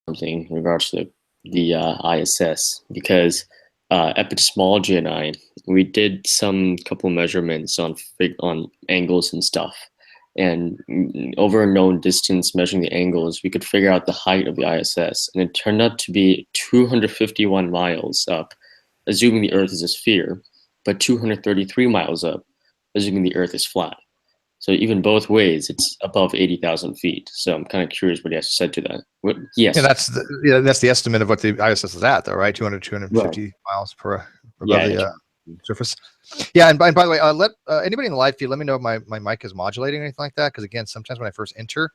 something in regards to the ISS because epistemology and we did some couple measurements on angles and stuff, and over a known distance, measuring the angles, we could figure out the height of the ISS, and it turned out to be 251 miles up, assuming the Earth is a sphere, but 233 miles up, assuming the Earth is flat. So even both ways, it's above 80,000 feet. So I'm kind of curious what he has to say to that. Yes. Yeah, that's the estimate of what the ISS is at, though, right? 250 Right. miles per above Yeah, the surface. Yeah, and by the way, let anybody in the live feed, let me know if my mic is modulating or anything like that. Because again, sometimes when I first enter,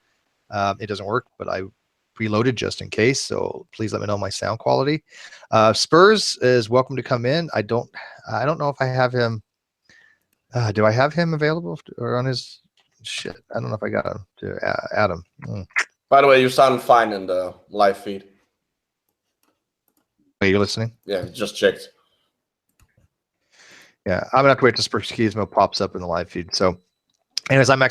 it doesn't work, but I preloaded just in case. So please let me know my sound quality. Spurs is welcome to come in. I don't know if I have him. Do I have him available or on his shit? I don't know if I got him to add him. By the way, you sound fine in the live feed. Are you listening? Yeah, just checked. Yeah, I'm gonna have to wait till Spurskimo pops up in the live feed. So, anyways, I'm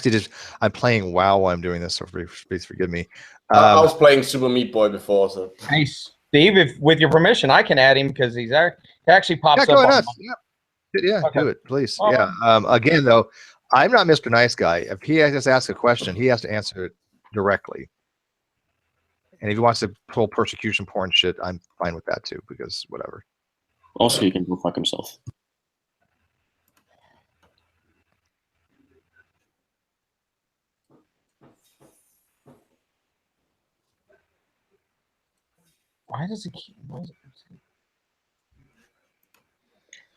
playing WoW while I'm doing this, so please forgive me. I was playing Super Meat Boy before, so. Hey, Steve, if with your permission, I can add him because he actually pops up. Go ahead. Yeah, okay. Do it, please. Yeah. Again, though, I'm not Mr. Nice Guy. If he has to ask a question, he has to answer it directly. And if he wants to pull persecution porn shit, I'm fine with that too, because whatever. Also, he can go fuck himself. Why does it keep?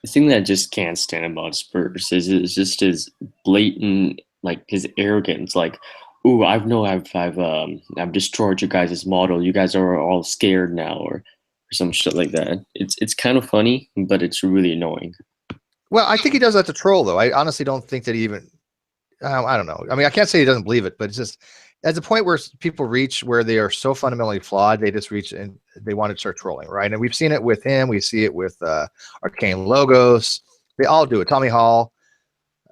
The thing that I just can't stand about Spurs is just his blatant, like his arrogance. Like, ooh, I've destroyed you guys' model. You guys are all scared now, or some shit like that. It's kind of funny, but it's really annoying. Well, I think he does that to troll, though. I honestly don't think that he even. I don't know. I mean, I can't say he doesn't believe it, but it's just at the point where people reach where they are so fundamentally flawed, they just reach and they want to start trolling, right? And we've seen it with him. We see it with Arcane Logos. They all do it. Tommy Hall.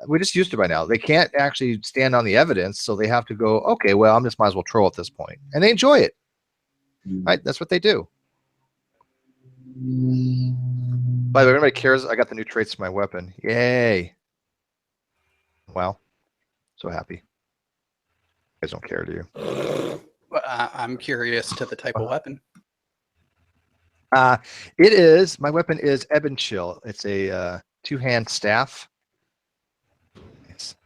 We're just used to it by now. They can't actually stand on the evidence, so they have to go, okay, well, I'm just might as well troll at this point. And they enjoy it. Right? That's what they do. By the way, everybody cares. I got the new traits for my weapon. Yay. Wow. So happy. You guys don't care, do you? I'm curious to the type of weapon. My weapon is Ebon Chill. It's a two-hand staff. Yes.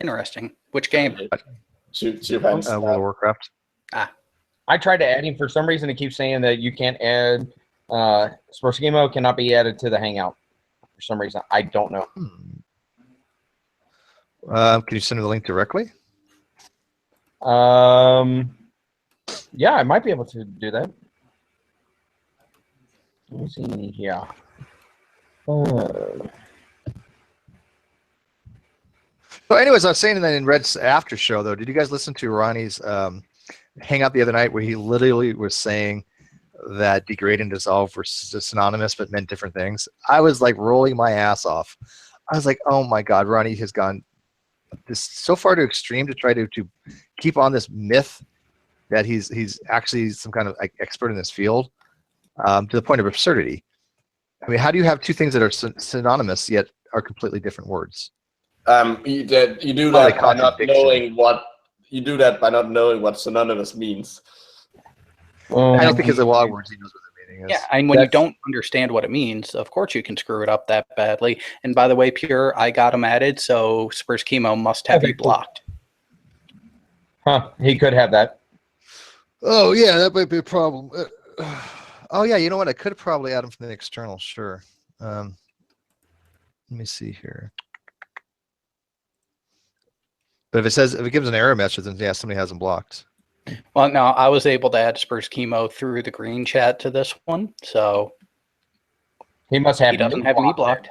Interesting. Which game? World of Warcraft. I tried to add him. For some reason, it keeps saying that you can't add Spurskimo cannot be added to the Hangout. For some reason, I don't know. Can you send me the link directly? Yeah, I might be able to do that. Let me see here. So anyways, I was saying that in Red's after show, though, did you guys listen to Ronnie's hangout the other night where he literally was saying that degrade and dissolve were synonymous but meant different things? I was like rolling my ass off. I was like, oh my God, Ronnie has gone this so far to extreme to try to keep on this myth that he's actually some kind of like expert in this field, to the point of absurdity. I mean, how do you have two things that are synonymous yet are completely different words? You do that by not knowing what synonymous means. I don't think it's a lot of words he knows what the meaning is. Yeah, and when you don't understand what it means, of course you can screw it up that badly. And by the way, Pure, I got him added, so Spurskimo must have you blocked. Huh? He could have that. Oh yeah, that might be a problem. Oh yeah, you know what? I could probably add him from the external. Sure. Let me see here. But if it gives an error message, then yeah, somebody has him blocked. Well, no, I was able to add Spurskimo through the green chat to this one, so he doesn't have me blocked.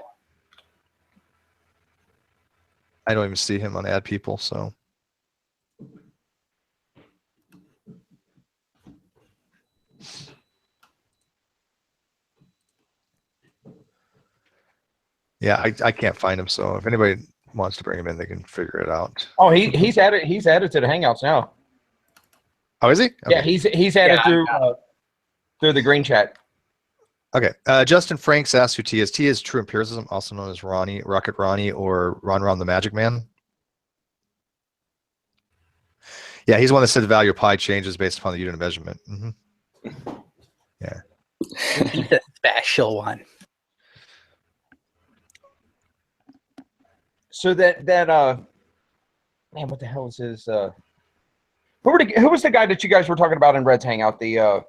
I don't even see him on add people, so. Yeah, I can't find him, so if anybody wants to bring him in, they can figure it out. Oh, he's added to the Hangouts now. Oh, is he? Okay. Yeah, he's added through the green chat. Okay. Justin Franks asks who T is. T is True Empiricism, also known as Rocket Ronnie, or Ron the Magic Man. Yeah, he's the one that said the value of pi changes based upon the unit of measurement. Mm-hmm. Yeah. He's a special one. So that man, what the hell is his who was the guy that you guys were talking about in Red's Hangout? The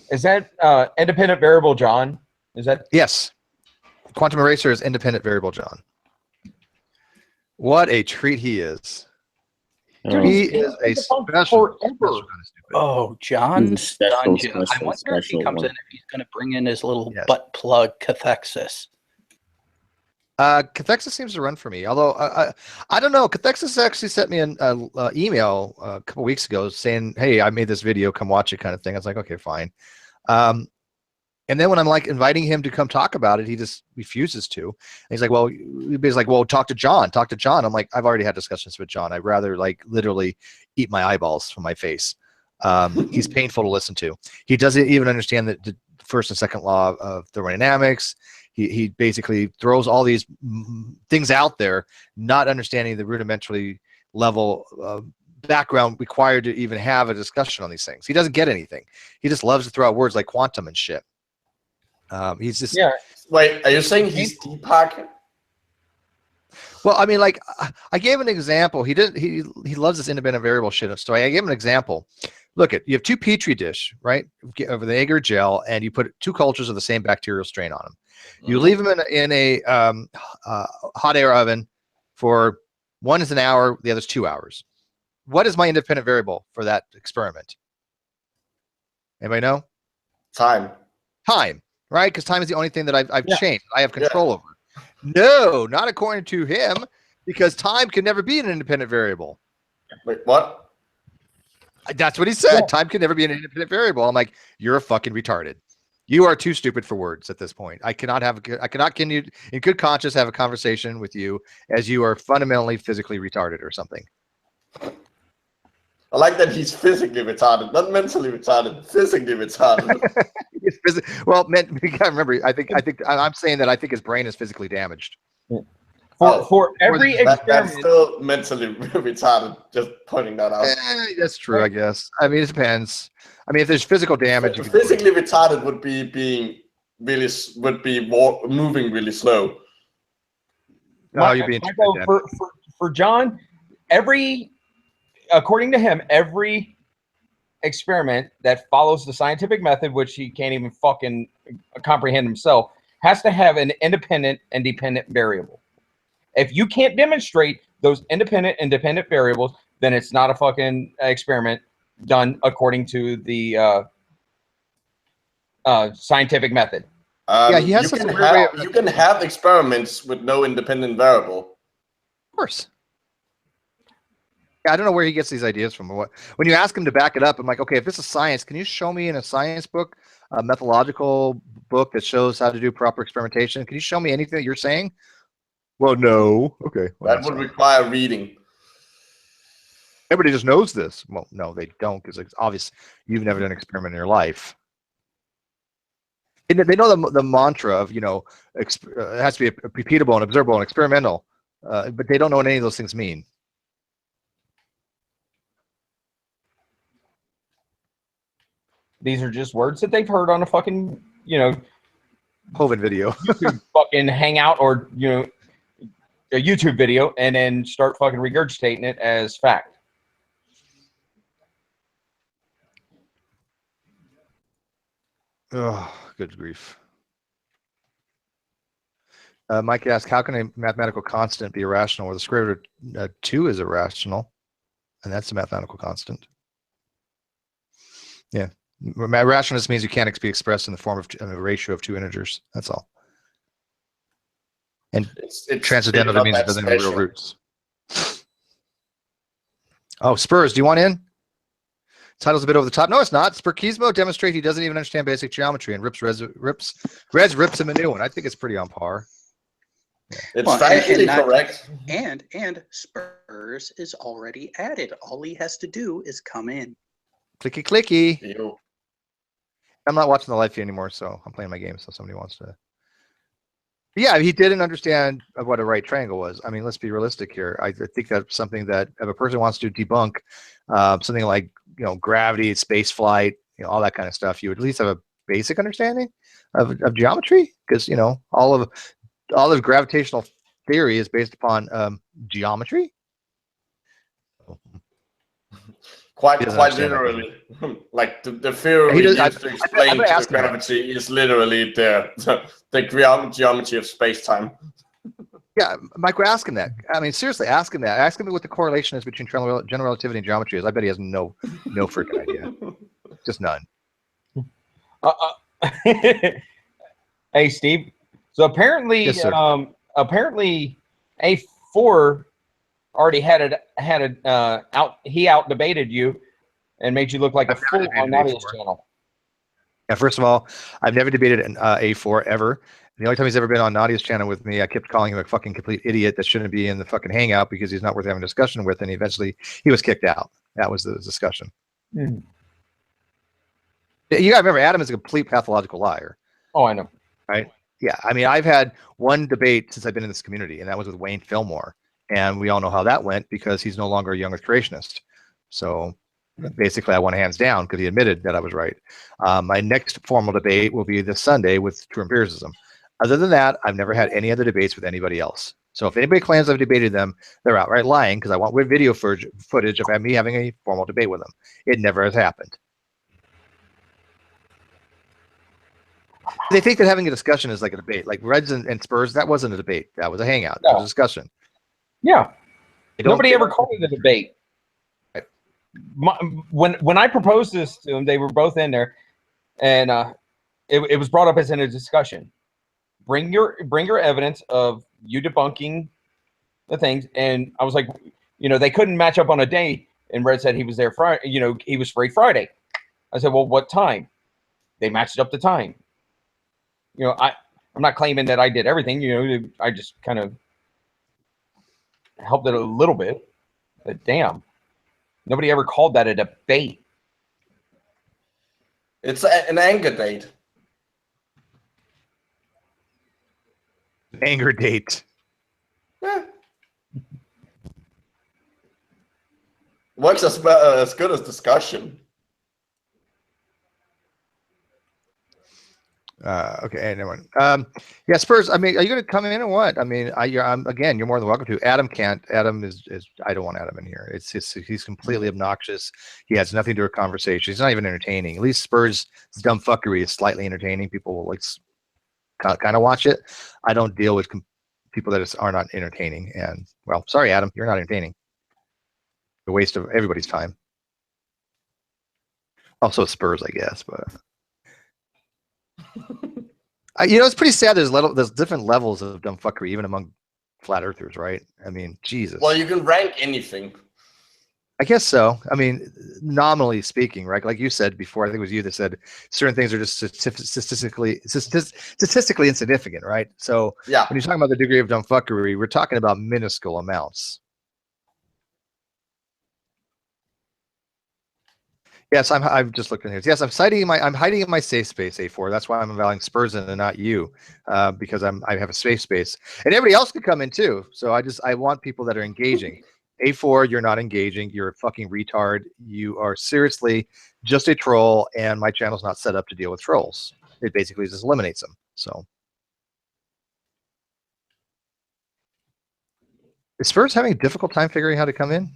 is that independent variable John? Is that? Yes. Quantum Eraser is independent variable John. What a treat he is. Dude, He is a special. Oh, John's Special, dungeon. I special, wonder if he special comes one. in, if he's going to bring in his little Yes. butt plug cathexis. Cathexis seems to run for me, although I don't know. Cathexis actually sent me an email a couple weeks ago saying, "Hey, I made this video. Come watch it," kind of thing. I was like, "Okay, fine." And then when I'm like inviting him to come talk about it, he just refuses to. And he's like, "Well, talk to John. Talk to John." I'm like, "I've already had discussions with John. I'd rather like literally eat my eyeballs from my face." He's painful to listen to. He doesn't even understand the first and second law of thermodynamics. He basically throws all these things out there, not understanding the rudimentary level background required to even have a discussion on these things. He doesn't get anything. He just loves to throw out words like quantum and shit. He's just Wait, are you saying he's Deepak? Well, I mean, like I gave an example. He loves this independent variable shit. So I gave him an example. Look, you have two petri dish, right, over the agar gel, and you put two cultures of the same bacterial strain on them. You leave them in a hot air oven for one is an hour, the other's 2 hours. What is my independent variable for that experiment? Anybody know? Time. Time, right? Because time is the only thing that I've changed. I have control over. No, not according to him, because time can never be an independent variable. Wait, what? That's what he said. Yeah. Time can never be an independent variable. I'm like, you're a fucking retarded. You are too stupid for words at this point. I cannot can you in good conscience have a conversation with you as you are fundamentally physically retarded or something. I like that he's physically retarded, not mentally retarded, physically retarded. Well, man, you gotta remember. I'm saying that I think his brain is physically damaged. For every experiment, that's still mentally retarded. Just pointing that out. That's true, I guess. I mean, it depends. I mean, if there's physical damage, physically retarded would be moving really slow. No, you're being for John. According to him, every experiment that follows the scientific method, which he can't even fucking comprehend himself, has to have an independent and dependent variable. If you can't demonstrate those independent and dependent variables, then it's not a fucking experiment done according to the scientific method. Yeah, he has you can have experiments with no independent variable. Of course. I don't know where he gets these ideas from. When you ask him to back it up, I'm like, okay, if this is science, can you show me in a science book, a methodological book that shows how to do proper experimentation? Can you show me anything that you're saying? Well, no. Okay. Well, that would require reading. Everybody just knows this. Well, no, they don't, because it's obvious you've never done an experiment in your life. And they know the mantra of, it has to be repeatable and observable and experimental, but they don't know what any of those things mean. These are just words that they've heard on a fucking, COVID video, YouTube fucking hangout, or a YouTube video, and then start fucking regurgitating it as fact. Oh, good grief. Mike asked, how can a mathematical constant be irrational where the square root of 2 is irrational? And that's a mathematical constant. Yeah. Irrationalness means you can't be expressed in the form of a ratio of two integers. That's all. And it's transcendental means it doesn't have real roots. Oh, Spurs, do you want in? Title's a bit over the top. No, it's not. Spurskimo demonstrates he doesn't even understand basic geometry, and Reds rips him a new one. I think it's pretty on par. It's factually correct. And Spurs is already added. All he has to do is come in. Clicky clicky. Ew. I'm not watching the live feed anymore, so I'm playing my game. So somebody wants to. Yeah, he didn't understand what a right triangle was. I mean, let's be realistic here. I think that's something that if a person wants to debunk something like gravity, space flight, all that kind of stuff, you would at least have a basic understanding of geometry, because all of gravitational theory is based upon geometry. Quite literally. Like the theory used to explain gravity is literally the geometry of space-time. Yeah, Michael, ask him that. I mean, seriously, ask him that. Ask him what the correlation is between general relativity and geometry is. I bet he has no freaking idea. Just none. Hey, Steve. So apparently, yes, apparently, A4 already had out. He out debated you and made you look like a fool on Nadia's channel. Yeah, first of all, I've never debated an A4 ever. The only time he's ever been on Nadia's channel with me, I kept calling him a fucking complete idiot that shouldn't be in the fucking hangout because he's not worth having a discussion with, and eventually he was kicked out. That was the discussion. Mm-hmm. You gotta remember, Adam is a complete pathological liar. Oh, I know. Right? Yeah, I mean, I've had one debate since I've been in this community, and that was with Wayne Fillmore. And we all know how that went because he's no longer a young earth creationist. So basically, I won hands down because he admitted that I was right. My next formal debate will be this Sunday with True Empiricism. Other than that, I've never had any other debates with anybody else. So if anybody claims I've debated them, they're outright lying because I want video footage of me having a formal debate with them. It never has happened. They think that having a discussion is like a debate. Like Reds and Spurs, that wasn't a debate. That was a hangout. That was a discussion. Yeah. Nobody ever called it a debate. Right. When I proposed this to them, they were both in there, and it was brought up as in a discussion. Bring your evidence of you debunking the things, and I was like, they couldn't match up on a day. And Red said he was there Friday. He was free Friday. I said, well, what time? They matched up the time. I'm not claiming that I did everything. I just kind of helped it a little bit. But damn, nobody ever called that a debate. It's an anger date. Anger date. Yeah. Works as good as discussion. Okay, never mind. Yeah, Spurs. I mean, are you going to come in or what? I mean, again, you're more than welcome to. Adam can't. Adam is. I don't want Adam in here. He's completely obnoxious. He has nothing to do with conversation. He's not even entertaining. At least Spurs' dumb fuckery is slightly entertaining. People will kind of watch it. I don't deal with people that are not entertaining. And well, sorry, Adam, you're not entertaining. A waste of everybody's time. Also Spurs, I guess, but. It's pretty sad. There's different levels of dumb fuckery even among flat earthers, right? I mean, Jesus. Well, you can rank anything. I guess so. I mean, nominally speaking, right? Like you said before, I think it was you that said certain things are just statistically insignificant, right? So yeah, when you're talking about the degree of dumb fuckery, we're talking about minuscule amounts. Yes, I'm just looking here. Yes, I'm hiding in my safe space, A4. That's why I'm avowing Spurs in and not you, because I have a safe space, and everybody else could come in too. So I want people that are engaging. A4, you're not engaging. You're a fucking retard. You are seriously just a troll, and my channel's not set up to deal with trolls. It basically just eliminates them. So, is Spurs having a difficult time figuring how to come in?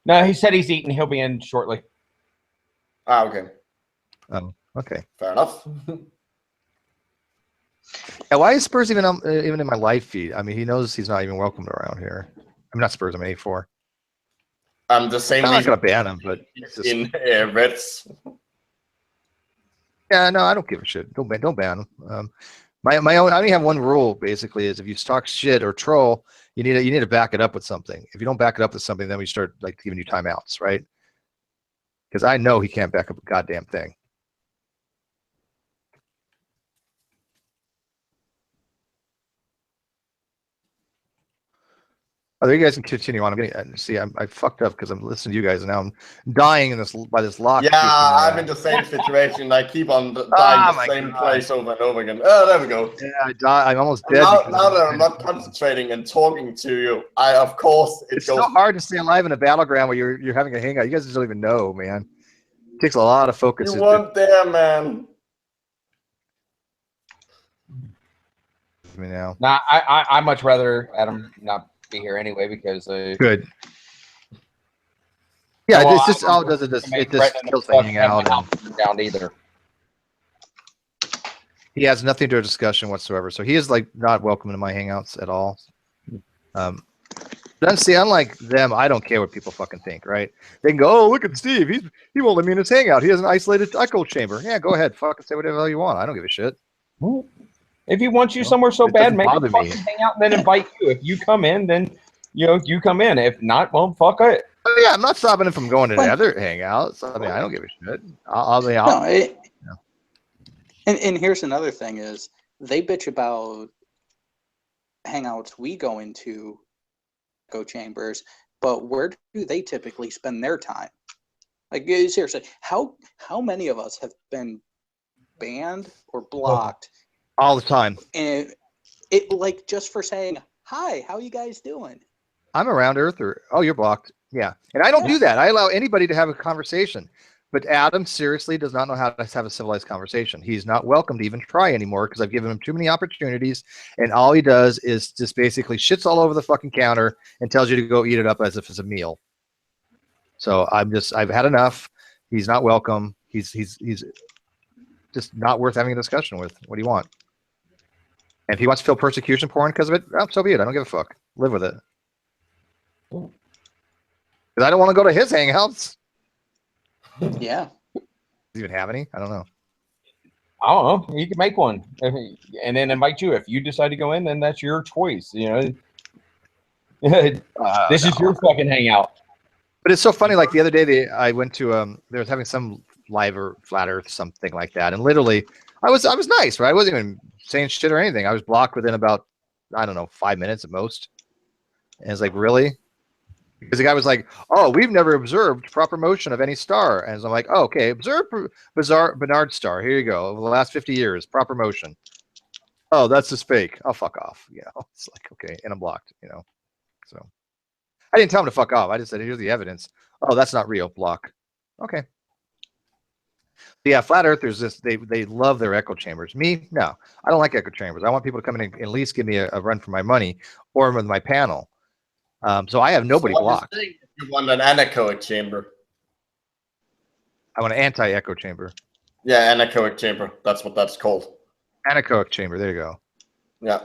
No, he said he's eating. He'll be in shortly. Ah, okay. Oh, okay. Fair enough. Yeah, why is Spurs even in my live feed? I mean, he knows he's not even welcomed around here. I'm not Spurs. I'm A4. The same. I'm not gonna ban him, but in Reds. Yeah, no, I don't give a shit. Don't ban him. My own. I only have one rule basically: is if you talk shit or troll, you need to back it up with something. If you don't back it up with something, then we start giving you timeouts, right? Because I know he can't back up a goddamn thing. Oh, you guys can continue on. I'm getting see. I fucked up because I'm listening to you guys, and now I'm dying in this by this lock. Yeah, I'm in the same situation. I keep on dying the same place over and over again. Oh, there we go. Yeah, I die. I'm almost dead. Now that I'm not concentrating and talking to you, of course it's so hard to stay alive in a battleground where you're having a hangout. You guys just don't even know, man. It takes a lot of focus. You weren't there, man. Me now. Nah, I much rather Adam not be here anyway because good. Yeah, well, it's just all does it just kills the hangout down either. He has nothing to do a discussion whatsoever, so he is like not welcome to my hangouts at all. Then see, unlike them, I don't care what people fucking think, right? They can go, oh, look at Steve, he won't let me in his hangout. He has an isolated echo chamber. Yeah, go ahead, fucking say whatever the hell you want. I don't give a shit. If he wants you somewhere so bad, make him fucking hang out and then invite you. If you come in, then you come in. If not, well, fuck it. Oh, yeah, I'm not stopping him from going to the other hangouts. I mean, I don't give a shit. And here's another thing is they bitch about hangouts we go into, echo chambers, but where do they typically spend their time? Like, seriously, how many of us have been banned or blocked all the time? And it like just for saying hi, how you guys doing? I'm around Earther. Oh, you're blocked. Yeah, and I don't do that. I allow anybody to have a conversation. But Adam seriously does not know how to have a civilized conversation. He's not welcome to even try anymore because I've given him too many opportunities, and all he does is just basically shits all over the fucking counter and tells you to go eat it up as if it's a meal. So I've had enough. He's not welcome. He's just not worth having a discussion with. What do you want? And if he wants to feel persecution porn because of it, well, so be it. I don't give a fuck. Live with it. Because I don't want to go to his hangouts. Yeah. Does he even have any? I don't know. I don't know. He could make one and then invite you. If you decide to go in, then that's your choice. This is your fucking hangout. But it's so funny. Like the other day, I went to they was having some live or flat Earth something like that, and literally, I was nice, right? I wasn't even saying shit or anything. I was blocked within about 5 minutes at most. And it's like, really? Because the guy was like, oh, we've never observed proper motion of any star. And I'm like, oh, okay, observe Bernard star. Here you go. Over the last 50 years, proper motion. Oh, that's just fake. Oh, fuck off. It's like, okay, and I'm blocked, So I didn't tell him to fuck off. I just said, here's the evidence. Oh, that's not real. Block. Okay. Yeah, flat earthers, they love their echo chambers. Me, no. I don't like echo chambers. I want people to come in and at least give me a run for my money or with my panel. So I have nobody blocked. You want an anechoic chamber. I want an anti-echo chamber. Yeah, anechoic chamber. That's what that's called. Anechoic chamber. There you go. Yeah.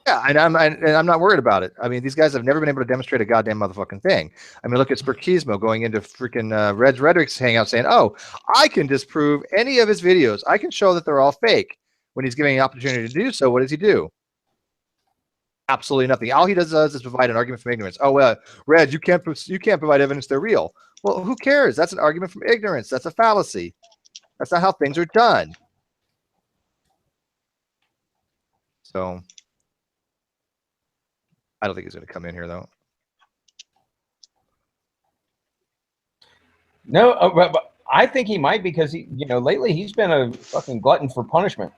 Yeah, and I'm not worried about it. I mean, these guys have never been able to demonstrate a goddamn motherfucking thing. I mean, look at Spurskimo going into freaking Red's Rhetoric's hangout saying, oh, I can disprove any of his videos. I can show that they're all fake. When he's giving an opportunity to do so, what does he do? Absolutely nothing. All he does is provide an argument from ignorance. Oh, well, Red, you can't provide evidence they're real. Well, who cares? That's an argument from ignorance. That's a fallacy. That's not how things are done. So I don't think he's going to come in here, though. No, but I think he might because lately he's been a fucking glutton for punishment.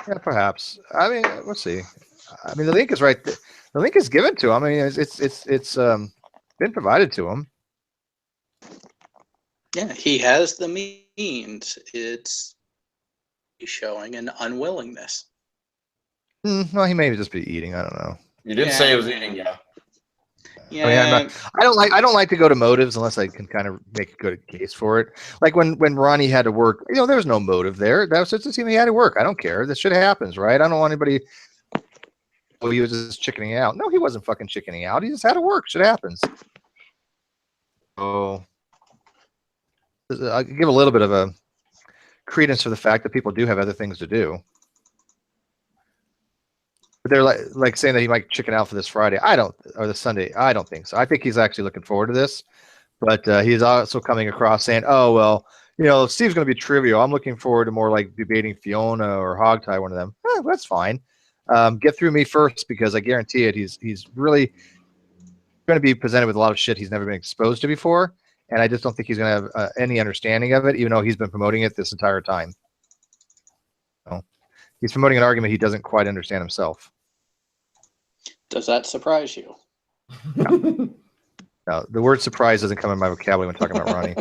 Yeah, perhaps. I mean, we'll see. I mean, the link is right. The link is given to him. I mean, it's been provided to him. Yeah, he has the means. It's showing an unwillingness. Well, he may just be eating. I don't know. You did say he was eating, yeah. Yeah. I mean, I don't like to go to motives unless I can kind of make a good case for it. Like when Ronnie had to work, there was no motive there. That was just he had to work. I don't care. This shit happens, right? I don't want anybody. Well, he was just chickening out. No, he wasn't fucking chickening out. He just had to work. Shit happens. So I'll give a little bit of a credence to the fact that people do have other things to do. But they're like saying that he might chicken out for this Friday. Or this Sunday. I don't think so. I think he's actually looking forward to this. But he's also coming across saying, oh, well, Steve's going to be trivial. I'm looking forward to more like debating Fiona or Hogtie, one of them. That's fine. Get through me first because I guarantee it. He's really going to be presented with a lot of shit he's never been exposed to before, and I just don't think he's going to have any understanding of it, even though he's been promoting it this entire time. So, he's promoting an argument he doesn't quite understand himself. Does that surprise you? No, the word surprise doesn't come in my vocabulary when talking about Ronnie.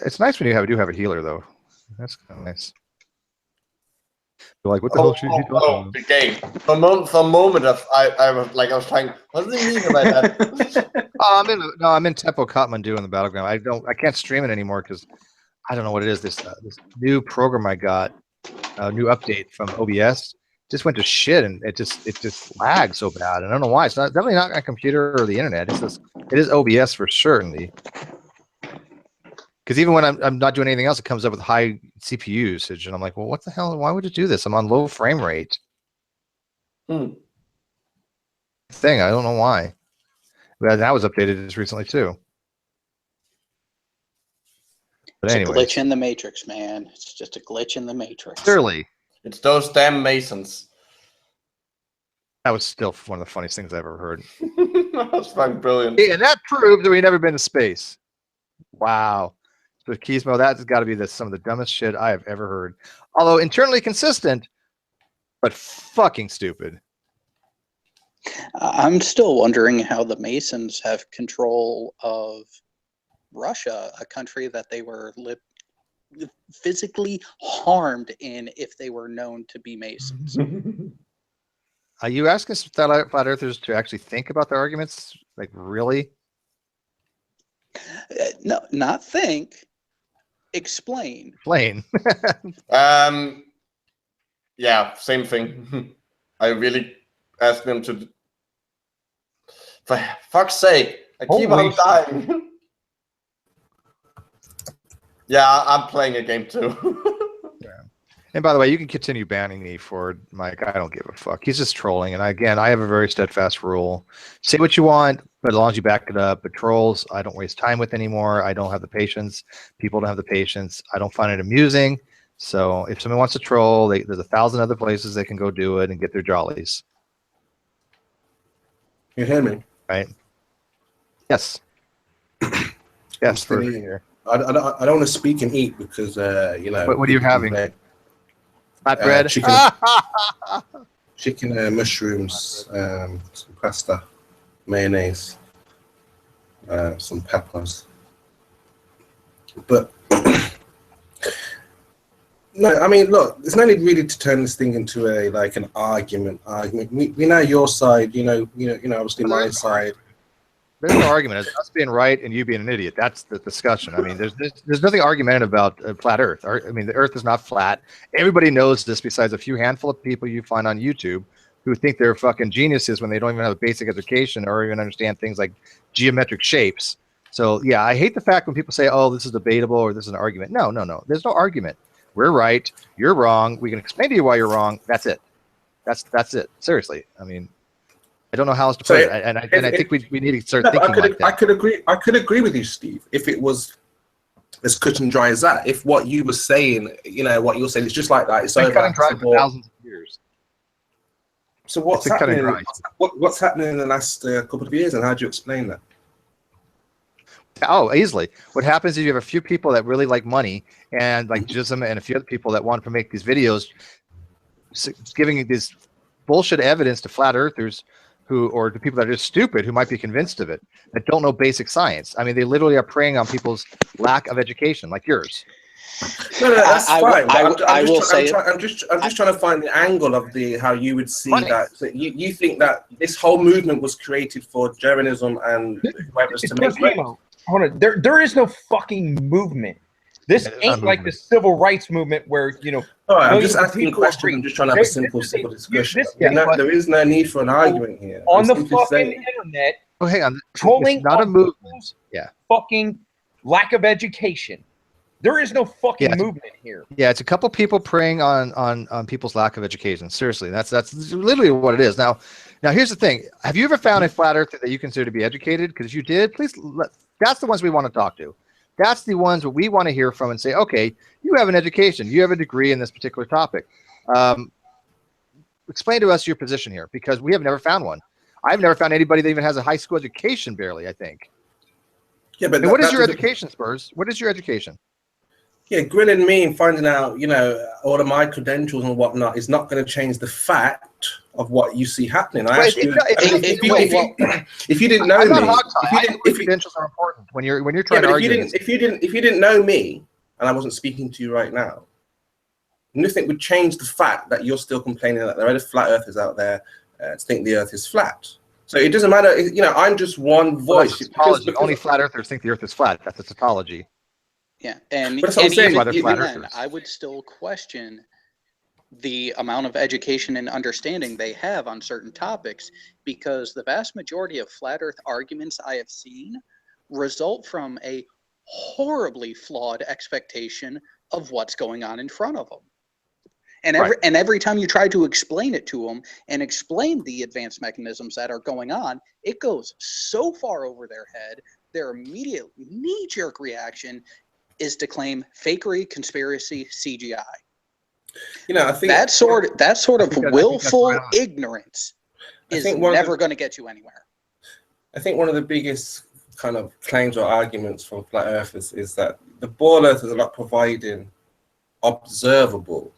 It's nice when you do have a healer, though. That's kind of nice. You're like, what the hell should you do? The game. For a moment, I was trying. What does he mean by that? I'm in Tempo Kathmandu in the battleground. I can't stream it anymore because I don't know what it is. This new program I got, new update from OBS, just went to shit, and it just lags so bad. I don't know why. It's definitely not my computer or the internet. It is OBS for certainty. Because even when I'm not doing anything else, it comes up with high CPU usage, and I'm like, well, what the hell? Why would it do this? I'm on low frame rate. Thing, I don't know why. Well, that was updated just recently too. But it's anyways. a glitch in the matrix, man. It's just a glitch in the matrix. Clearly. It's those damn Masons. That was still one of the funniest things I've ever heard. That's fucking brilliant. And that proves that we've never been to space. Wow. So Gizmo, that's got to be some of the dumbest shit I have ever heard. Although internally consistent, but fucking stupid. I'm still wondering how the Masons have control of Russia, a country that they were physically harmed in if they were known to be Masons. Are you asking flat earthers to actually think about their arguments? Like, really? No, not think. Explain. Explain. Yeah, same thing. I really asked them to. For fuck's sake, I keep on dying. Yeah, I'm playing a game too. Yeah. And by the way, you can continue banning me for Mike. I don't give a fuck. He's just trolling. And again, I have a very steadfast rule. Say what you want, but as long as you back it up. But trolls, I don't waste time with anymore. I don't have the patience. People don't have the patience. I don't find it amusing. So if someone wants to troll, there's 1,000 other places they can go do it and get their jollies. You hear me? Right? Yes. Yes. For here. I don't want to speak and eat because you know. What are you having? Flatbread, chicken, mushrooms, some pasta, mayonnaise, some peppers. But no, I mean, look, there's no need really to turn this thing into an argument. We know your side, you know, obviously my side. There's no argument. It's us being right and you being an idiot. That's the discussion. I mean, there's nothing argumentative about flat Earth. I mean, the Earth is not flat. Everybody knows this besides a few handful of people you find on YouTube who think they're fucking geniuses when they don't even have a basic education or even understand things like geometric shapes. So, yeah, I hate the fact when people say, oh, this is debatable or this is an argument. No. There's no argument. We're right. You're wrong. We can explain to you why you're wrong. That's it. That's it. Seriously. I mean, I don't know how else to put it, and I think we need to start thinking like that. I could agree with you, Steve, if it was as cut and dry as that. If what you were saying, you know, what you're saying is just like that. It's been cut and dry for thousands of years. So what's happening? What's happening in the last couple of years, and how do you explain that? Oh, easily. What happens is you have a few people that really like money, and like Jism and a few other people that want to make these videos, giving this bullshit evidence to flat earthers. Or to people that are just stupid who might be convinced of it, that don't know basic science. I mean, they literally are preying on people's lack of education, like yours. No, that's fine. I'm just trying to find the angle of how you would see that. So you think that this whole movement was created for Jeranism and whoever's to make money? There is no fucking movement. This ain't like the civil rights movement where, you know. All right, I'm just asking a question. I'm just trying to have a simple discussion. There is no need for an argument here. On the fucking internet. Oh, hang on. Trolling it's not a movement. Yeah. Fucking lack of education. There is no fucking movement here. Yeah, it's a couple people preying on people's lack of education. Seriously, that's literally what it is. Now here's the thing. Have you ever found a flat earther that you consider to be educated? Because if you did, please. That's the ones we want to talk to. That's the ones that we want to hear from and say, okay, you have an education, you have a degree in this particular topic. Explain to us your position here, because we have never found one. I've never found anybody that even has a high school education, barely, I think. Yeah, but what is your education, Spurs? What is your education? Yeah, grilling me and finding out, you know, all of my credentials and whatnot is not going to change the fact of what you see happening. I asked you if you didn't know me. If credentials are important when you're trying to argue. If you didn't know me and I wasn't speaking to you right now, nothing would change the fact that you're still complaining that there are flat earthers out there think the Earth is flat. So it doesn't matter. You know, I'm just one voice. Because only flat earthers think the Earth is flat. That's a tautology. Yeah, and even I would still question the amount of education and understanding they have on certain topics, because the vast majority of flat Earth arguments I have seen result from a horribly flawed expectation of what's going on in front of them. And every time you try to explain it to them and explain the advanced mechanisms that are going on, it goes so far over their head, their immediate knee-jerk reaction is to claim fakery, conspiracy, CGI. You know, I think that sort of willful ignorance is never going to get you anywhere. I think one of the biggest kind of claims or arguments from flat earthers is that the ball earthers are not providing observable,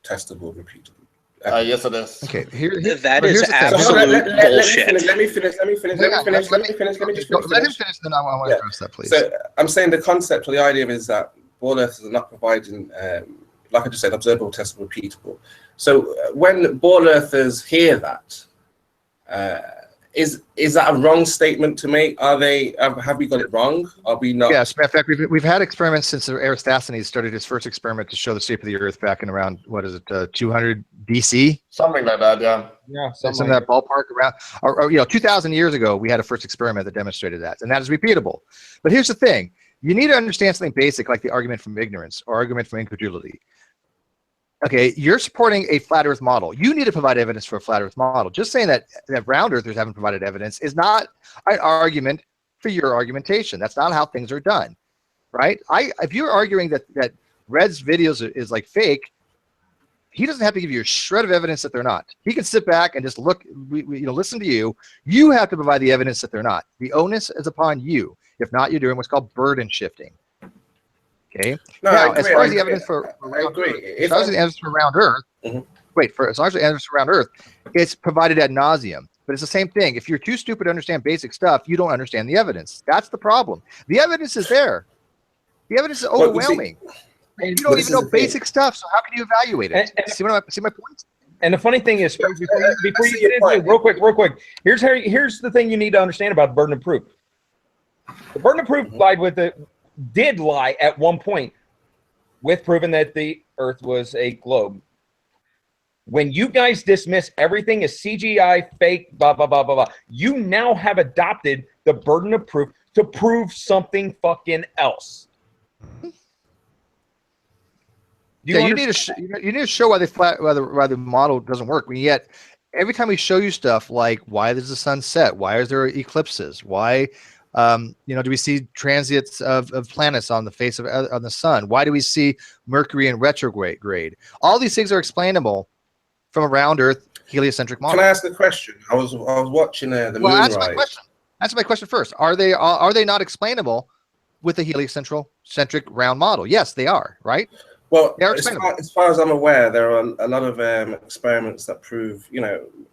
testable, repeatable. Yes, it is. Okay, that is absolute bullshit. Let me finish. Let him finish, then I want to address that, please. So I'm saying the concept or the idea is that ball earthers are not providing, like I just said, observable, testable, repeatable. So when ball earthers hear that, is that a wrong statement to make? Have we got it wrong? Are we not? Yes, in fact, we've had experiments since Eratosthenes started his first experiment to show the shape of the Earth back in around 200 BC, something like that. Yeah, something in that ballpark around, or 2,000 years ago, we had a first experiment that demonstrated that, and that is repeatable. But here's the thing: you need to understand something basic, like the argument from ignorance or argument from incredulity. Okay, you're supporting a flat Earth model. You need to provide evidence for a flat Earth model. Just saying that round Earthers haven't provided evidence is not an argument for your argumentation. That's not how things are done, right? If you're arguing that Red's videos is like fake, he doesn't have to give you a shred of evidence that they're not. He can sit back and just look, listen to you. You have to provide the evidence that they're not. The onus is upon you. If not, you're doing what's called burden shifting. Okay. No, now, as far as the evidence for round Earth, as far as the evidence for round Earth, it's provided ad nauseum. But it's the same thing. If you're too stupid to understand basic stuff, you don't understand the evidence. That's the problem. The evidence is there. The evidence is overwhelming. And you don't even know basic stuff. So how can you evaluate it? See my point? And the funny thing is, before you get into it, real quick, here's the thing you need to understand about burden of proof. The burden of proof did lie at one point with proving that the Earth was a globe. When you guys dismiss everything as CGI, fake, blah, blah, blah, blah, blah, you now have adopted the burden of proof to prove something fucking else. You need to show why the model doesn't work. And yet, every time we show you stuff like why does the sun set, why is there eclipses, why do we see transits of planets on the face of on the sun? Why do we see Mercury in retrograde? All these things are explainable from a round Earth heliocentric model. Can I ask the question? I was watching the moonrise. Answer my question first. Are they not explainable with a heliocentric round model? Yes, they are. Right. Well, as far as I'm aware, there are a lot of experiments that prove,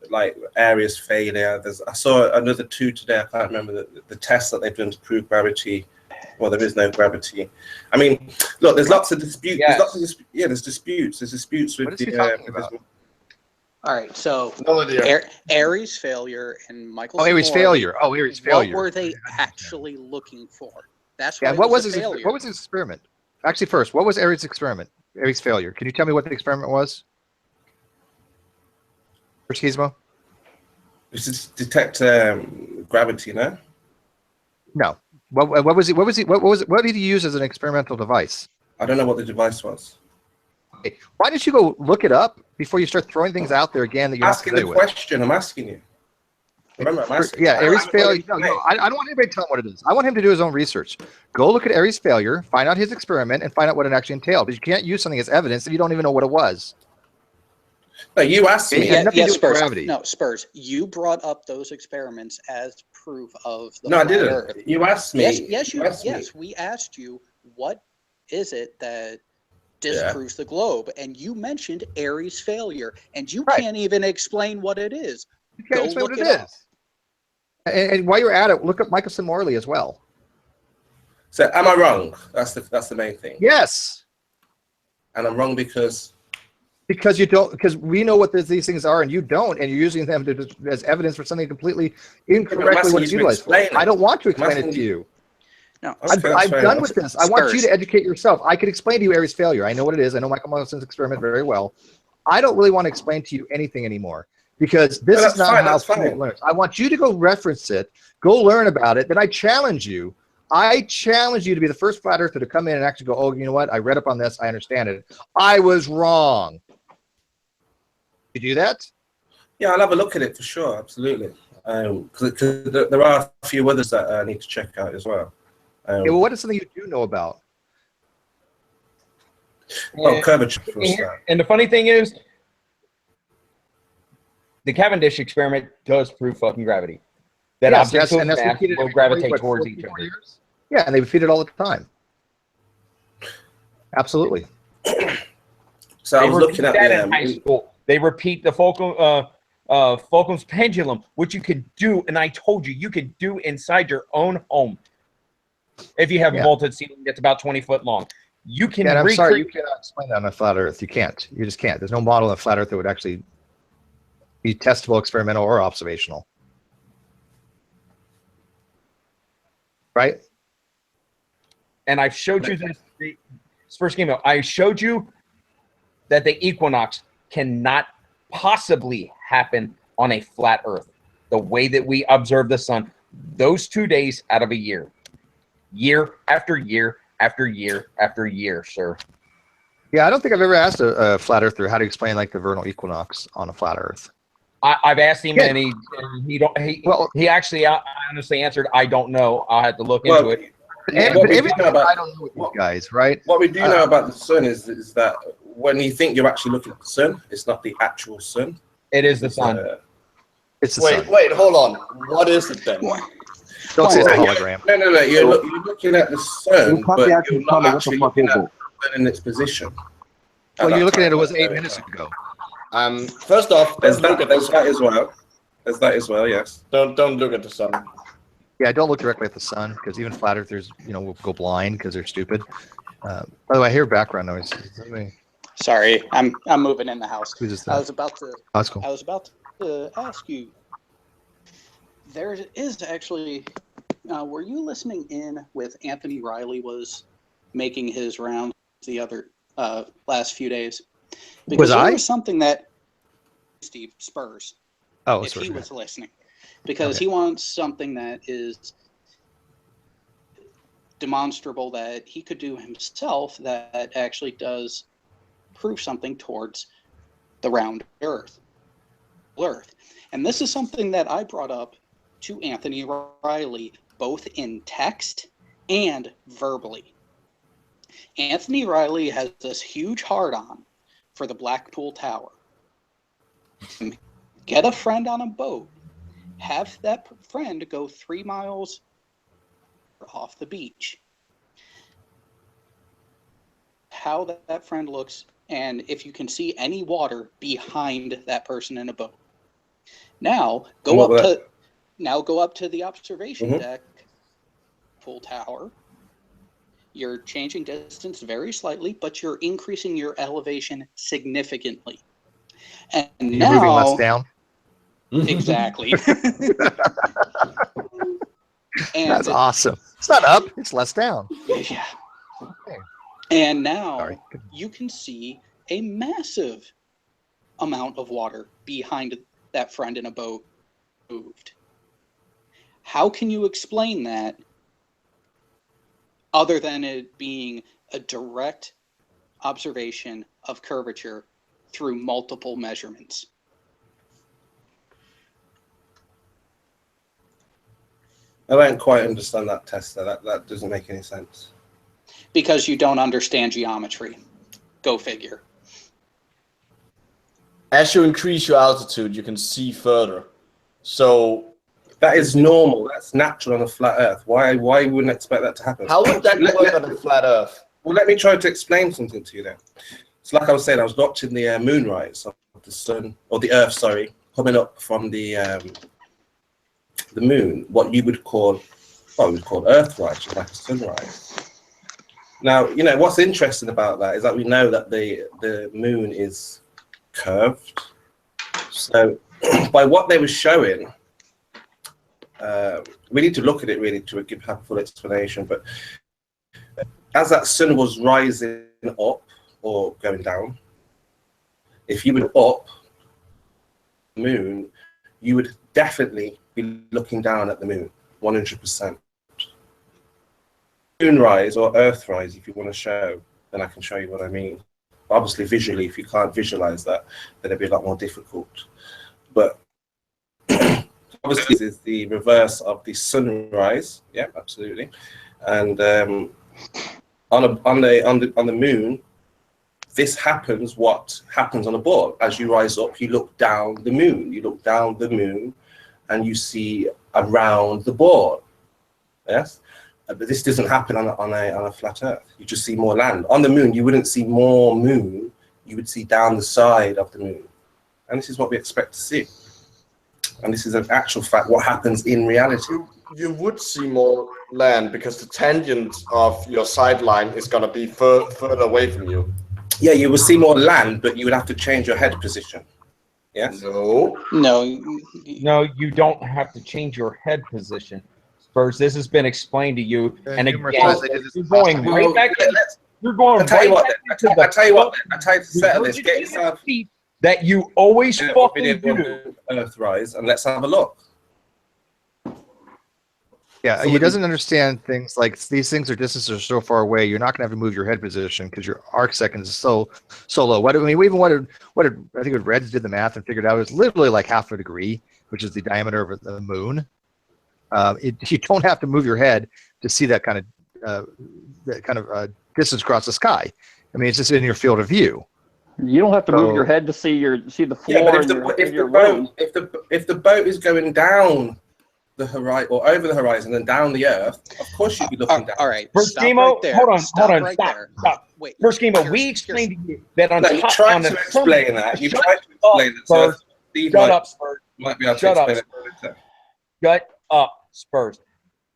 like Airy's failure. I saw another two today. I can't remember the tests that they've done to prove gravity. Well, there is no gravity. I mean, look, there's lots of disputes. Yes. There's disputes. There's disputes with the. All right, so Airy's failure and Michael's. Airy's failure. Airy's failure. What were they actually looking for? That's what was his experiment? Actually, first, what was Airy's experiment? Airy's failure. Can you tell me what the experiment was? Spurskimo? It's to detect gravity, no? No. What did he use as an experimental device? I don't know what the device was. Okay. Why didn't you go look it up before you start throwing things out there again that you're asking the question? I'm asking you. Remember, Airy's failure. No, I don't want anybody to tell him what it is. I want him to do his own research. Go look at Airy's failure, find out his experiment, and find out what it actually entailed. Because you can't use something as evidence if you don't even know what it was. No, you asked me. Spurs. Gravity. No, Spurs. You brought up those experiments as proof of the No, I didn't. Earth. You asked me. Yes, we asked you, what is it that disproves the globe? And you mentioned Airy's failure, and you can't even explain what it is. You can't explain what it is. And while you're at it, look up Michelson Morley as well. So, am I wrong? That's the main thing. Yes. And I'm wrong because you don't, because we know what these things are and you don't, and you're using them as evidence for something completely incorrectly what it's utilized for. I don't want to explain it to you. No, I'm done with this. I want you to educate yourself. I could explain to you Airy's failure. I know what it is. I know Michael Michelson experiment very well. I don't really want to explain to you anything anymore because this is not how people learn. I want you to go reference it, go learn about it. Then I challenge you. I challenge you to be the first flat earther to come in and actually go, oh, you know what? I read up on this. I understand it. I was wrong. You do that? Yeah, I'll have a look at it for sure. Absolutely. Because there are a few others that I need to check out as well. Okay, well, what is something you do know about? Well, curvature for a start. And the funny thing is, the Cavendish experiment does prove fucking gravity. That objects of mass will gravitate towards each other. Yeah, and they repeat it all the time. Absolutely. So I was looking at that in high school. They repeat the Fulcrum's pendulum, which you could do, and I told you, you could do inside your own home. If you have a vaulted ceiling that's about 20 foot long. You can I'm sorry, you cannot explain that on a flat earth. You can't. You just can't. There's no model of flat earth that would actually be testable, experimental, or observational. Right? And I've showed you this, Spurskimo, I showed you that the equinox cannot possibly happen on a flat earth. The way that we observe the sun, those 2 days out of a year. Year after year after year after year, sir. Yeah, I don't think I've ever asked a flat earther how to explain like the vernal equinox on a flat earth. I've asked him, and he actually honestly answered, "I don't know. I'll have to look into it." I don't know with these guys, right? What we do know about the sun is that when you think you're actually looking at the sun, it's not the actual sun. It is the sun. It's the sun. Wait, hold on. What is it then? Don't say it's a hologram. No. You're looking at the sun, but you're not actually looking at the sun in its position. Well, you're looking at it was 8 minutes ago. First off, there's that as well. There's that as well. Yes. Don't look at the sun. Yeah, don't look directly at the sun because even flat earthers, will go blind because they're stupid. By the way, I hear background noise. Sorry, I'm moving in the house. Who's this? I was about to. Oh, that's cool. I was about to ask you. There is actually. Were you listening in with Anthony Riley was making his rounds the other last few days? Because there was something that Steve Spurs. Oh, if he was listening, because he wants something that is demonstrable that he could do himself that actually does prove something towards the round Earth. And this is something that I brought up to Anthony Riley, both in text and verbally. Anthony Riley has this huge hard-on for the Blackpool Tower. Get a friend on a boat. Have that friend go 3 miles off the beach. How that friend looks, and if you can see any water behind that person in a boat. Now go up to the observation deck, pool tower. You're changing distance very slightly, but you're increasing your elevation significantly. And you're moving less down. Exactly. And that's awesome. It's not up, it's less down. Yeah. Okay. And now you can see a massive amount of water behind that friend in a boat moved. How can you explain that other than it being a direct observation of curvature through multiple measurements? I don't quite understand that test. That doesn't make any sense. Because you don't understand geometry. Go figure. As you increase your altitude, you can see further. So that is normal. That's natural on a flat Earth. Why you wouldn't expect that to happen? How would that work on a flat Earth? Well, let me try to explain something to you then. It's like I was saying, I was watching the moonrise of the sun, or the Earth, sorry, coming up from the moon. What you would call, well, we would call Earthrise, like a sunrise. Now, you know what's interesting about that is that we know that the moon is curved. So, by what they were showing, we need to look at it really to have a full explanation. But as that sun was rising up or going down, if you were up the moon, you would definitely be looking down at the moon, 100%. Moonrise or Earthrise, if you want to show, then I can show you what I mean. Obviously, visually, if you can't visualize that, then it'd be a lot more difficult. But obviously, this is the reverse of the sunrise. Yeah, absolutely. And on the moon, this happens. What happens on a board? As you rise up, you look down the moon. You look down the moon, and you see around the board. Yes. But this doesn't happen on a flat Earth. You just see more land. On the moon, you wouldn't see more moon. You would see down the side of the moon. And this is what we expect to see. And this is an actual fact, what happens in reality. You would see more land because the tangent of your sideline is going to be further away from you. Yeah, you will see more land, but you would have to change your head position. Yes? No. No, you don't have to change your head position. Spurs, this has been explained to you, and again, you're going right back. You're going right back to the. I tell you what. I tell you to settle this. Get yourself that you always fucking do. Earthrise, and let's have a look. Yeah, he doesn't understand things like these things are distances are so far away. You're not going to have to move your head position because your arc seconds is so low. What I mean, we even what did I think Reds did the math and figured out it was literally like half a degree, which is the diameter of the moon. You don't have to move your head to see that kind of distance across the sky. I mean, it's just in your field of view. You don't have to move your head to see the floor. Yeah, but if the boat is going down the horizon or over the horizon and down the Earth, of course you'd be looking down. All right, Spurskimo, hold on, stop. Wait, Spurskimo, we explained to you that on you tried to explain that. You tried to explain it. So shut up, Spurs. Might be able to explain it. Shut up, Spurs.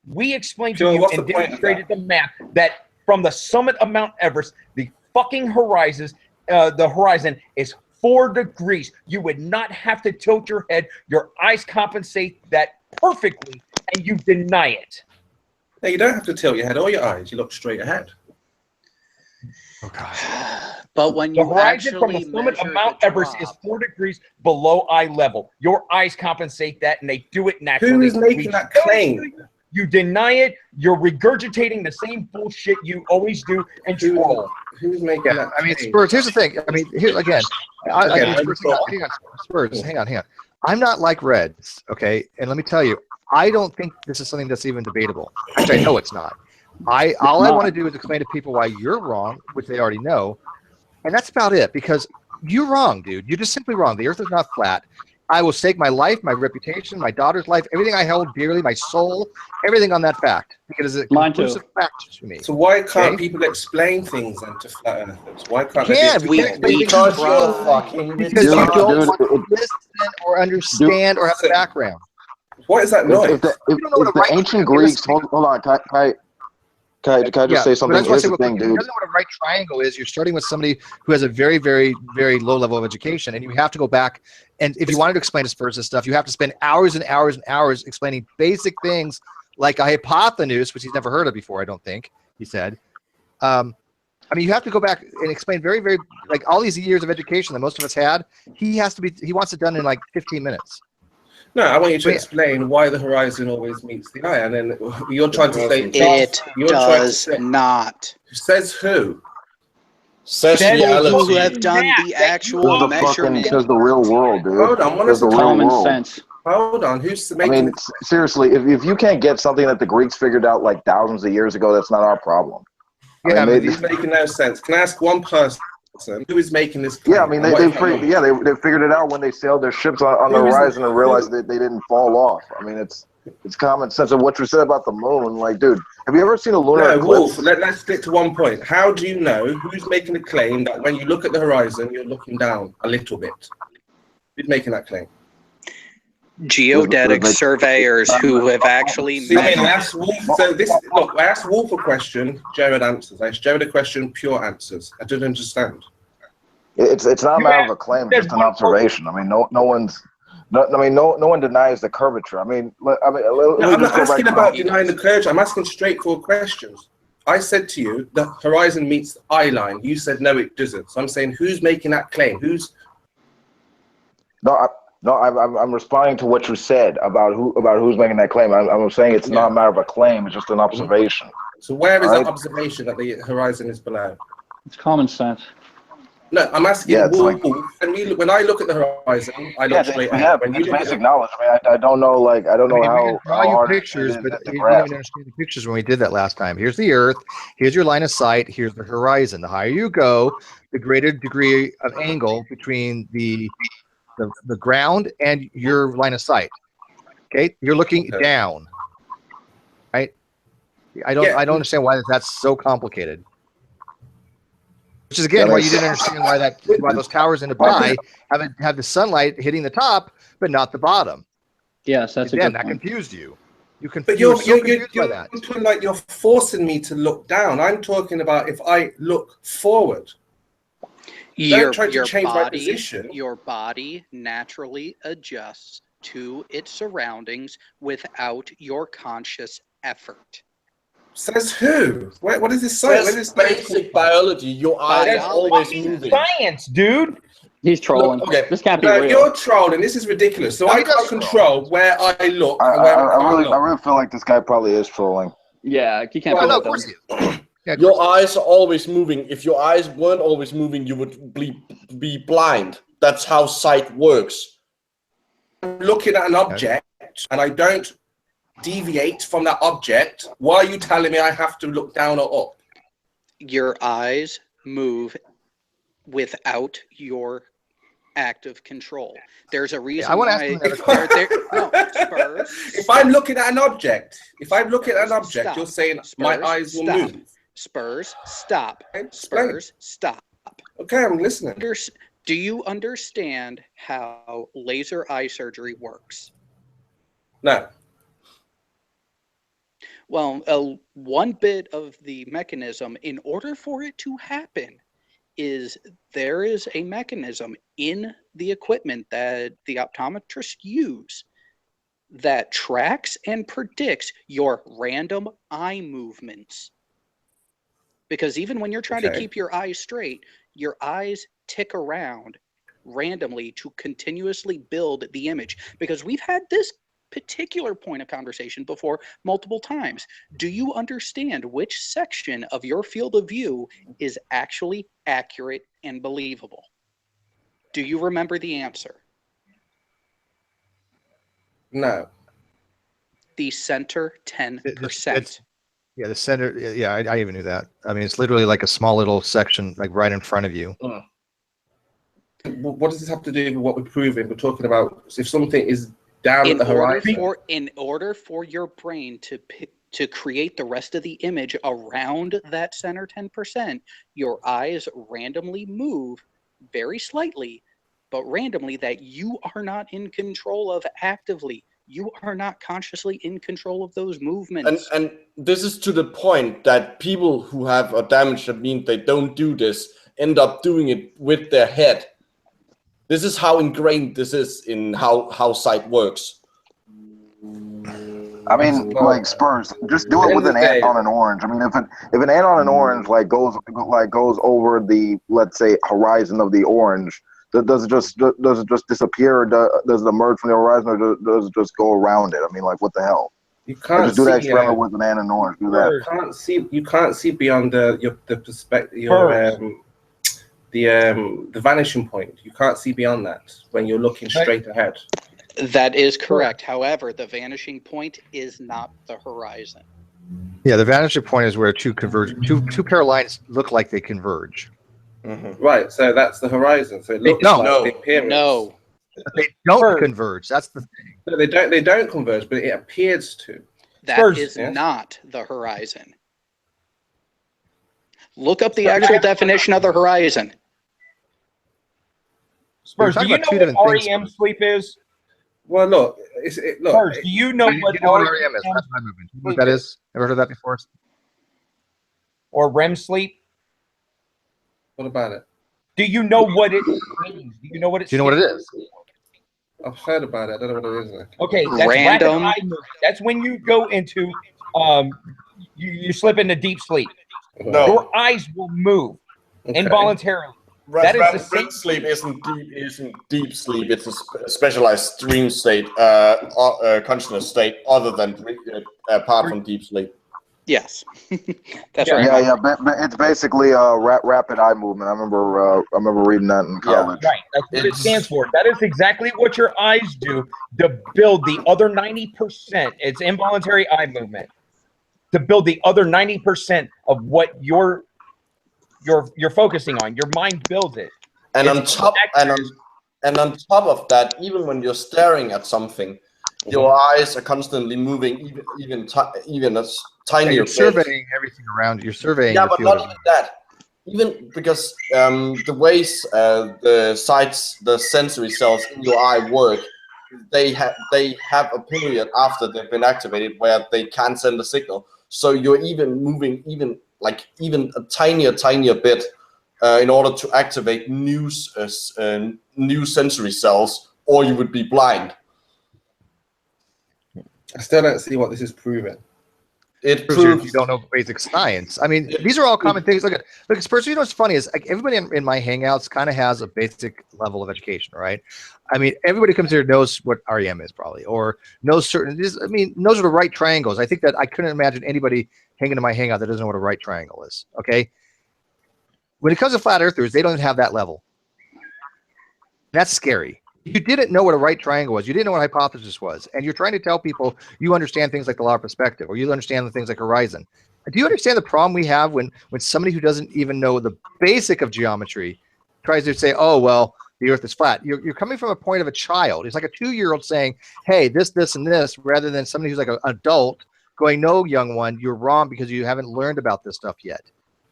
We explained to you and demonstrated the map that from the summit of Mount Everest, the fucking the horizon is 4 degrees. You would not have to tilt your head. Your eyes compensate that perfectly, and you deny it. No, you don't have to tilt your head or your eyes. You look straight ahead. Oh God. But when the you horizon from the summit of Mount Everest is 4 degrees below eye level. Your eyes compensate that, and they do it naturally. Who is making that claim? You deny it. You're regurgitating the same bullshit you always do and troll. Who's making that? I mean, Spurs. Here's the thing. I mean, here again. Spurs. Hang on. I'm not like Reds, okay? And let me tell you, I don't think this is something that's even debatable. Actually, I know it's not. All I want to do is explain to people why you're wrong, which they already know, and that's about it. Because you're wrong, dude. You're just simply wrong. The Earth is not flat. I will stake my life, my reputation, my daughter's life, everything I held dearly, my soul, everything on that fact, because it's a conclusive fact to me. So why can't people explain things then to flat earthers? Why can't because you don't want to listen or understand or have a background. What is that noise? If the ancient Greeks, hold on, can I just say something? Here's the thing, dude. If you don't know what a right triangle is, you're starting with somebody who has a very, very, very low level of education, and you have to go back. And if you wanted to explain to Spurs this stuff, you have to spend hours and hours and hours explaining basic things like a hypotenuse, which he's never heard of before, I don't think, he said. I mean, you have to go back and explain very, very, like all these years of education that most of us had, he wants it done in like 15 minutes. No, I want you to explain why the horizon always meets the eye, and then you're trying to say it does not. Says who? Says people who have done the actual measurement. Says the real world, dude. Hold on, common sense. Hold on, who's making? I mean, seriously, if you can't get something that the Greeks figured out like thousands of years ago, that's not our problem. Yeah, I mean, it's making no sense. Can I ask one person who is making this claim? Yeah, I mean, they figured it out when they sailed their ships on the horizon and realized that they didn't fall off. I mean, it's common sense. Of what you said about the moon. Like, dude, have you ever seen a lunar eclipse? Wolf, let's stick to one point. How do you know who's making the claim that when you look at the horizon, you're looking down a little bit? Who's making that claim? Geodetic surveyors who have actually I asked Wolf a question, Jared answers. I asked Jared a question, pure answers. I didn't understand. It's not a matter of a claim, it's just an observation. I mean, no one denies the curvature. I mean, I'm not asking about denying the curvature. I'm asking straightforward questions. I said to you, the horizon meets the eye line. You said no, it doesn't. So I'm saying, who's making that claim? No, I'm responding to what you said about who's making that claim. I'm saying it's not a matter of a claim; it's just an observation. So where is that observation that the horizon is below? It's common sense. No, I'm asking. When I look at the horizon, I look straight ahead. When you look basic knowledge. I mean, I don't know. Like, I don't know how. Draw you pictures, but you didn't even understand the pictures when we did that last time. Here's the Earth. Here's your line of sight. Here's the horizon. The higher you go, the greater degree of angle between the ground and your line of sight. Okay, you're looking down, right? I don't understand why that's so complicated. Which is again why you didn't understand why those towers in Dubai have the sunlight hitting the top but not the bottom. Yes, that's again that confused you. But you're like you're forcing me to look down. I'm talking about if I look forward. Don't try to change my position. Your body naturally adjusts to its surroundings without your conscious effort. Says who? What is this saying? Says basic biology. Your eyes are always moving. Science, dude. He's trolling. Okay. This can't be real. You're trolling. This is ridiculous. So I can't control where I look. I really feel like this guy probably is trolling. Yeah, he can't. Well, no, of course he is. Your eyes are always moving. If your eyes weren't always moving, you would be blind. That's how sight works. I'm looking at an object and I don't deviate from that object. Why are you telling me I have to look down or up? Your eyes move without your active control. There's a reason why. If I'm looking at an object, you're saying my eyes will move. Spurs, stop. Spurs, stop. Okay, I'm listening. Do you understand how laser eye surgery works? No. Well, one bit of the mechanism, in order for it to happen, is there is a mechanism in the equipment that the optometrists use that tracks and predicts your random eye movements. Because even when you're trying to keep your eyes straight, your eyes tick around randomly to continuously build the image. Because we've had this particular point of conversation before multiple times. Do you understand which section of your field of view is actually accurate and believable? Do you remember the answer? No. The center 10%. Yeah, the center. Yeah, I even knew that. I mean, it's literally like a small little section, like right in front of you. What does this have to do with what we're proving? We're talking about if something is down at the horizon. In order for your brain to create the rest of the image around that center 10%, your eyes randomly move very slightly, but randomly that you are not in control of actively. You are not consciously in control of those movements. And this is to the point that people who have a damage that means they don't do this end up doing it with their head. This is how ingrained this is in how sight works. I mean, like Spurs, just do it with an ant on an orange. I mean, if an ant on an orange goes over the, let's say, horizon of the orange, does it just disappear? Or does it emerge from the horizon, or does it just go around it? I mean, like, what the hell? You can't just do that experiment with an ant and an orange. Do that. You can't see beyond the perspective. The vanishing point. You can't see beyond that when you're looking straight ahead. That is correct. However, the vanishing point is not the horizon. Yeah, the vanishing point is where two pair of lines look like they converge. Right, so that's the horizon. So it looks don't. like the appearance. No. But they don't converge. That's the thing. No, they don't converge, but it appears to. That is not the horizon. Look up the actual definition of the horizon. Spurs, do you know what REM sleep is? Well, look, look. Spurs, do you know what REM is? That's my movement. You know what that is? Ever heard of that before? Or REM sleep? What about it? Do you know what it means? Do you know what it? Do you know what it is? I've heard about it. I don't know what it is. Okay, that's random. Rapid eye movement. That's when you go into you slip into deep sleep. No. Your eyes will move involuntarily. That is the REM sleep isn't deep sleep. It's a specialized dream state, consciousness state, other than apart from deep sleep. Yes, that's right. Yeah, but it's basically a rapid eye movement. I remember reading that in college. Right, that's what it stands for. That is exactly what your eyes do to build the other 90%. It's involuntary eye movement to build the other 90% of what you're focusing on. Your mind builds it. And on top of that, even when you're staring at something, your eyes are constantly moving, even as tiny. You're surveying everything around. You're surveying. Yeah, but not even that. Even because the ways the sensory cells in your eye work, they have a period after they've been activated where they can't send a signal. So you're even moving even a tinier bit in order to activate new sensory cells, or you would be blind. I still don't see what this is proving. It proves you don't know basic science. I mean, these are all common things. Look, Spurs, you know what's funny is like everybody in my hangouts kind of has a basic level of education, right? I mean, everybody comes here knows what REM is probably, or knows knows what a right triangle is. I think that I couldn't imagine anybody hanging in my hangout that doesn't know what a right triangle is. Okay. When it comes to flat earthers, they don't have that level. That's scary. You didn't know what a right triangle was. You didn't know what hypothesis was. And you're trying to tell people you understand things like the law of perspective, or you understand the things like horizon. Do you understand the problem we have when somebody who doesn't even know the basic of geometry tries to say, oh, well, the earth is flat? You're coming from a point of a child. It's like a 2-year-old saying, hey, this, and this, rather than somebody who's like an adult going, no, young one, you're wrong because you haven't learned about this stuff yet.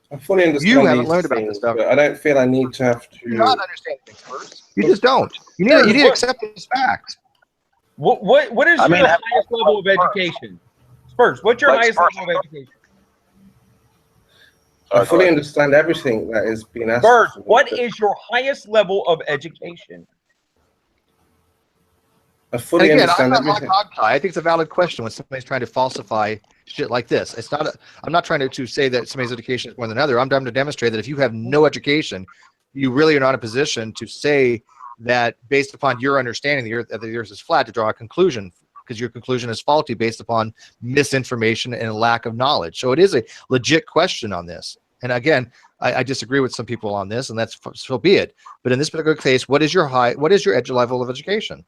I fully understand. You haven't learned about this stuff. I don't feel I need to have to. You not understand things first. You just don't. You need to accept this fact. What is your highest level of education? Spurs, what's your highest level of education? I fully understand everything that is being asked. Spurs, what is your highest level of education? I fully understand everything. I think it's a valid question when somebody's trying to falsify shit like this. It's not. I'm not trying to say that somebody's education is more than another. I'm trying to demonstrate that if you have no education, you really are not in a position to say that based upon your understanding the earth is flat, to draw a conclusion, because your conclusion is faulty based upon misinformation and a lack of knowledge. So it is a legit question on this. And again, I disagree with some people on this, and that's so be it. But in this particular case, what is your edge level of education?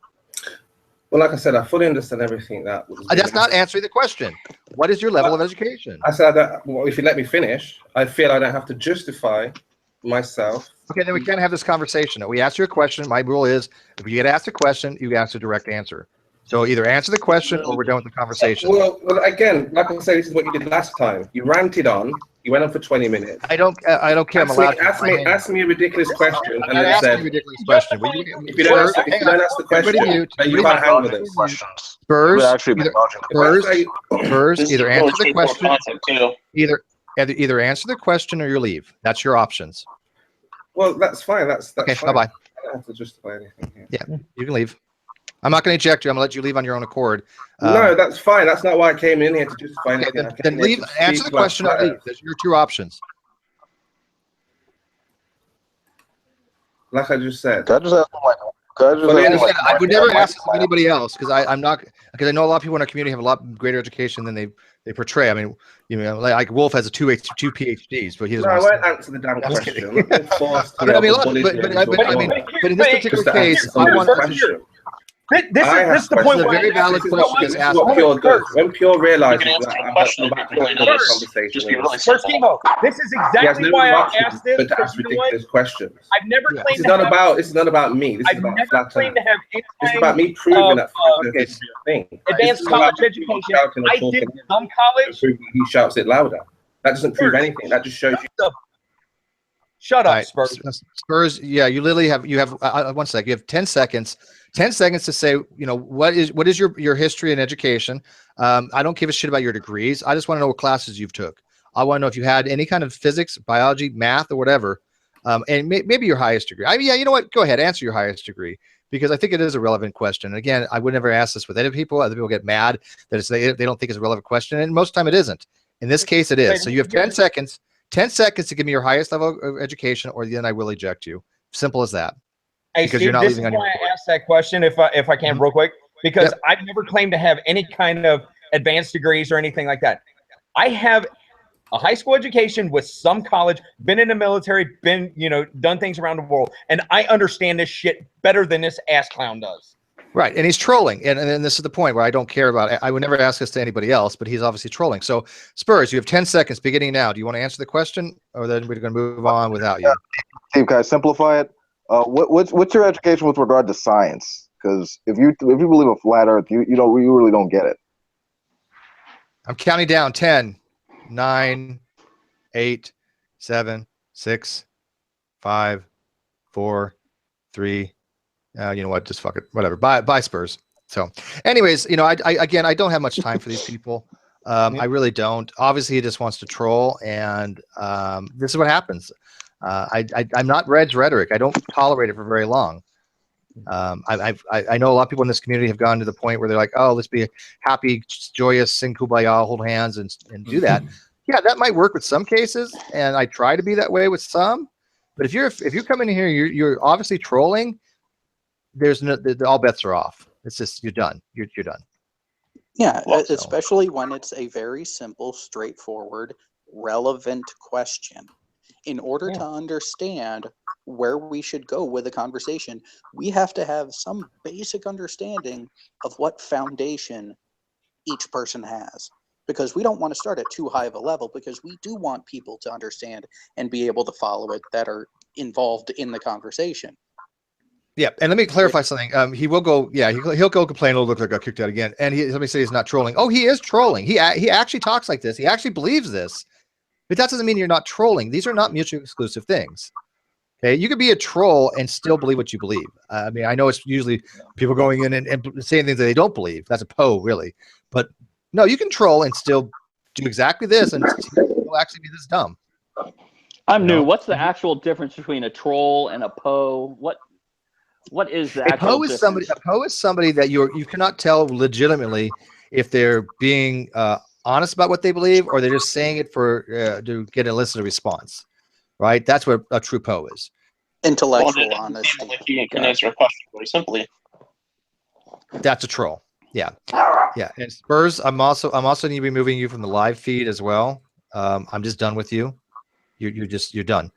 Well, like I said, I fully understand everything that. That's not answering the question. What is your level of education? I said that. Well, if you let me finish, I feel I don't have to justify myself. Okay, then we can't have this conversation. We ask you a question. My rule is, if you get asked a question, you ask a direct answer. So either answer the question or we're done with the conversation. Well, again, like I said, this is what you did last time. You ranted on. You went on for 20 minutes. I don't care. Ask me a ridiculous question, and then said, a ridiculous question. If you don't ask the question, you can't hang with it. Spurs, either answer the question. Either answer the question or you leave. That's your options. Well, that's fine. That's okay. Fine. Bye-bye. I don't have to justify anything here. Yeah, you can leave. I'm not going to eject you. I'm going to let you leave on your own accord. No, that's fine. That's not why I came in here to justify anything. Okay, then leave. Answer the question or leave. There's your two options. Like I just said. I would never ask anybody else because I'm not, because I know a lot of people in our community have a lot greater education than they portray. I mean, like Wolf has two PhDs, but he doesn't. No, I won't answer the damn question. But in this particular case, I want to. This is the point. This is a very valid question. This is what Pure does. When Pure realizes that I'm about to have this conversation, Spurskimo, this is exactly why I asked this. To ask ridiculous questions. I've never claimed this is not about. This is not about me. This is about flat earth. This is about me proving that this is a thing. Advanced college education. I did some college. He shouts it louder. That doesn't prove anything. That just shows you. Shut up, Spurs. Spurs. Yeah, you literally have. You have 1 sec. You have 10 seconds. 10 seconds to say, what is your history in education. I don't give a shit about your degrees. I just want to know what classes you've took. I want to know if you had any kind of physics, biology, math, or whatever, and maybe your highest degree. Yeah, you know what? Go ahead, answer your highest degree, because I think it is a relevant question. And again, I would never ask this with other people. Other people get mad that they don't think it's a relevant question, and most of the time it isn't. In this case, it is. So you have 10 seconds. 10 seconds to give me your highest level of education, or then I will eject you. Simple as that. Hey, because Steve, you're not this leaving is why I asked that question, if I can, real quick, because I've never claimed to have any kind of advanced degrees or anything like that. I have a high school education with some college, been in the military, been, done things around the world, and I understand this shit better than this ass clown does. Right, and he's trolling, and this is the point where I don't care about it. I would never ask this to anybody else, but he's obviously trolling. So, Spurs, you have 10 seconds beginning now. Do you want to answer the question, or then we're going to move on without you? Steve, can I simplify it? What's your education with regard to science? Because if you believe in flat Earth, you really don't get it. I'm counting down 10, 9, 8, 7, 6, 5, 4, 3. You know what? Just fuck it. Whatever. Bye, Spurs. So, anyways, I don't have much time for these people. I really don't. Obviously, he just wants to troll, and this is what happens. I'm not Red's rhetoric. I don't tolerate it for very long. I know a lot of people in this community have gone to the point where they're like, oh, let's be happy, joyous, sing kumbaya, hold hands, and do that. Yeah, that might work with some cases, and I try to be that way with some. But if you come in here, you're obviously trolling. There's no, all bets are off. It's just you're done. You're done. Yeah, especially when it's a very simple, straightforward, relevant question. In order to understand where we should go with a conversation, we have to have some basic understanding of what foundation each person has. Because we don't want to start at too high of a level, because we do want people to understand and be able to follow it that are involved in the conversation. Yeah, and let me clarify something. He will go. Yeah, he'll go complain. It'll look like I got kicked out again. And let me say he's not trolling. Oh, he is trolling. He actually talks like this. He actually believes this. But that doesn't mean you're not trolling. These are not mutually exclusive things. Okay, you could be a troll and still believe what you believe. I mean, I know it's usually people going in and saying things that they don't believe. That's a Poe, really. But no, you can troll and still do exactly this, and still actually be this dumb. I'm new. What's the actual difference between a troll and a Poe? What is the actual difference? A Poe is somebody that you cannot tell legitimately if they're being honest about what they believe, or they're just saying it for to get a listener response, right? That's what a true Poe is. Intellectual honesty. If you can answer a question very simply. That's a troll. Yeah, yeah. And Spurs, I'm also going to be removing you from the live feed as well. I'm just done with you. You're done.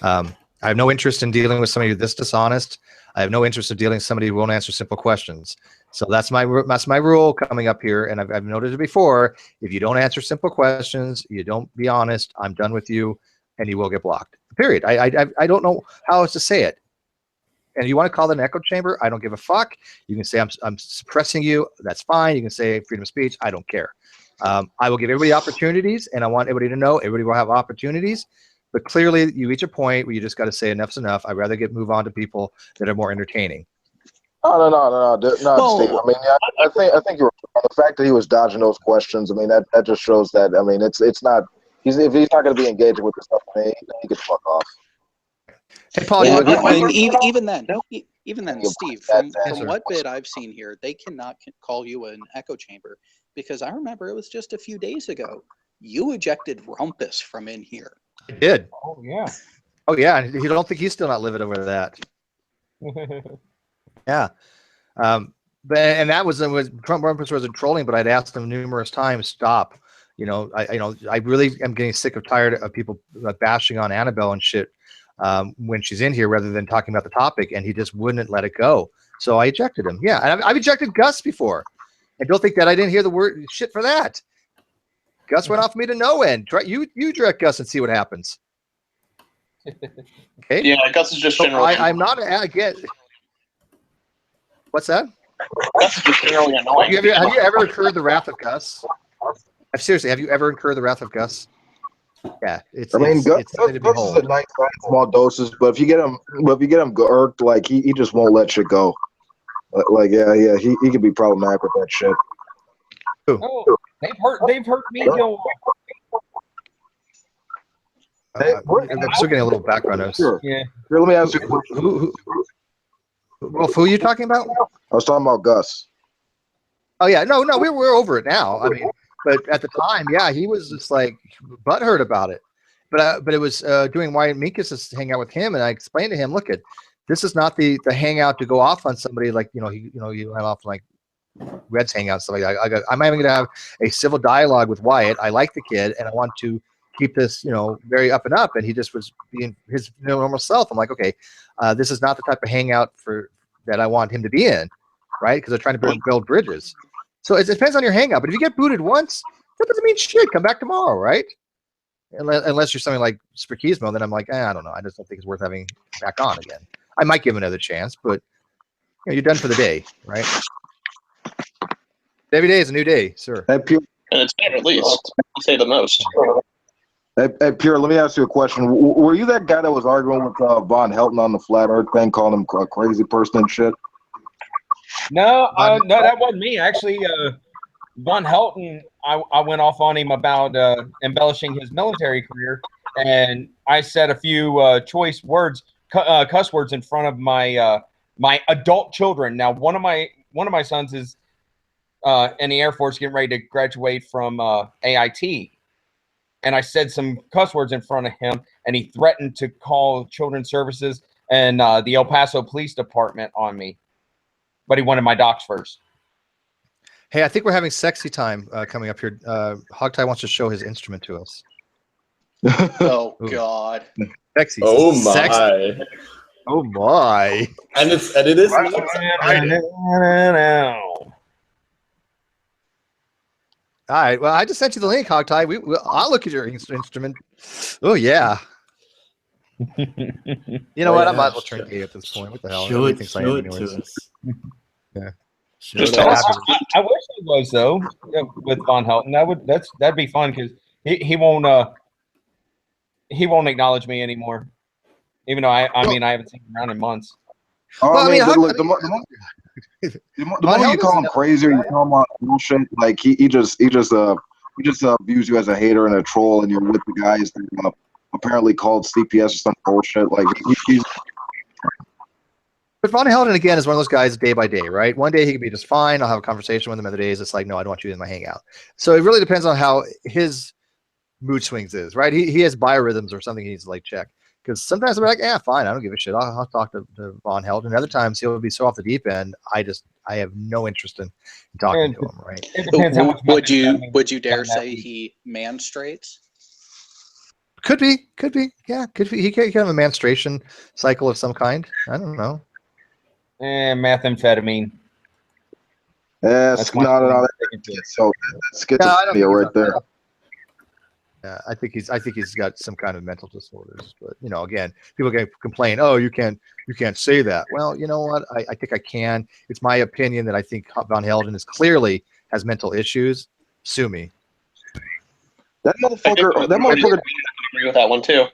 I have no interest in dealing with somebody who's this dishonest. I have no interest in dealing with somebody who won't answer simple questions. So that's my rule coming up here, and I've noted it before. If you don't answer simple questions, you don't be honest, I'm done with you, and you will get blocked. Period. I don't know how else to say it. And you want to call it an echo chamber? I don't give a fuck. You can say I'm suppressing you. That's fine. You can say freedom of speech. I don't care. I will give everybody opportunities, and I want everybody to know everybody will have opportunities. But clearly, you reach a point where you just got to say enough's enough. I'd rather move on to people that are more entertaining. No, Steve. I mean, I think you're right. The fact that he was dodging those questions, I mean, that just shows that. I mean, it's not. If he's not going to be engaging with the stuff, he can fuck off. Hey, Paul. Even then, Steve, from what bit I've seen here, they cannot call you an echo chamber, because I remember it was just a few days ago you ejected Rumpus from in here. I did. Oh yeah. Oh yeah. You don't think he's still not living over that? Yeah. And that was Trump Rumpus wasn't trolling, but I'd asked him numerous times, stop. I really am getting sick of tired of people bashing on Annabelle and shit when she's in here rather than talking about the topic, and he just wouldn't let it go. So I ejected him. Yeah, and I've ejected Gus before. And don't think that I didn't hear the word shit for that. Gus went off me to no end. Try you direct Gus and see what happens. Okay. Yeah, Gus is just So generally. I'm not again. What's that? Gus is just generally annoying. Have you ever incurred the wrath of Gus? Seriously, have you ever incurred the wrath of Gus? Yeah, Gus is a nice guy in small doses, but if you get him irked, like he just won't let shit go. Like he can be problematic with that shit. Oh, they've hurt me. I'm still getting a little background noise. Sure. Yeah. Here, let me ask you a question. Who are you talking about? I was talking about Gus. Oh yeah, no, we're over it now. I mean, but at the time, yeah, he was just like butthurt about it. But it was doing Wyatt Minkus' hangout with him, and I explained to him, look, this is not the hangout to go off on somebody like you have off like Red's hangout stuff like that. I'm having to have a civil dialogue with Wyatt. I like the kid, and I want to keep this very up and up. And he just was being his normal self. I'm like, okay, this is not the type of hangout that I want him to be in, right? Because they're trying to build bridges. So it depends on your hangout. But if you get booted once, that doesn't mean shit. Come back tomorrow, right? Unless you're something like Spurskimo, then I'm like, I don't know. I just don't think it's worth having back on again. I might give him another chance, but you're done for the day, right? Every day is a new day, sir. Hey, Pure. And it's fair, at least. You say the most. Hey, Pure, let me ask you a question. Were you that guy that was arguing with Von Helton on the Flat Earth thing, calling him a crazy person and shit? No, that wasn't me. Actually, Von Helton, I went off on him about embellishing his military career, and I said a few choice words, cuss words in front of my my adult children. Now, one of my sons is in the Air Force, getting ready to graduate from AIT, and I said some cuss words in front of him, and he threatened to call Children's Services and the El Paso Police Department on me, but he wanted my docs first. Hey, I think we're having sexy time coming up here. Hogtie wants to show his instrument to us. Oh God! Sexy. Oh my! Sexy. Oh my! And it is. All right. Well, I just sent you the link, Hogtie. I'll look at your instrument. Oh yeah. You know what? I might as well turn gay at this point. What the hell? Show it to us. Yeah. Just tell us. I wish it was though with Von Helton. That'd be fun because he won't acknowledge me anymore. Even though I haven't seen him around in months. Oh, well, I mean, look, the moment you call him crazy or you call him bullshit, like he just views you as a hater and a troll, and you're with the guys that apparently called CPS or some bullshit. Like he's. But Von Helton, again, is one of those guys day by day, right? One day he could be just fine. I'll have a conversation with him. Other days it's like, no, I don't want you in my hangout. So it really depends on how his mood swings is, right? He has biorhythms or something he needs to like check. Because sometimes I'm like, yeah, fine, I don't give a shit. I'll talk to Von Helton. And other times he'll be so off the deep end, I have no interest in talking to him, right? It depends would you dare say he manstrates? Could be, yeah, could be. He could have a menstruation cycle of some kind. I don't know. Methamphetamine. That's not another. So that's schizophrenia right there. I think he's got some kind of mental disorders. But again, people can complain. Oh, you can't say that. Well, you know what? I think I can. It's my opinion that I think Von Helton clearly has mental issues. Sue me. That motherfucker. I agree with that one too.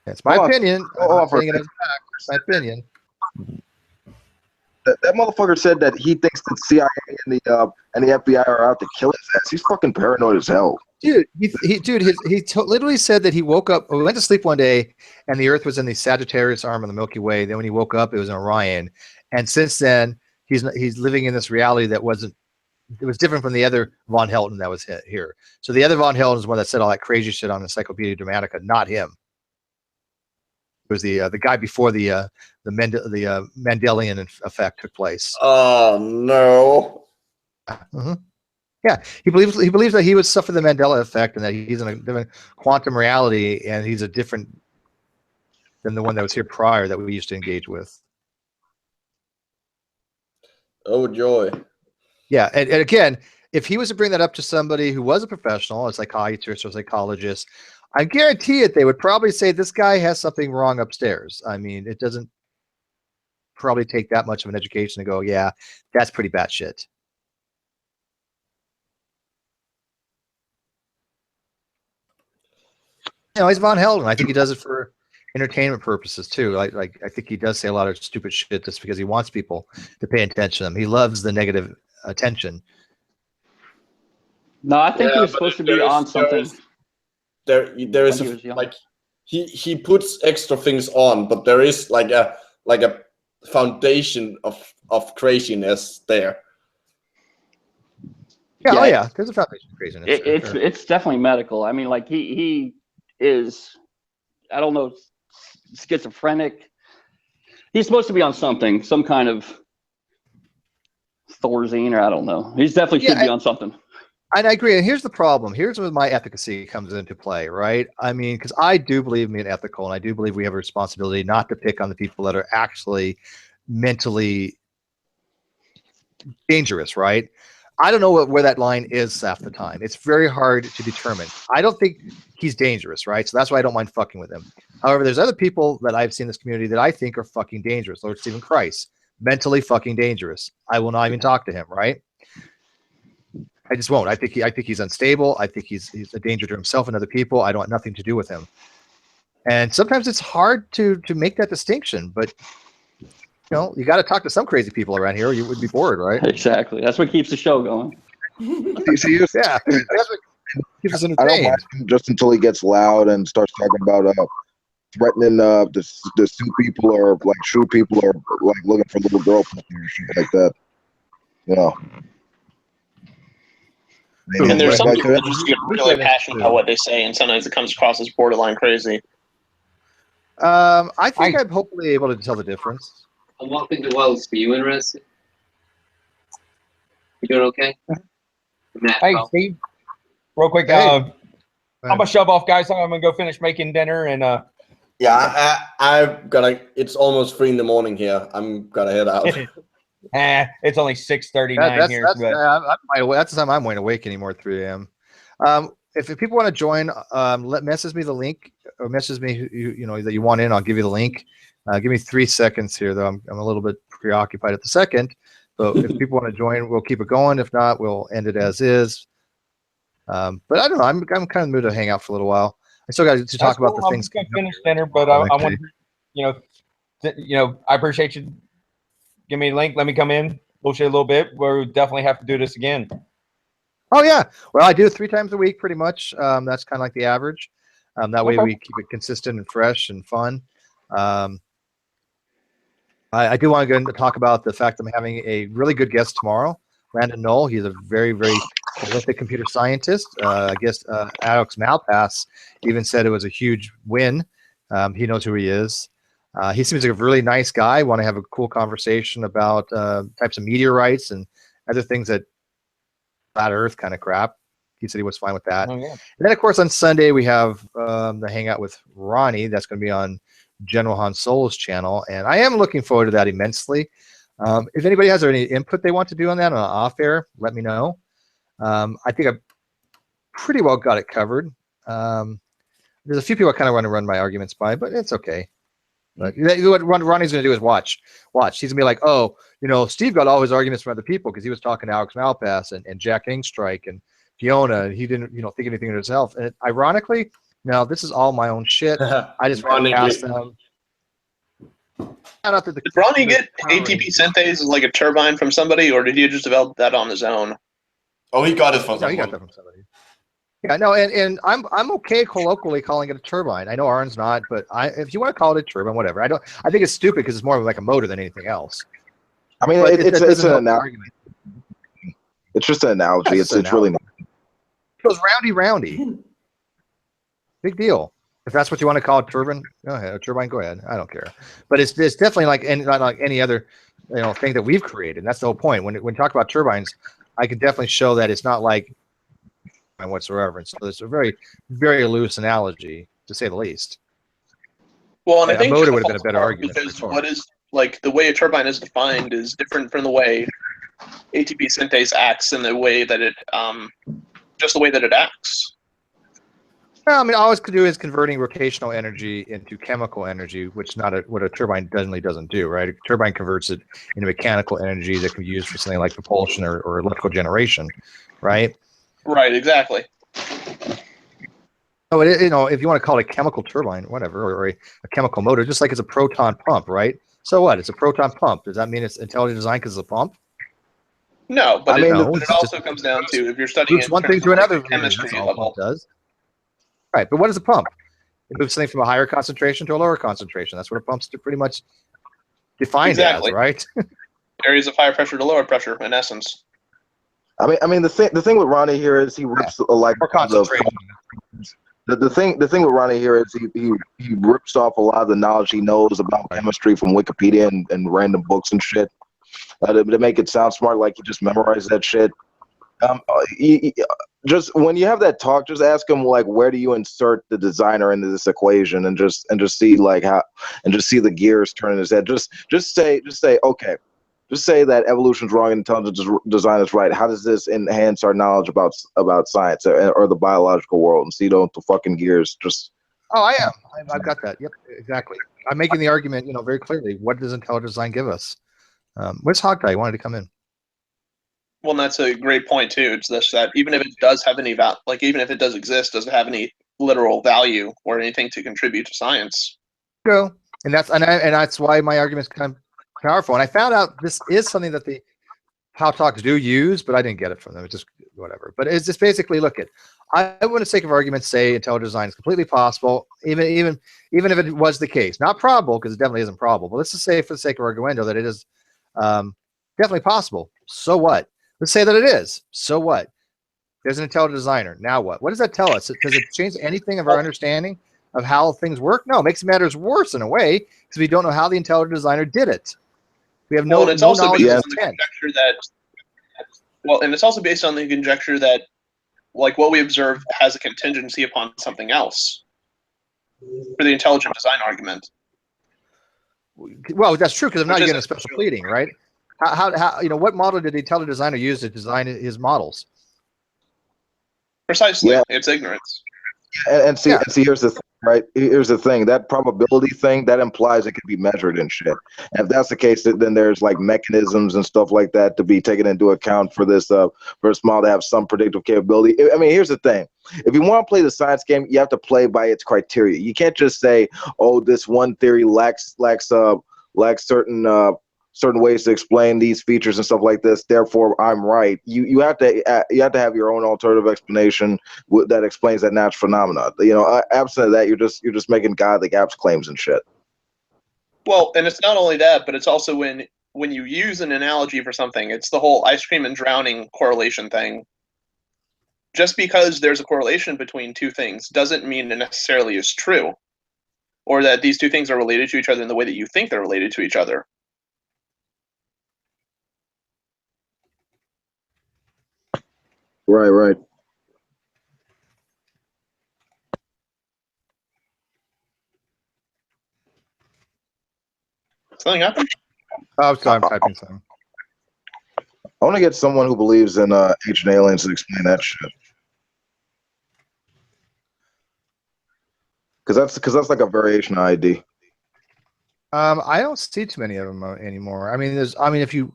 It's my opinion. I'm not saying it as a fact. It's my opinion. That motherfucker said that he thinks that CIA and the FBI are out to kill his ass. He's fucking paranoid as hell. Dude, he literally said that he woke up. We went to sleep one day, and the Earth was in the Sagittarius arm of the Milky Way. Then when he woke up, it was in Orion. And since then, he's living in this reality that wasn't. It was different from the other Von Helton that was here. So the other Von Helton is one that said all that crazy shit on Encyclopedia Dramatica, not him. It was the guy before the Mendelian effect took place. Oh no! Mm-hmm. Yeah, he believes that he would suffer the Mandela effect and that he's in a different quantum reality and he's a different than the one that was here prior that we used to engage with. Oh, joy. Yeah, and again, if he was to bring that up to somebody who was a professional, a psychiatrist or psychologist, I guarantee it, they would probably say this guy has something wrong upstairs. I mean, it doesn't probably take that much of an education to go, yeah, that's pretty bad shit. You know, he's Von Helden. I think he does it for entertainment purposes too. Like I think he does say a lot of stupid shit just because he wants people to pay attention to him. He loves the negative attention. No, I think he was supposed to be on something. There is like he puts extra things on, but there is like a foundation of craziness there. Yeah, oh yeah, there's a foundation of craziness. It's definitely medical. I mean, like he is, I don't know, schizophrenic. He's supposed to be on something, some kind of Thorazine, or I don't know. He's definitely should be on something. And I agree. And here's the problem. Here's where my efficacy comes into play, right? I mean, because I do believe in being ethical, and I do believe we have a responsibility not to pick on the people that are actually mentally dangerous, right? I don't know where that line is half the time. It's very hard to determine. I don't think he's dangerous, right? So that's why I don't mind fucking with him. However, there's other people that I've seen in this community that I think are fucking dangerous. Lord Stephen Christ, mentally fucking dangerous. I will not even talk to him, right? I just won't. I think he's unstable. I think he's a danger to himself and other people. I don't want nothing to do with him. And sometimes it's hard to make that distinction, but you know, you got to talk to some crazy people around here, or you would be bored, right? Exactly. That's what keeps the show going. See, yeah, that's what keeps us I don't entertained. mind him just until he gets loud and starts talking about threatening to sue people or like shoot people or like looking for little girl pussy or shit like that. You know. And there's some people that just get really passionate about what they say, and sometimes it comes across as borderline crazy. I think I'm hopefully able to tell the difference. I'm walking to Wells. Are you interested? You doing okay? Hey, Steve. Real quick, I'm gonna shove off, guys. I'm gonna go finish making dinner and. Yeah, I've gotta. It's almost 3 a.m. here. I'm gonna head out. It's only 6:39 here. That's the time I'm wide awake anymore. 3 a.m. If people want to join, message me the link or message me you know that you want in. I'll give you the link. Give me 3 seconds here, though. I'm a little bit preoccupied at the second. So if people want to join, we'll keep it going. If not, we'll end it as is. But I don't know. I'm kind of in the mood to hang out for a little while. I still got to talk about the things. I'm gonna finish dinner, but I want I appreciate you. Give me a link. Let me come in. Bullshit a little bit. We'll definitely have to do this again. Oh yeah. Well, I do it 3 times a week, pretty much. That's kind of like the average. That way we keep it consistent and fresh and fun. I do want to go into talk about the fact that I'm having a really good guest tomorrow, Brandon Knoll. He's a very, very prolific computer scientist. I guess Alex Malpass even said it was a huge win. He knows who he is. He seems like a really nice guy. I want to have a cool conversation about types of meteorites and other things that flat Earth kind of crap. He said he was fine with that. Oh, yeah. And then, of course, on Sunday we have the hangout with Ronnie. That's going to be on General Han Solo's channel, and I am looking forward to that immensely. If anybody has any input they want to do on that on off air, let me know. I think I've pretty well got it covered. There's a few people I kind of want to run my arguments by, but it's okay. But what Ronnie's going to do is watch. He's going to be like, oh, you know, Steve got all his arguments from other people because he was talking to Alex Malpass and Jack Engstrike and Fiona, and he didn't, think anything of himself. And ironically, no, this is all my own shit. I just ran past them. Did Ronnie get ATP synthase as like a turbine from somebody, or did he just develop that on his own? Oh, he got it from someone. He got that from somebody. Yeah, no, and I'm okay colloquially calling it a turbine. I know Arn's not, but if you want to call it a turbine, whatever. I think it's stupid because it's more like a motor than anything else. I mean, it's an argument. It's just an analogy. It's really not. It goes roundy. Big deal. If that's what you want to call a turbine, go ahead. A turbine, go ahead. I don't care. But it's definitely not like any other thing that we've created. And that's the whole point. When you talk about turbines, I can definitely show that it's not like whatsoever. And so it's a very, very loose analogy, to say the least. Well, and I think a motor would have been a better argument. Because what is like the way a turbine is defined is different from the way ATP synthase acts in the way that it, just the way that it acts. Well, I mean, all it's could do is converting rotational energy into chemical energy, which what a turbine generally doesn't do, right? A turbine converts it into mechanical energy that can be used for something like propulsion or electrical generation, right? Right, exactly. So, if you want to call it a chemical turbine, whatever, or a chemical motor, just like it's a proton pump, right? So what? It's a proton pump. Does that mean it's intelligent design because it's a pump? No, but it it's also comes down to if you're studying it in one thing terms to of like another. the chemistry That's all a level. pump does. Right, but what is a pump? It moves something from a higher concentration to a lower concentration. That's what a pump's pretty much defined as, right? Areas of higher pressure to lower pressure, in essence. I mean, the thing with Ronnie here is he rips like more concentration. The thing with Ronnie here is he rips off a lot of the knowledge he knows about chemistry from Wikipedia and random books and shit to make it sound smart, like he just memorized that shit. Just when you have that talk, just ask him like, where do you insert the designer into this equation, and just see like how, and just see the gears turn in his head. Just say okay. Just say that evolution's wrong and intelligent design is right. How does this enhance our knowledge about science or the biological world? And see the fucking gears just. Oh, I am. I've got that. Yep, exactly. I'm making the argument, very clearly. What does intelligent design give us? Where's Hogtie? He wanted to come in. Well, that's a great point too. It's this that even if it does have any even if it does exist, does it have any literal value or anything to contribute to science? Go, and that's why my argument is kind of powerful. And I found out this is something that the How Talks do use, but I didn't get it from them. It's just whatever. But it's just basically, look at. I want to sake of argument say intelligent design is completely possible, even if it was the case. Not probable, because it definitely isn't probable. But let's just say, for the sake of arguendo, that it is definitely possible. So what? Let's say that it is. So what? There's an intelligent designer. Now what? What does that tell us? Does it change anything of our understanding of how things work? No, it makes matters worse in a way because we don't know how the intelligent designer did it. We have no knowledge of intent. And it's also based on the conjecture that, like, what we observe has a contingency upon something else for the intelligent design argument. Well, that's true because I'm not getting a special pleading, right? How what model did the intelligent designer use to design his models? Precisely, it's ignorance. And see, here's the thing, right? Here's the thing. That probability thing, that implies it can be measured and shit. And if that's the case, then there's like mechanisms and stuff like that to be taken into account for this, for a model to have some predictive capability. I mean, here's the thing. If you want to play the science game, you have to play by its criteria. You can't just say, oh, this one theory lacks certain ways to explain these features and stuff like this. Therefore, I'm right. You have to have your own alternative explanation that explains that natural phenomena. Absent of that, you're just making godly gaps claims and shit. Well, and it's not only that, but it's also when you use an analogy for something, it's the whole ice cream and drowning correlation thing. Just because there's a correlation between two things doesn't mean it necessarily is true, or that these two things are related to each other in the way that you think they're related to each other. Right. Something happened? Oh, sorry, I'm typing something. I want to get someone who believes in ancient aliens to explain that shit. Because that's like a variation of ID. I don't see too many of them anymore. I mean, if you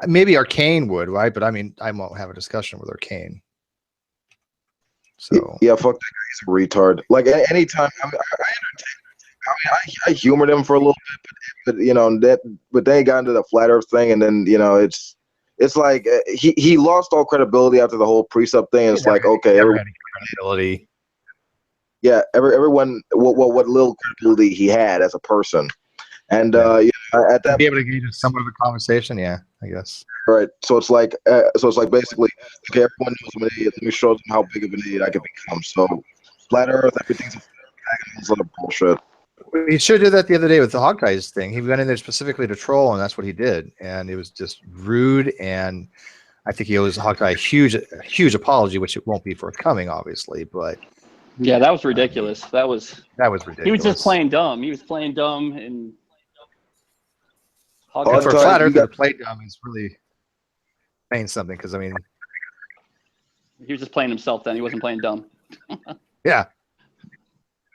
maybe Arcane would, right? But I mean, I won't have a discussion with Arcane. So yeah, fuck that guy. He's a retard. Like anytime, I humored him for a little bit, but then he got into the flat Earth thing, and then it's like he lost all credibility after the whole precept thing. And it's like, okay, credibility. Yeah, everyone, what little credibility he had as a person, and at that be able to engage in somewhat of a conversation. Yeah, I guess. Right. So it's like basically, okay, everyone knows I'm an idiot. Let me show them how big of an idiot I can become. So, flat Earth, everything's a lot of bullshit. He should do that the other day with the Hogties thing. He went in there specifically to troll, and that's what he did. And it was just rude. And I think he owes Hogtie a huge apology, which it won't be forthcoming, obviously. But yeah, that was ridiculous. That was ridiculous. He was just playing dumb. He was playing dumb, and for a flat Earther to play dumb is really. saying something, because I mean, he was just playing himself then. He wasn't playing dumb. yeah.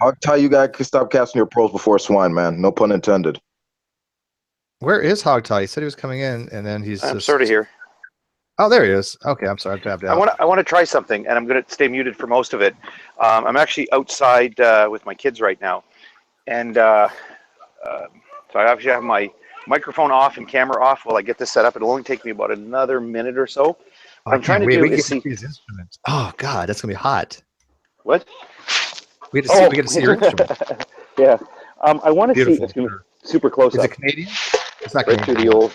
I'll tell you guys to stop casting your pearls before swine, man. No pun intended. Where is Hogtie? He said he was coming in, and then he's I'm just... sort of here. Oh, there he is. Okay, I'm sorry. I tapped out. I want to try something, and I'm going to stay muted for most of it. I'm actually outside with my kids right now, and so I actually have my microphone off and camera off while I get this set up. It'll only take me about another minute or so. What I'm trying to do is see these instruments. Oh God, that's gonna be hot. What? We get to see your instrument. Yeah. I want to see. Beautiful. It's going to be super close Is up. it Canadian? It's not Right Canadian. through the old.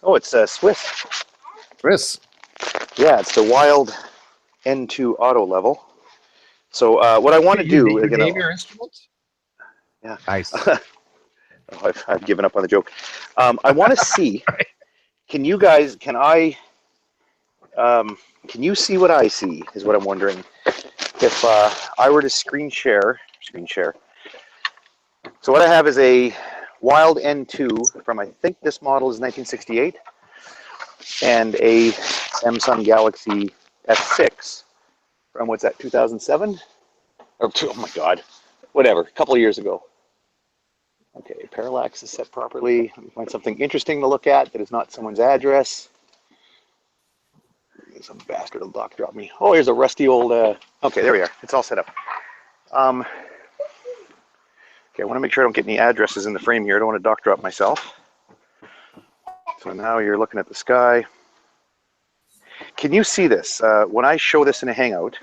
Oh, it's Swiss. Chris. Yeah, it's the Wild N2 auto level. So what I want to do, You name your instrument? Yeah. Nice. Oh, I've given up on the joke. I want to see. Can you guys? Can you see what I see? Is what I'm wondering. If I were to screen share. So what I have is a Wild N2 from, I think this model is 1968, and a Samsung Galaxy S6 from, what's that, 2007? Oh my God, whatever, a couple of years ago. Okay, parallax is set properly. Let me find something interesting to look at that is not someone's address. Some bastard will dock drop me. Oh, here's a rusty old, okay, there we are. It's all set up. Okay, I want to make sure I don't get any addresses in the frame here. I don't want to dock drop myself. So now you're looking at the sky. Can you see this? When I show this in a Hangout,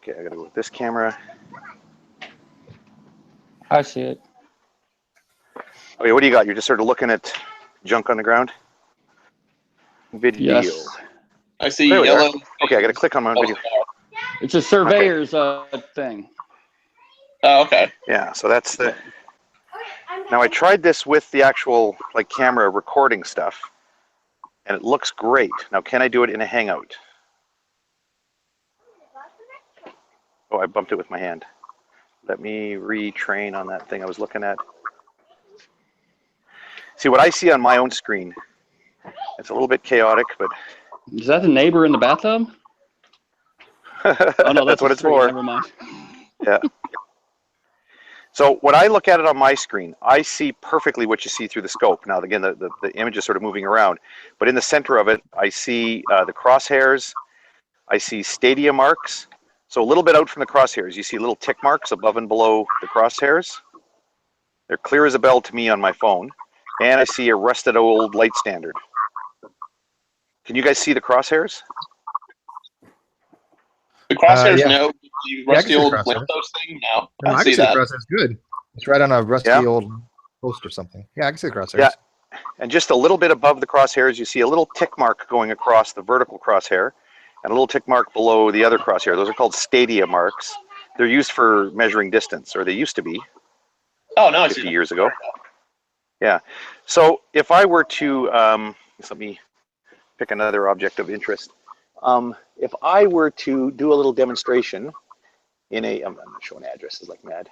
okay, I gotta go with this camera. I see it. Okay, what do you got? You're just sort of looking at junk on the ground? Video. Yes. I see There we yellow. are. Okay, I gotta click on my own video. It's a surveyor's thing. Oh, okay. Yeah, so that's the... Now I tried this with the actual like camera recording stuff, and it looks great. Now can I do it in a Hangout? Oh, I bumped it with my hand. Let me retrain on that thing I was looking at. See what I see on my own screen. It's a little bit chaotic, but... Is that the neighbor in the bathtub? Oh no, that's what it's for. Never mind. Yeah. So when I look at it on my screen, I see perfectly what you see through the scope. Now, again, the image is sort of moving around, but in the center of it, I see the crosshairs. I see stadia marks. So a little bit out from the crosshairs, you see little tick marks above and below the crosshairs. They're clear as a bell to me on my phone. And I see a rusted old light standard. Can you guys see the crosshairs? The crosshairs, Yeah. no. The rusty old lamppost thing, no. No, I see the that. crosshairs. Good. It's right on a rusty old post or something. Yeah, I can see the crosshairs. Yeah. And just a little bit above the crosshairs, you see a little tick mark going across the vertical crosshair, and a little tick mark below the other crosshair. Those are called stadia marks. They're used for measuring distance, or they used to be. Oh, no, I see 50 years ago. Yeah. So if I were to, let me pick another object of interest. If I were to do a little demonstration in a, I'm not showing addresses like mad.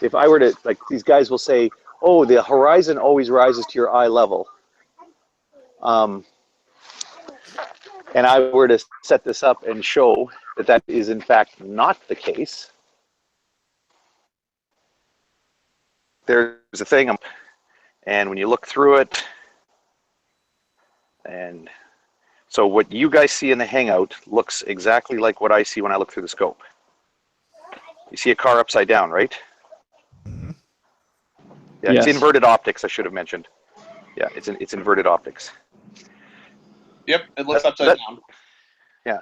If I were to, like these guys will say, oh, the horizon always rises to your eye level. And I were to set this up and show that that is in fact not the case. There's a thing, and when you look through it, and so what you guys see in the Hangout looks exactly like what I see when I look through the scope. You see a car upside down, right? Yeah, yes. It's inverted optics, I should have mentioned. Yeah, it's inverted optics. Yep, it looks upside down. Yeah.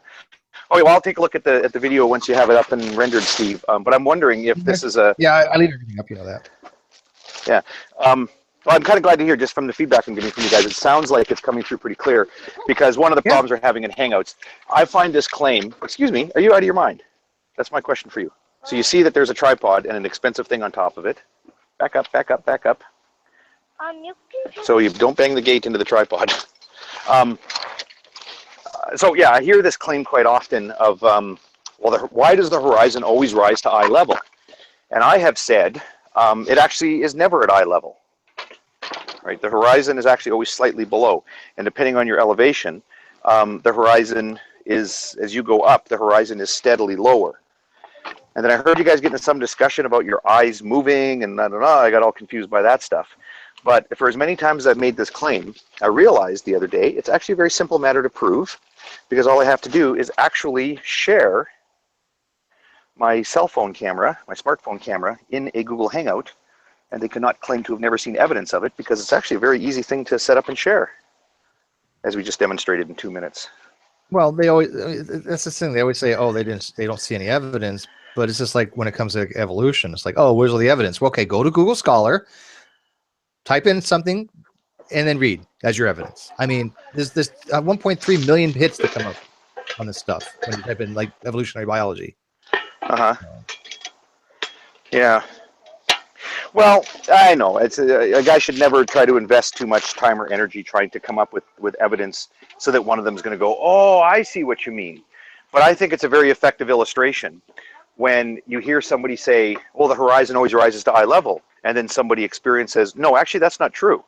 Okay, well, I'll take a look at the video once you have it up and rendered, Steve. But I'm wondering if this is a... Yeah, I leave everything up, you know that. Yeah. Well, I'm kind of glad to hear just from the feedback I'm getting from you guys. It sounds like it's coming through pretty clear, because one of the problems we're having in Hangouts, I find this claim, excuse me, are you out of your mind? That's my question for you. So you see that there's a tripod and an expensive thing on top of it. Back up, back up, back up. So you don't bang the gate into the tripod. So yeah, I hear this claim quite often of, well, why does the horizon always rise to eye level? And I have said, it actually is never at eye level. right? The horizon is actually always slightly below. And depending on your elevation, the horizon is, as you go up, the horizon is steadily lower. And then I heard you guys get into some discussion about your eyes moving and I got all confused by that stuff. But for as many times as I've made this claim, I realized the other day, it's actually a very simple matter to prove, because all I have to do is actually share my cell phone camera, my smartphone camera, in a Google Hangout, and they cannot claim to have never seen evidence of it, because it's actually a very easy thing to set up and share, as we just demonstrated in 2 minutes. Well, they always, that's the thing. They always say, oh, they don't see any evidence, but it's just like when it comes to evolution, it's like, oh, where's all the evidence? Well, okay, go to Google Scholar, type in something, and then read as your evidence. I mean, there's 1.3 million hits that come up on this stuff when you type in like evolutionary biology. Yeah. Well, I know it's a guy should never try to invest too much time or energy trying to come up with evidence so that one of them is going to go, oh, I see what you mean. But I think it's a very effective illustration when you hear somebody say, well, the horizon always rises to eye level, and then somebody experiences, no, actually, that's not true.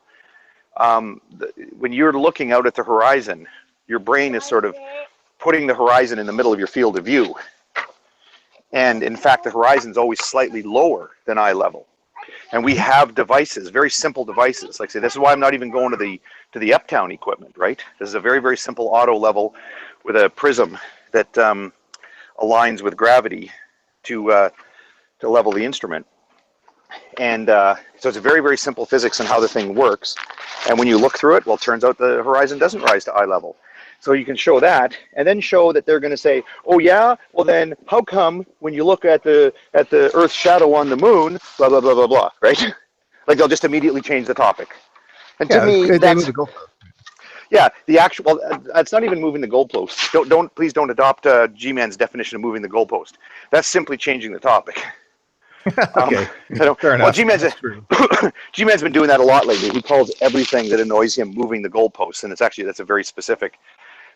When you're looking out at the horizon, your brain is sort of putting the horizon in the middle of your field of view. And in fact, the horizon is always slightly lower than eye level. And we have devices, very simple devices. Like I say, this is why I'm not even going to the Uptown equipment, right? This is a very, very simple auto level with a prism that aligns with gravity to level the instrument. And so it's a very, very simple physics and how the thing works. And when you look through it, well, it turns out the horizon doesn't rise to eye level. So you can show that, and then show that they're going to say, oh yeah, well then how come when you look at the Earth's shadow on the moon, blah, blah, blah, blah, blah, right? Like they'll just immediately change the topic. And to me, that's, yeah, the actual, well, it's not even moving the goalpost. Please don't adopt G-Man's definition of moving the goalpost. That's simply changing the topic. Okay. Fair enough. Well, G-Man's been doing that a lot lately. He calls everything that annoys him moving the goalposts, and it's actually, that's a very specific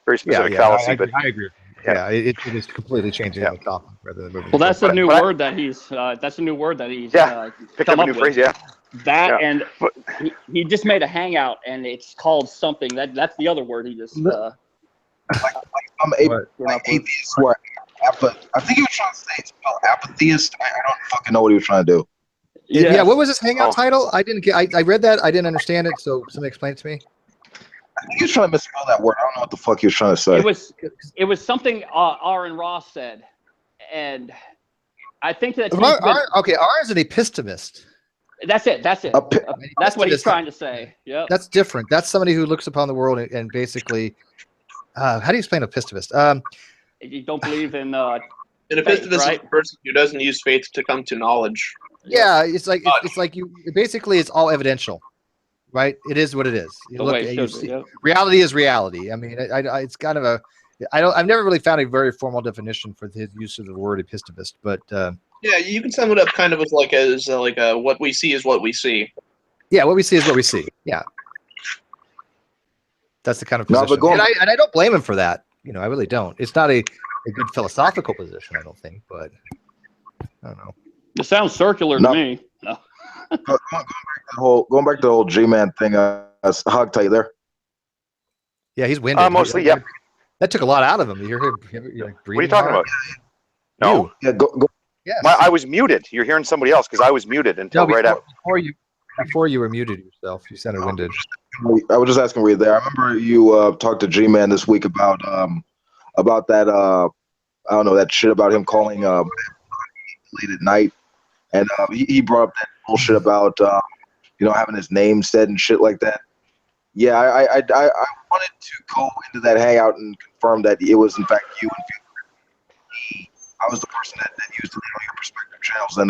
fallacy. I agree. Yeah, it is completely changing the topic rather than moving. Well, that's a new word that he's. That's a new word that he's. Picked up a new phrase. Yeah. That and he just made a hangout, and it's called something. That's the other word he just. I'm atheist. Where I think he was trying to say it's spelled apatheist. I don't fucking know what he was trying to do. Yeah. What was his hangout title? I didn't get. I read that. I didn't understand it. So somebody explain it to me. I think he was trying to misspell that word. I don't know what the fuck he was trying to say. It was something R and Ross said, and I think that R is an epistemist. That's it. That's what he's trying to say. Yeah. That's different. That's somebody who looks upon the world and basically. How do you explain epistemist? You don't believe in. An epistemist is a person who doesn't use faith to come to knowledge. Yeah, it's like you. Basically, it's all evidential. Right, it is what it is. Reality is reality. I mean, it's kind of a. I've never really found a very formal definition for his use of the word epistemist, but yeah, you can sum it up kind of as what we see is what we see. Yeah, what we see is what we see. Yeah, that's the kind of position. And I don't blame him for that. You know, I really don't. It's not a good philosophical position, I don't think, but I don't know. It sounds circular to me. No. Going back to the whole G-Man thing, Hog tight there. Yeah, he's winded. Mostly, yeah. That took a lot out of him. You hear him breathing. What are you talking about? No. Yeah, go. Yes. I was muted. You're hearing somebody else because I was muted until before you were muted yourself. You sounded winded. I was just asking, were you there? I remember you talked to G-Man this week about that. I don't know, that shit about him calling late at night, and he brought up that bullshit about having his name said and shit like that. Yeah, I wanted to go into that hangout and confirm that it was in fact you, and I was the person that used your perspective channels, and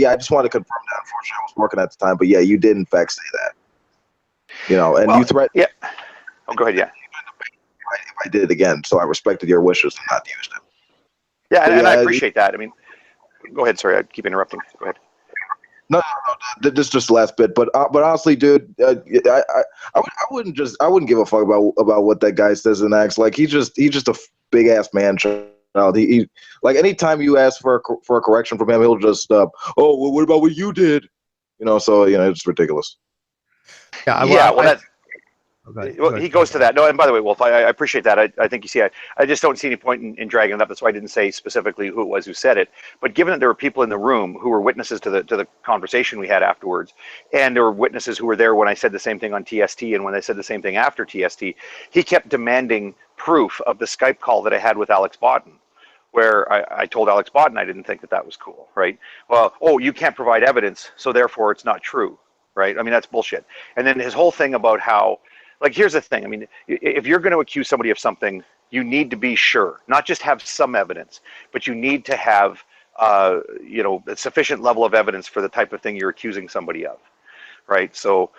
yeah, I just wanted to confirm that. Unfortunately, I was working at the time, but yeah, you did in fact say that. You threatened. Yeah. Oh, go ahead. Yeah. If I did it again, so I respected your wishes and not used it. Yeah, and I appreciate that. I mean, go ahead. Sorry, I keep interrupting. Go ahead. No. This is just the last bit, but honestly, dude, I wouldn't give a fuck about what that guy says and acts like. He's just a big ass man child. He like anytime you ask for a correction from him, he'll just oh, well, what about what you did? So it's ridiculous. Yeah, well, that. Well, he goes to that. No, and by the way, Wolf, I appreciate that. I think you see, I just don't see any point in dragging it up. That's why I didn't say specifically who it was who said it. But given that there were people in the room who were witnesses to the conversation we had afterwards, and there were witnesses who were there when I said the same thing on TST and when I said the same thing after TST, he kept demanding proof of the Skype call that I had with Alex Botten, where I told Alex Botten I didn't think that was cool, right? Well, oh, you can't provide evidence, so therefore it's not true, right? I mean, that's bullshit. And then his whole thing about how, like, here's the thing. I mean, if you're going to accuse somebody of something, you need to be sure, not just have some evidence, but you need to have, a sufficient level of evidence for the type of thing you're accusing somebody of, right? So,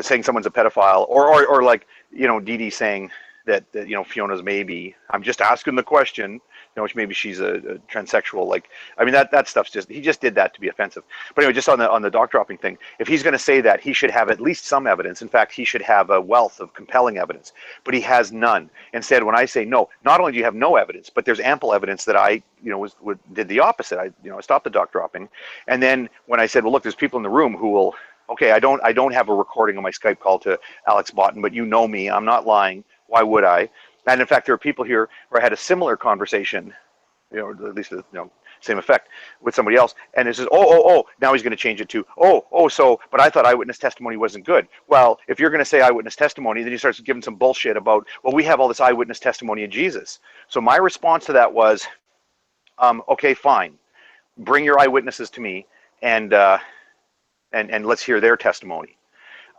saying someone's a pedophile, or like, Dee Dee saying that Fiona's maybe. I'm just asking the question. Maybe she's a transsexual. Like, I mean, that stuff's he just did that to be offensive. But anyway, just on the doc dropping thing, if he's going to say that, he should have at least some evidence. In fact, he should have a wealth of compelling evidence, but he has none. Instead, when I say no, not only do you have no evidence, but there's ample evidence that I, did the opposite. I stopped the doc dropping. And then when I said, well, look, there's people in the room who will, okay, I don't have a recording of my Skype call to Alex Botten, but you know me, I'm not lying. Why would I? And in fact, there are people here where I had a similar conversation, at least same effect with somebody else, and it says, oh, now he's going to change it to, but I thought eyewitness testimony wasn't good. Well, if you're going to say eyewitness testimony, then he starts giving some bullshit about, well, we have all this eyewitness testimony of Jesus. So my response to that was, okay, fine, bring your eyewitnesses to me, and let's hear their testimony.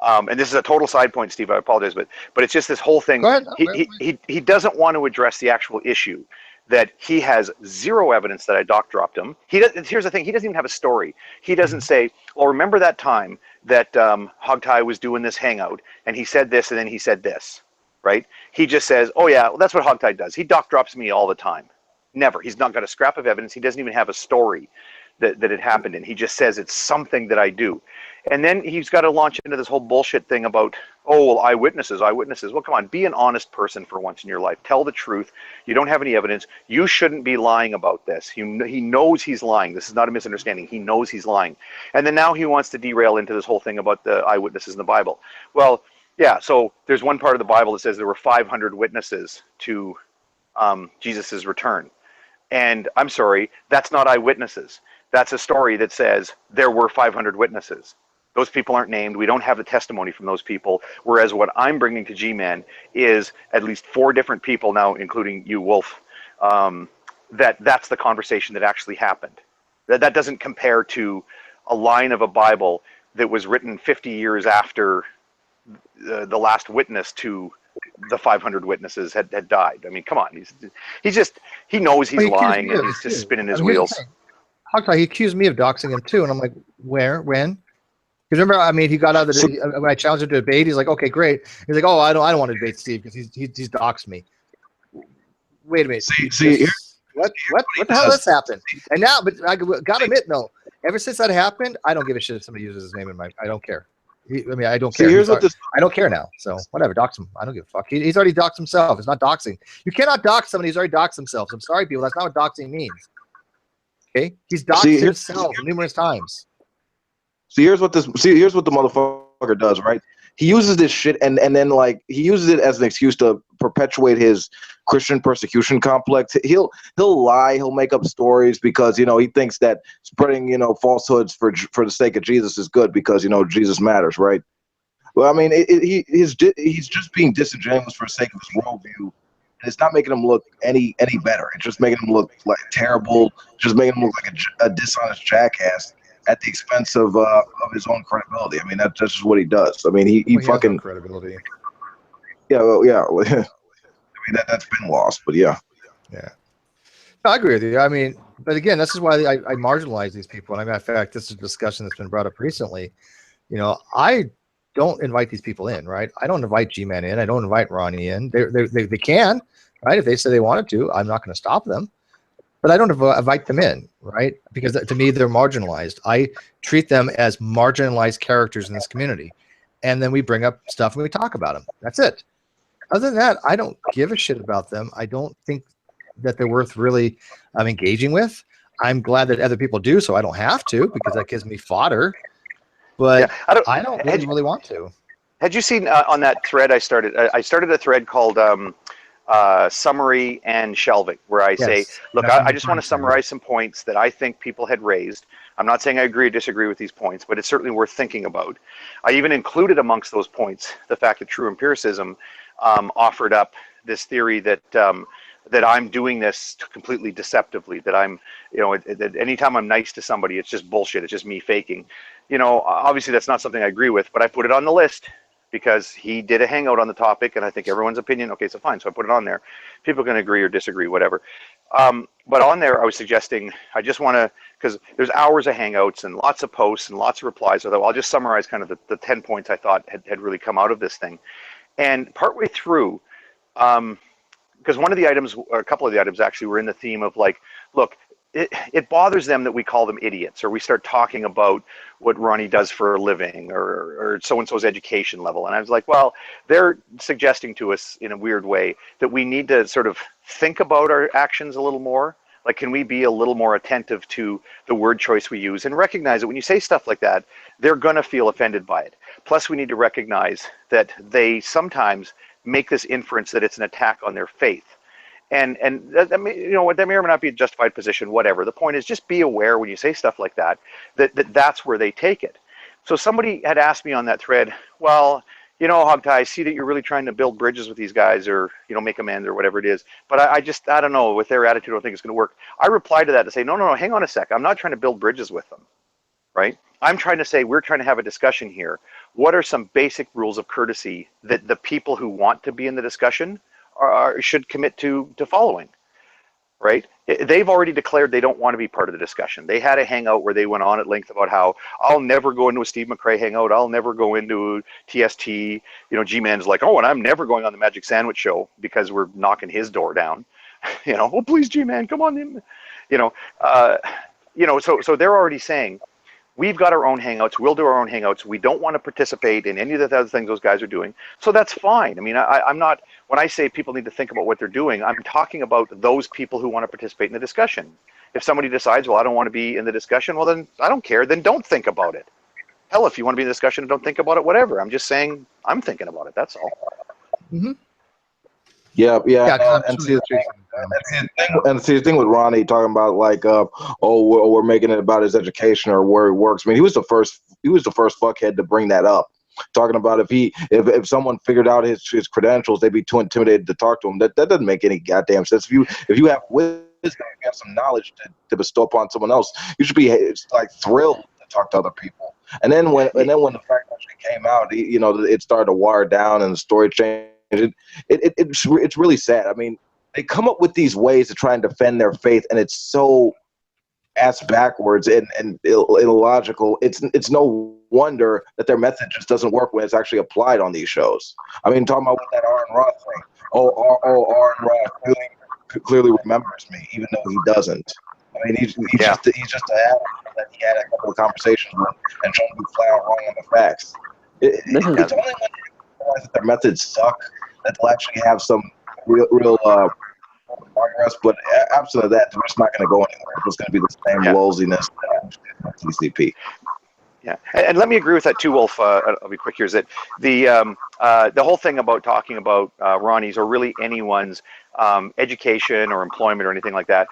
And this is a total side point, Steve. I apologize, but it's just this whole thing. He doesn't want to address the actual issue that he has zero evidence that I doc dropped him. Here's the thing: he doesn't even have a story. He doesn't say, "Well, remember that time that Hogtie was doing this hangout, and he said this, and then he said this," right? He just says, "Oh yeah, well, that's what Hogtie does. He doc drops me all the time." Never. He's not got a scrap of evidence. He doesn't even have a story that it happened in. He just says it's something that I do. And then he's got to launch into this whole bullshit thing about, oh, well, eyewitnesses. Well, come on, be an honest person for once in your life. Tell the truth. You don't have any evidence. You shouldn't be lying about this. He knows he's lying. This is not a misunderstanding. He knows he's lying. And then now he wants to derail into this whole thing about the eyewitnesses in the Bible. Well, yeah, so there's one part of the Bible that says there were 500 witnesses to Jesus's return. And I'm sorry, that's not eyewitnesses. That's a story that says there were 500 witnesses. Those people aren't named. We don't have the testimony from those people. Whereas what I'm bringing to G-Man is at least 4 different people now, including you, Wolf, that's the conversation that actually happened. That doesn't compare to a line of a Bible that was written 50 years after the last witness to the 500 witnesses had died. I mean, come on. He knows he's lying, and he's just spinning his wheels. He accused me of doxing him too, and I'm like, where, when? Because remember, I mean, he got out of the when I challenged him to debate. He's like, okay, great. He's like, oh, I don't want to debate Steve because he's doxed me. Wait a minute. What the hell has happened? And now, but I gotta admit, no. Ever since that happened, I don't give a shit if somebody uses his name in my. I don't care. I don't care. I don't care now. So whatever, dox him. I don't give a fuck. He's already doxed himself. It's not doxing. You cannot dox somebody who's already doxed themselves. I'm sorry, people. That's not what doxing means. Okay, he's doxed himself numerous times. Here's what the motherfucker does, right? He uses this shit and then like he uses it as an excuse to perpetuate his Christian persecution complex. He'll lie, he'll make up stories because he thinks that spreading falsehoods for the sake of Jesus is good because Jesus matters, right? Well, I mean, he's just being disingenuous for the sake of his worldview. And it's not making him look any better. It's just making him look like terrible. Just making him look like a dishonest jackass at the expense of his own credibility. I mean, that's just what he does. I mean, he fucking no credibility. Yeah, well, yeah. I mean, that's been lost, but yeah. Yeah. No, I agree with you. I mean, but again, this is why I marginalize these people. And I mean, in fact, this is a discussion that's been brought up recently. I don't invite these people in, right? I don't invite G-Man in. I don't invite Ronnie in. They can, right? If they say they wanted to, I'm not going to stop them. But I don't invite them in, right? Because to me, they're marginalized. I treat them as marginalized characters in this community. And then we bring up stuff and we talk about them. That's it. Other than that, I don't give a shit about them. I don't think that they're worth really engaging with. I'm glad that other people do, so I don't have to because that gives me fodder. But yeah, I don't really want to. Had you seen on that thread I started a thread called summary and shelving, where I say, look, I just want to summarize some points that I think people had raised. I'm not saying I agree or disagree with these points, but it's certainly worth thinking about. I even included amongst those points the fact that true empiricism offered up this theory that that I'm doing this completely deceptively, that I'm, you know, that anytime I'm nice to somebody, it's just bullshit, it's just me faking. You know, obviously that's not something I agree with, but I put it on the list because he did a hangout on the topic, and I think everyone's opinion, okay, so fine, so I put it on there. People can agree or disagree, whatever. But on there, I was suggesting, I just want to, because there's hours of hangouts and lots of posts and lots of replies, although I'll just summarize kind of the 10 points I thought had really come out of this thing. And partway through, because one of the items, or a couple of the items actually were in the theme of like, look, it bothers them that we call them idiots, or we start talking about what Ronnie does for a living, or so-and-so's education level. And I was like, well, they're suggesting to us in a weird way that we need to sort of think about our actions a little more. Like, can we be a little more attentive to the word choice we use and recognize that when you say stuff like that, they're going to feel offended by it. Plus, we need to recognize that they sometimes make this inference that it's an attack on their faith. And that may, you know, that may or may not be a justified position, whatever. The point is, just be aware when you say stuff like that, that's where they take it. So somebody had asked me on that thread, well, you know, Hogtie, I see that you're really trying to build bridges with these guys, or, you know, make amends or whatever it is. But I don't know, with their attitude, I don't think it's going to work. I replied to that to say, no, hang on a sec. I'm not trying to build bridges with them, right? I'm trying to say, we're trying to have a discussion here. What are some basic rules of courtesy that the people who want to be in the discussion should commit to following, right? They've already declared they don't want to be part of the discussion. They had a hangout where they went on at length about how I'll never go into a Steve McRae hangout. I'll never go into TST. You know, G-Man's like, oh, and I'm never going on the Magic Sandwich Show because we're knocking his door down. You know, oh, please, G-Man, come on in. You know, so they're already saying, we've got our own hangouts. We'll do our own hangouts. We don't want to participate in any of the other things those guys are doing. So that's fine. I mean, I'm not, when I say people need to think about what they're doing, I'm talking about those people who want to participate in the discussion. If somebody decides, well, I don't want to be in the discussion, well, then I don't care. Then don't think about it. Hell, if you want to be in the discussion and don't think about it, whatever. I'm just saying I'm thinking about it. That's all. Mm-hmm. Yeah, and see the thing with Ronnie talking about like, we're making it about his education or where he works. I mean, he was the first fuckhead to bring that up, talking about if someone figured out his credentials, they'd be too intimidated to talk to him. That doesn't make any goddamn sense. If you have wisdom, if you have some knowledge to bestow upon someone else, you should be like thrilled to talk to other people. And then when the fact actually came out, you know, it started to water down and the story changed. It's really sad. I mean, they come up with these ways to try and defend their faith, and it's so ass backwards and illogical. It's no wonder that their method just doesn't work when it's actually applied on these shows. I mean, talking about that Aaron Roth thing. Aaron Roth clearly remembers me, even though he doesn't. I mean, he's just a asshole that he had a couple of conversations with and showing me flat out wrong on the facts. It's only when they realize that their methods suck that they'll actually have some real progress. But absent of that, they're just not going to go anywhere. It's going to be the same losiness that TCP. Yeah, and let me agree with that too, Wolf. I'll be quick here. Is that the whole thing about talking about Ronnie's or really anyone's education or employment or anything like that?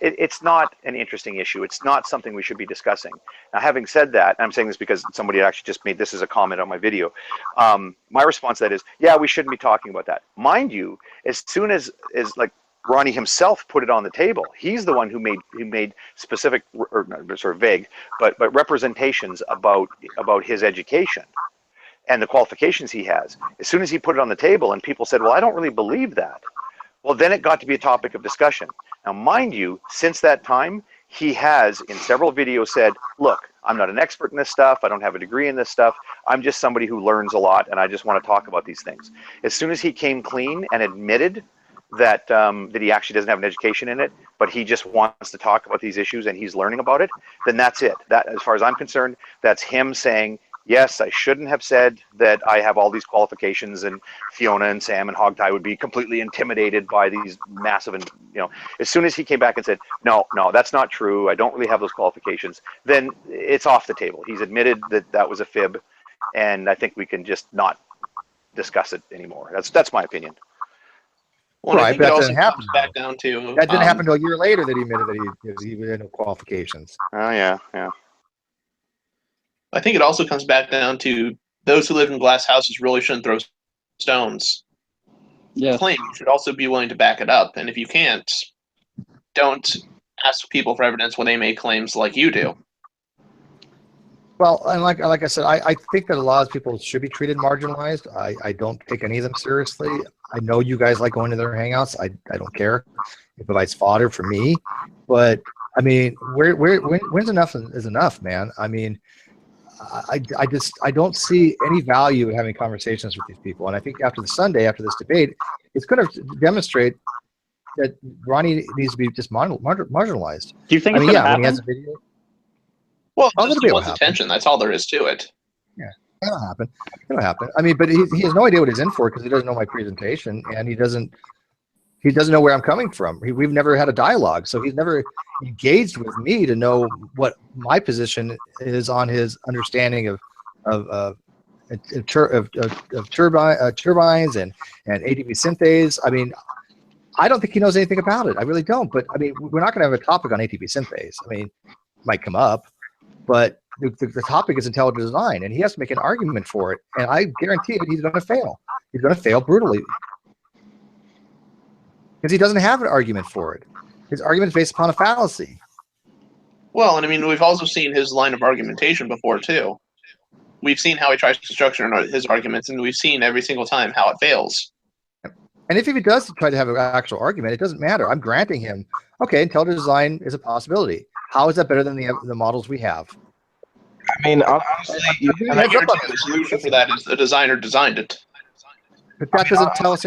It's not an interesting issue. It's not something we should be discussing. Now, having said that, I'm saying this because somebody actually just made this as a comment on my video. My response to that is, yeah, we shouldn't be talking about that. Mind you, as soon as like Ronnie himself put it on the table. He's the one who made specific, or sort of vague, but representations about his education and the qualifications he has. As soon as he put it on the table and people said, well, I don't really believe that, well, then it got to be a topic of discussion. Now, mind you, since that time, he has in several videos said, look, I'm not an expert in this stuff. I don't have a degree in this stuff. I'm just somebody who learns a lot, and I just want to talk about these things. As soon as he came clean and admitted that he actually doesn't have an education in it, but he just wants to talk about these issues and he's learning about it, then that's it. That, as far as I'm concerned, that's him saying, yes, I shouldn't have said that I have all these qualifications, and Fiona and Sam and Hogtie would be completely intimidated by these massive, and as soon as he came back and said, no, that's not true, I don't really have those qualifications, then it's off the table. He's admitted that that was a fib, and I think we can just not discuss it anymore. That's my opinion. Well, Right, I think but it that also didn't happen. comes back down to That didn't happen until a year later that he admitted that he had no qualifications. Oh yeah. I think it also comes back down to those who live in glass houses really shouldn't throw stones. Yes. Claim you should also be willing to back it up, and if you can't, don't ask people for evidence when they make claims like you do. Well, and like I said, I think that a lot of people should be treated marginalized. I don't take any of them seriously. I know you guys like going to their hangouts. I don't care. It provides fodder for me. But I mean, when's enough is enough, man? I mean, I don't see any value in having conversations with these people. And I think after this debate, it's going to demonstrate that Ronnie needs to be just marginalized. Do you think I it's mean, going to when he has happen? a video. Well, Oh, just that'll be wants what happens. attention. That's all there is to it. Yeah, that'll happen. It'll happen. I mean, but he has no idea what he's in for because he doesn't know my presentation, and he doesn't know where I'm coming from. We've never had a dialogue, so he's never engaged with me to know what my position is on his understanding of turbines and ATP synthase. I mean, I don't think he knows anything about it. I really don't. But I mean, we're not going to have a topic on ATP synthase. I mean, it might come up, but the topic is intelligent design, and he has to make an argument for it. And I guarantee it, he's going to fail. He's going to fail brutally because he doesn't have an argument for it. His argument is based upon a fallacy. Well, and I mean, we've also seen his line of argumentation before, too. We've seen how he tries to structure his arguments, and we've seen every single time how it fails. And if he does try to have an actual argument, it doesn't matter. I'm granting him, okay, intelligent design is a possibility. How is that better than the models we have? I mean, honestly, and I guarantee the solution for that is the designer designed it. But that doesn't tell us.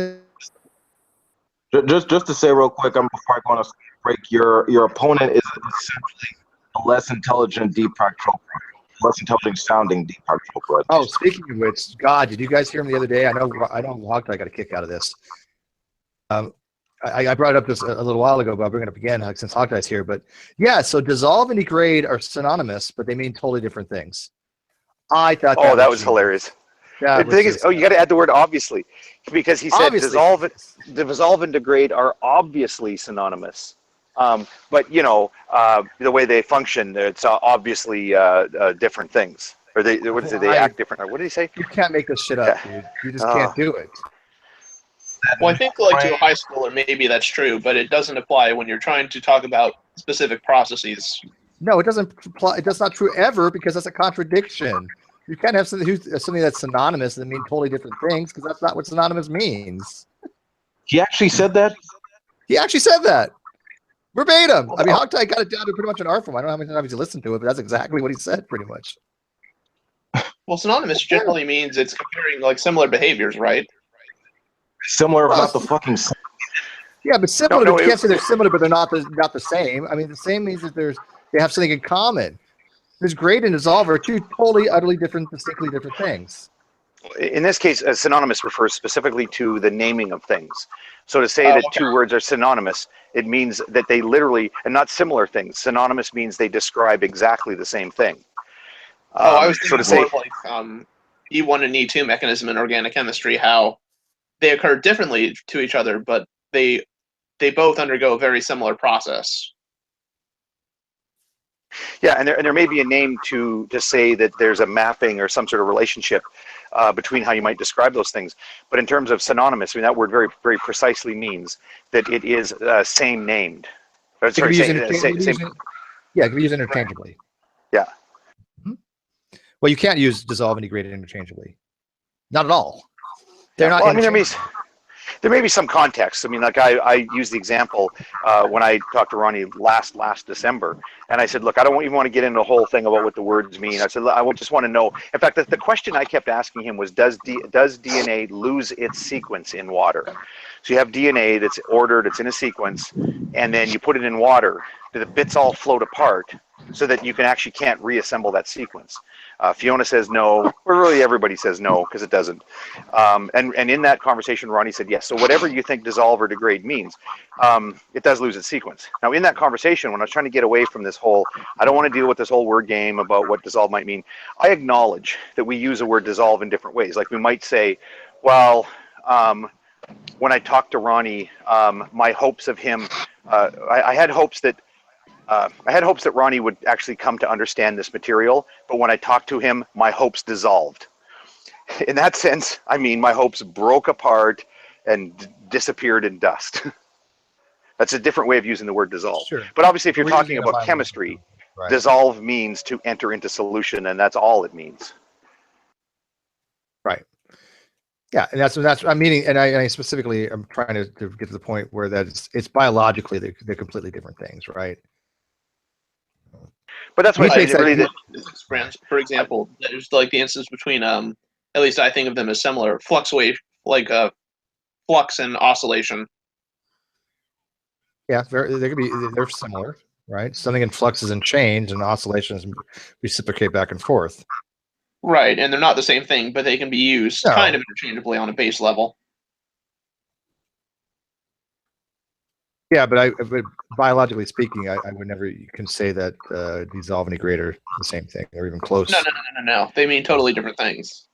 Just to say real quick, before I go on a break, your opponent is essentially a less intelligent deep practical, less intelligent sounding deep practical. Oh, speaking of which, God, did you guys hear him the other day? I know Hogtie got a kick out of this. I brought it up just a little while ago, but I'll bring it up again since Hogtie's here. But yeah, so dissolve and degrade are synonymous, but they mean totally different things. I thought. Oh, that was hilarious. The thing is, you got to add the word obviously, because he said dissolve and degrade are obviously synonymous. But you know, the way they function, it's obviously different things. Or they act different. What did he say? You can't make this shit up, dude. You just can't do it. Well, I think like to a high schooler, maybe that's true, but it doesn't apply when you're trying to talk about specific processes. No, it doesn't apply. That's not true ever because that's a contradiction. You can't have something that's synonymous and mean totally different things because that's not what synonymous means. He actually said that? He actually said that. Verbatim. I mean, Hogtie got it down to pretty much an art form. I don't know how many times you listened to it, but that's exactly what he said pretty much. Well, synonymous generally means it's comparing like similar behaviors, right? Similar, not the fucking same. Yeah, but similar. You can't say they're similar, but they're not the same. I mean, the same means that they have something in common. There's grade and dissolve are two totally, utterly different, distinctly different things. In this case, synonymous refers specifically to the naming of things. So to say that two words are synonymous, it means that they literally, and not similar things. Synonymous means they describe exactly the same thing. I was thinking more like E1 and E2 mechanism in organic chemistry, how they occur differently to each other, but they both undergo a very similar process. Yeah, and there may be a name to say that there's a mapping or some sort of relationship between how you might describe those things. But in terms of synonymous, I mean, that word very, very precisely means that it is same named. Or, sorry, yeah, it can be used interchangeably. Yeah. Mm-hmm. Well, you can't use dissolve and degrade interchangeably. Not at all. They're not. Well, I mean, there may be some context. I mean, like I used the example when I talked to Ronnie last December, and I said, look, I don't even want to get into the whole thing about what the words mean. I said, I just want to know. In fact, the question I kept asking him was, does DNA lose its sequence in water? So you have DNA that's ordered, it's in a sequence, and then you put it in water. the bits all float apart so that you can't reassemble that sequence. Fiona says no, or really everybody says no because it doesn't. And in that conversation, Ronnie said yes. So whatever you think dissolve or degrade means, it does lose its sequence. Now in that conversation, when I was trying to get away from this whole, I don't want to deal with this whole word game about what dissolve might mean, I acknowledge that we use the word dissolve in different ways. Like we might say, well, when I talked to Ronnie, my hopes of him, I had hopes that Ronnie would actually come to understand this material, but when I talked to him, my hopes dissolved. In that sense, I mean, my hopes broke apart and disappeared in dust. That's a different way of using the word dissolve. Sure. But obviously, if you're We're talking using a about biological chemistry, term, right. dissolve means to enter into solution, and that's all it means. Right. Yeah, and that's I'm meaning, and I specifically am trying to get to the point where that it's biologically they're completely different things, right? But that's why for example, there's like the instance between at least I think of them as similar fluctuation, like flux and oscillation. Yeah, they're similar, right? Something in fluxes and change, and oscillations reciprocate back and forth. Right, and they're not the same thing, but they can be used kind of interchangeably on a base level. Yeah, but biologically speaking, I would never can say that dissolve and degrade are the same thing or even close. No. They mean totally different things.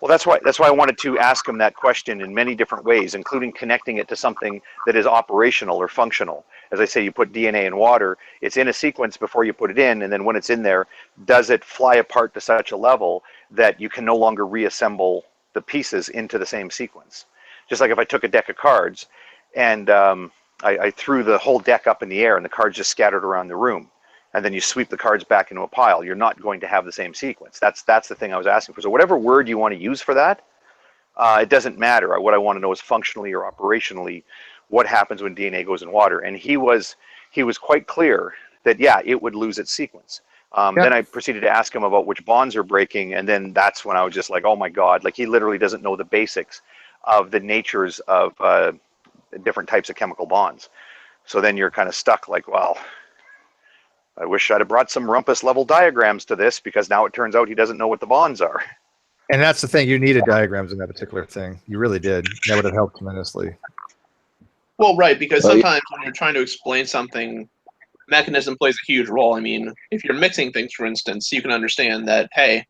Well, that's why I wanted to ask him that question in many different ways, including connecting it to something that is operational or functional. As I say, you put DNA in water, it's in a sequence before you put it in, and then when it's in there, does it fly apart to such a level that you can no longer reassemble the pieces into the same sequence? Just like if I took a deck of cards and I threw the whole deck up in the air and the cards just scattered around the room, and then you sweep the cards back into a pile, you're not going to have the same sequence. That's the thing I was asking for. So whatever word you want to use for that, it doesn't matter. What I want to know is functionally or operationally what happens when DNA goes in water. And he was quite clear that, yeah, it would lose its sequence. Then I proceeded to ask him about which bonds are breaking, and then that's when I was just like, oh my God, like he literally doesn't know the basics of the natures of different types of chemical bonds. So then you're kind of stuck like, well, I wish I'd have brought some Rumpus level diagrams to this, because now it turns out he doesn't know what the bonds are. And that's the thing, you needed diagrams in that particular thing. You really did. That would have helped tremendously. Well, right, because sometimes when you're trying to explain something, mechanism plays a huge role. I mean, if you're mixing things, for instance, you can understand that, hey,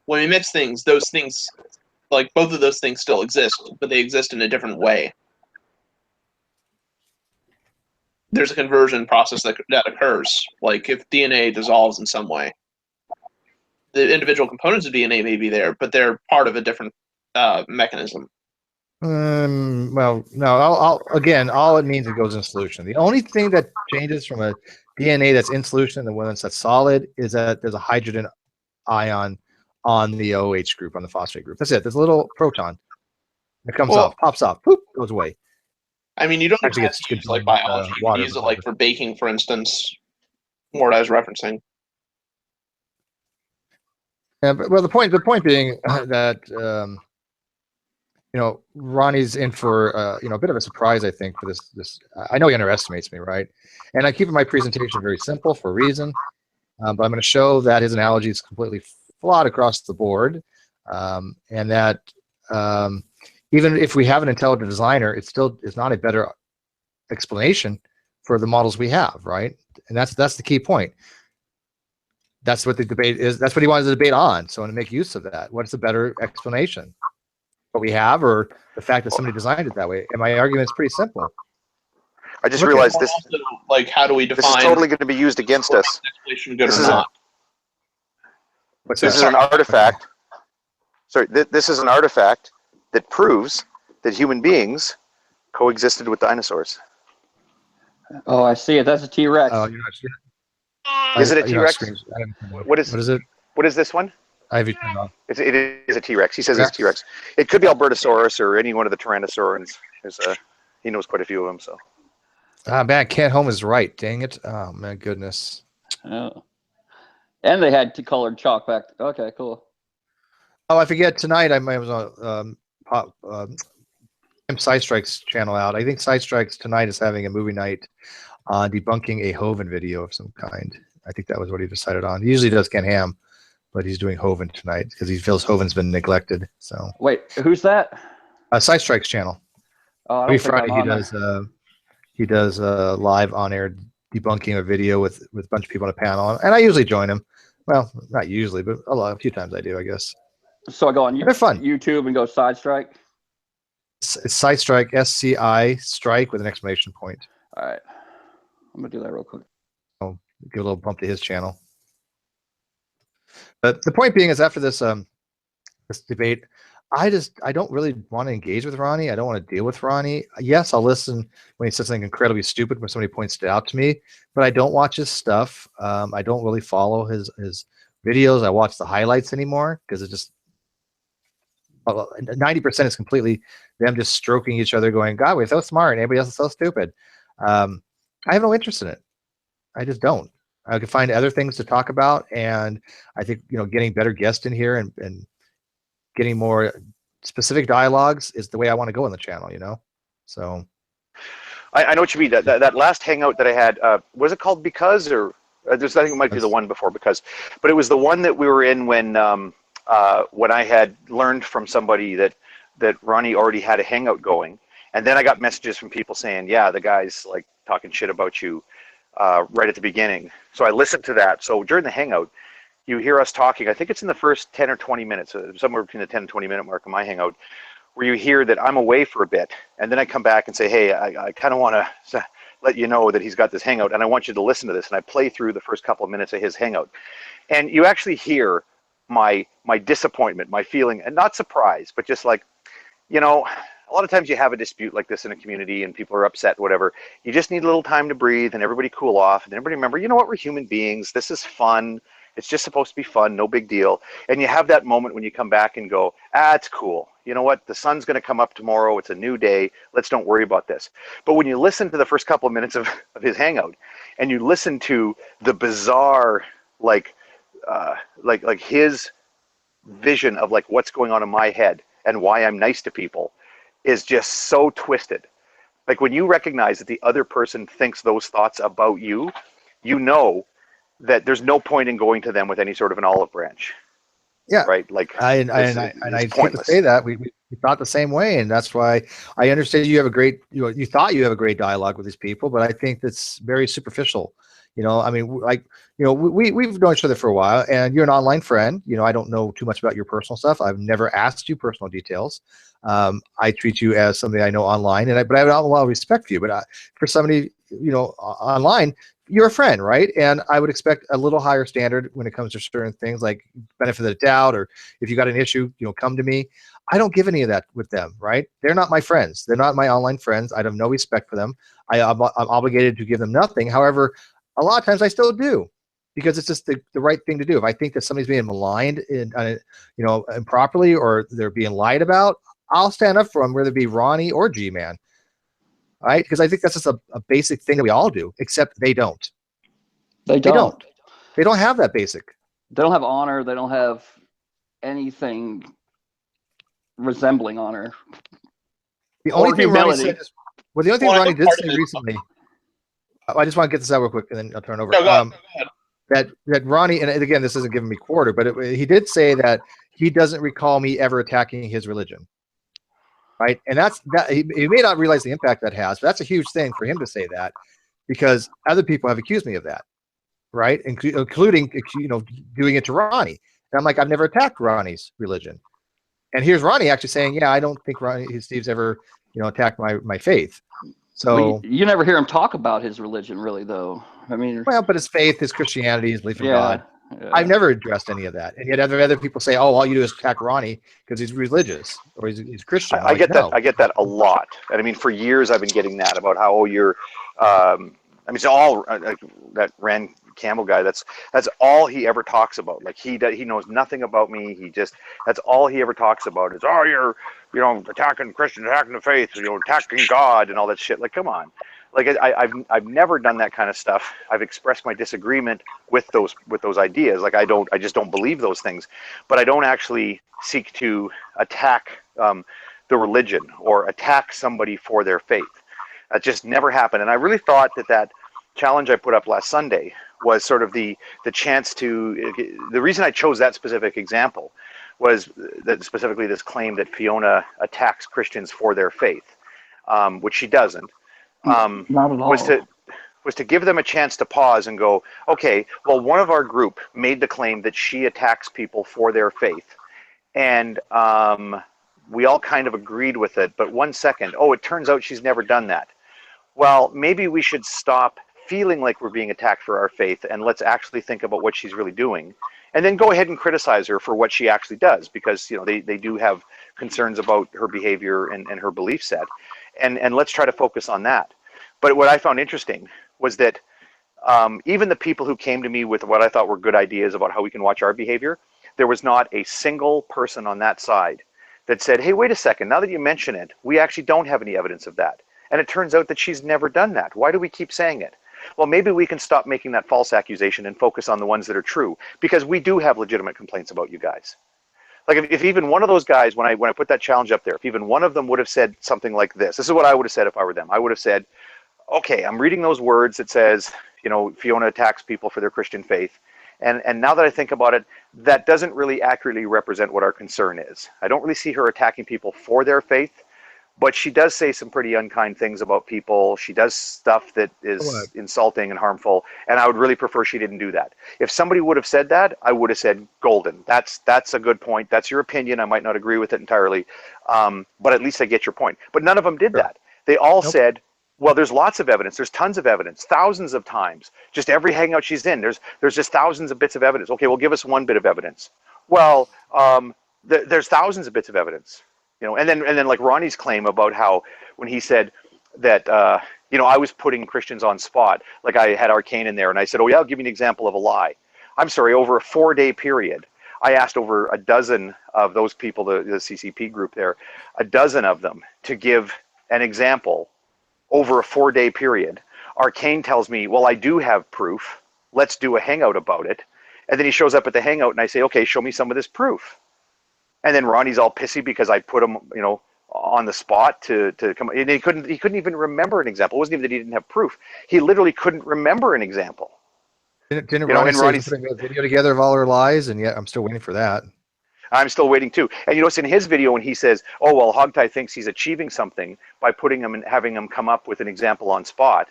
when we mix things, those things, like both of those things still exist, but they exist in a different way. There's a conversion process that occurs. Like if DNA dissolves in some way, the individual components of DNA may be there, but they're part of a different mechanism. Well, no. Again, all it means it goes in solution. The only thing that changes from a DNA that's in solution to one that's solid is that there's a hydrogen ion on the OH group, on the phosphate group. That's it. There's a little proton. It comes off, pops off, poop, goes away. I mean, you don't actually have to use like biology. You can use it like for baking, for instance. What I was referencing. Yeah, but well, the point being that Ronnie's in for a bit of a surprise, I think, for this. I know he underestimates me, right? And I keep my presentation very simple for a reason, but I'm going to show that his analogy is completely flawed across the board, and that even if we have an intelligent designer, it still is not a better explanation for the models we have, right? And that's the key point. That's what the debate is. That's what he wanted to debate on. So I want to make use of that. What's the better explanation? What we have, or the fact that somebody designed it that way? And my argument is pretty simple. I just realized this. Also, like, how do we define? This is totally going to be used against us. This is an artifact. Sorry, this is an artifact that proves that human beings coexisted with dinosaurs. Oh, I see it. That's a T-Rex. Oh, you're not sure. Is it a T-Rex? What is it? What is this one? I have it turned on. It is a T-Rex. He says it's a T-Rex. It could be Albertosaurus or any one of the Tyrannosaurans. He knows quite a few of them. So. Man, Kent Home is right. Dang it! Oh my goodness. Oh. And they had colored chalk back. Okay, cool. Oh, I forget. Tonight I was on Side Strike's channel out. I think Side Strikes tonight is having a movie night on debunking a Hovind video of some kind. I think that was what he decided on. He usually does Ken Ham, but he's doing Hovind tonight because he feels Hovind's been neglected. So wait, who's that? Side Strike's channel. Oh, I Every don't think I'm Friday he does live on air debunking a video with a bunch of people on a panel, and I usually join him. Well, not usually, but a few times I do, I guess. So I go on They're fun. YouTube and go Side Strike. It's Side Strike, SCI Strike with an exclamation point. All right, I'm gonna do that real quick. I'll give a little bump to his channel. But the point being is, after this this debate, I don't really want to engage with Ronnie. I don't want to deal with Ronnie. Yes, I'll listen when he says something incredibly stupid when somebody points it out to me, but I don't watch his stuff. I don't really follow his videos. I watch the highlights anymore because it's just 90% is completely them just stroking each other, going, "God, we're so smart, and everybody else is so stupid." I have no interest in it. I just don't. I can find other things to talk about, and I think getting better guests in here and getting more specific dialogues is the way I want to go on the channel. So I know what you mean. That last hangout that I had, was it called Because, or I think it might be the one before Because, but it was the one that we were in when I had learned from somebody that Ronnie already had a hangout going, and then I got messages from people saying, yeah, the guy's like talking shit about you right at the beginning. So I listened to that. So during the hangout, you hear us talking. I think it's in the first 10 or 20 minutes, somewhere between the 10 and 20 minute mark of my hangout, where you hear that I'm away for a bit, and then I come back and say, hey, I kind of want to let you know that he's got this hangout, and I want you to listen to this. And I play through the first couple of minutes of his hangout, and you actually hear my disappointment, my feeling, and not surprise, but just like, a lot of times you have a dispute like this in a community and people are upset, whatever. You just need a little time to breathe and everybody cool off and everybody remember, you know what, we're human beings. This is fun. It's just supposed to be fun, no big deal. And you have that moment when you come back and go, it's cool. You know what? The sun's going to come up tomorrow. It's a new day. Let's don't worry about this. But when you listen to the first couple of minutes of his hangout and you listen to the bizarre, like his vision of like what's going on in my head and why I'm nice to people is just so twisted. Like when you recognize that the other person thinks those thoughts about you, you know that there's no point in going to them with any sort of an olive branch. Yeah. Right. Like I hate to say that we thought the same way, and that's why I understand you have a great you thought you have a great dialogue with these people, but I think that's very superficial. I mean, we've known each other for a while, and you're an online friend. I don't know too much about your personal stuff. I've never asked you personal details. I treat you as somebody I know online, but I have a lot of respect for you. But for somebody, online, you're a friend, right? And I would expect a little higher standard when it comes to certain things like benefit of the doubt, or if you got an issue, come to me. I don't give any of that with them, right? They're not my friends. They're not my online friends. I have no respect for them. I'm obligated to give them nothing. However, a lot of times I still do, because it's just the right thing to do. If I think that somebody's being maligned improperly, or they're being lied about, I'll stand up for them, whether it be Ronnie or G-Man. Right? Because I think that's just a basic thing that we all do, except they don't. They don't. They don't have that basic. They don't have honor. They don't have anything resembling honor. The only thing Ronnie said is, the only thing Ronnie did say recently, I just want to get this out real quick and then I'll turn it over. No, go ahead. That Ronnie, and again, this isn't giving me quarter, but he did say that he doesn't recall me ever attacking his religion. Right, and he may not realize the impact that has, but that's a huge thing for him to say that, because other people have accused me of that, right? Including doing it to Ronnie. And I'm like, I've never attacked Ronnie's religion. And here's Ronnie actually saying, yeah, I don't think Steve's ever attacked my faith. So you never hear him talk about his religion, really, though. I mean, well, but his faith, his Christianity, his belief in God. Yeah. I've never addressed any of that, and yet other people say, "Oh, all you do is attack Ronnie because he's religious or he's Christian." I get that. I get that a lot, and I mean, for years I've been getting that about how you're. I mean, it's all that Rand Campbell guy. That's all he ever talks about. Like he knows nothing about me. That's all he ever talks about is, oh, you're attacking Christians, attacking the faith, attacking God, and all that shit. Like, come on. Like I've never done that kind of stuff. I've expressed my disagreement with those ideas. Like I just don't believe those things, but I don't actually seek to attack the religion or attack somebody for their faith. That just never happened. And I really thought that challenge I put up last Sunday was sort of the chance to, the reason I chose that specific example was that specifically this claim that Fiona attacks Christians for their faith, which she doesn't, Not at all. was to give them a chance to pause and go, okay, well, one of our group made the claim that she attacks people for their faith. And we all kind of agreed with it, but 1 second, oh, it turns out she's never done that. Well, maybe we should stop feeling like we're being attacked for our faith and let's actually think about what she's really doing. And then go ahead and criticize her for what she actually does, because they do have concerns about her behavior and her belief set. And let's try to focus on that. But what I found interesting was that even the people who came to me with what I thought were good ideas about how we can watch our behavior, there was not a single person on that side that said, hey, wait a second, now that you mention it, we actually don't have any evidence of that. And it turns out that she's never done that. Why do we keep saying it? Well, maybe we can stop making that false accusation and focus on the ones that are true, because we do have legitimate complaints about you guys. Like if even one of those guys, when I put that challenge up there, if even one of them would have said something like this is what I would have said if I were them. I would have said, okay, I'm reading those words that says, Fiona attacks people for their Christian faith. And now that I think about it, that doesn't really accurately represent what our concern is. I don't really see her attacking people for their faith, but she does say some pretty unkind things about people. She does stuff that is insulting and harmful, and I would really prefer she didn't do that. If somebody would have said that, I would have said, golden. That's a good point. That's your opinion. I might not agree with it entirely, but at least I get your point. But none of them did that. They all said, well, there's lots of evidence. There's tons of evidence, thousands of times. Just every hangout she's in, there's just thousands of bits of evidence. Okay, well, give us one bit of evidence. Well, there's thousands of bits of evidence. And then like Ronnie's claim about how when he said that I was putting Christians on spot, like I had Arcane in there, and I said, oh yeah, I'll give you an example of a lie. I'm sorry, over a 4-day period, I asked over a dozen of those people, the CCP group there, a dozen of them to give an example over a 4-day period. Arcane tells me, well, I do have proof. Let's do a hangout about it. And then he shows up at the hangout, and I say, okay, show me some of this proof. And then Ronnie's all pissy because I put him, on the spot to come. And he couldn't even remember an example. It wasn't even that he didn't have proof. He literally couldn't remember an example. Didn't Ronnie say he's putting a video together of all her lies? And yet I'm still waiting for that. I'm still waiting too. And it's in his video when he says, oh, well, Hogtie thinks he's achieving something by putting him and having him come up with an example on spot.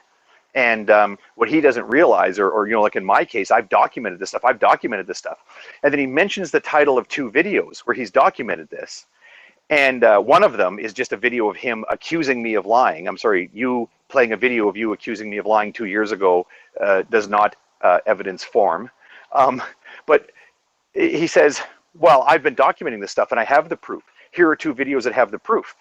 And what he doesn't realize, or like in my case, I've documented this stuff. And then he mentions the title of 2 videos where he's documented this. And one of them is just a video of him accusing me of lying. I'm sorry, you playing a video of you accusing me of lying 2 years ago does not evidence form. But he says, well, I've been documenting this stuff and I have the proof. Here are 2 videos that have the proof.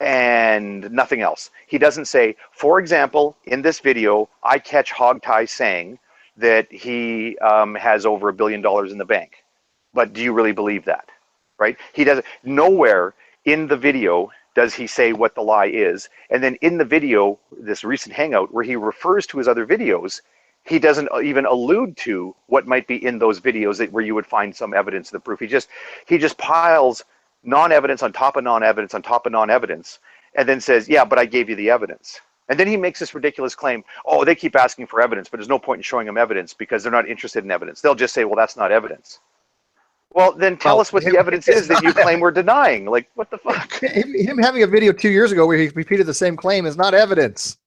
And nothing else. He doesn't say, for example, in this video, I catch Hogtie saying that he has over $1 billion in the bank. But do you really believe that? Right? He doesn't. Nowhere in the video does he say what the lie is. And then in the video, this recent hangout where he refers to his other videos, he doesn't even allude to what might be in those videos where you would find some evidence of the proof. He just piles non-evidence on top of non-evidence on top of non-evidence, and then says, yeah, but I gave you the evidence. And then he makes this ridiculous claim, oh, they keep asking for evidence, but there's no point in showing them evidence because they're not interested in evidence. They'll just say, well, that's not evidence. Well, then tell us what the evidence is that you claim we're denying. Like, what the fuck? Him having a video 2 years ago where he repeated the same claim is not evidence.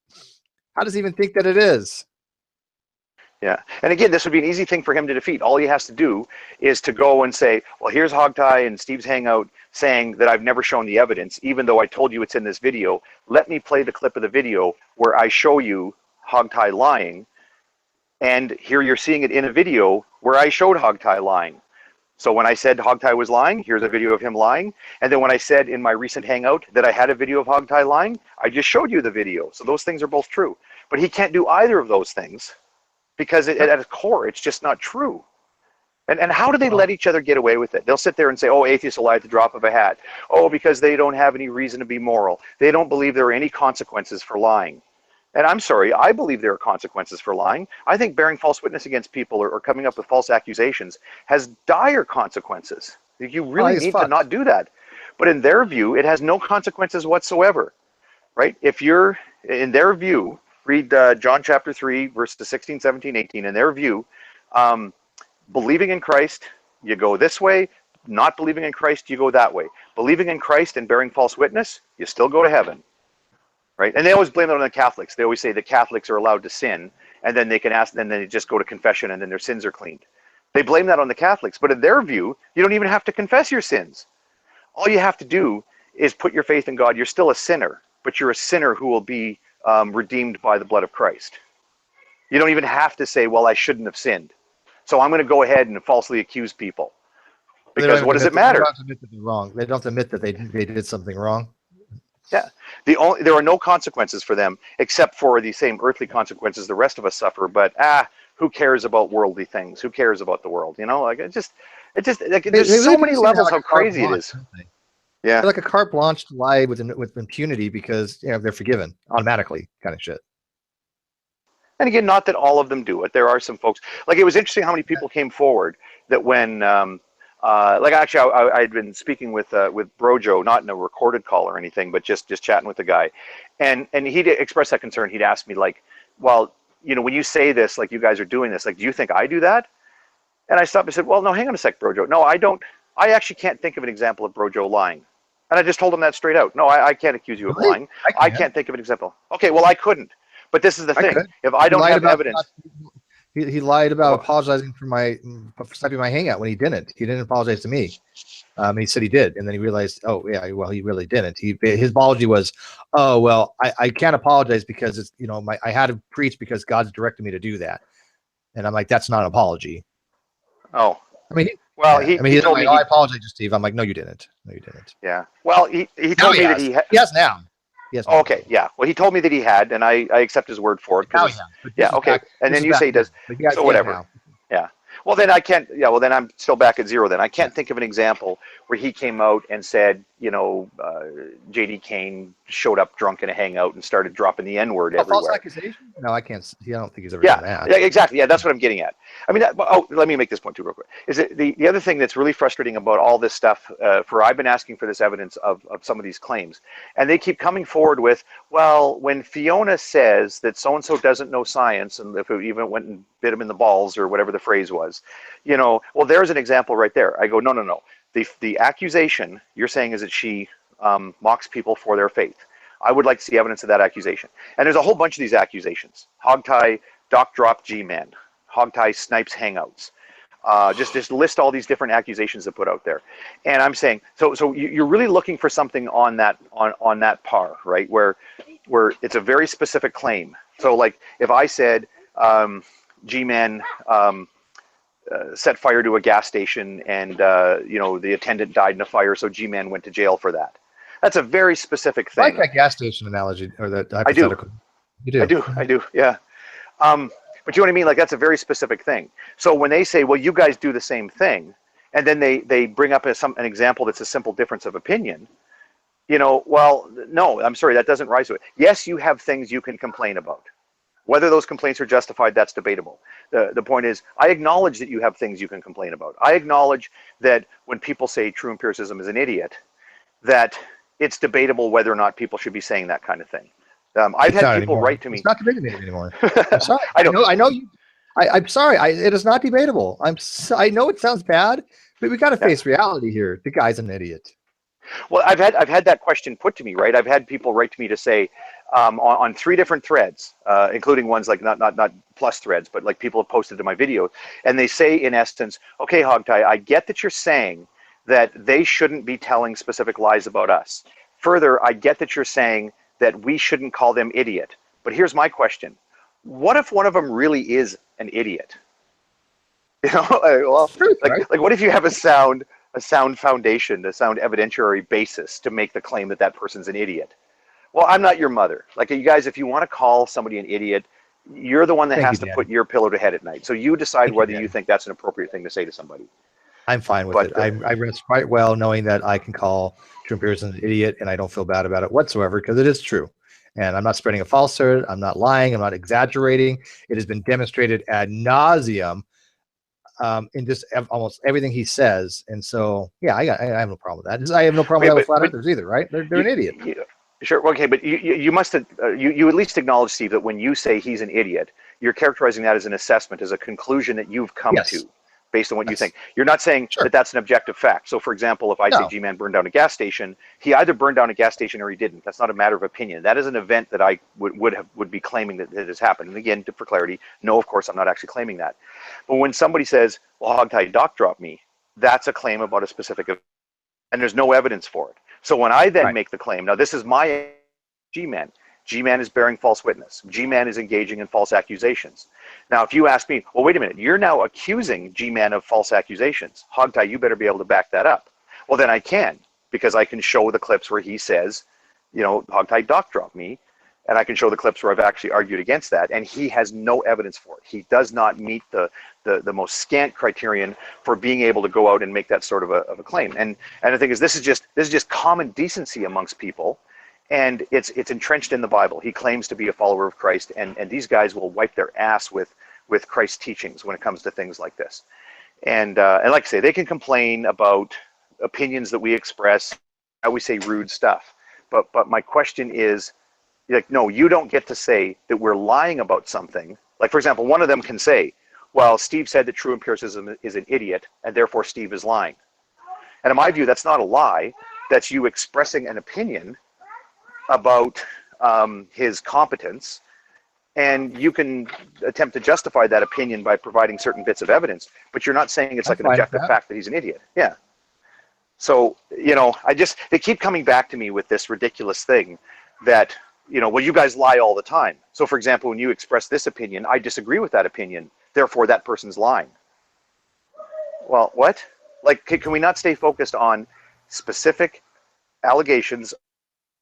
How does he even think that it is? Yeah. And again, this would be an easy thing for him to defeat. All he has to do is to go and say, well, here's Hogtie and Steve's hangout saying that I've never shown the evidence, even though I told you it's in this video. Let me play the clip of the video where I show you Hogtie lying. And here you're seeing it in a video where I showed Hogtie lying. So when I said Hogtie was lying, here's a video of him lying. And then when I said in my recent hangout that I had a video of Hogtie lying, I just showed you the video. So those things are both true. But he can't do either of those things because at its core, it's just not true. And how do they let each other get away with it? They'll sit there and say, oh, atheists will lie at the drop of a hat. Oh, because they don't have any reason to be moral. They don't believe there are any consequences for lying. And I'm sorry, I believe there are consequences for lying. I think bearing false witness against people or coming up with false accusations has dire consequences. You really need to not do that. But in their view, it has no consequences whatsoever, right? If you're, in their view, Read John chapter 3, verses 16, 17, 18. In their view, believing in Christ, you go this way. Not believing in Christ, you go that way. Believing in Christ and bearing false witness, you still go to heaven. Right? And they always blame it on the Catholics. They always say the Catholics are allowed to sin, and then they can ask, and then they just go to confession, and then their sins are cleaned. They blame that on the Catholics. But in their view, you don't even have to confess your sins. All you have to do is put your faith in God. You're still a sinner, but you're a sinner who will be redeemed by the blood of Christ. You don't even have to say, well, I shouldn't have sinned, so I'm going to go ahead and falsely accuse people. Because what does it matter? They don't admit that they're wrong. They don't admit that they did something wrong. Yeah. There are no consequences for them except for the same earthly consequences the rest of us suffer. But who cares about worldly things? Who cares about the world? You know, like it just like there's so many levels how crazy it is. Yeah, they're like a carte blanche to lie with impunity because they're forgiven automatically, kind of shit. And again, not that all of them do it. There are some folks. Like it was interesting how many people came forward that when like actually I'd been speaking with Brojo, not in a recorded call or anything, but just chatting with the guy, and he'd expressed that concern. He'd asked me like, well, when you say this, like you guys are doing this, like, do you think I do that? And I stopped and said, well, no, hang on a sec, Brojo. No, I don't. I actually can't think of an example of Brojo lying. And I just told him that straight out. No, I can't accuse you of lying. I can't think of an example. Okay, well, I couldn't. But this is the thing. If I don't have evidence. He lied about apologizing for sniping my hangout when he didn't. He didn't apologize to me. He said he did, and then he realized, oh yeah, well he really didn't. His apology was, oh well, I can't apologize because it's I had to preach because God's directed me to do that, and I'm like, that's not an apology. Oh, I mean, he told me. I apologize to Steve. I'm like, no, you didn't. No, you didn't. Yeah. Well, he told me that he has now. Yes. Oh, okay. Yeah. Well, he told me that he had, and I accept his word for it. Yeah. Okay. And then you say he does. So whatever. Yeah. Well, then I can't. Yeah. Well, then I'm still back at zero. Then I can't think of an example where he came out and said, J.D. Kane showed up drunk in a hangout and started dropping the N-word everywhere. False accusation? No, I can't. I don't think he's ever done that. Yeah. Exactly. Yeah. That's what I'm getting at. I mean, let me make this point too, real quick. Is it the other thing that's really frustrating about all this stuff? I've been asking for this evidence of some of these claims, and they keep coming forward with, well, when Fiona says that so and so doesn't know science, and if it even went and bit him in the balls or whatever the phrase was, well, there's an example right there. I go, no. The accusation you're saying is that she mocks people for their faith. I would like to see evidence of that accusation. And there's a whole bunch of these accusations. Hogtie, Doc Drop G-Man. Hogtie Snipes Hangouts. Just list all these different accusations that put out there. And I'm saying, so you're really looking for something on that par, right? Where it's a very specific claim. So like if I said G-Man set fire to a gas station and the attendant died in a fire, so G-Man went to jail for that. That's a very specific thing. I like that gas station analogy or that hypothetical. I do. Yeah. But you know what I mean? Like that's a very specific thing. So when they say, well, you guys do the same thing, and then they bring up an example that's a simple difference of opinion, well, no, I'm sorry, that doesn't rise to it. Yes, you have things you can complain about. Whether those complaints are justified, that's debatable. The point is, I acknowledge that you have things you can complain about. I acknowledge that when people say true empiricism is an idiot, that it's debatable whether or not people should be saying that kind of thing. I've had people write to me. It's not debatable anymore. I'm sorry. I know you. I'm sorry. It is not debatable. I know it sounds bad, but we got to face reality here. The guy's an idiot. Well, I've had that question put to me, right? I've had people write to me to say on 3 different threads, including ones like not plus threads, but like people have posted to my video, and they say in essence, okay, Hogtie, I get that you're saying that they shouldn't be telling specific lies about us. Further, I get that you're saying that we shouldn't call them idiot. But here's my question. What if one of them really is an idiot? Like what if you have a sound foundation, a sound evidentiary basis to make the claim that that person's an idiot? Well, I'm not your mother. Like, you guys, if you want to call somebody an idiot, you're the one that has to put your pillow to head at night. So you decide whether you think that's an appropriate thing to say to somebody. I'm fine with it. I rest quite well knowing that I can call true empiricism an idiot, and I don't feel bad about it whatsoever because it is true. And I'm not spreading a falsehood. I'm not lying. I'm not exaggerating. It has been demonstrated ad nauseum in just almost everything he says. And so, yeah, I have no problem with that. I have no problem with flat earthers either, right? They're an idiot. Sure. Okay, but you must you at least acknowledge, Steve, that when you say he's an idiot, you're characterizing that as an assessment, as a conclusion that you've come to based on what you think. You're not saying that that's an objective fact. So, for example, if I say G-Man burned down a gas station, he either burned down a gas station or he didn't. That's not a matter of opinion. That is an event that I would be claiming that has happened. And again, for clarity, no, of course, I'm not actually claiming that. But when somebody says, "Well, Hogtie Doc dropped me," that's a claim about a specific event, and there's no evidence for it. So when I then make the claim, now this is my G-Man. G-Man is bearing false witness. G-Man is engaging in false accusations. Now, if you ask me, well, wait a minute, you're now accusing G-Man of false accusations. Hogtie, you better be able to back that up. Well, then I can, because I can show the clips where he says, you know, Hogtie Doc dropped me, and I can show the clips where I've actually argued against that, and he has no evidence for it. He does not meet the most scant criterion for being able to go out and make that sort of a claim. And the thing is, this is just common decency amongst people. And it's entrenched in the Bible. He claims to be a follower of Christ, and these guys will wipe their ass with Christ's teachings when it comes to things like this. And like I say, they can complain about opinions that we express. I always say rude stuff. But my question is, like, no, you don't get to say that we're lying about something. Like, for example, one of them can say, well, Steve said that true empiricism is an idiot, and therefore Steve is lying. And in my view, that's not a lie. That's you expressing an opinion about his competence, and you can attempt to justify that opinion by providing certain bits of evidence, but you're not saying it's like an objective fact that he's an idiot. Yeah. So, you know, they keep coming back to me with this ridiculous thing that, you know, well, you guys lie all the time. So, for example, when you express this opinion, I disagree with that opinion, therefore that person's lying. Well, what? Like, can we not stay focused on specific allegations,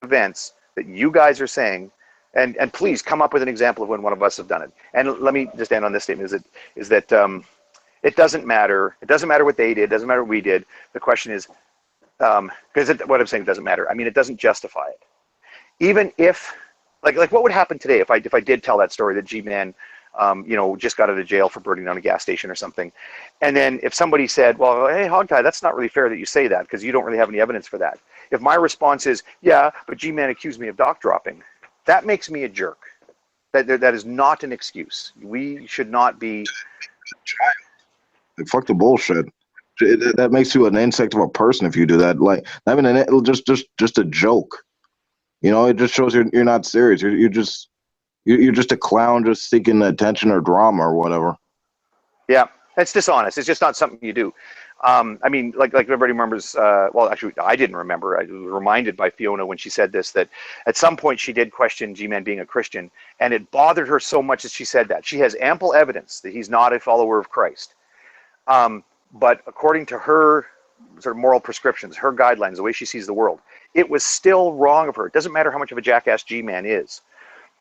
events that you guys are saying, and please come up with an example of when one of us have done it. And let me just end on this statement: is that it doesn't matter. It doesn't matter what they did. It doesn't matter what we did. The question is, because what I'm saying doesn't matter. I mean, it doesn't justify it. Even if, like what would happen today if I did tell that story that G-Man, you know, just got out of jail for burning down a gas station or something, and then if somebody said, well, hey, Hogtie, that's not really fair that you say that because you don't really have any evidence for that. If my response is, yeah, but G-Man accused me of doc dropping, that makes me a jerk. That is not an excuse. We should not be. Fuck the bullshit. That makes you an insect of a person if you do that. Like, I mean, it'll just a joke. You know, it just shows you're not serious. You're just a clown, just seeking attention or drama or whatever. Yeah, that's dishonest. It's just not something you do. I mean, like everybody remembers, well, actually, I didn't remember. I was reminded by Fiona when she said this, that at some point she did question G-Man being a Christian, and it bothered her so much that she said that. She has ample evidence that he's not a follower of Christ. But according to her sort of moral prescriptions, her guidelines, the way she sees the world, it was still wrong of her. It doesn't matter how much of a jackass G-Man is.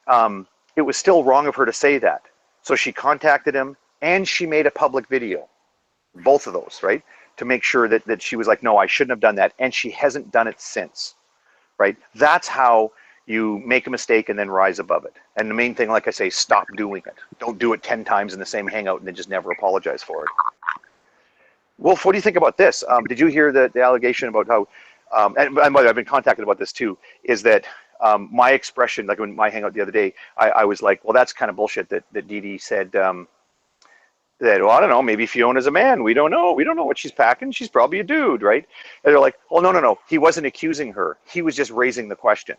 It was still wrong of her to say that. So she contacted him, and she made a public video. Both of those, right? To make sure that she was like, no, I shouldn't have done that. And she hasn't done it since, right? That's how you make a mistake and then rise above it. And the main thing, like I say, stop doing it. Don't do it 10 times in the same hangout and then just never apologize for it. Wolf, what do you think about this? Did you hear the allegation about how, and by the way, I've been contacted about this too, is that my expression, like when my hangout the other day, I was like, well, that's kind of bullshit that Dee Dee said, that, well, I don't know, maybe Fiona's a man. We don't know. We don't know what she's packing. She's probably a dude, right? And they're like, oh, no. He wasn't accusing her. He was just raising the question.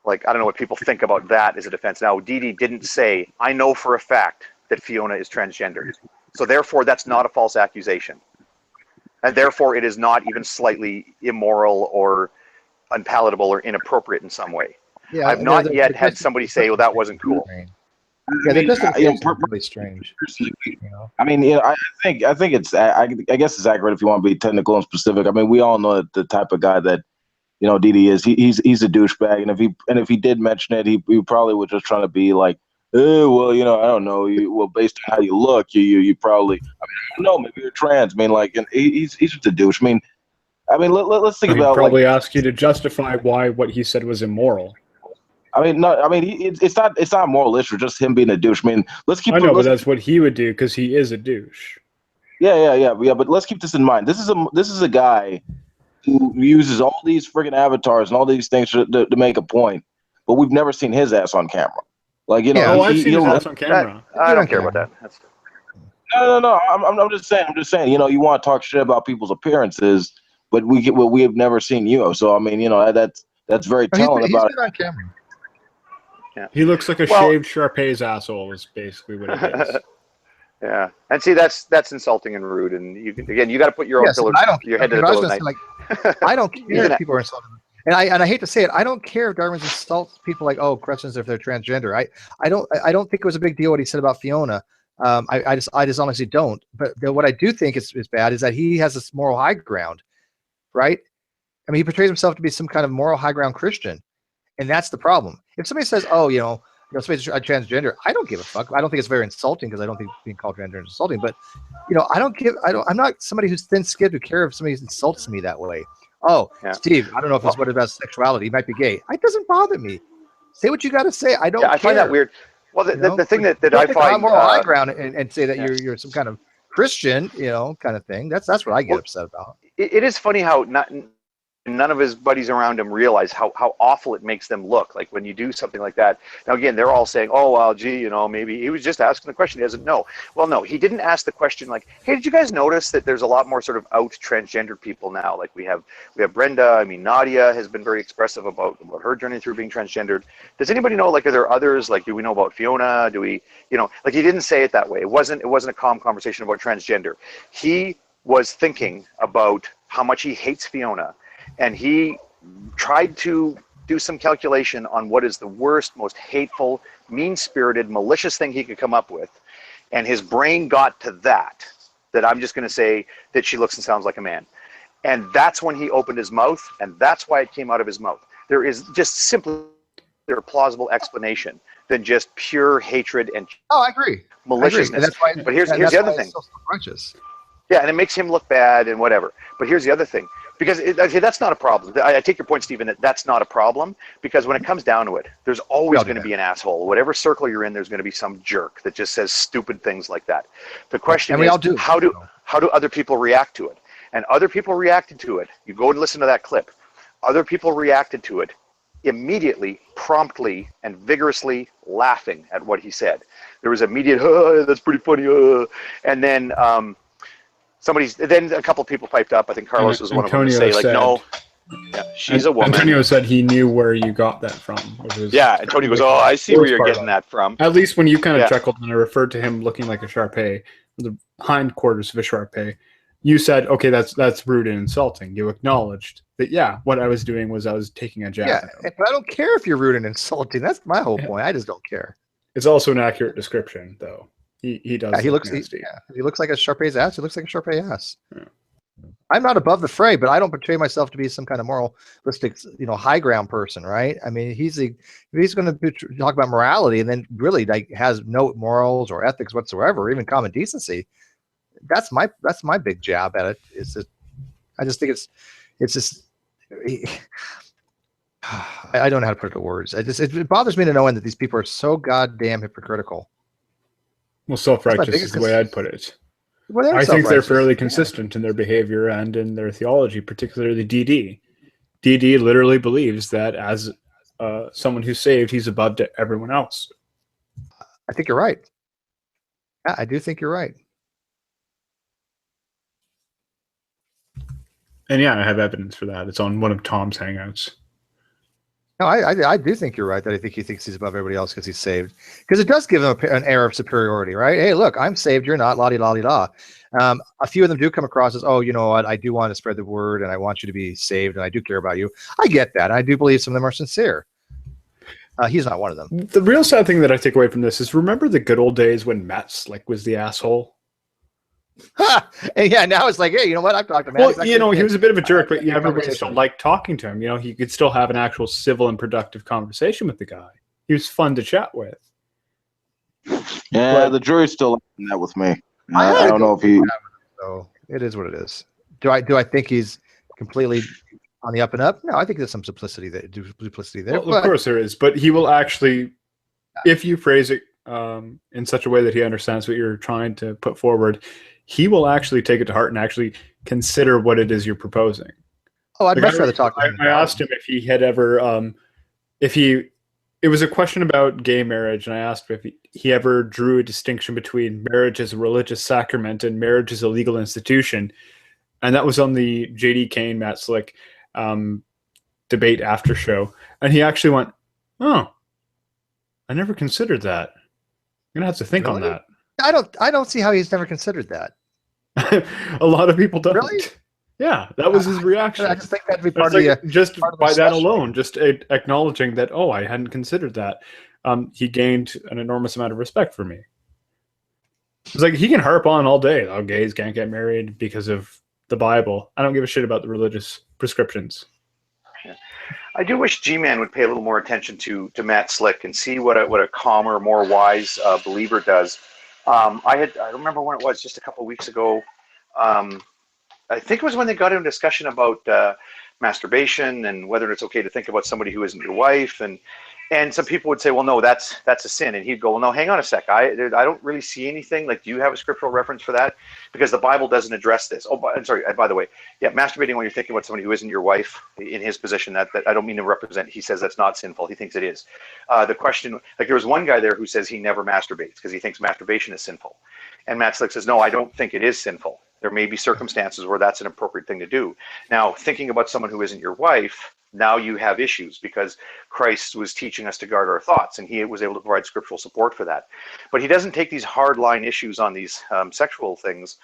Like, I don't know what people think about that as a defense. Now, Dee Dee didn't say, I know for a fact that Fiona is transgender. So therefore, that's not a false accusation. And therefore, it is not even slightly immoral or unpalatable or inappropriate in some way. Yeah, I've not yet had somebody say, well, that wasn't cool. Yeah, the justification is really strange. You know? I mean, you know, I think it's. I guess it's accurate if you want to be technical and specific. I mean, we all know the type of guy that, you know, Dee Dee is. He's a douchebag, and if he did mention it, he probably was just trying to be like, well, you know, I don't know. Well, based on how you look, you probably. I mean, I don't know. Maybe you're trans. I mean, like, and he's just a douche. I mean, let's think about. Probably ask you to justify why what he said was immoral. I mean, no. I mean, it's not a moral issue. Just him being a douche. I mean, let's keep. I know, but that's what he would do because he is a douche. Yeah. But let's keep this in mind. This is a guy who uses all these friggin' avatars and all these things to make a point, but we've never seen his ass on camera. Like, you know, oh, I've seen his ass on camera. I don't care about that. No. I'm just saying. You know, you want to talk shit about people's appearances, but we have never seen you. So I mean, you know, that's very telling he's about been on camera. Yeah. He looks like a shaved Sharpay's asshole. Is basically what it is. Yeah, and see, that's insulting and rude. And you got to put your own pillow, your head to the pillow at night. I don't care if people are insulting. And I hate to say it, I don't care if Darwin's insults people like, oh, questions if they're transgender. I don't think it was a big deal what he said about Fiona. I just honestly don't. But what I do think is bad is that he has this moral high ground, right? I mean, he portrays himself to be some kind of moral high ground Christian, and that's the problem. If somebody says, oh, somebody's a transgender, I don't give a fuck. I don't think it's very insulting because I don't think being called transgender is insulting. But I'm not somebody who's thin-skinned who care if somebody insults me that way. Oh, yeah. Steve, I don't know if it's what about sexuality. He might be gay. It doesn't bother me. Say what you got to say. I don't. I find that weird. Well, the thing that I find moral high ground and say that you're some kind of Christian, kind of thing. That's what I get upset about. It is funny how none of his buddies around him realize how awful it makes them look. Like when you do something like that. Now again, they're all saying, "Oh well, gee, maybe he was just asking the question. He doesn't know." Well, no, he didn't ask the question like, "Hey, did you guys notice that there's a lot more sort of out transgender people now? Like we have Brenda. I mean, Nadia has been very expressive about her journey through being transgendered. Does anybody know? Like, are there others? Like, do we know about Fiona? Do we, like he didn't say it that way. It wasn't a calm conversation about transgender. He was thinking about how much he hates Fiona. And he tried to do some calculation on what is the worst, most hateful, mean-spirited, malicious thing he could come up with. And his brain got to that I'm just going to say that she looks and sounds like a man. And that's when he opened his mouth, and that's why it came out of his mouth. There is just simply a plausible explanation than just pure hatred and I agree. Maliciousness. That's why, but here's the other thing. Yeah, and it makes him look bad and whatever. But here's the other thing. Because that's not a problem. I take your point, Stephen, that's not a problem. Because when it comes down to it, there's always going to be an asshole. Whatever circle you're in, there's going to be some jerk that just says stupid things like that. The question is, how do other people react to it? And other people reacted to it. You go and listen to that clip. Other people reacted to it immediately, promptly, and vigorously laughing at what he said. There was immediate, oh, that's pretty funny. And then then a couple of people piped up. I think Carlos was one of them to say, like, no, she's a woman. Antonio said he knew where you got that from. Antonio goes, oh, I see where you're getting that from. At least when you kind of chuckled when I referred to him looking like a Sharpay, the hindquarters of a Sharpay, you said, okay, that's rude and insulting. You acknowledged that, what I was doing was I was taking a jab at him. But I don't care if you're rude and insulting. That's my whole point. I just don't care. It's also an accurate description, though. He does. He looks like a Sharpay's ass. He looks like a Sharpay ass. Yeah. I'm not above the fray, but I don't portray myself to be some kind of moralistic, high ground person, right? I mean, he's going to talk about morality and then really has no morals or ethics whatsoever, or even common decency. That's my big jab at it. I just think it's just. I don't know how to put it to words. It bothers me to no end that these people are so goddamn hypocritical. Well, self-righteous is the way I'd put it. Well, I think they're fairly consistent in their behavior and in their theology, particularly DD. DD literally believes that as someone who's saved, he's above to everyone else. I think you're right. Yeah, I do think you're right. And I have evidence for that. It's on one of Tom's hangouts. No, I do think you're right. That I think he thinks he's above everybody else because he's saved. Because it does give him an air of superiority, right? Hey, look, I'm saved. You're not. La-di-la-di-da. A few of them do come across as, oh, you know what? I do want to spread the word, and I want you to be saved, and I do care about you. I get that. I do believe some of them are sincere. He's not one of them. The real sad thing that I take away from this is remember the good old days when Metz was the asshole. And now it's like, hey, you know what? I've talked to Matt. Well, he was a bit of a jerk, but everybody still liked talking to him. He could still have an actual civil and productive conversation with the guy. He was fun to chat with. Yeah, the jury's still in that with me. I don't know if he. So it is what it is. Do I think he's completely on the up and up? No, I think there's some duplicity there. Well, of course there is, but he will actually, if you phrase it in such a way that he understands what you're trying to put forward, he will actually take it to heart and actually consider what it is you're proposing. Oh, I'd much rather talk to him. I asked him if he had ever, it was a question about gay marriage, and I asked if he ever drew a distinction between marriage as a religious sacrament and marriage as a legal institution. And that was on the J.D. Kane, Matt Slick debate after show. And he actually went, oh, I never considered that. I'm going to have to think on that. I don't see how he's never considered that. A lot of people don't. Really? Yeah, that was his reaction. I just think that'd be part of the just by that alone, just acknowledging that, oh, I hadn't considered that. He gained an enormous amount of respect for me. It's like he can harp on all day. Oh, gays can't get married because of the Bible. I don't give a shit about the religious prescriptions. Yeah. I do wish G-Man would pay a little more attention to Matt Slick and see what a calmer, more wise believer does. I don't remember when it was, just a couple of weeks ago. I think it was when they got into a discussion about masturbation and whether it's okay to think about somebody who isn't your wife, and some people would say, well, no, that's a sin, and he'd go, well, no, hang on a sec, I don't really see anything. Like, do you have a scriptural reference for that? Because the Bible doesn't address this. Oh, I'm sorry. By the way, yeah, masturbating when you're thinking about somebody who isn't your wife, in his position, that I don't mean to represent. He says that's not sinful. He thinks it is. The question, like, there was one guy there who says he never masturbates because he thinks masturbation is sinful, and Matt Slick says, no, I don't think it is sinful. There may be circumstances where that's an appropriate thing to do. Now, thinking about someone who isn't your wife, now you have issues because Christ was teaching us to guard our thoughts, and he was able to provide scriptural support for that. But he doesn't take these hardline issues on these sexual things.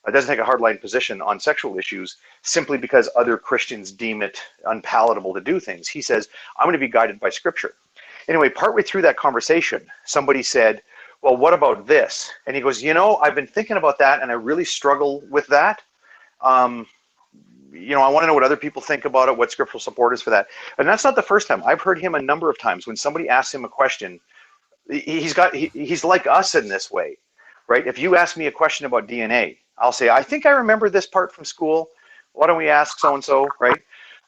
Doesn't take a hardline position on sexual issues simply because other Christians deem it unpalatable to do things. He says, I'm going to be guided by Scripture. Anyway, partway through that conversation, somebody said, well, what about this? And he goes, I've been thinking about that, and I really struggle with that. I want to know what other people think about it, what scriptural support is for that. And that's not the first time. I've heard him a number of times when somebody asks him a question. He's like us in this way, right? If you ask me a question about DNA, I'll say, I think I remember this part from school. Why don't we ask so-and-so, right?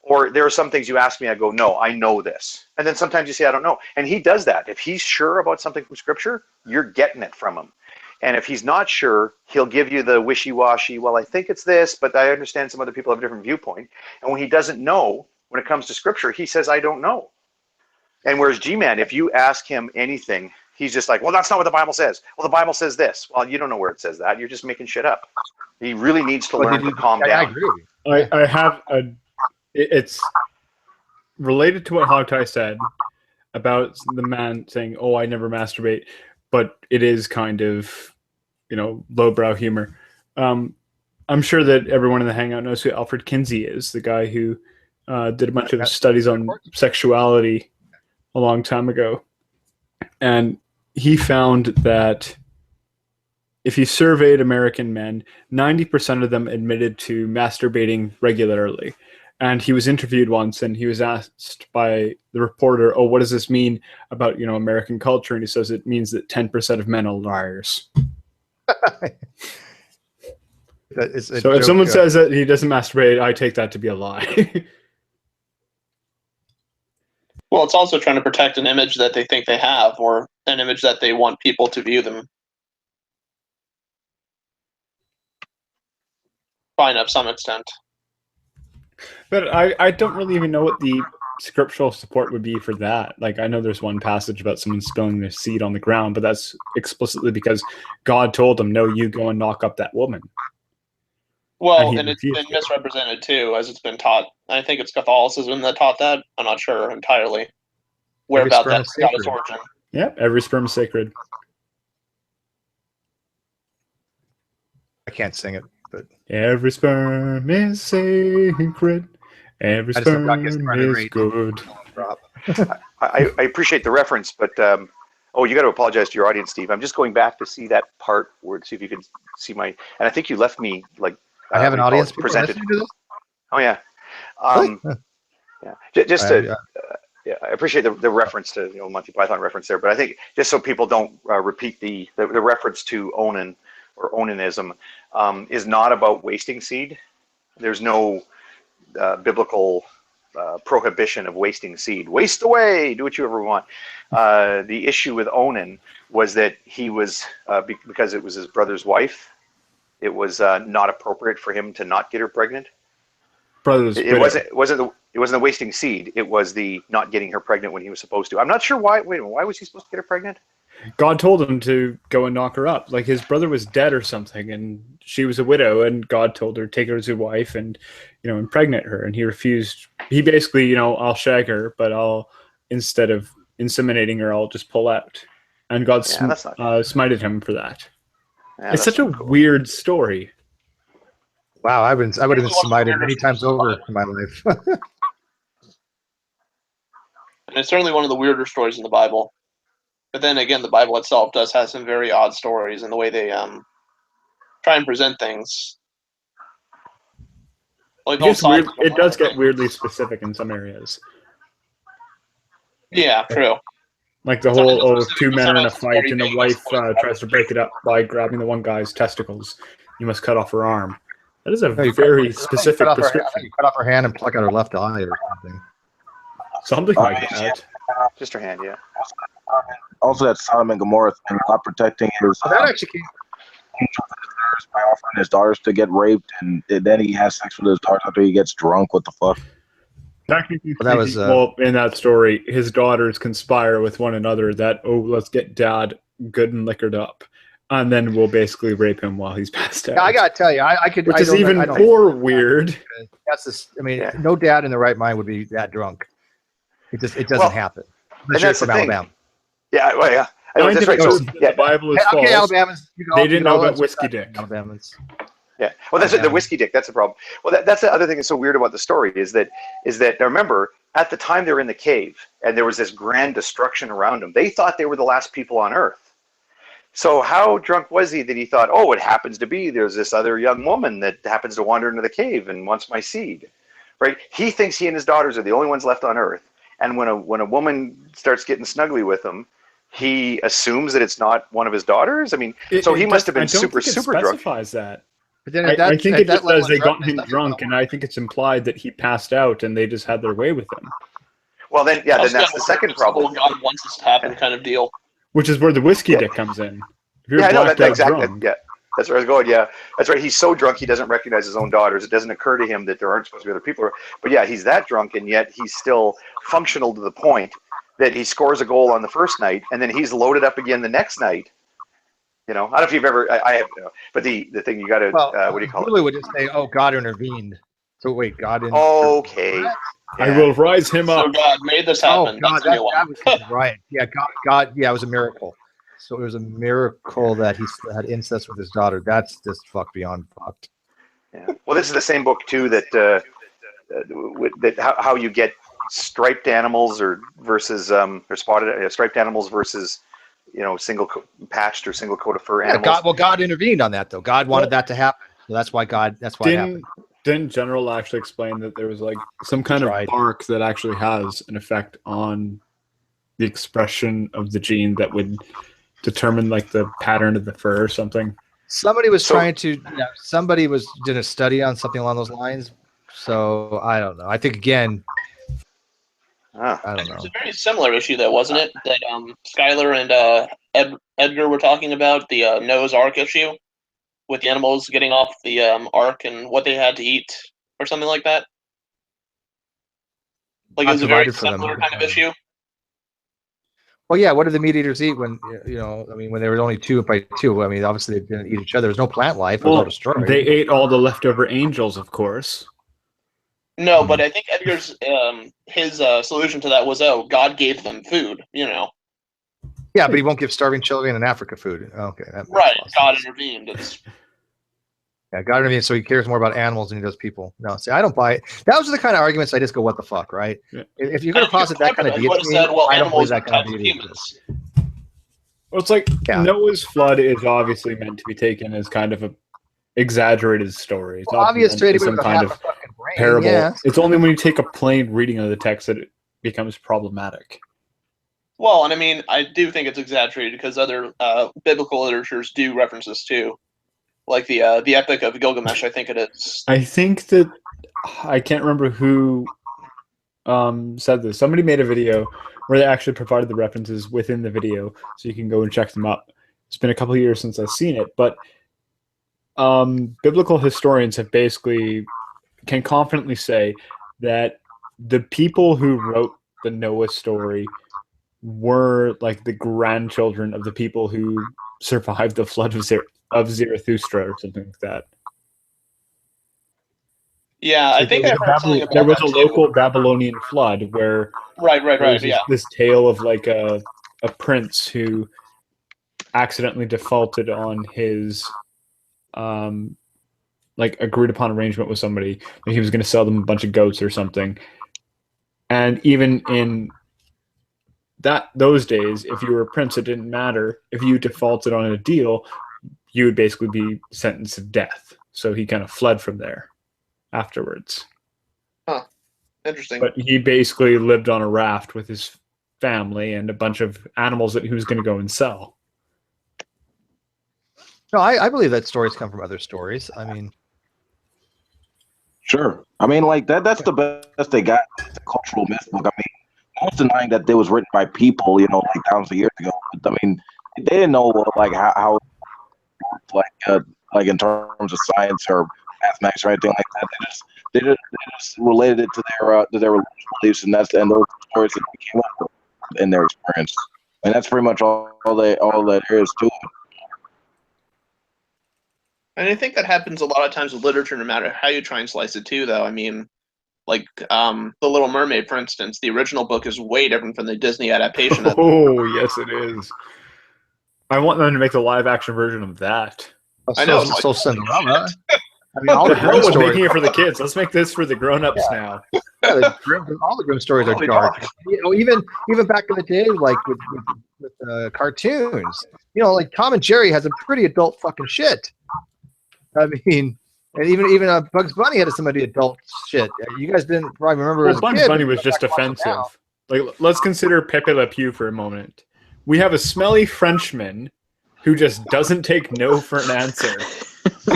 Or there are some things you ask me, I go, no, I know this. And then sometimes you say, I don't know. And he does that. If he's sure about something from Scripture, you're getting it from him. And if he's not sure, he'll give you the wishy-washy, well, I think it's this, but I understand some other people have a different viewpoint. And when he doesn't know, when it comes to Scripture, he says, I don't know. And whereas G-Man, if you ask him anything, he's just like, well, that's not what the Bible says. Well, the Bible says this. Well, you don't know where it says that. You're just making shit up. He really needs to learn to calm down. I agree. I have it's related to what Hogtie said about the man saying, oh, I never masturbate, but it is kind of, lowbrow humor. I'm sure that everyone in the Hangout knows who Alfred Kinsey is, the guy who did a bunch of studies on sexuality a long time ago. And he found that if you surveyed American men, 90% of them admitted to masturbating regularly. And he was interviewed once, and he was asked by the reporter, oh, what does this mean about, American culture? And he says it means that 10% of men are liars. So if someone says that he doesn't masturbate, I take that to be a lie. Well, it's also trying to protect an image that they think they have, or an image that they want people to view them. Fine, up some extent. But I don't really even know what the scriptural support would be for that. Like, I know there's one passage about someone spilling their seed on the ground, but that's explicitly because God told them, no, you go and knock up that woman. Well, and it's been misrepresented too, as it's been taught. I think it's Catholicism that taught that. I'm not sure entirely where about that got its origin. Yeah, every sperm is sacred. I can't sing it, but every sperm is sacred. Every sperm is good. I appreciate the reference, but you got to apologize to your audience, Steve. I'm just going back to see that part where see if you can see my. And I think you left me like. I have an audience presented. To this? Oh yeah, yeah. Just I appreciate the reference to Monty Python reference there, but I think just so people don't repeat the reference to Onan or Onanism is not about wasting seed. There's no biblical prohibition of wasting seed. Waste away, do what you ever want. The issue with Onan was that he was because it was his brother's wife. It was not appropriate for him to not get her pregnant. brother's It wasn't the wasting seed. It was the not getting her pregnant when he was supposed to. I'm not sure why. Wait a minute. Why was he supposed to get her pregnant? God told him to go and knock her up. Like his brother was dead or something, and she was a widow, and God told her take her as a wife and impregnate her, and he refused. He basically, I'll shag her, but I'll instead of inseminating her, I'll just pull out. And God smited him for that. Yeah, it's such a weird story. Wow, I would have been smited many times over in my life. And it's certainly one of the weirder stories in the Bible. But then again, the Bible itself does have some very odd stories in the way they try and present things. Like it does get weirdly specific in some areas. Yeah, true. Like the whole, two men are in a fight and the wife tries to break it up by grabbing the one guy's testicles. You must cut off her arm. That is a very specific prescription. You cut off her hand and pluck out her left eye or something. Something like that. Just her hand, yeah. Also, that Sodom and Gomorrah thing, not protecting his. That actually came. By offering his daughters to get raped, and then he has sex with his daughters after he gets drunk. What the fuck? Technically, in that story, his daughters conspire with one another that, let's get dad good and liquored up, and then we'll basically rape him while he's passed out. Yeah, I gotta tell you, I could. Which is even more weird. That's this. I mean, no dad in the right mind would be that drunk. It doesn't happen. And that's the thing. Alabama. Yeah, well, yeah. That's right. So, the Bible is false. Okay, Alabamans. They didn't know about whiskey dick. Alabamans. Yeah. Well, that's the whiskey dick. That's the problem. Well, that's the other thing that's so weird about the story is that now remember at the time they were in the cave and there was this grand destruction around them. They thought they were the last people on Earth. So how drunk was he that he thought, it happens to be there's this other young woman that happens to wander into the cave and wants my seed, right? He thinks he and his daughters are the only ones left on Earth. And when a woman starts getting snuggly with him, he assumes that it's not one of his daughters. I mean, he must have been super drunk. Specifies that. But then I think it just says they got him drunk, and I think it's implied that he passed out and they just had their way with him. Well, then that's the second problem. God wants this to happen, kind of deal. Which is where the whiskey dick comes in. If you're blacked out drunk. Yeah, that's where I was going. Yeah, that's right. He's so drunk he doesn't recognize his own daughters. It doesn't occur to him that there aren't supposed to be other people. But yeah, he's that drunk, and yet he's still functional to the point that he scores a goal on the first night, and then he's loaded up again the next night. I don't know if you've ever. I have, but the thing you got to. What do you call it? Really would just say, God intervened. So wait, God intervened. Okay. Yeah. I will rise him up. So God made this happen. God, that was right. Yeah, God. Yeah, it was a miracle. So it was a miracle that he had incest with his daughter. That's just beyond fucked. Yeah. Well, this is the same book too that how you get striped animals versus or spotted striped animals versus single patched or single coat of fur animals. God intervened on that though. God wanted that to happen. So that's why it happened. Didn't General actually explain that there was like some kind of bark that actually has an effect on the expression of the gene that would determine like the pattern of the fur or something? Somebody was did a study on something along those lines. So I don't know. I think again, I don't know. It's a very similar issue, though, wasn't it? That Skylar and Edgar were talking about the Noah's Ark issue with the animals getting off the Ark and what they had to eat, or something like that. Like it was a very similar kind of issue. Well, yeah. What did the meat eaters eat when when there was only 2 by 2? I mean, obviously they didn't eat each other. There was no plant life. It was all destroyed. They ate all the leftover angels, of course. No, but I think Edgar's his solution to that was, God gave them food, Yeah, but he won't give starving children in Africa food. Okay, right. God intervened. Yeah, God intervened, so he cares more about animals than he does people. No, see, I don't buy it. Those are the kind of arguments I just go, what the fuck, right? Yeah. If you're going to posit that kind of deity, I don't believe that kind of deity. Well, it's like Noah's flood is obviously meant to be taken as kind of a exaggerated story. It's obviously some kind of parable. Yeah. It's only when you take a plain reading of the text that it becomes problematic. Well, and I mean, I do think it's exaggerated because other biblical literatures do reference this too, like the Epic of Gilgamesh. I think it is. I think that I can't remember who said this. Somebody made a video where they actually provided the references within the video, so you can go and check them up. It's been a couple of years since I've seen it, but biblical historians have basically can confidently say that the people who wrote the Noah story were like the grandchildren of the people who survived the flood of Zarathustra or something like that. Yeah, I think I heard something about there was that a local Babylonian flood where right. Yeah, this tale of like a prince who accidentally defaulted on his like agreed upon arrangement with somebody. Like he was going to sell them a bunch of goats or something. And even in those days, if you were a prince, it didn't matter. If you defaulted on a deal, you would basically be sentenced to death. So he kind of fled from there afterwards. Huh. Interesting. But he basically lived on a raft with his family and a bunch of animals that he was going to go and sell. No, I believe that stories come from other stories. I mean, sure. I mean, like that's the best they got. The cultural myth book. I mean, no one's denying that it was written by people, you know, like thousands of years ago. But, I mean, they didn't know like how like in terms of science or mathematics or anything like that. They just related it to their religious beliefs, and those stories that they came up with in their experience. And that's pretty much all that there is to it. And I think that happens a lot of times with literature, no matter how you try and slice it too, though. I mean, like The Little Mermaid, for instance, the original book is way different from the Disney adaptation. Oh, yes, it is. I want them to make the live-action version of that. I know. So Cinderella. I mean, all the hell was making it for the kids. Let's make this for the grown-ups now. Yeah, all the Grimm stories are dark. You know, even back in the day, like with cartoons, you know, like Tom and Jerry has a pretty adult fucking shit. I mean, and even Bugs Bunny had some of the adult shit. You guys didn't probably remember. Well, Bugs Bunny was just offensive. Like, let's consider Pepe Le Pew for a moment. We have a smelly Frenchman who just doesn't take no for an answer. So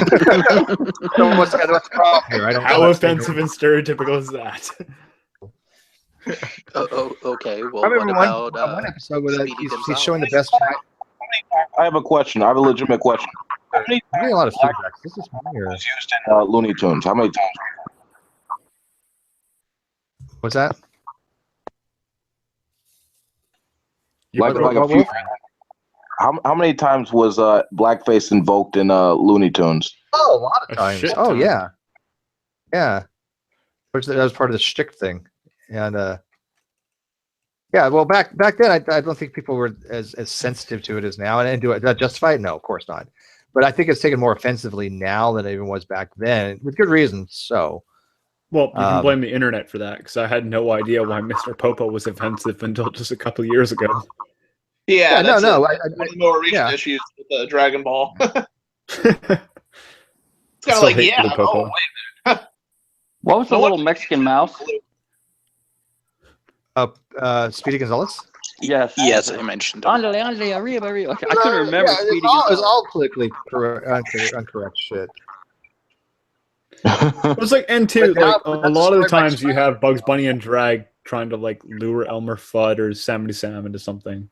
what's the problem here? How offensive and stereotypical is that? Okay. Well, I remember what about one episode where he's showing the best. I have a question. I have a legitimate question. How many I'm getting a lot of feedback. This is was used in Looney Tunes? How many times? What's that? Like a few. How many times was blackface invoked in Looney Tunes? Oh, a lot of times. Oh, yeah. Yeah. That was part of the shtick thing. And yeah, well, back then, I don't think people were as sensitive to it as now. And do that justify it? No, of course not. But I think it's taken more offensively now than it even was back then, with good reason. So, well, you can blame the internet for that, because I had no idea why Mr. Popo was offensive until just a couple of years ago. Yeah, no. One of the more recent issues with Dragon Ball. It's kind of like, yeah, oh, wait a minute. What was the little Mexican mouse? Speedy Gonzalez? Yes, I mentioned it. Andale, arriba. Okay, I couldn't remember Speedy Gonzalez. It was all politically incorrect shit. It was like, and too, like, a lot of the times you have Bugs Bunny and Drag trying to like lure Elmer Fudd or Sammy Sam into something.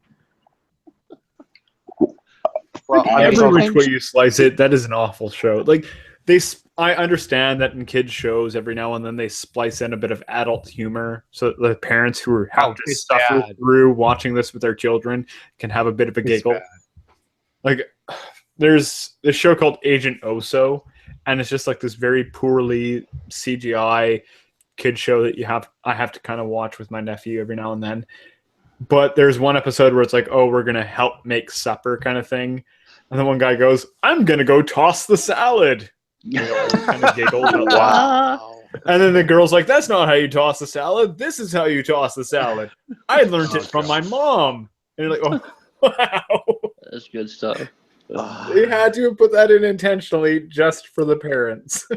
Well, every which way you slice it, that is an awful show. Like I understand that in kids shows, every now and then they splice in a bit of adult humor, so that the parents who have to suffer through watching this with their children can have a bit of a giggle. Like, there's this show called Agent Oso, and it's just like this very poorly CGI kid show that I have to kind of watch with my nephew every now and then. But there's one episode where it's like, oh, we're gonna help make supper kind of thing, and then one guy goes, "I'm gonna go toss the salad." You know, kind of giggled out loud. And then the girl's like, "That's not how you toss the salad. This is how you toss the salad. I learned it from my mom." And you're like, "Oh, wow, that's good stuff." They had to put that in intentionally just for the parents.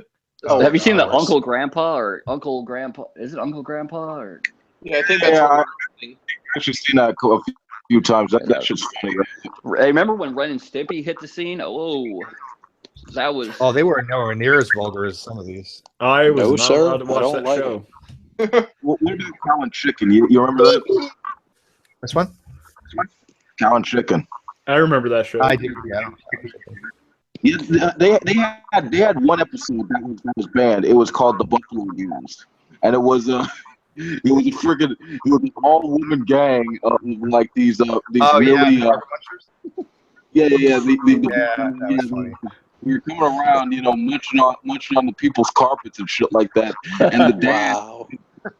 Have you seen the Uncle Grandpa or Uncle Grandpa? Is it Uncle Grandpa or? Yeah, I think that's. I've actually seen that a few times. That shit's funny. Hey, remember when Ren and Stimpy hit the scene? Oh, that was. Oh, they were nowhere near as vulgar as some of these. I was not allowed to watch that show. What about Cow and Chicken? You remember that? This one? Cow and Chicken. I remember that show. I do. Yeah. Yeah, they had one episode that was banned. It was called the Buffalo News, and it was a an all woman gang of like these really that was funny. You're coming around, munching on the people's carpets and shit like that, and the dad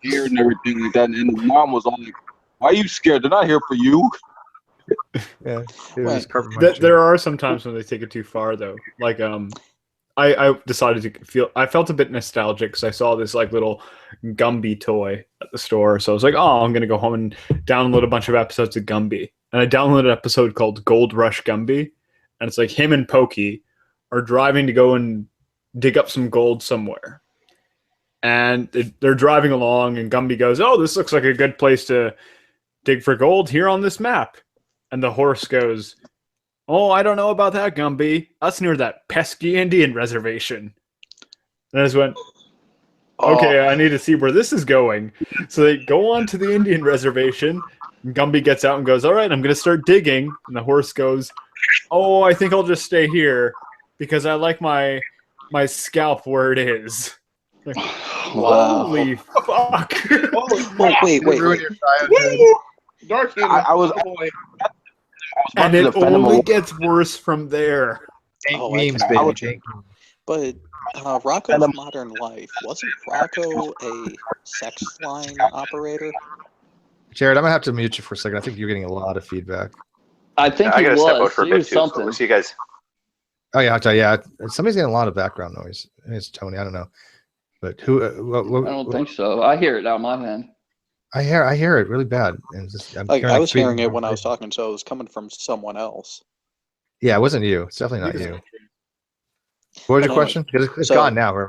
scared and everything like that, and the mom was all like, "Why are you scared? They're not here for you." Yeah, there are some times when they take it too far, though. Like, I decided I felt a bit nostalgic because I saw this like little Gumby toy at the store, so I was like, oh, I'm gonna go home and download a bunch of episodes of Gumby, and I downloaded an episode called Gold Rush Gumby, and it's like him and Pokey are driving to go and dig up some gold somewhere, and they're driving along, and Gumby goes, oh, this looks like a good place to dig for gold here on this map. And the horse goes, oh, I don't know about that, Gumby. That's near that pesky Indian reservation. And I just went, okay, I need to see where this is going. So they go on to the Indian reservation. And Gumby gets out and goes, all right, I'm going to start digging. And the horse goes, oh, I think I'll just stay here because I like my scalp where it is. Like, holy fuck. Wait. Dark humor. I was and it only gets worse from there. Memes, baby. But Rocco's Modern Life, wasn't Rocco a sex line operator? Jared, I'm gonna have to mute you for a second. I think you're getting a lot of feedback. I think I gotta step out for a bit too. So we'll see you guys. Oh yeah, I'll tell you. Yeah, somebody's getting a lot of background noise. It's Tony. I don't know, but who? I don't think so. I hear it out of my hand. I hear it really bad. And I was hearing it when I was talking, so it was coming from someone else. Yeah, it wasn't you. It's definitely not you. What was your question? It's gone now.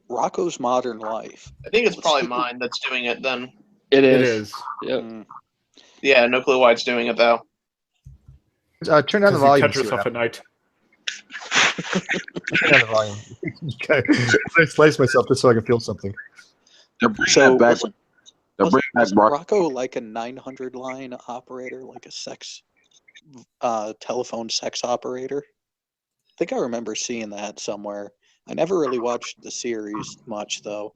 Rocco's Modern Life. I think it's probably mine that's doing it then. It is. Yep. Yeah, no clue why it's doing it though. Turn down the volume. Touch yourself at night. Turn down the volume. Okay. I slice myself just so I can feel something. Wasn't Rocco like a 900 line operator, like a sex telephone sex operator? I think I remember seeing that somewhere. I never really watched the series much, though.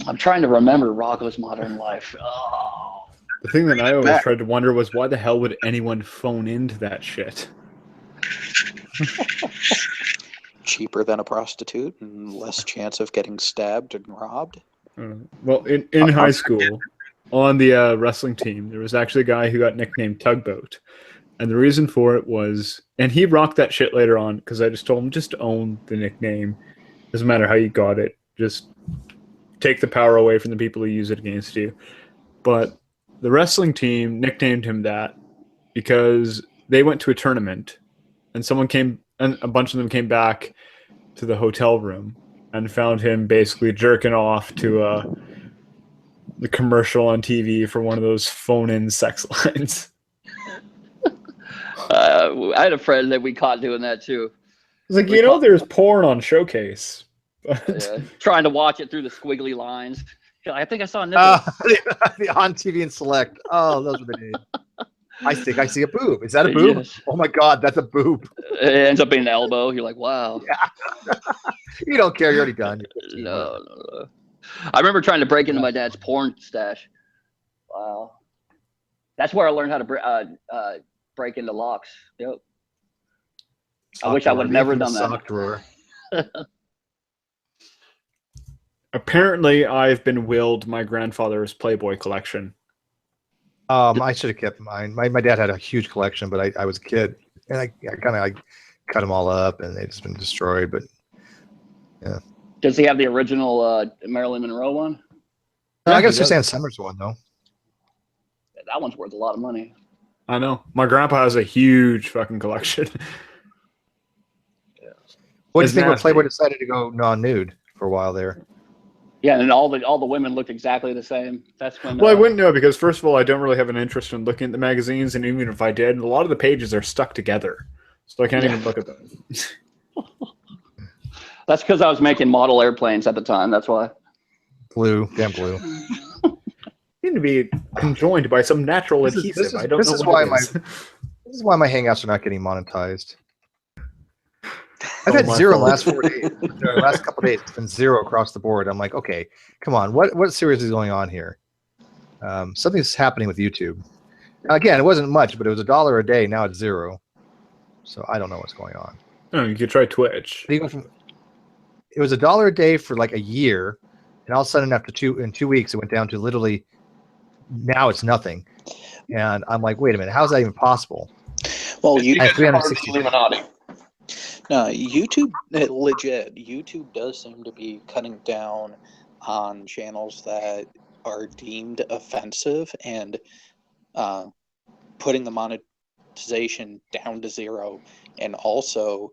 I'm trying to remember Rocco's Modern Life. Oh. The thing that I always tried to wonder was why the hell would anyone phone into that shit? Cheaper than a prostitute and less chance of getting stabbed and robbed. Well, in high school, on the wrestling team, there was actually a guy who got nicknamed Tugboat. And the reason for it was, and he rocked that shit later on, because I just told him, just own the nickname. Doesn't matter how you got it. Just take the power away from the people who use it against you. But the wrestling team nicknamed him that because they went to a tournament, and a bunch of them came back to the hotel room and found him basically jerking off to the commercial on TV for one of those phone-in sex lines. I had a friend that we caught doing that too. It's like, there's porn on Showcase. Yeah, trying to watch it through the squiggly lines. I think I saw a nipple. On TV and Select. Oh, those were the days. I think I see a boob. Is that a boob? Yes. Oh my God, that's a boob. It ends up being an elbow. You're like, wow. Yeah. You don't care. You're already done. No. I remember trying to break into my dad's porn stash. Wow. That's where I learned how to break into locks. Yep. I wish I would have never done that. Apparently, I've been willed my grandfather's Playboy collection. I should have kept mine. My dad had a huge collection, but I was a kid, and I kind of cut them all up, and they've just been destroyed. But yeah. Does he have the original Marilyn Monroe one? No, I got Suzanne Summers one though. That one's worth a lot of money. I know. My grandpa has a huge fucking collection. Yeah. What do you think when Playboy decided to go non-nude for a while there? Yeah, and all the women looked exactly the same. That's when. Well, I wouldn't know because first of all, I don't really have an interest in looking at the magazines, and even if I did, a lot of the pages are stuck together, so I can't even look at them. That's because I was making model airplanes at the time. That's why. Blue, damn blue. Seem to be conjoined by some natural adhesive. I don't know. This is why my hangouts are not getting monetized. I've had zero in the last 4 days. The last couple of days, it's been zero across the board. I'm like, okay, come on, what seriously is going on here? Something's happening with YouTube. Again, it wasn't much, but it was $1 a day. Now it's zero. So I don't know what's going on. Oh, you could try Twitch. It was $1 a day for like a year, and all of a sudden, in 2 weeks, it went down to literally. Now it's nothing, and I'm like, wait a minute, how is that even possible? Well, you guys are part of the Illuminati. No, YouTube, legit. YouTube does seem to be cutting down on channels that are deemed offensive and putting the monetization down to zero, and also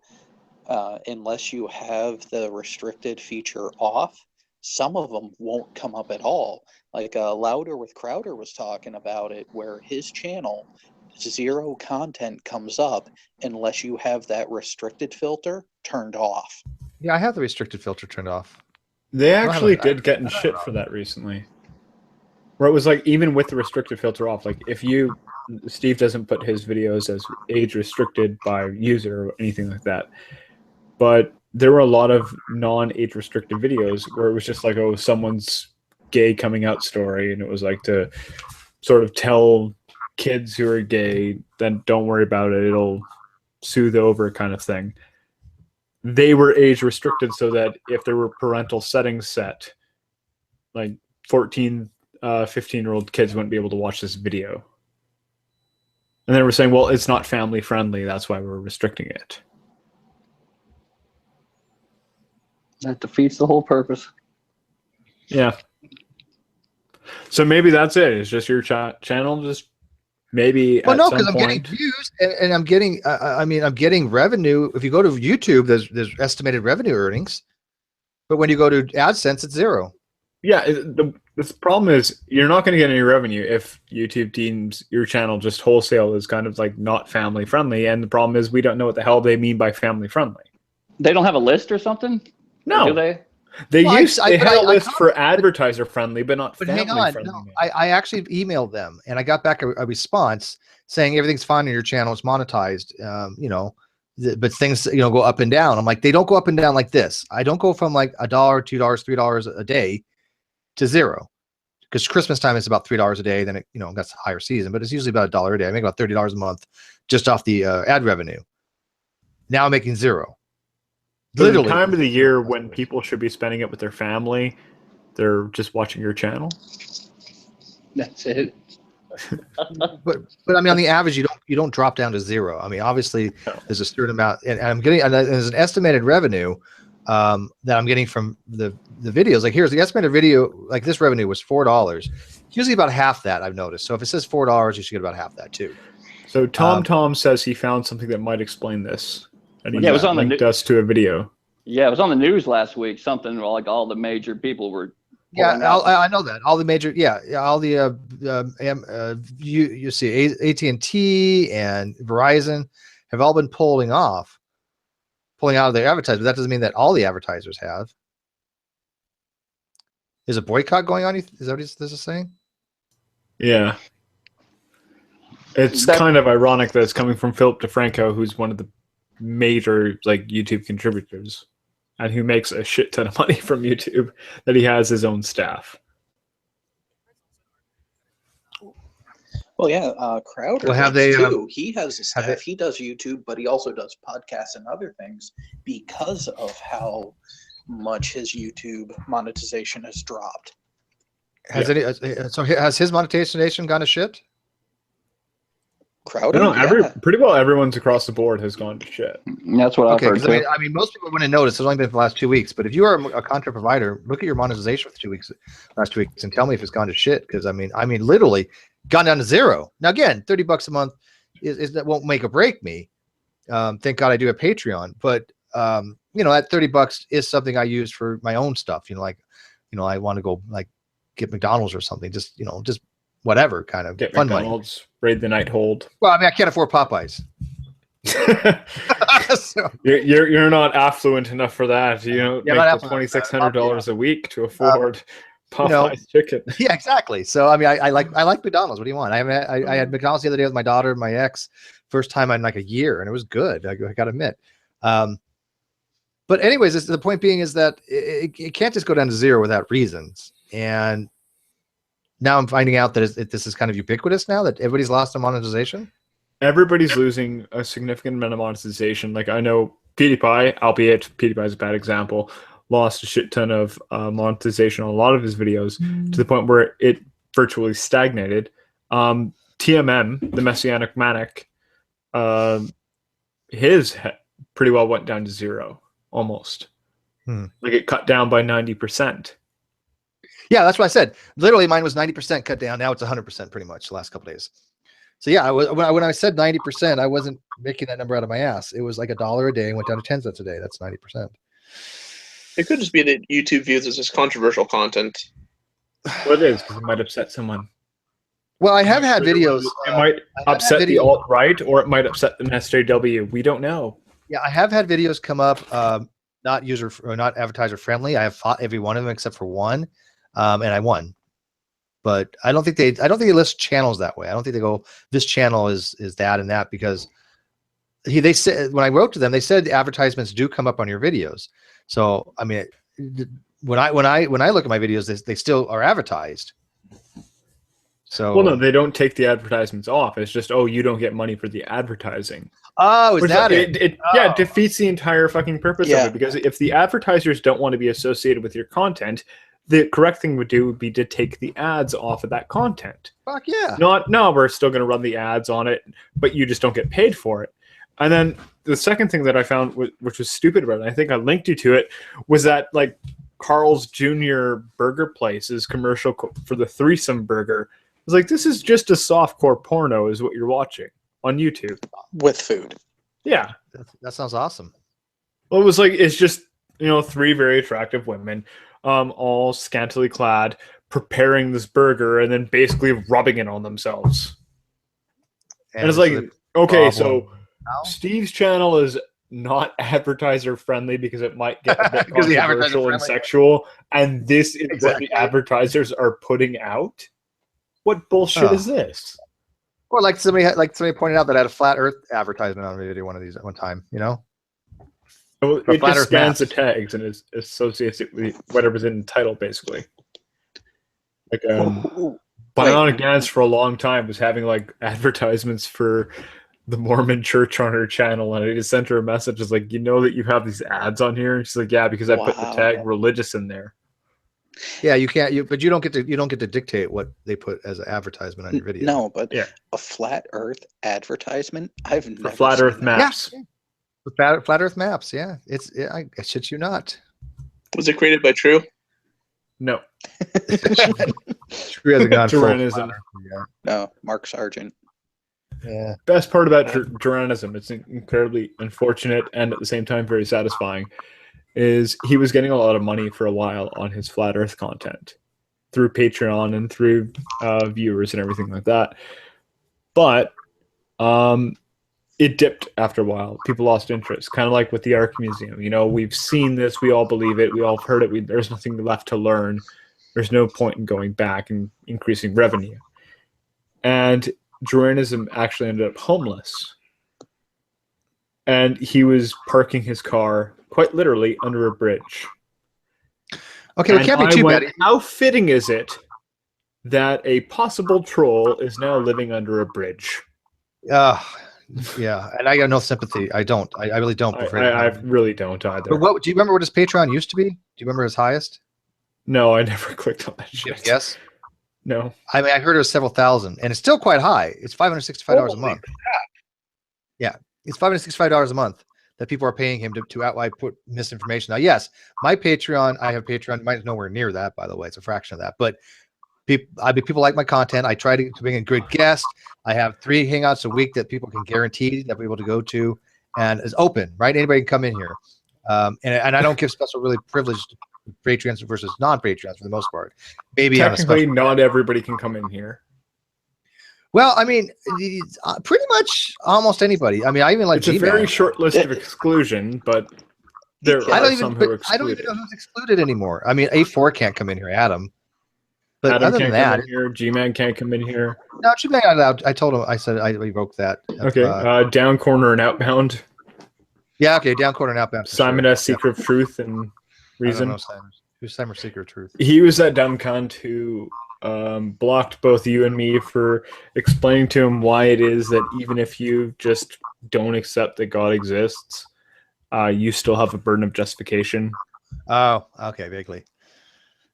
unless you have the restricted feature off, some of them won't come up at all. Like Louder with Crowder was talking about it, where his channel, zero content comes up unless you have that restricted filter turned off. Yeah, I have the restricted filter turned off. They actually did get in shit for that recently. Where it was like, even with the restricted filter off, like if Steve doesn't put his videos as age restricted by user or anything like that. But there were a lot of non-age restricted videos where it was just like, oh, someone's gay coming out story, and it was like to sort of tell kids who are gay, then don't worry about it, it'll soothe over kind of thing. They were age restricted so that if there were parental settings set, like 14, 15-year-old kids wouldn't be able to watch this video. And they were saying, well, it's not family friendly, that's why we're restricting it. That defeats the whole purpose. Yeah. So maybe that's it. It's just your channel. Just maybe. Well, no, because I'm getting views and I'm getting. I'm getting revenue. If you go to YouTube, there's estimated revenue earnings, but when you go to AdSense, it's zero. Yeah. The problem is you're not going to get any revenue if YouTube deems your channel just wholesale is kind of like not family friendly. And the problem is we don't know what the hell they mean by family friendly. They don't have a list or something? No. Or do they? They had a list for advertiser friendly, but not family friendly. No, I actually emailed them and I got back a response saying everything's fine on your channel, it's monetized. But things go up and down. I'm like, they don't go up and down like this. I don't go from like $1, $2, $3 a day to zero, because Christmas time is about $3 a day. Then that's a higher season, but it's usually about $1 a day. I make about $30 a month just off the ad revenue. Now I'm making zero. Literally, the time of the year when people should be spending it with their family, they're just watching your channel. That's it. but I mean, on the average, you don't drop down to zero. I mean, obviously, there's a certain amount, and I'm getting, and there's an estimated revenue that I'm getting from the videos. Like here's the estimated video. Like this revenue was $4. Usually about half that, I've noticed. So if it says $4, you should get about half that too. So Tom says he found something that might explain this. And it was on linked us to a video. Yeah, it was on the news last week. Something like all the major people were. Yeah, I know that all the major. All the you see AT&T and Verizon have all been pulling out of their advertisers. That doesn't mean that all the advertisers have. Is a boycott going on? Is that what this is saying? Yeah. It's kind of ironic that it's coming from Philip DeFranco, who's one of the major YouTube contributors and who makes a shit ton of money from YouTube, that he has his own staff. Well, yeah, Crowder too. He has a staff. He does YouTube, but he also does podcasts and other things because of how much his YouTube monetization has dropped. Has his monetization gone to shit? Crowder, pretty well everyone's across the board has gone to shit. That's what I've heard too. I mean, most people wouldn't notice. It's only been for the last 2 weeks. But if you are a content provider, look at your monetization for last 2 weeks, and tell me if it's gone to shit. Because I mean, literally gone down to zero. Now again, $30 a month is that won't make or break me. Thank God I do a Patreon. But that $30 is something I use for my own stuff. I want to go get McDonald's or something. Just whatever kind of get fun McDonald's, money. Raid the night hold. Well, I mean, I can't afford Popeyes. So, you're not affluent enough for that. You know, make the $2,600 a week to afford Popeyes chicken. Yeah, exactly. So I mean, I like McDonald's. What do you want? I had McDonald's the other day with my daughter, my ex, first time in like a year, and it was good. I got to admit. But anyways, the point being is that it can't just go down to 0 without reasons. And now I'm finding out that this is kind of ubiquitous now, that everybody's lost on monetization. Everybody's losing a significant amount of monetization. Like I know PewDiePie, albeit PewDiePie is a bad example, lost a shit ton of monetization on a lot of his videos to the point where it virtually stagnated. TMM, the Messianic Manic, his pretty well went down to 0, almost. Like it cut down by 90%. Yeah, that's what I said. Literally, mine was 90% cut down. Now it's 100% pretty much the last couple days. So yeah, when I said 90%, I wasn't making that number out of my ass. It was like $1 a day and went down to 10 cents a day. That's 90%. It could just be that YouTube views this as controversial content. Well, it is, because it might upset someone. Well, I have had videos. It might upset the alt-right, or it might upset the SJW. We don't know. Yeah, I have had videos come up, not advertiser friendly. I have fought every one of them except for one, and I won. But I don't think they list channels that way. I don't think they go, this channel is that and that, because they said, when I wrote to them, they said the advertisements do come up on your videos. So I mean, when I look at my videos, they still are advertised. So well, no, they don't take the advertisements off. It's just, oh, you don't get money for the advertising. Oh, is that it? Yeah, it defeats the entire fucking purpose of it, because if the advertisers don't want to be associated with your content, the correct thing would be to take the ads off of that content. Fuck yeah. No, we're still going to run the ads on it, but you just don't get paid for it. And then the second thing that I found, which was stupid about it, and I think I linked you to it, was that like Carl's Jr. burger place's commercial for the threesome burger. I was like, this is just a softcore porno is what you're watching on YouTube. With food. Yeah. That sounds awesome. Well, it was like, it's just, 3 very attractive women, all scantily clad, preparing this burger and then basically rubbing it on themselves. And it's like, okay, so Steve's channel is not advertiser friendly because it might get a bit controversial and sexual, and this is what the advertisers are putting out. What bullshit is this? Or like somebody pointed out that I had a flat Earth advertisement on a video one of these at one time. It just scans the tags and associates it with whatever's in the title, basically. Like Bionic Dance for a long time was having like advertisements for the Mormon church on her channel, and I just sent her a message. It's like, that you have these ads on here, and she's like, yeah, because I put the tag religious in there. Yeah, you can't. But you don't get to dictate what they put as an advertisement on your video. No, but a flat Earth advertisement, I've never seen flat Earth maps. Yeah. Flat Earth maps. Yeah, I shit you not. Was it created by True? No. True hasn't gone Juranism. No, Mark Sargent. Yeah. Best part about Juranism, it's incredibly unfortunate and at the same time very satisfying, is he was getting a lot of money for a while on his flat Earth content through Patreon and through viewers and everything like that. But it dipped after a while. People lost interest, kind of like with the Ark Museum. We've seen this, we all believe it, we all have heard it, there's nothing left to learn. There's no point in going back and increasing revenue. And Juranism actually ended up homeless. And he was parking his car quite literally under a bridge. Okay, it can't be too bad. How fitting is it that a possible troll is now living under a bridge? Yeah, and I got no sympathy. I don't. I really don't. I really don't either. But do you remember what his Patreon used to be? Do you remember his highest? No, I never clicked on that shit. Yes. No. I mean, I heard it was several thousand, and it's still quite high. It's $565 a month. Yeah, it's $565 a month that people are paying him to outright put misinformation. Now, yes, my Patreon, I have Patreon. Mine's nowhere near that, by the way. It's a fraction of that. But people like my content. I try to bring a good guest. I have 3 hangouts a week that people can guarantee that we're able to go to, and it's open, right? Anybody can come in here. And I don't give special really privileged Patreons versus non-Patreons for the most part. Maybe technically not everybody can come in here. Well, I mean, pretty much almost anybody. I mean, I even like it's a very short list of exclusion, but there are some who are excluded. I don't even know who's excluded anymore. I mean, A4 can't come in here, Adam. But Adam other than can't that, come in here. G-Man can't come in here. No, G-Man allowed. I told him. I said I revoked that. Okay, down corner and outbound. Yeah, okay, down quarter and out bound. Simon S. Seeker of Truth and Reason. I don't know Simon. Who's Simon Seeker of Truth? He was that dumb cunt who blocked both you and me for explaining to him why it is that even if you just don't accept that God exists, you still have a burden of justification. Oh, okay, vaguely.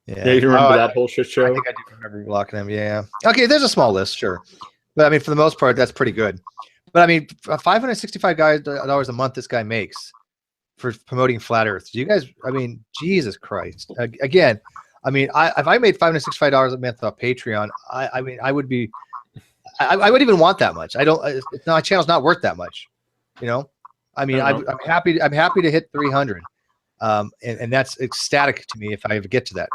Yeah, you remember that whole shit show? I think I do remember blocking him. Yeah. Okay, there's a small list, sure, but I mean, for the most part, that's pretty good. But I mean, $565 a month this guy makes for promoting flat Earth. Do you guys? I mean, Jesus Christ! Again, I mean, if I made $565 a month off Patreon, I mean, I would be, I wouldn't even want that much. I don't. My channel's not worth that much. You know, I mean, I'm happy. I'm happy to hit 300, and that's ecstatic to me if I ever get to that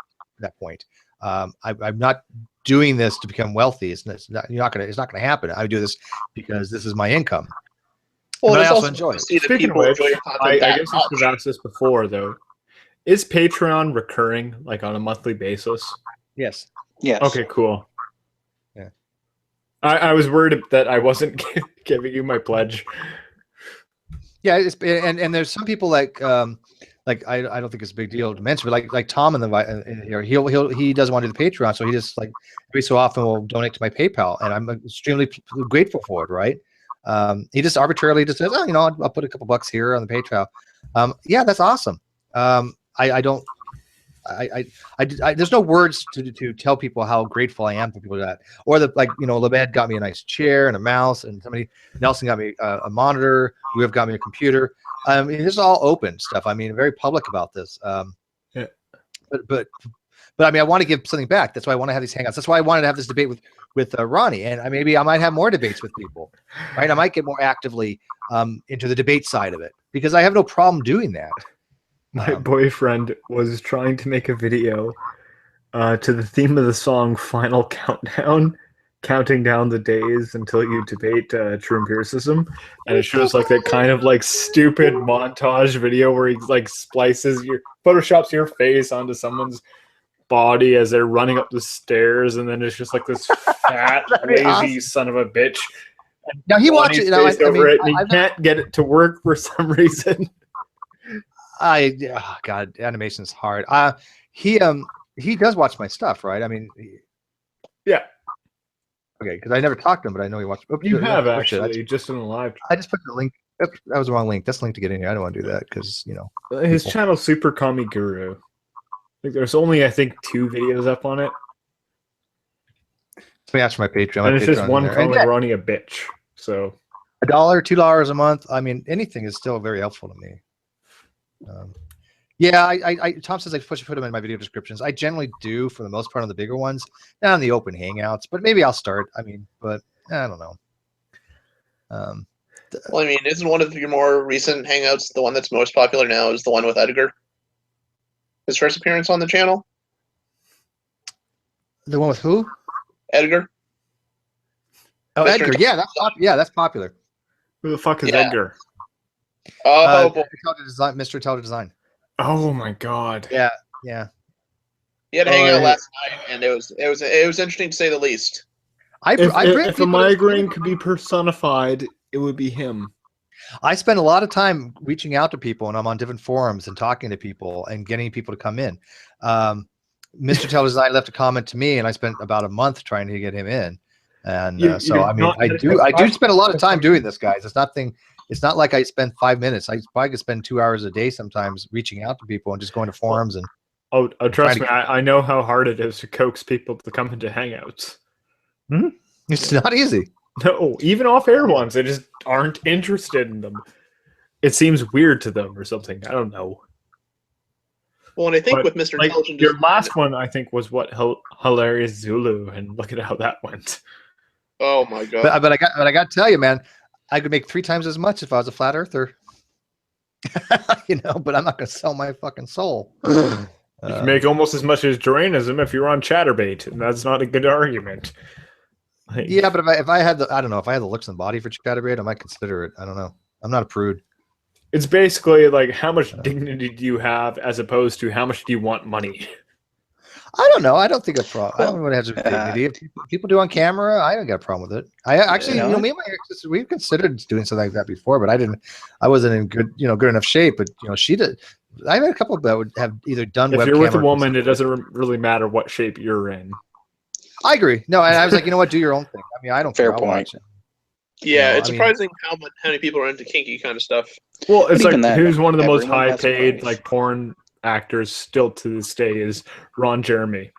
point. I'm not doing this to become wealthy. It's not gonna happen. I do this because this is my income. Well, I also enjoy it. Speaking of which, I guess I should have asked this before though. Is Patreon recurring, like on a monthly basis? Yes. Yes. Okay, cool. Yeah. I was worried that I wasn't giving you my pledge. Yeah, and there's some people like I don't think it's a big deal to mention, but like Tom in the he doesn't want to do the Patreon, so he just like every so often will donate to my PayPal, and I'm extremely grateful for it. Right? He just arbitrarily just says, oh, you know, I'll put a couple bucks here on the PayPal. Yeah, that's awesome. There's no words to tell people how grateful I am for people that, or like, you know, Lebed got me a nice chair and a mouse, and Nelson got me a monitor. We have got me a computer. I mean, this is all open stuff. I mean, very public about this. Yeah. But I mean, I want to give something back. That's why I want to have these hangouts. That's why I wanted to have this debate with Ronnie, and maybe I might have more debates with people, right? I might get more actively into the debate side of it, because I have no problem doing that. My boyfriend was trying to make a video to the theme of the song Final Countdown, counting down the days until you debate true empiricism. And it shows like that kind of like stupid montage video where he like photoshops your face onto someone's body as they're running up the stairs, and then it's just like this fat, lazy son of a bitch. Now he watches he can't get it to work for some reason. God, animation's hard. He does watch my stuff, right? I mean, yeah. Okay, because I never talked to him, but I know he watched. You have actually, just in the live. I just put the link. Oops, that was the wrong link. That's the link to get in here. I don't want to do that because, you know. His channel, Super Kami Guru. Like, there's only, I think, 2 videos up on it. Let me ask for my Patreon. And it's just one calling Ronnie a bitch. So $1, $2 a month. I mean, anything is still very helpful to me. Yeah, Tom says I put them in my video descriptions. I generally do for the most part on the bigger ones, not on the open hangouts, but maybe I'll start. I mean, but I don't know. Well, I mean, isn't one of your more recent hangouts the one that's most popular now is the one with Edgar? His first appearance on the channel? The one with who? Edgar. Oh, Edgar. Yeah, that's popular. Who the fuck is Edgar? Oh, Mr. Teledesign. Oh my god. Yeah. He had a hangout last night, and it was interesting to say the least. If a migraine could be personified, it would be him. I spend a lot of time reaching out to people, and I'm on different forums and talking to people and getting people to come in. Mr. Teledesign left a comment to me, and I spent about a month trying to get him in. And I mean, I do spend a lot of time doing this, guys. It's not like I spend 5 minutes. I probably could spend 2 hours a day sometimes reaching out to people and just going to forums and. Oh, trust me, I know how hard it is to coax people to come into Hangouts. It's not easy. No, even off-air ones, they just aren't interested in them. It seems weird to them or something. I don't know. Well, and I think with Mr. Intelligent, your last one, I think, was what Hilarious Zulu, and look at how that went. Oh my god! But I got to tell you, man, I could make 3 times as much if I was a flat earther. You know, but I'm not going to sell my fucking soul. You can make almost as much as Jeranism if you're on Chatterbait, and that's not a good argument. Yeah, but if I had I don't know, if I had the looks and body for Chatterbait, I might consider it. I don't know. I'm not a prude. It's basically like how much dignity do you have as opposed to how much do you want money? I don't know. I don't think a problem. I don't know what has dignity. If people do on camera, I don't got a problem with it. I actually, me and my ex, we've considered doing something like that before, but I wasn't in good enough shape. But she did. I've had a couple that would have either done. If you're with a woman, it doesn't really matter what shape you're in. I agree. No, and I was like, you know what? Do your own thing. I mean, I don't care. I'll watch it. Yeah, it's surprising how many people are into kinky kind of stuff. Well, it's like who's one of the most high-paid like porn actors still to this day is Ron Jeremy.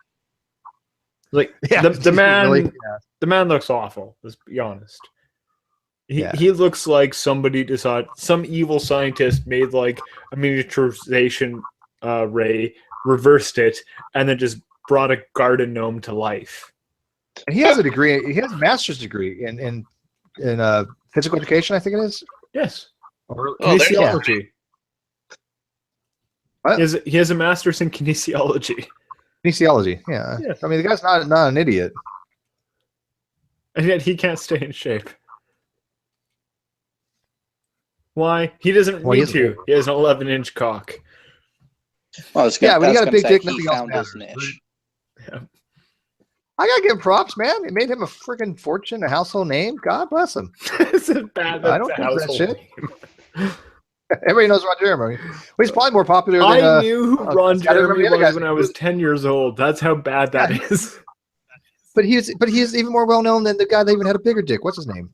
Like the man, really, the man looks awful. Let's be honest. He looks like somebody decided, some evil scientist made like a miniaturization ray, reversed it, and then just brought a garden gnome to life. And he has a degree. He has a master's degree in physical education, I think it is. Yes. Or kinesiology. He has a master's in kinesiology. Kinesiology, yeah. I mean, the guy's not an idiot. And yet he can't stay in shape. Why? He doesn't need to. He has an 11-inch cock. Well, but he got a big dick. Nothing else matters. Yeah. I gotta give him props, man. It made him a freaking fortune, a household name. God bless him. I don't think that shit. Everybody knows Ron Jeremy. Well, he's probably more popular than I knew who Ron Jeremy was when I was 10 years old. That's how bad that is. But he's even more well known than the guy that even had a bigger dick. What's his name?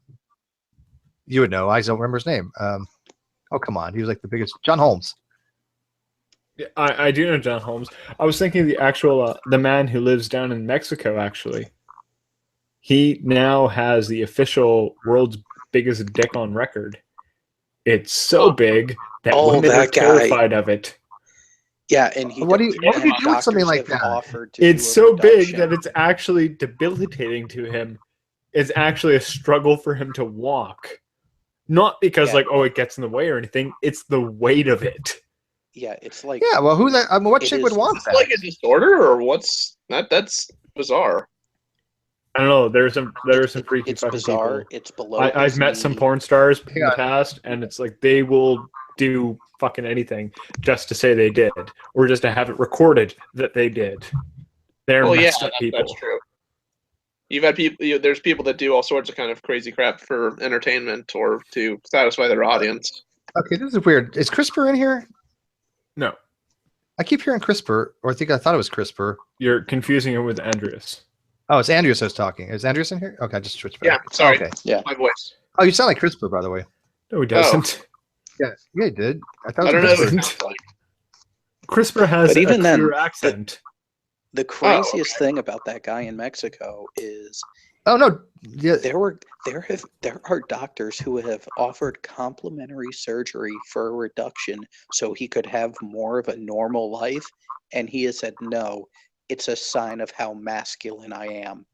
You would know. I don't remember his name. Oh, come on. He was like the biggest. John Holmes. Yeah, I do know John Holmes. I was thinking the actual the man who lives down in Mexico, actually. He now has the official world's biggest dick on record. It's so big that women are terrified of it. Yeah, and what do you do with something like that? It's so big that it's actually debilitating to him. It's actually a struggle for him to walk. Not because it gets in the way or anything. It's the weight of it. Yeah, it's like well, who that? I mean, what chick would want that? Like a disorder, or what's that? That's bizarre. I don't know. There's some freaky it's fucking bizarre. people. It's below. I've met some porn stars in the past, and it's like they will do fucking anything just to say they did, or just to have it recorded that they did. They're messed up people. That's true. You've had people. There's people that do all sorts of kind of crazy crap for entertainment or to satisfy their audience. Okay, this is weird. Is CRISPR in here? No. I keep hearing CRISPR, or I thought it was CRISPR. You're confusing it with Andreas. Oh, it's Andreas who's talking. Is Andreas in here? Okay, I just switched back. Yeah, sorry. Okay. Yeah. My voice. Oh, you sound like CRISPR, by the way. No, he doesn't. Yeah, he did. I don't know. CRISPR has a clear accent. The craziest thing about that guy in Mexico is there are doctors who have offered complimentary surgery for a reduction so he could have more of a normal life, and he has said no. It's a sign of how masculine I am.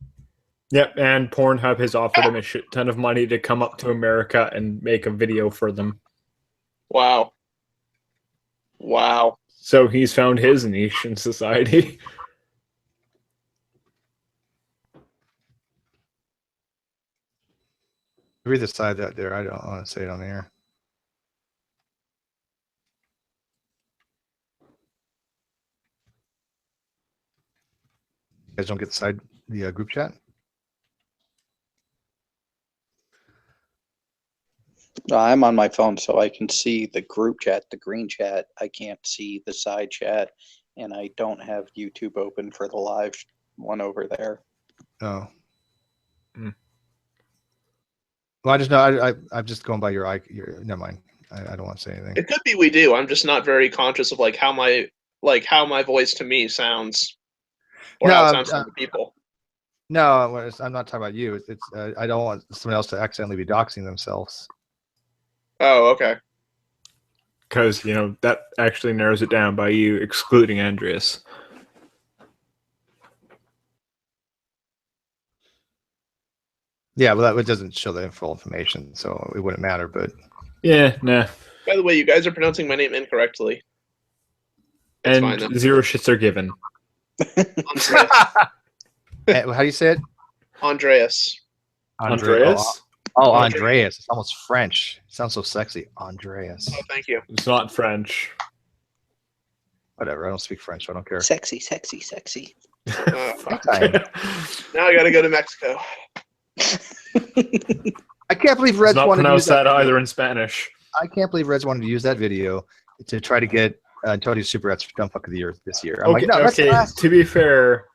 Yep, and Pornhub has offered him a shit ton of money to come up to America and make a video for them. Wow. So he's found his niche in society. Read the side out there. I don't want to say it on the air. You guys don't get the group chat? I'm on my phone, so I can see the group chat, the green chat. I can't see the side chat, and I don't have YouTube open for the live one over there. Oh. Well, I just know I'm just going by your never mind. I don't want to say anything. It could be we do. I'm just not very conscious of how my voice to me sounds, or how it sounds to other people. No, I'm not talking about you. It's I don't want someone else to accidentally be doxing themselves. Oh, okay. Because that actually narrows it down by you excluding Andreas. Yeah, well, that doesn't show the full information, so it wouldn't matter. But yeah, nah. By the way, you guys are pronouncing my name incorrectly. That's and 0 shits are given. How do you say it? Andreas. Andreas? Oh, Andreas. It's almost French. It sounds so sexy. Andreas. Oh, thank you. It's not French. Whatever. I don't speak French. So I don't care. Sexy, sexy, sexy. Now I gotta go to Mexico. I can't believe Reds not wanted to use that either in Spanish. I can't believe Reds wanted to use that video to try to get Antonio Superat's Dumb Fuck of the Year this year. I'm like, no, that's last. To be fair,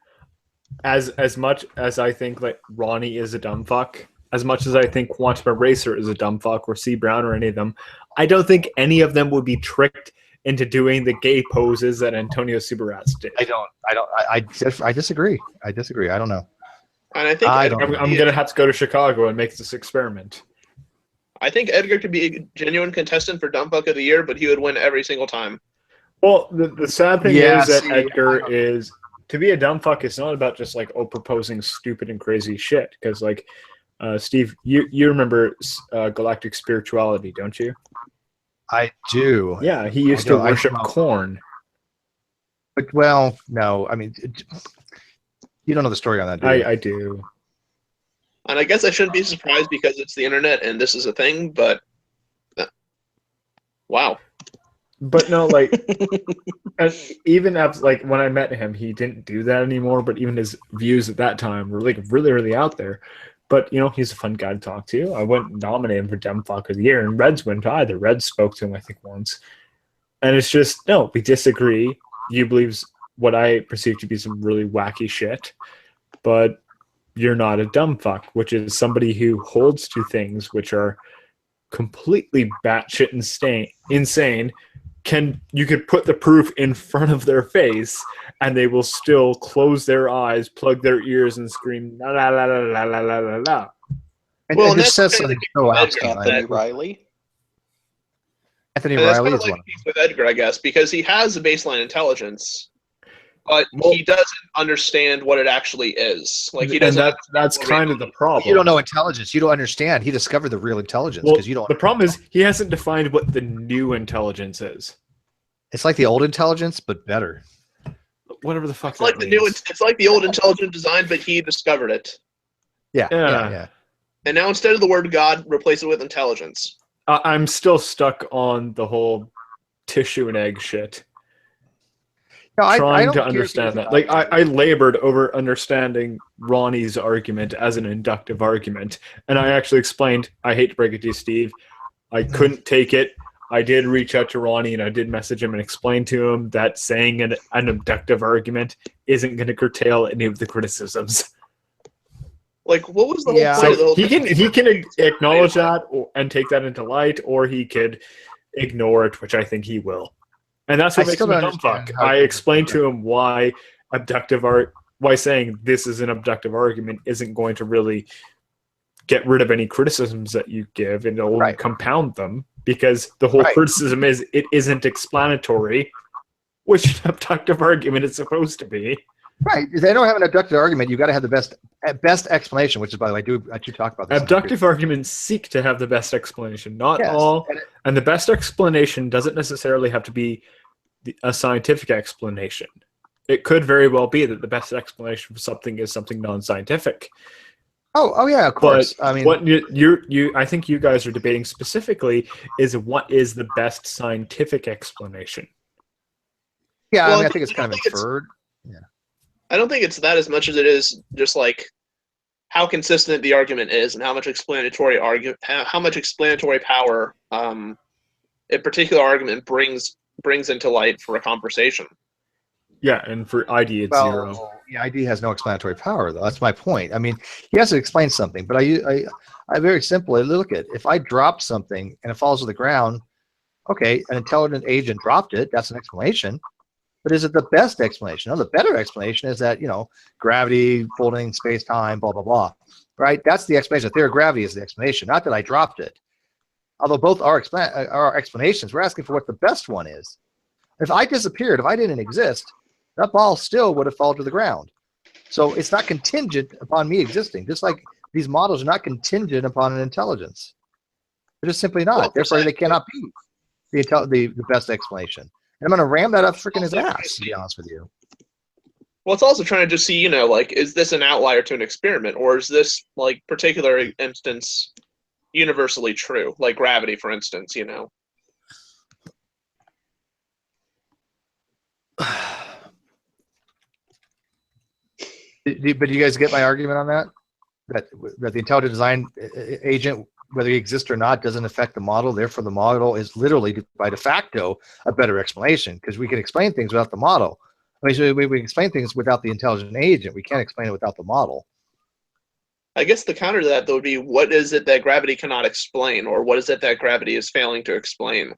as much as I think like Ronnie is a dumb fuck, as much as I think Quantum Eraser is a dumb fuck, or C. Brown or any of them, I don't think any of them would be tricked into doing the gay poses that Antonio Superats did. I disagree. I don't know. And I think I'm gonna have to go to Chicago and make this experiment. I think Edgar could be a genuine contestant for Dumb Fuck of the Year, but he would win every single time. Well, the sad thing is that Edgar is, to be a dumb fuck, it's not about just like proposing stupid and crazy shit. Because like, Steve, you remember Galactic Spirituality, don't you? I do. Yeah, he used to worship corn. But well, no, I mean, you don't know the story on that, do you? I do. And I guess I shouldn't be surprised because it's the internet and this is a thing, but wow. But no, like, even as, like, when I met him, he didn't do that anymore, but even his views at that time were like really, really out there. But, you know, he's a fun guy to talk to. I wouldn't nominate him for Dumb Fuck of the Year, and Reds wouldn't either. Reds spoke to him, I think, once. And it's just, no, we disagree. You believe what I perceive to be some really wacky shit, but you're not a dumb fuck, which is somebody who holds to things which are completely batshit insane. You could put the proof in front of their face, and they will still close their eyes, plug their ears, and scream la la la la la la la la la. And it says something so Anthony Riley. Anthony Riley is like one. With Edgar, I guess, because he has a baseline intelligence, but he doesn't understand what it actually is. Like he doesn't. And that's kind of the problem. You don't know intelligence. You don't understand. He discovered the real intelligence because you don't. The problem is he hasn't defined what the new intelligence is. It's like the old intelligence, but better. Whatever the fuck. It's like It's like the old intelligent design, but he discovered it. Yeah. And now instead of the word God, replace it with intelligence. I'm still stuck on the whole tissue and egg shit. No, trying to understand that. Like I labored over understanding Ronnie's argument as an inductive argument, and I actually explained. I hate to break it to you, Steve. I couldn't take it. I did reach out to Ronnie and I did message him and explain to him that saying an inductive argument isn't going to curtail any of the criticisms. Like, what was the whole point of the whole thing? He can acknowledge that and take that into light, or he could ignore it, which I think he will. And that's what makes him a dumb fuck. I explained to him why saying this is an abductive argument isn't going to really get rid of any criticisms that you give, and it'll compound them, because the whole criticism is it isn't explanatory, which an abductive argument is supposed to be. Right. If they don't have an abductive argument, you've got to have the best explanation, which is, by the way, I do talk about this. Abductive arguments seek to have the best explanation, not all. And the best explanation doesn't necessarily have to be a scientific explanation. It could very well be that the best explanation for something is something non-scientific. Oh yeah, of course. But I mean, what I think you guys are debating specifically is what is the best scientific explanation. Yeah, well, I think it's kind of inferred. Yeah. I don't think it's that as much as it is just like how consistent the argument is and how much explanatory power a particular argument brings into light for a conversation. Yeah, and for ID it's zero. Yeah, ID has no explanatory power, though. That's my point. I mean, he has to explain something, but I very simply look at, if I drop something and it falls to the ground, okay, an intelligent agent dropped it. That's an explanation. But is it the best explanation? No, the better explanation is that, gravity, folding, space-time, blah, blah, blah. Right? That's the explanation. The theory of gravity is the explanation, not that I dropped it. Although both are explanations, we're asking for what the best one is. If I disappeared, if I didn't exist, that ball still would have fallen to the ground. So it's not contingent upon me existing, just like these models are not contingent upon an intelligence. They're just simply not. Well, therefore, they cannot be the best explanation. And I'm going to ram that up freaking his ass, to be honest with you. Well, it's also trying to just see, like, is this an outlier to an experiment, or is this, like, particular instance universally true? Like gravity, for instance, But do you guys get my argument on that? That the intelligent design agent, whether he exists or not, doesn't affect the model. Therefore, the model is literally, by de facto, a better explanation, because we can explain things without the model. I mean, so we explain things without the intelligent agent. We can't explain it without the model. I guess the counter to that, though, would be, what is it that gravity cannot explain, or what is it that gravity is failing to explain?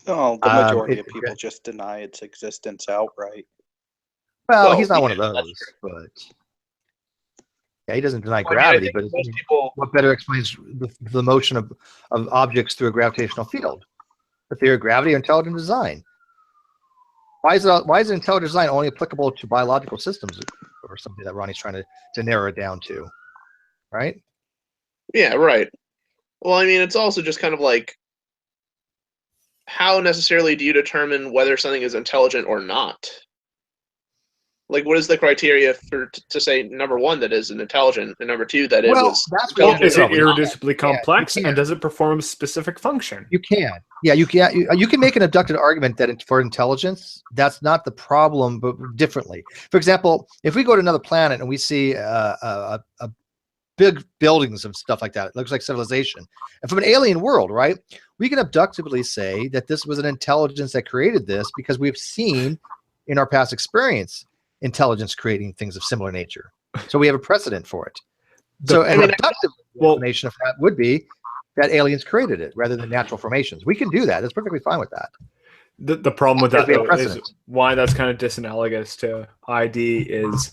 Oh, the majority of people just deny its existence outright. Well, he's not one of those, but yeah, he doesn't deny gravity. But what better explains the motion of objects through a gravitational field? The theory of gravity or intelligent design. Why is intelligent design only applicable to biological systems, or something that Ronnie's trying to narrow it down to, right? Yeah, right. Well, I mean, it's also just kind of like, how necessarily do you determine whether something is intelligent or not? Like, what is the criteria to say, number one, that is an intelligent, and number two, that it was intelligent? Is it irreducibly complex, and does it perform a specific function? You can. Yeah, you can. You can make an abducted argument that for intelligence, that's not the problem, but differently. For example, if we go to another planet and we see a big buildings and stuff like that, it looks like civilization, and from an alien world, right? We can abductively say that this was an intelligence that created this because we've seen in our past experience intelligence creating things of similar nature. So we have a precedent for it. So an abductive explanation of that would be that aliens created it rather than natural formations. We can do that. That's perfectly fine with that. The problem with that, though, is why that's kind of disanalogous to ID is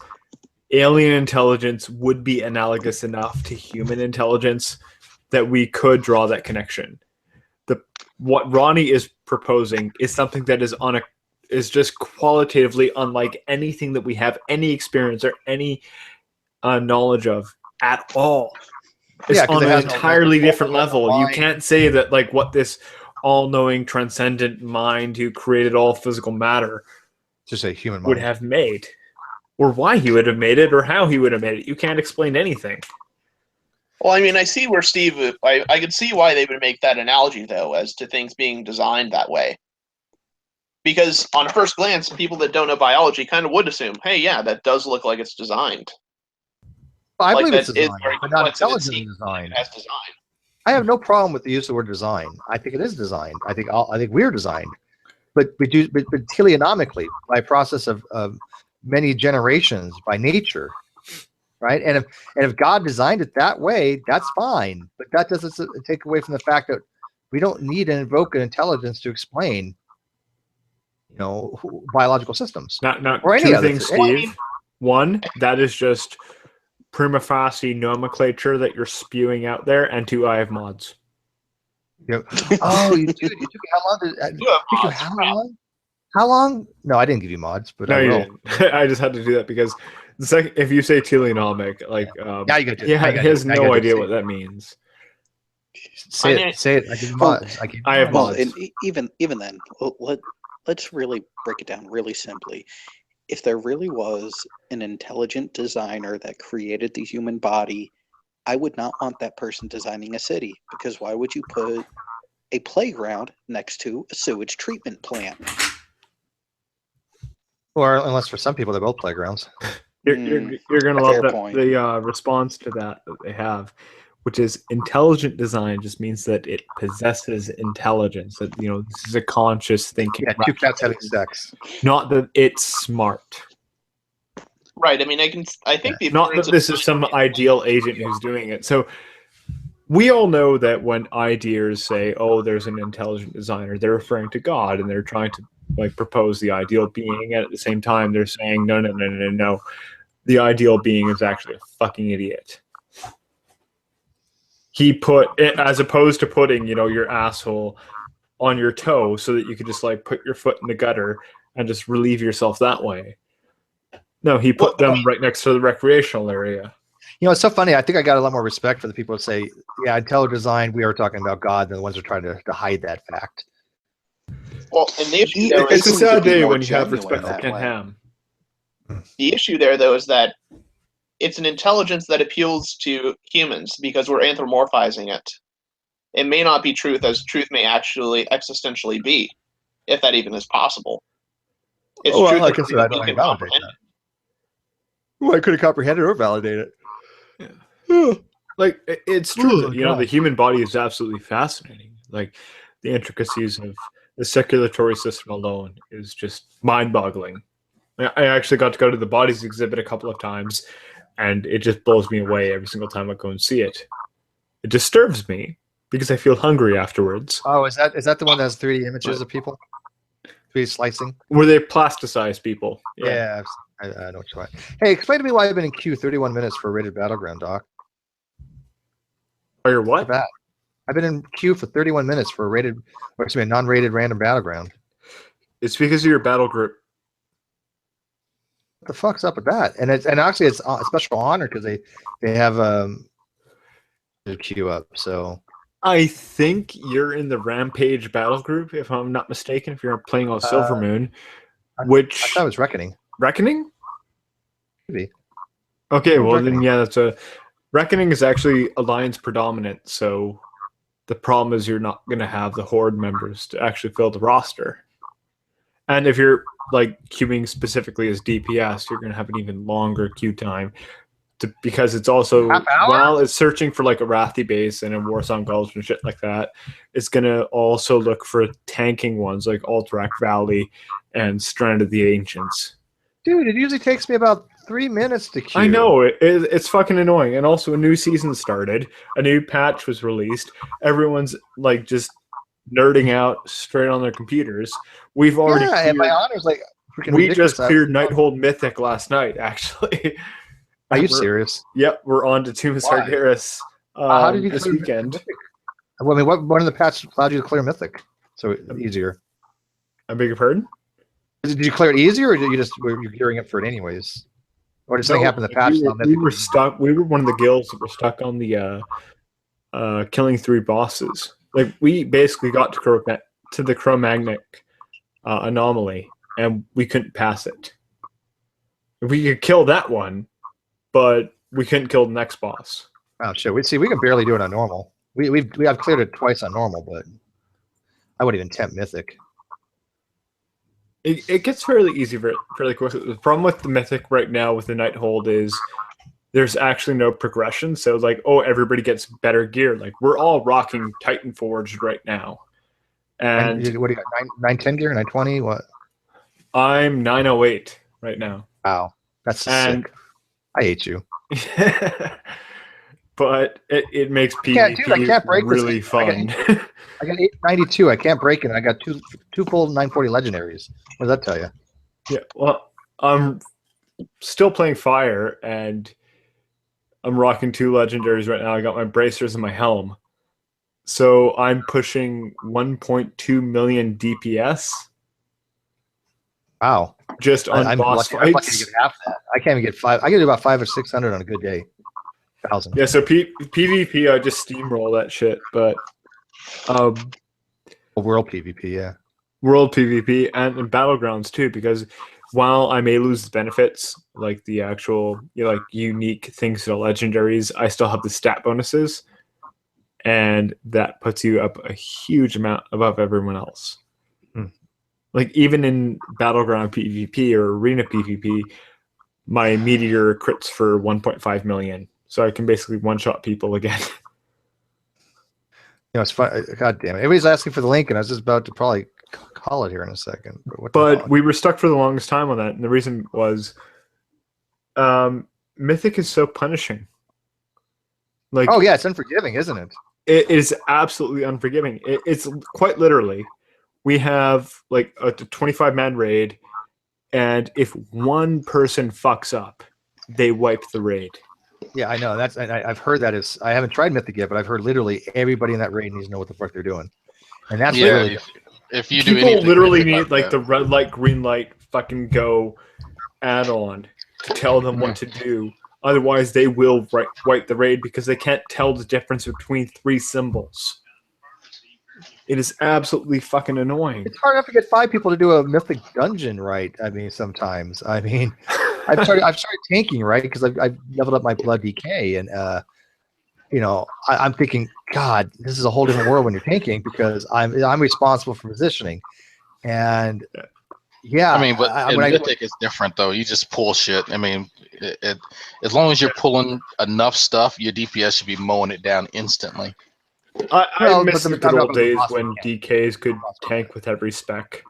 alien intelligence would be analogous enough to human intelligence that we could draw that connection. What Ronnie is proposing is something that is just qualitatively unlike anything that we have any experience or any knowledge of at all. It's on an entirely different level. You can't say that like what this all-knowing transcendent mind who created all physical matter just a human would have made, or why he would have made it, or how he would have made it. You can't explain anything. Well, I mean, I see where Steve, I could see why they would make that analogy, though, as to things being designed that way. Because on first glance, people that don't know biology kind of would assume, hey, yeah, that does look like it's designed. Well, I believe it's designed, but not intelligently designed. As designed. I have no problem with the use of the word design. I think it is designed. I think we're designed, but teleonomically, by a process of many generations, by nature, right? And if God designed it that way, that's fine. But that doesn't take away from the fact that we don't need to invoke an intelligence to explain, biological systems. Or any other things, Steve. One, that is just prima facie nomenclature that you're spewing out there, and two, I have mods. Oh, you took how long? How long? No, I didn't give you mods, but no, you didn't. I just had to do that because if you say teleonomic, like he has no idea what that means. Say it. I give you mods. I have mods. And even then, let's really break it down really simply. If there really was an intelligent designer that created the human body, I would not want that person designing a city, because why would you put a playground next to a sewage treatment plant? Or unless for some people they're both playgrounds. You're going to love the response to that they have, which is intelligent design just means that it possesses intelligence. That this is a conscious thinking. Yeah, two cats having sex. Not that it's smart. Right. I mean, I think not that this is some ideal agent who's doing it. So we all know that when ideas say, "Oh, there's an intelligent designer," they're referring to God, and they're trying to propose the ideal being, and at the same time they're saying, no, the ideal being is actually a fucking idiot. He put it, as opposed to putting your asshole on your toe so that you could just put your foot in the gutter and just relieve yourself that way. No, he put them right next to the recreational area. It's so funny. I think I got a lot more respect for the people who say, yeah, intelligent design, we are talking about God, than the ones who are trying to hide that fact. Well, and the issue it's a sad day when you have respect for Ken Ham. The issue there, though, is that it's an intelligence that appeals to humans because we're anthropomorphizing it. It may not be truth, as truth may actually existentially be, if that even is possible. It's truth I don't validate that. Well, I couldn't comprehend it or validate it. Yeah. Like, it's true that, God. the human body is absolutely fascinating. Like, the intricacies of the circulatory system alone is just mind-boggling. I actually got to go to the bodies exhibit a couple of times, and it just blows me away every single time I go and see it. It disturbs me because I feel hungry afterwards. Oh, is that the one that has 3D images of people? 3D slicing? Where they plasticize people. Yeah, I know what you're talking about. Hey, explain to me why I've been in queue 31 minutes for a rated battleground, Doc. Oh, you're what? I've been in queue for 31 minutes for a non-rated random battleground. It's because of your battle group. What the fuck's up with that? And actually it's a special honor because they have the queue up. So I think you're in the Rampage battle group, if I'm not mistaken. If you're playing on Silver Moon, which I thought it was Reckoning. Reckoning? Maybe. Okay, well then that's a Reckoning is actually Alliance predominant, so the problem is you're not going to have the Horde members to actually fill the roster. And if you're like queuing specifically as DPS, you're going to have an even longer queue time because it's also, while it's searching for like a Wrathy base and a Warsong Gulch and shit like that, it's going to also look for tanking ones like Alterac Valley and Strand of the Ancients. Dude, it usually takes me about 3 minutes to queue. I know, it's fucking annoying. And also a new season started, a new patch was released. Everyone's like just nerding out straight on their computers. We've already and my honor's like we just cleared Nighthold Mythic last night, actually. Are you serious? Yep, we're on to Tomb of Sargeras how did you this clear weekend. Mythic? Well, I mean, what one of the patches allowed you to clear Mythic? So easier. I beg your pardon? Did you clear it easier, or did were you gearing up for it anyways? Or did something happen in the patch? We were stuck. We were one of the guilds that were stuck on the killing 3 bosses. Like, we basically got to the Cro-Magnon anomaly, and we couldn't pass it. We could kill that one, but we couldn't kill the next boss. Oh shit! We can barely do it on normal. I've cleared it twice on normal, but I wouldn't even tempt Mythic. It gets fairly easy fairly quickly. The problem with the Mythic right now with the Nighthold is there's actually no progression. So like, oh, everybody gets better gear. Like, we're all rocking Titan Forged right now. And what do you got? 910 gear, 920? What? I'm 908 right now. Wow, that's sick. I hate you. But it makes PvP really fun. I got 892. I can't break it. I got two full 940 legendaries. What does that tell you? Yeah, well, I'm still playing Fire, and I'm rocking 2 legendaries right now. I got my bracers and my helm. So I'm pushing 1.2 million DPS. Wow. Just on boss fights. I'm lucky to get half that. I can't even get 5. I can do about 500 or 600 on a good day. 1,000. Yeah, so PvP, I just steamroll that shit, but World PvP, yeah. World PvP and Battlegrounds too, because while I may lose the benefits, like the actual like unique things to the legendaries, I still have the stat bonuses, and that puts you up a huge amount above everyone else. Like, even in Battleground PvP or Arena PvP, my Meteor crits for 1.5 million. So I can basically one-shot people again. It's fun. God damn it. Everybody's asking for the link, and I was just about to probably call it here in a second. But we were stuck for the longest time on that, and the reason was Mythic is so punishing. Like, oh, yeah, it's unforgiving, isn't it? It is absolutely unforgiving. It's quite literally, we have like a 25-man raid, and if one person fucks up, they wipe the raid. Yeah, I know. I've heard that is. I haven't tried Mythic yet, but I've heard literally everybody in that raid needs to know what the fuck they're doing, and that's literally. If you do people anything, literally need like the red light, green light, fucking go add-on to tell them what to do. Otherwise, they will wipe the raid because they can't tell the difference between 3 symbols. It is absolutely fucking annoying. It's hard enough to get 5 people to do a Mythic dungeon right. I mean, sometimes. I mean, I've started tanking, right, because I've leveled up my blood DK, and I'm thinking, God, this is a whole different world when you're tanking, because I'm responsible for positioning, and Yeah, I mean, but Mythic is different though. You just pull shit. I mean, as long as you're pulling enough stuff, your DPS should be mowing it down instantly. I miss the good old days when DKs could tank with every spec.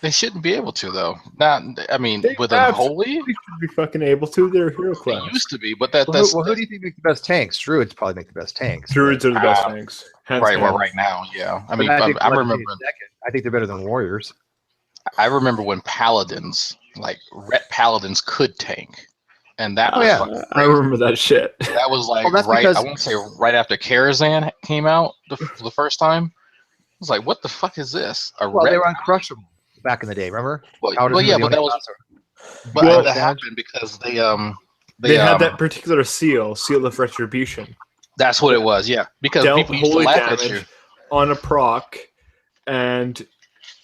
They shouldn't be able to though. Not, I mean, with Unholy, they should be fucking able to. They're hero class. They used to be, but who do you think makes the best tanks? Druids probably make the best tanks. Druids are the best tanks. Right now, yeah. I mean, I remember. I think they're better than warriors. I remember when paladins, like ret paladins, could tank, and that was. Yeah, I remember that shit. That was like right. I won't say right after Karazhan came out for the first time. I was like, what the fuck is this? They were uncrushable back in the day. Remember? Well, yeah, but that was. But that happened because they had that particular seal of retribution. That's what it was, yeah. Because people used to laugh at you on a proc, and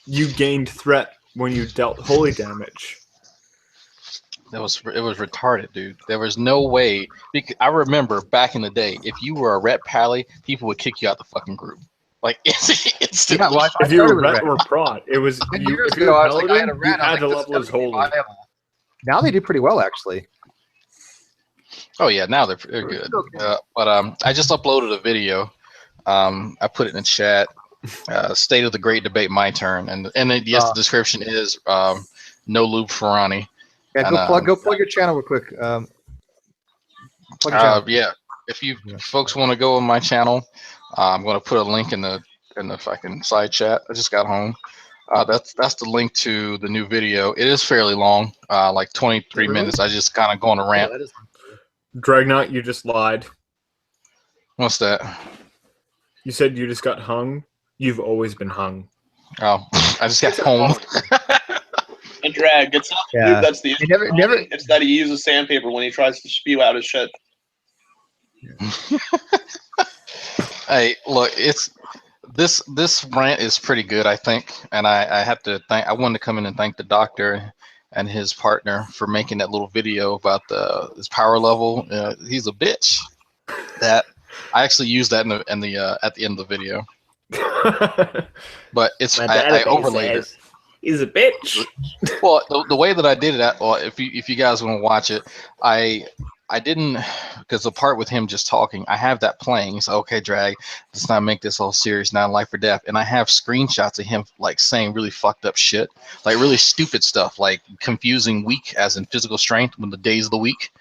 you gained threat when you dealt holy damage. It was retarded, dude. There was no way. I remember back in the day, if you were a ret pally, people would kick you out the fucking group. Like instantly. Yeah, if you were ret or prot, it was you. If you were paladin, you had to level as holy. Now they do pretty well, actually. Oh yeah, now they're good. But I just uploaded a video. I put it in the chat. State of the Great Debate, my turn, and yes, the description is no lube for Ronnie. Yeah, go plug your channel real quick. Yeah, if you folks want to go on my channel, I'm going to put a link in the fucking side chat. I just got home. That's the link to the new video. It is fairly long, like 23 minutes. I just kind of go on a rant. Dragnot, you just lied. What's that? You said you just got hung. You've always been hung. Oh, I just got home. And Drag, it's not that's the issue. It's that he uses sandpaper when he tries to spew out his shit. Hey, look, this rant is pretty good, I think, and I have to thank. I wanted to come in and thank the doctor and his partner for making that little video about his power level. He's a bitch. That I actually used that in the at the end of the video. But it's I overlaid it. He's a bitch. Well, the way that I did it, well, if you guys want to watch it, I didn't, because the part with him just talking, I have that playing. So okay, Drag, let's not make this all serious, not life or death. And I have screenshots of him like saying really fucked up shit, like really stupid stuff, like confusing weak as in physical strength when the days of the week,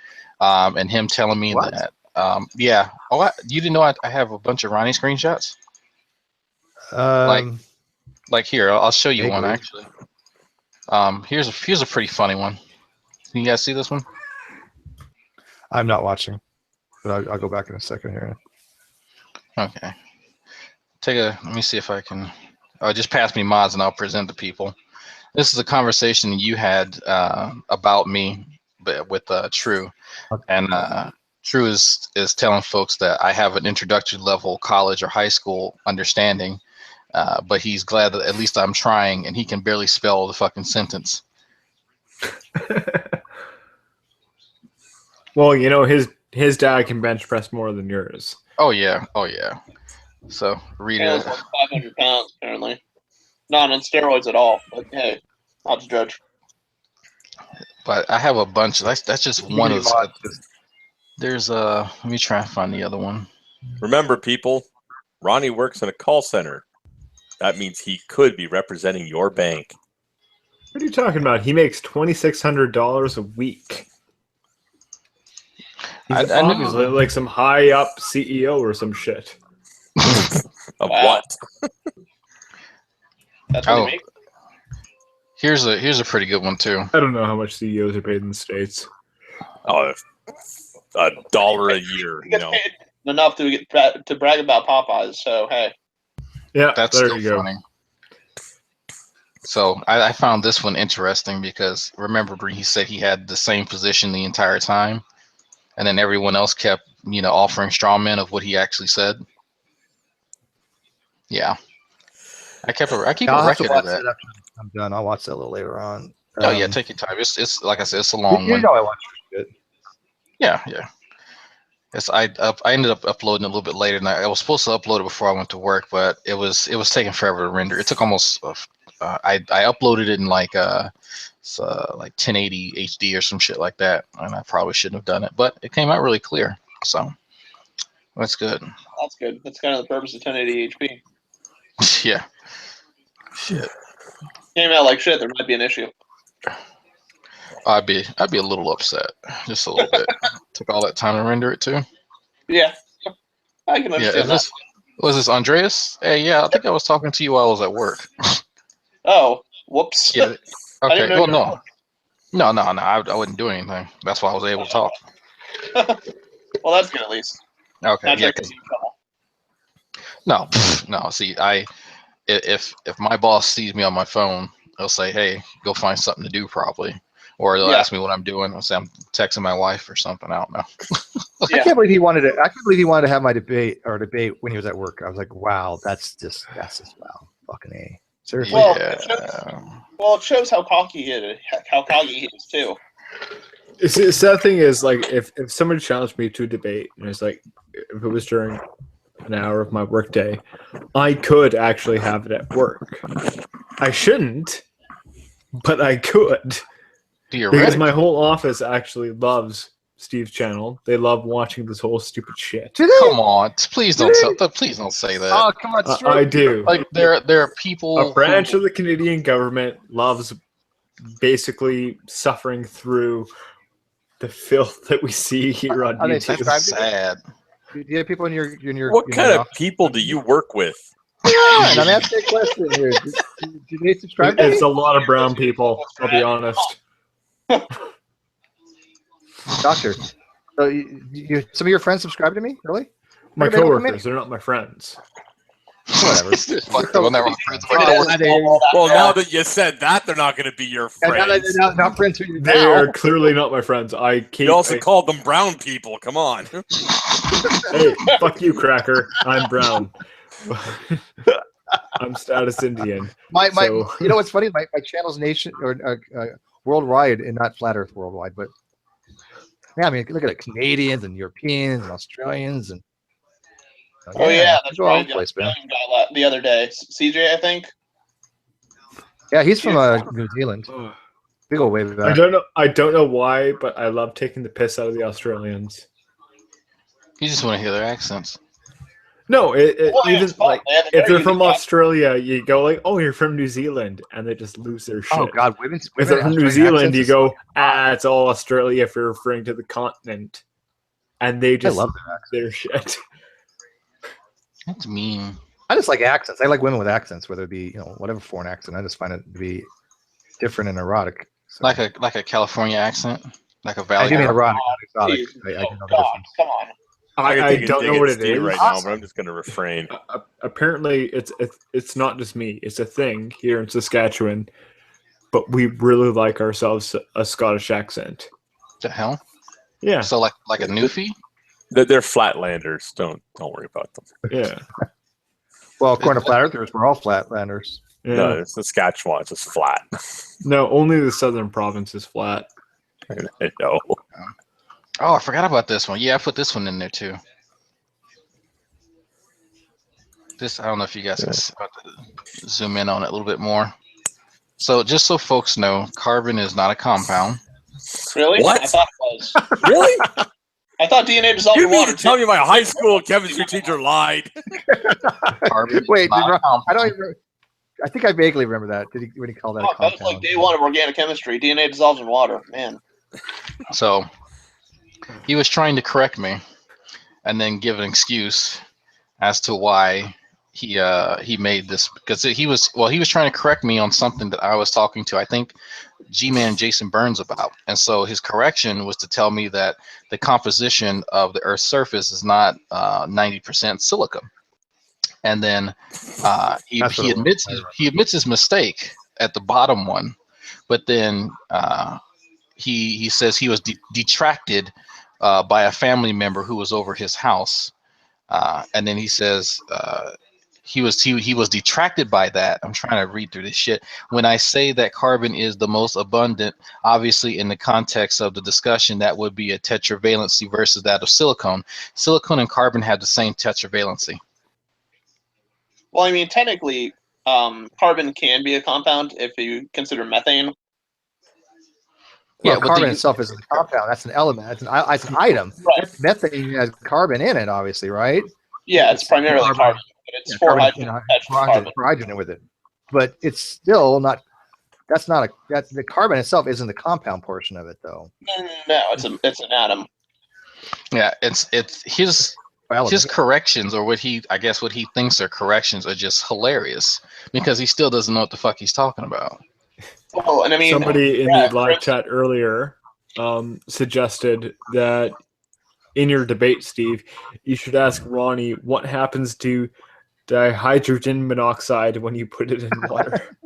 and him telling me that. Yeah. Oh, you didn't know I have a bunch of Ronnie screenshots? Like here, I'll show you one actually. Here's a pretty funny one. Can you guys see this one? I'm not watching, but I'll go back in a second here. Okay. Let me see if I can. Oh, just pass me mods and I'll present to people. This is a conversation you had about me, but with True, and True is telling folks that I have an introductory level college or high school understanding. But he's glad that at least I'm trying, and he can barely spell the fucking sentence. Well, you know, his dad can bench press more than yours. Oh yeah. So read it. Like 500 pounds apparently. Not on steroids at all. But hey, not to judge. But I have a bunch. That's just one of the. There's let me try and find the other one. Remember, people, Ronnie works in a call center. That means he could be representing your bank. What are you talking about? He makes $2,600 a week. He's obviously like some high up CEO or some shit. Of what? That's what he makes. Here's a pretty good one too. I don't know how much CEOs are paid in the States. Oh, $1 a year. He gets paid enough to brag about Popeyes. So hey. Yeah, that's there still you go. Funny. So I found this one interesting because remember he said he had the same position the entire time, and then everyone else kept offering straw men of what he actually said. Yeah, I keep a record of that. I'm done. I'll watch that a little later on. Oh yeah, take your time. It's like I said, it's a long one. You know I watch it. Yeah. Yes, I ended up uploading a little bit later, and I was supposed to upload it before I went to work, but it was taking forever to render. It took almost I uploaded it in like 1080 HD or some shit like that, and I probably shouldn't have done it, but it came out really clear, so that's good. That's good. That's kind of the purpose of 1080 HP. Yeah. Shit. Came out like shit. There might be an issue. I'd be a little upset, just a little bit. Took all that time to render it too. Yeah, I can understand that. Was this Andreas? Hey, yeah, I think I was talking to you while I was at work. Oh, whoops. Yeah. Okay. Well, no. I wouldn't do anything. That's why I was able to talk. Well, that's good at least. Okay. Yeah. No. See, if my boss sees me on my phone, he'll say, "Hey, go find something to do," probably, or they'll ask me what I'm doing. I'll say I'm texting my wife or something. I don't know. I can't believe he wanted to have my debate when he was at work. I was like, wow, that's just wow, fucking A. Seriously. Well, it shows how cocky he is too. The sad thing is, like, if somebody challenged me to a debate, and it's like, if it was during an hour of my workday, I could actually have it at work. I shouldn't, but I could. Because my whole office actually loves Steve's channel. They love watching this whole stupid shit. Come on, please don't say that. Oh, come on, I do. Like there are people. A branch of the Canadian government loves basically suffering through the filth that we see here on YouTube. That's sad. Do you have people in your What kind of people do you work with? Yeah, I'm asking a question here. Do they subscribe to me? It's a lot of brown people, I'll be honest. Doctor, so some of your friends subscribe to me? Really? My coworkers, they're not my friends. Whatever. Well, now that you said that, they're not going to be your friends. Not friends with you now. They are clearly not my friends. You also called them brown people. Come on. Hey, fuck you, Cracker. I'm brown. I'm status Indian. You know what's funny? My channel's worldwide, and not flat Earth worldwide, but yeah, I mean, look at it, Canadians and Europeans and Australians and. That's right. The other day, CJ, I think. Yeah, he's from New Zealand. Big old way back. I don't know why, but I love taking the piss out of the Australians. You just want to hear their accents. No, even like if they're from Australia, you go like, "Oh, you're from New Zealand," and they just lose their shit. Oh God, if they're from New Zealand, you go, "It's all Australia." If you're referring to the continent, and they just love their shit. That's mean. I just like accents. I like women with accents, whether it be whatever foreign accent. I just find it to be different and erotic. So. Like a California accent, like a valley. I do mean erotic. I know the difference. Come on. I don't know what it is right now, but I'm just going to refrain. Apparently, it's not just me. It's a thing here in Saskatchewan, but we really like ourselves a Scottish accent. The hell? Yeah. So like a Newfie? They're Flatlanders. Don't worry about them. Yeah. Well, according to Flat Earthers, we're all Flatlanders. Yeah. No, it's Saskatchewan. It's just flat. No, only the southern province is flat. I know. Oh, I forgot about this one. Yeah, I put this one in there too. I don't know if you guys can zoom in on it a little bit more. So just so folks know, carbon is not a compound. Really? What? I thought it was. Really? I thought DNA dissolved in water. You tell me my high school chemistry teacher lied. Carbon. Wait, I don't even. I think I vaguely remember that. When he called that a compound? That was like day one of organic chemistry. DNA dissolves in water, man. So he was trying to correct me, and then give an excuse as to why he made this, because he was trying to correct me on something that I was talking to, I think, G-Man Jason Burns about. And so his correction was to tell me that the composition of the Earth's surface is not 90% silica. And then he admits his mistake at the bottom one, but then he says he was detracted by a family member who was over his house, and then he says he was detracted by that. I'm trying to read through this shit. When I say that carbon is the most abundant, obviously in the context of the discussion, that would be a tetravalency versus that of silicon. Silicon and carbon have the same tetravalency. Well, I mean, technically, carbon can be a compound if you consider methane. Well, carbon itself isn't a compound. That's an element. That's an item. Right. Methane has carbon in it, obviously, right? Yeah, it's primarily carbon, but it's for hydrogen with it. But it's still not. That's not a. That's the carbon itself isn't the compound portion of it, though. No, it's an atom. Yeah, it's his corrections, or what he thinks are corrections, are just hilarious because he still doesn't know what the fuck he's talking about. Well, and I mean, somebody in the live chat earlier suggested that in your debate, Steve, you should ask Ronnie what happens to dihydrogen monoxide when you put it in water.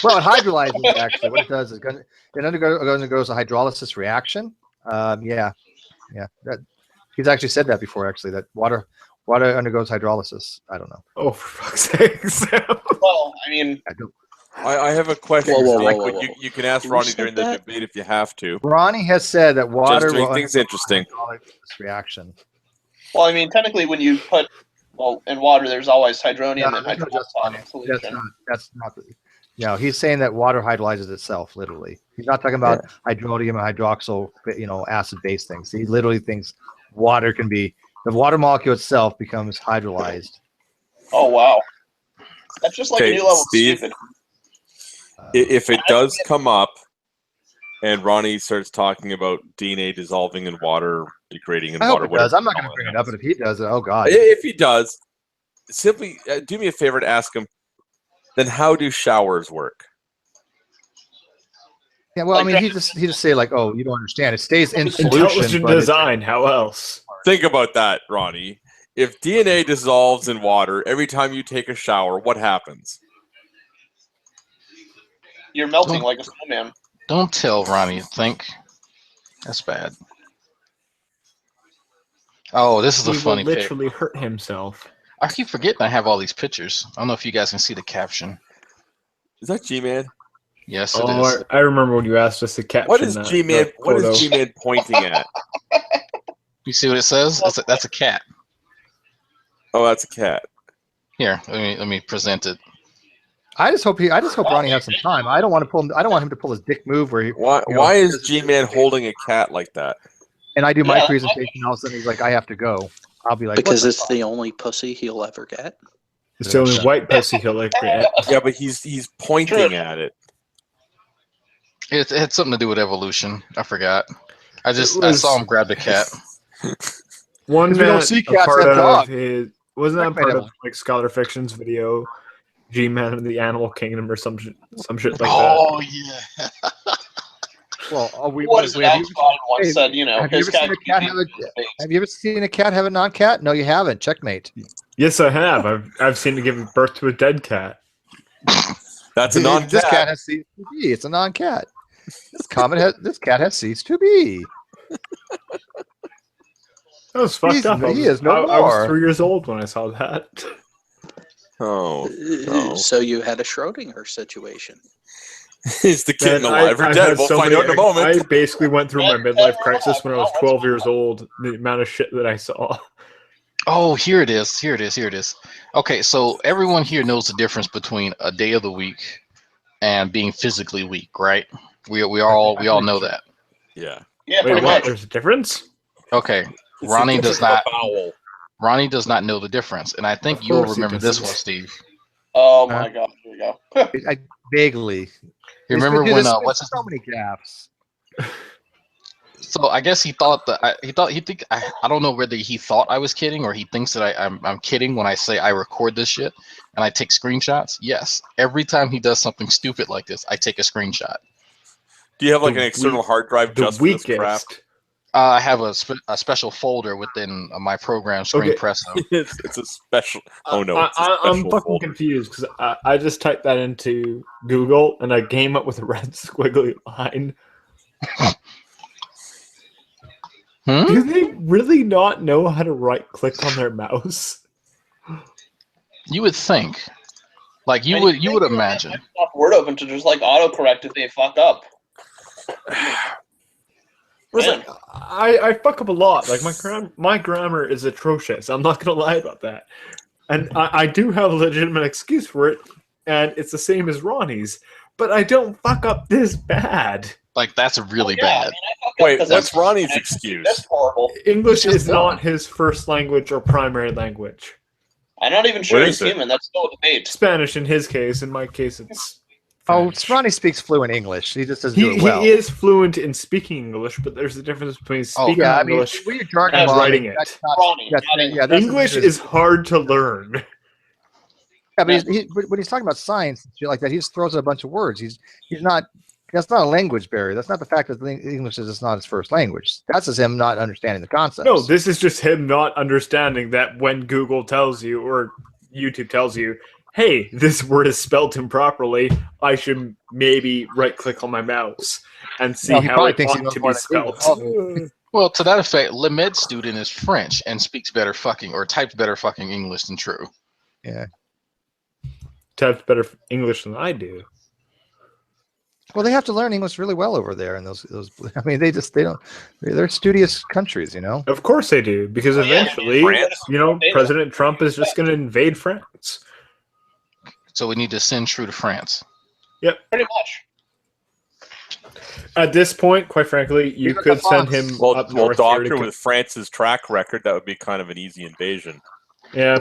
Well, it hydrolyzes, actually. What it does is it undergoes a hydrolysis reaction. Yeah. He's actually said that before, actually, that water undergoes hydrolysis. I don't know. Oh, for fuck's sake. Well, I mean, I have a question. Whoa. You can ask Ronnie during the debate if you have to. Ronnie has said that water will things interesting. Reaction. Well, I mean, technically, when you put in water, there's always hydronium and hydroxide in solution. That's not. No, he's saying that water hydrolyzes itself, literally. He's not talking about hydronium and hydroxyl, acid-based things. He literally thinks water can be the water molecule itself becomes hydrolyzed. Oh wow, that's just like a new level of stupid. If it does come up, and Ronnie starts talking about DNA dissolving in water, degrading in water, hope it does. I'm not going to bring it up, but if he does, oh god. If he does, simply do me a favor to ask him. Then how do showers work? Yeah, well, I mean, he just say like, "Oh, you don't understand. It stays in solution." Intelligent design. How else? Think about that, Ronnie. If DNA dissolves in water every time you take a shower, what happens? You're melting like a snowman. Don't tell Ronnie to think. That's bad. Oh, this is a funny pic. He literally hurt himself. I keep forgetting I have all these pictures. I don't know if you guys can see the caption. Is that G-Man? Yes, it is. I remember when you asked us to caption. What is G-Man? What is G-Man pointing at? You see what it says? That's a cat. Oh, that's a cat. Here, let me present it. I just hope Ronnie has some time. I don't want him to pull his dick move where he. Why is G-Man holding a cat like that? And I do my presentation, all of a sudden he's like, I have to go. I'll be like, because it's the only pussy he'll ever get. It's the only white pussy he'll ever get. Yeah, but he's pointing at it. It had something to do with evolution. I forgot. I saw him grab the cat. One we don't see cats part have dogs. Wasn't that part of like Scholar Fiction's video, G-Man and the Animal Kingdom or some shit like that? Oh yeah. Well, have you ever seen a cat have a non-cat? No, you haven't. Checkmate. Yes, I have. I've seen it give birth to a dead cat. That's a non-cat. This cat has ceased to be. It's a non-cat. This cat has ceased to be. That was fucked up. He is no more. I was 3 years old when I saw that. Oh. So you had a Schrodinger situation. Is the kitten alive or dead? We'll find out in a moment. I basically went through my midlife crisis when I was 12 years old. The amount of shit that I saw. Oh, here it is. Okay, so everyone here knows the difference between a day of the week and being physically weak, right? We all know that. Yeah. Yeah. Wait, what? There's a difference? Okay. Ronnie does not know the difference, and I think you'll remember this one, Steve. Oh my god! Here we go. I vaguely. You remember when what's so many gaps? So I guess he thought that I don't know whether he thought I was kidding or he thinks that I'm kidding when I say I record this shit and I take screenshots. Yes, every time he does something stupid like this, I take a screenshot. Do you have like an external hard drive just for this crap? I have a special folder within my program, Screenpresso. It's a special. Oh no! I'm fucking confused because I just typed that into Google and I came up with a red squiggly line. Do they really not know how to right click on their mouse? You would think, like you would imagine. Word open to just like autocorrect if they fuck up. Listen, I fuck up a lot. Like my grammar is atrocious. I'm not gonna lie about that. And I do have a legitimate excuse for it, and it's the same as Ronnie's, but I don't fuck up this bad. Like, that's really I bad. mean, Wait, what's Ronnie's excuse? That's horrible. English is not his first language or primary language. I'm not even sure he's human. That's still a debate. Spanish in his case. In my case, it's French. Ronnie speaks fluent English. He just doesn't do it well. He is fluent in speaking English, but there's a difference between speaking English and writing it. English is hard to learn. Yeah, but when he's talking about science and shit like that, he just throws out a bunch of words. He's not. That's not a language barrier. That's not the fact that English is not his first language. That's just him not understanding the concepts. No, this is just him not understanding that when Google tells you or YouTube tells you, hey, this word is spelled improperly, I should maybe right-click on my mouse and see how it ought to be spelled. Well, to that effect, Le Med student is French and speaks better fucking, or types better fucking English than True. Yeah. Types better English than I do. Well, they have to learn English really well over there, and those. I mean, they're studious countries, you know. Of course they do, because eventually, President Trump is just going to invade France. So we need to send True to France. Yep. Pretty much. At this point, quite frankly, you could send him up north. Doctor, with France's track record, that would be kind of an easy invasion. Yeah.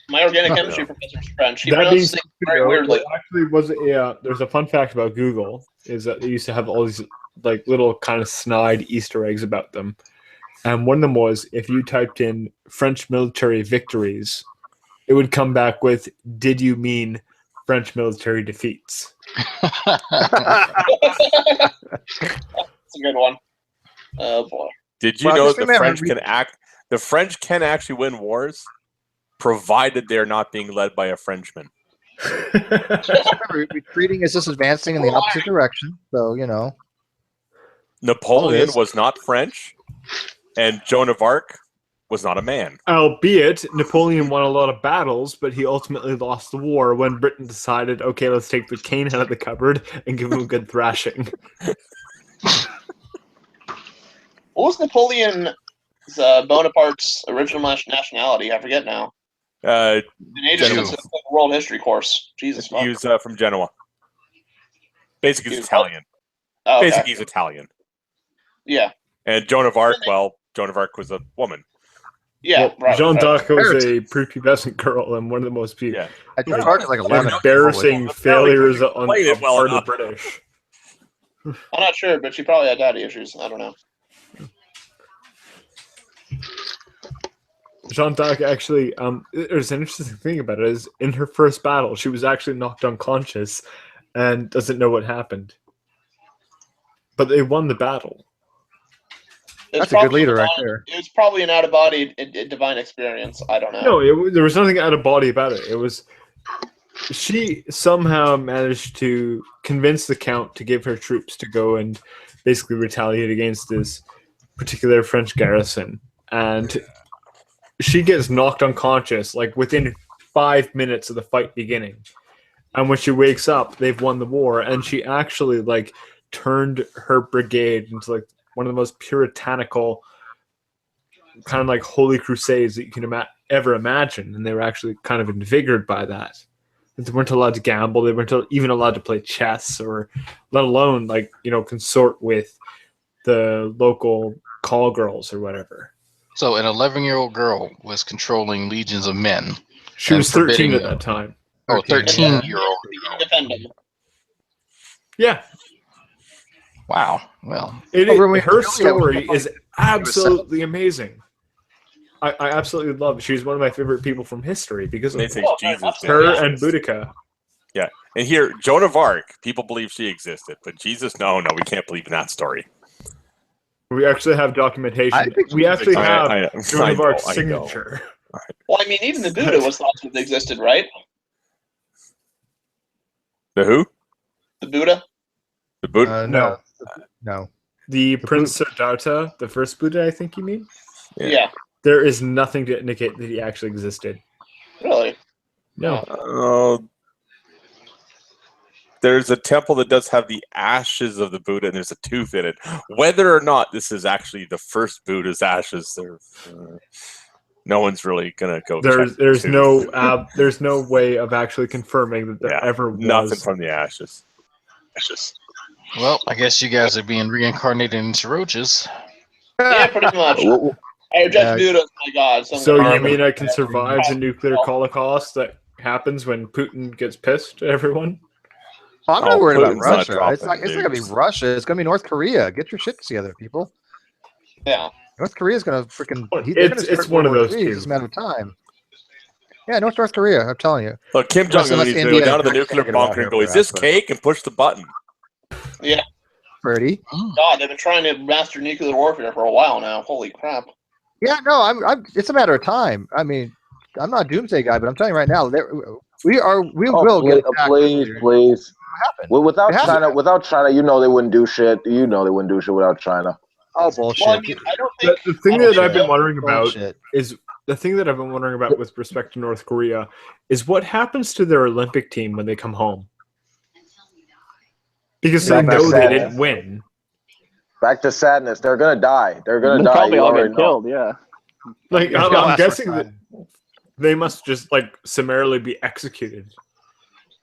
My organic chemistry professor is French. He that pronounces things very weirdly. There's a fun fact about Google is that they used to have all these like little kind of snide Easter eggs about them. And one of them was if you typed in French military victories, it would come back with, did you mean French military defeats? That's a good one. Oh boy. Did you know that the French can actually win wars, provided they're not being led by a Frenchman? Retreating is just advancing in the opposite direction. So, Napoleon was not French, and Joan of Arc was not a man. Albeit, Napoleon won a lot of battles, but he ultimately lost the war when Britain decided, okay, let's take the cane out of the cupboard and give him a good thrashing. What was Bonaparte's original nationality? I forget now. In ages since it's like a world history course. Jesus. He was from Genoa. Basically, he's Italian. Oh, okay. Basically, he's Italian. Yeah. And Joan of Arc, Joan of Arc was a woman. Yeah, right. Jeanne d'Arc was a prepubescent girl and one of the most embarrassing failures on the part of the British. I'm not sure, but she probably had daddy issues. I don't know. Jeanne d'Arc actually, there's an interesting thing about it is in her first battle, she was actually knocked unconscious and doesn't know what happened. But they won the battle. That's a good leader right there. It was probably an out-of-body divine experience. I don't know. No, there was nothing out-of-body about it. It was she somehow managed to convince the Count to give her troops to go and basically retaliate against this particular French garrison. And she gets knocked unconscious like within 5 minutes of the fight beginning. And when she wakes up, they've won the war. And she actually like turned her brigade into like one of the most puritanical kind of like holy crusades that you can ever imagine. And they were actually kind of invigorated by that. They weren't allowed to gamble. They weren't even allowed to play chess or let alone like, consort with the local call girls or whatever. So an 11-year-old girl was controlling legions of men. She was 13 at that time. Oh, 13-year-old. Yeah. Wow. Well, her story is absolutely amazing. I absolutely love it. She's one of my favorite people from history because of her and Boudica. Yeah. And here, Joan of Arc, people believe she existed, but Jesus, no, we can't believe in that story. We actually have documentation. We actually have Joan of Arc's signature. Well, I mean, even the Buddha was thought to have existed, right? The who? The Buddha? The Buddha? No. The Prince Siddhartha, the first Buddha, I think you mean? Yeah. There is nothing to indicate that he actually existed. Really? No. There's a temple that does have the ashes of the Buddha, and there's a tooth in it. Whether or not this is actually the first Buddha's ashes, No one's really gonna go. There's no way of actually confirming that there ever was nothing from the ashes. Well, I guess you guys are being reincarnated into roaches. Yeah, pretty much. I reject Buddha as my god. So you mean I can survive the nuclear holocaust that happens when Putin gets pissed at everyone? I'm not worried about Russia. It's not gonna be Russia. It's gonna be North Korea. Get your shit together, people. Yeah. North Korea's gonna freaking. It's one of those two. It's just a matter of time. Yeah, North Korea. I'm telling you. Look, Kim Jong-un needs to go down to the nuclear bunker and go, "Is this cake?" and push the button. Yeah. Pretty. God, they've been trying to master nuclear warfare for a while now. Holy crap. Yeah, no, I'm. It's a matter of time. I mean, I'm not a doomsday guy, but I'm telling you right now, we will get attacked. Please. Well, without China, you know they wouldn't do shit. You know they wouldn't do shit without China. Oh bullshit! Well, I mean, I don't think the thing that I've been wondering about is the thing that I've been wondering about with respect to North Korea is what happens to their Olympic team when they come home, because they know they didn't win. Back to sadness. They're gonna die. They're gonna die. Probably all get killed. Yeah. Like I'm guessing that they must just like summarily be executed.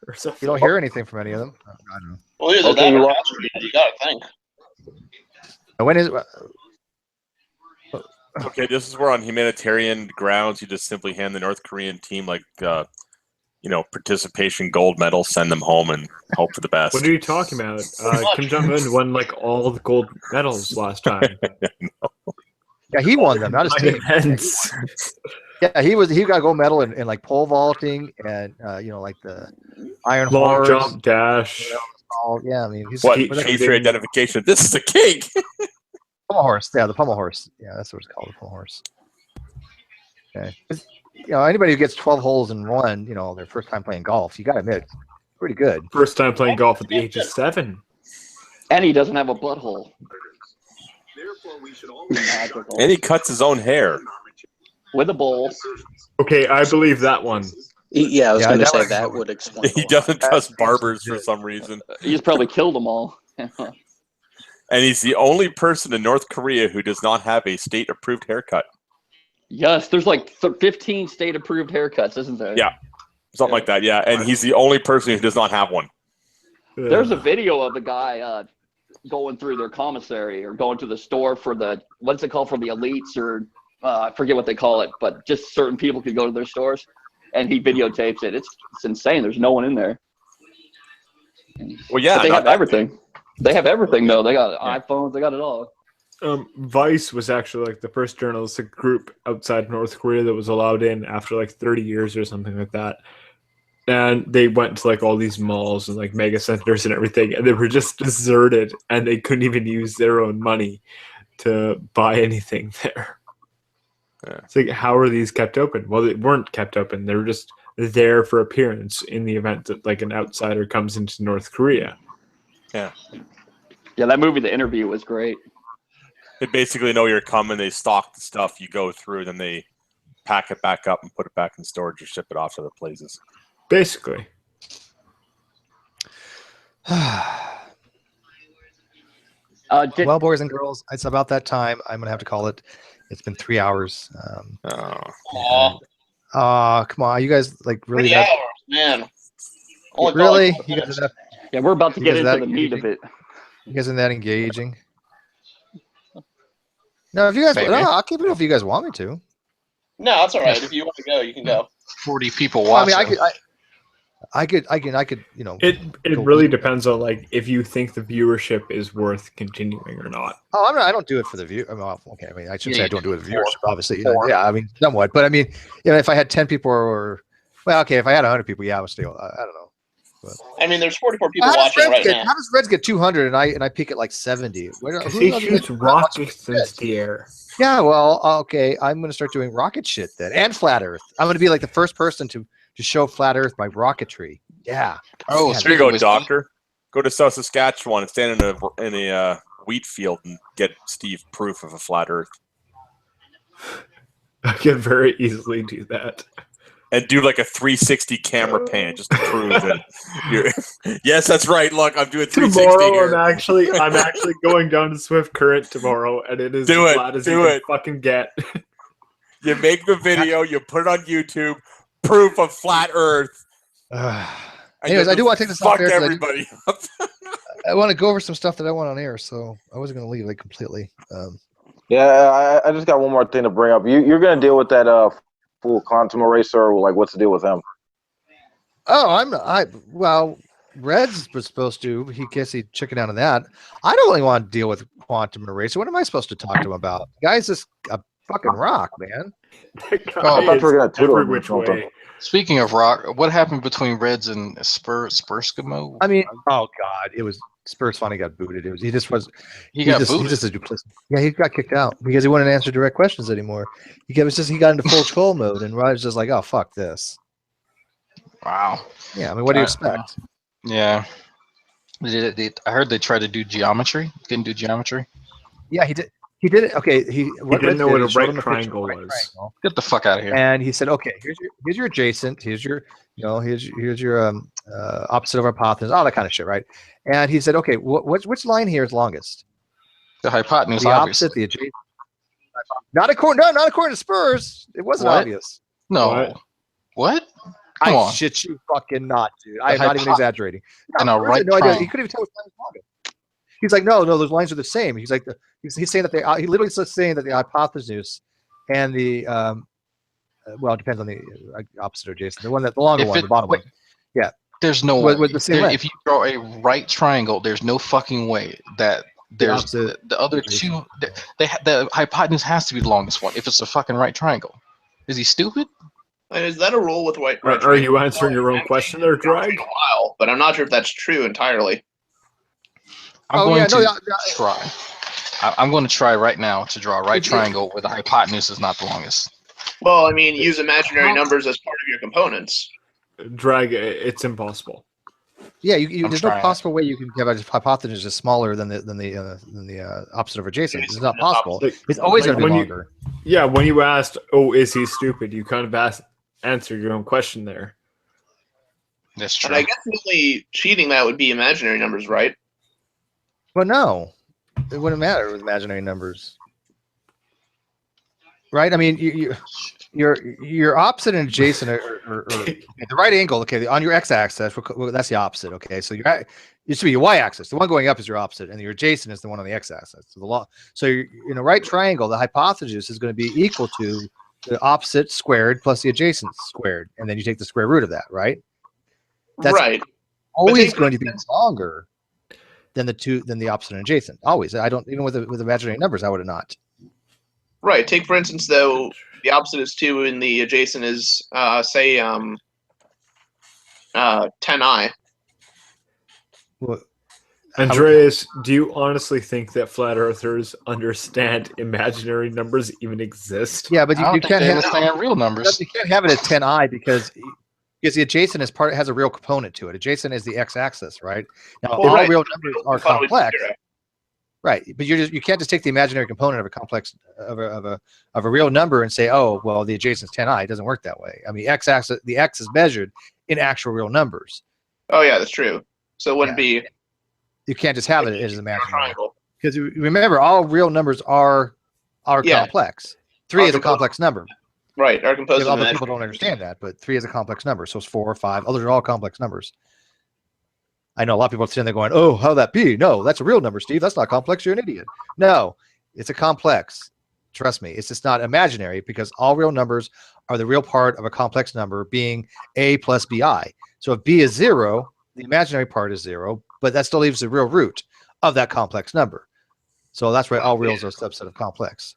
Or something. You don't hear anything from any of them. I don't know. Well, either that or you gotta think. When is? Okay, this is where on humanitarian grounds you just simply hand the North Korean team like participation gold medals, send them home, and hope for the best. What are you talking about? Kim Jong-un won like all the gold medals last time. Yeah, he won them, not his team. Yeah, he got a gold medal in like pole vaulting and like the iron long horse, jump, dash. Yeah, I mean, he's facial identification. This is the cake. Pommel horse. Yeah, the pommel horse. Yeah, that's what it's called, the pommel horse. Okay. Anybody who gets 12 holes in one, their first time playing golf, you got to admit, pretty good. First time playing golf at the age of 7. And he doesn't have a butthole. And he cuts his own hair. With a bowl. Okay, I believe that one. Yeah, I was going to say that would explain. He doesn't trust barbers for some reason. He's probably killed them all. And he's the only person in North Korea who does not have a state-approved haircut. Yes, there's like 15 state-approved haircuts, isn't there? Yeah, something like that, yeah. And he's the only person who does not have one. There's a video of the guy going through their commissary or going to the store for the, what's it called, for the elites or I forget what they call it, but just certain people could go to their stores. And he videotapes it. It's insane. There's no one in there. Well, yeah. But they have everything. They have everything, though. They got iPhones. They got it all. Vice was actually like the first journalistic group outside North Korea that was allowed in after like 30 years or something like that. And they went to like all these malls and like mega centers and everything, and they were just deserted, and they couldn't even use their own money to buy anything there. Yeah. It's like, how are these kept open? Well, they weren't kept open. They were just there for appearance in the event that like an outsider comes into North Korea. Yeah. Yeah, that movie, The Interview, was great. They basically know you're coming. They stock the stuff. You go through, then they pack it back up and put it back in storage or ship it off to other places. Basically. Well, boys and girls, it's about that time. I'm going to have to call it. It's been 3 hours. Come on, you guys like really? 3 hours, man. Really? You guys yeah, we're about to get into the meat of it. You guys are that engaging? No, if you guys, I'll keep it if you guys want me to. No, that's all right. If you want to go, you can go. 40 people watching. I mean, I could, It really depends on like if you think the viewership is worth continuing or not. Oh, I don't do it for the view. Okay, I mean, I shouldn't say I don't do it for viewership, obviously. Yeah, I mean, somewhat. But I mean, if I had 10 people if I had 100 people, yeah, I would still. I don't know. But. I mean, there's 44 people watching right now. How does Reds get 200 and I peak at like 70? Because he shoots rockets into the air. Yeah, well, okay, I'm going to start doing rocket shit then, and flat Earth. I'm going to be like the first person to show flat Earth by rocketry. Yeah. Oh, so there you go, doctor. Go to South Saskatchewan and stand in a wheat field and get Steve proof of a flat Earth. I can very easily do that. And do like a 360 camera pan just to prove that. Yes, that's right. Look, I'm doing 360 tomorrow. Here. I'm actually going down to Swift Current tomorrow, and it is as flat as you can fucking get. You make the video, you put it on YouTube, proof of flat Earth. Anyways, I do want to take this off fuck air. Everybody up. I want to go over some stuff that I want on air, so I wasn't going to leave it completely. Yeah, I just got one more thing to bring up. You're going to deal with that fool quantum eraser. Like, what's the deal with him? Oh, well, Reds was supposed to. He guess he chickened out of that. I don't really want to deal with quantum eraser. What am I supposed to talk to him about? The guy's just a fucking rock, man. I thought you were going to tutor him or something. Speaking of rock, what happened between Reds and Spurskimo? I mean, oh god, it was Spurs finally got booted. He just was. He got booted. He's just a duplicitous. Yeah, he got kicked out because he wouldn't answer direct questions anymore. He got into full troll mode, and Rogers just like, oh fuck this. Wow. Yeah, I mean, what do you expect? Yeah. I heard they tried to do geometry. Didn't do geometry. Yeah, he did. He did it. Okay, he didn't know what a right triangle was. Get the fuck out of here. And he said, "Okay, here's your adjacent. Here's your opposite of our hypotenuse. All that kind of shit, right?" And he said, "Okay, which line here is longest? The hypotenuse. The opposite, the adjacent. Not according to Spurs. It wasn't obvious. No. What? Come on. Shit you fucking not, dude. I am not even exaggerating. And a right no idea. triangle. He couldn't even tell which line was longest. He's like, no, those lines are the same. He's like, he's saying that he literally starts saying that the hypotenuse and the well, it depends on the opposite or adjacent. The longer one, the bottom one. Yeah. There's no way. With the same if you draw a right triangle, there's no fucking way that there's the other two. The hypotenuse has to be the longest one if it's a fucking right triangle. Is he stupid? And is that a rule with right? Are you answering your own question there, Drag? A while, but I'm not sure if that's true entirely. I'm going to try right now to draw a right triangle where the hypotenuse is not the longest. Well, I mean, use imaginary numbers as part of your components. Drag, it's impossible. Yeah, there's no possible way you can have a hypotenuse is smaller than the opposite of adjacent. It's not possible. It's always going to be longer. When you asked, "Oh, is he stupid?" You kind of answered your own question there. That's true. And I guess the only cheating that would be imaginary numbers, right? Well, no, it wouldn't matter with imaginary numbers, right? I mean, your opposite and adjacent are the right angle. Okay, on your x-axis, that's the opposite. Okay, so it should be your y-axis. The one going up is your opposite, and your adjacent is the one on the x-axis. So you're in a right triangle, the hypotenuse is going to be equal to the opposite squared plus the adjacent squared, and then you take the square root of that, right? That's right. Always going to be longer than the opposite and adjacent. Always. I don't even with imaginary numbers. I would have not. Right. Take for instance, though, the opposite is 2 and the adjacent is say 10i. Well, Andreas, do you honestly think that flat earthers understand imaginary numbers even exist? Yeah, but you can't understand real numbers. You can't have it at 10i because the adjacent has a real component to it. Adjacent is the x-axis, right? Now, all real numbers are complex, right? But you can't just take the imaginary component of a complex of a real number and say, oh, well, the adjacent is 10i. It doesn't work that way. I mean, x-axis, the x is measured in actual real numbers. Oh yeah, that's true. So it wouldn't be. You can't just have it as an imaginary. Because remember, all real numbers are complex. 3 is a complex number. Right, are composed of other people don't understand that, but 3 is a complex number. So it's 4 or 5. Others are all complex numbers. I know a lot of people sitting there going, "Oh, how'd that be? No, that's a real number, Steve. That's not complex. You're an idiot." No, it's a complex. Trust me, it's just not imaginary because all real numbers are the real part of a complex number being a plus bi. So if b is 0, the imaginary part is 0, but that still leaves the real root of that complex number. So that's why all reals are a subset of complex.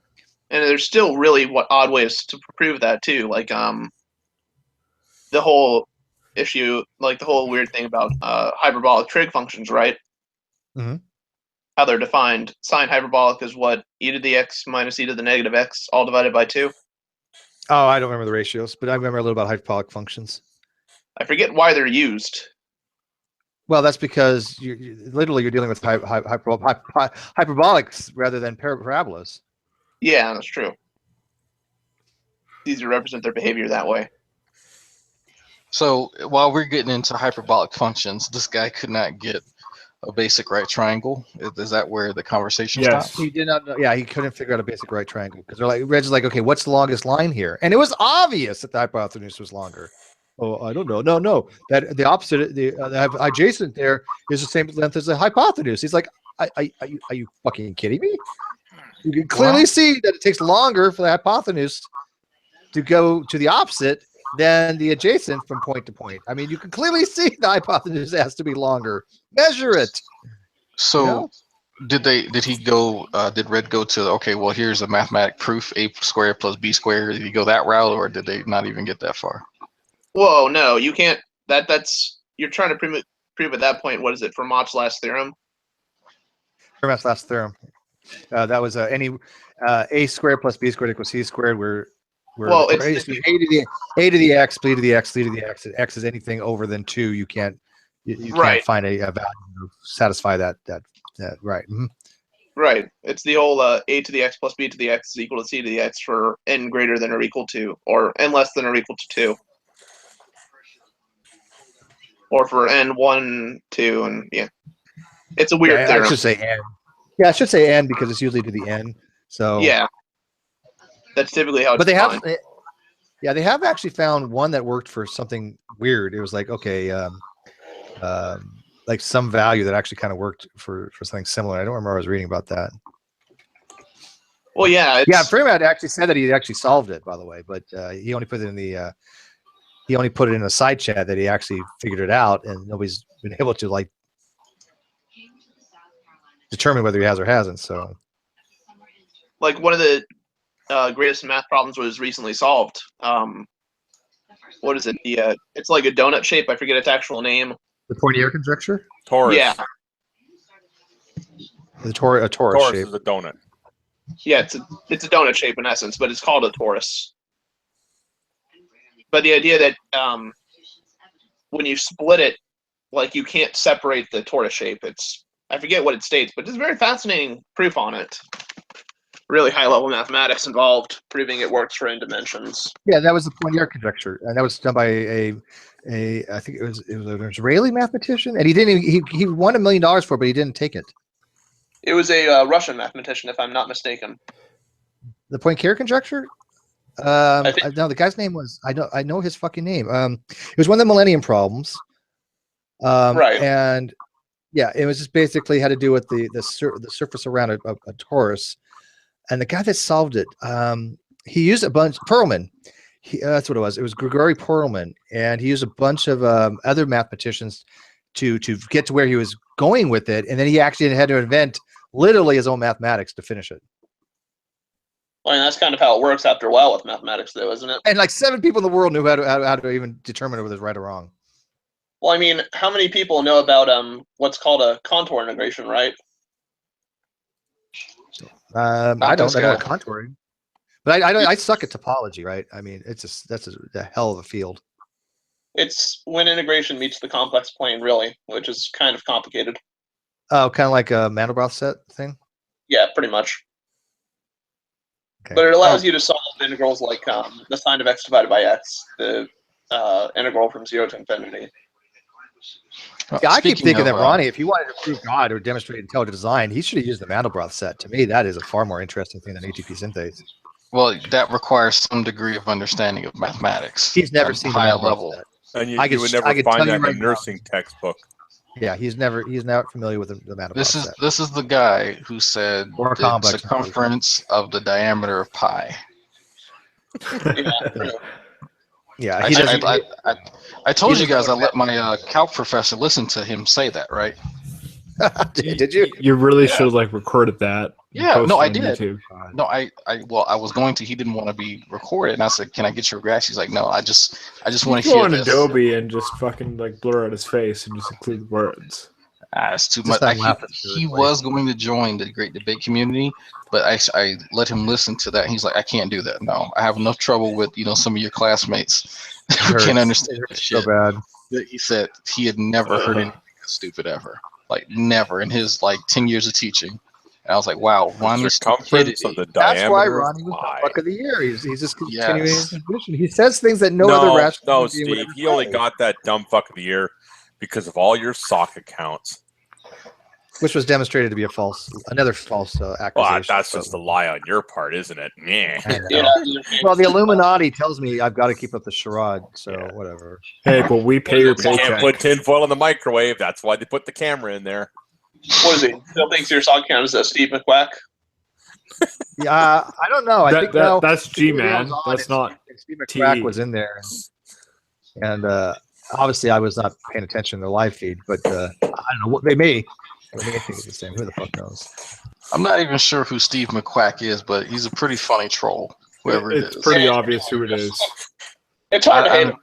And there's still really odd ways to prove that too, like the whole issue, like the whole weird thing about hyperbolic trig functions, right? Mm-hmm. How they're defined. Sine hyperbolic is what? E to the x minus e to the negative x, all divided by 2. Oh, I don't remember the ratios, but I remember a little about hyperbolic functions. I forget why they're used. Well, that's because you're dealing with hyperbolics rather than parabolas. Yeah, that's true. It's easier to represent their behavior that way. So while we're getting into hyperbolic functions, this guy could not get a basic right triangle? Is that where the conversation Yes. stops? He did not know. Yeah, he couldn't figure out a basic right triangle because they're like, Reg's like, okay, what's the longest line here? And it was obvious that the hypotenuse was longer. Oh, I don't know. No, that the opposite, the adjacent there is the same length as the hypotenuse. He's like, are you fucking kidding me? You can clearly see that it takes longer for the hypotenuse to go to the opposite than the adjacent from point to point. I mean, you can clearly see the hypotenuse has to be longer. Measure it. So You know? did Red go to, okay, well, here's a mathematic proof, a squared plus b squared? Did he go that route, or did they not even get that far? Whoa, no, you can't. That's you're trying to prove at that point. What is it, Fermat's last theorem? Fermat's last theorem. That was any a squared plus b squared equals c squared. Well, it's a to the x, b to the x, c to the x. X is anything over than 2. You can't can't find a value to satisfy that right. Mm-hmm. Right. It's the whole a to the x plus b to the x is equal to c to the x for n greater than or equal to, or n less than or equal to 2. Or for n 1, 2, and yeah. It's a weird theorem. I should say n. Yeah, I should say n because it's usually to the n. So yeah. That's typically how it's defined. They have actually found one that worked for something weird. It was like, okay, like some value that actually kind of worked for something similar. I don't remember I was reading about that. Well, yeah. Fermat actually said that he actually solved it, by the way, but he only put it in the he only put it in a side chat that he actually figured it out, and nobody's been able to like determine whether he has or hasn't. So, like one of the greatest math problems was recently solved. What is it? It's like a donut shape. I forget its actual name. The Poincare conjecture. Torus. Yeah. A torus shape. Is a donut. Yeah, it's a donut shape in essence, but it's called a torus. But the idea that when you split it, like you can't separate the torus shape. I forget what it states, but it's a very fascinating proof on it. Really high level mathematics involved, proving it works for n dimensions. Yeah, that was the Poincare conjecture, and that was done by I think it was an Israeli mathematician, and he won $1 million for it, but he didn't take it. It was a Russian mathematician, if I'm not mistaken. The Poincare conjecture. No, the guy's name was I know his fucking name. It was one of the Millennium Problems. Right. And yeah, it was just basically had to do with the surface around a torus. And the guy that solved it, he used a bunch Perlman. That's what it was. It was Grigori Perlman, and he used a bunch of other mathematicians to get to where he was going with it. And then he actually had to invent literally his own mathematics to finish it. I mean, that's kind of how it works after a while with mathematics, though, isn't it? And like 7 people in the world knew how to even determine whether it was right or wrong. Well, I mean, how many people know about what's called a contour integration, right? I don't know contouring, but I suck at topology, right? I mean, that's a hell of a field. It's when integration meets the complex plane, really, which is kind of complicated. Oh, kind of like a Mandelbrot set thing. Yeah, pretty much. Okay. But it allows you to solve integrals like the sine of x divided by x, the integral from 0 to infinity. Yeah, I keep thinking that Ronnie, if he wanted to prove God or demonstrate intelligent design, he should have used the Mandelbrot set. To me, that is a far more interesting thing than ATP synthase. Well, that requires some degree of understanding of mathematics. He's never seen the Mandelbrot set. And you would never find that in a nursing textbook. Yeah, he's not familiar with the Mandelbrot set. This is the guy who said the circumference of the diameter of pi. Yeah, I told you guys I let my calc professor listen to him say that, right? Did you? You really should like recorded that. Yeah, no, I did. YouTube. No, I was going to. He didn't want to be recorded, and I said, "Can I get your graphs?" He's like, "No, I just want to hear this." Adobe and just fucking like blur out his face and just include words. It's too much. He was going to join the great debate community, but I let him listen to that. He's like, I can't do that. No, I have enough trouble with some of your classmates who can't understand this shit. So bad. He said he had never heard anything stupid ever, like never in his 10 years of teaching. And I was like, wow, Ronnie's circumference of the diameter. That's why Ronnie was the fuck of the year. He's just continuing his tradition. He says things that no other rational. No, Steve, he only got that dumb fuck of the year because of all your sock accounts. which was demonstrated to be another false accusation. Well, that's just a lie on your part, isn't it? Yeah. Well, the Illuminati tells me I've got to keep up the charade, so whatever. Hey, but we pay your paycheck. Can't put tinfoil in the microwave. That's why they put the camera in there. What is he? Still thinks your song count is Steve McQuack? Yeah, I don't know. I think that's G-Man. That's not Steve McQuack was in there, and obviously I was not paying attention to the live feed, but I don't know what they may think it's the same. Who the fuck knows? I'm not even sure who Steve McQuack is, but he's a pretty funny troll. Whoever it is, it's pretty obvious who it is. It's hard to hate him.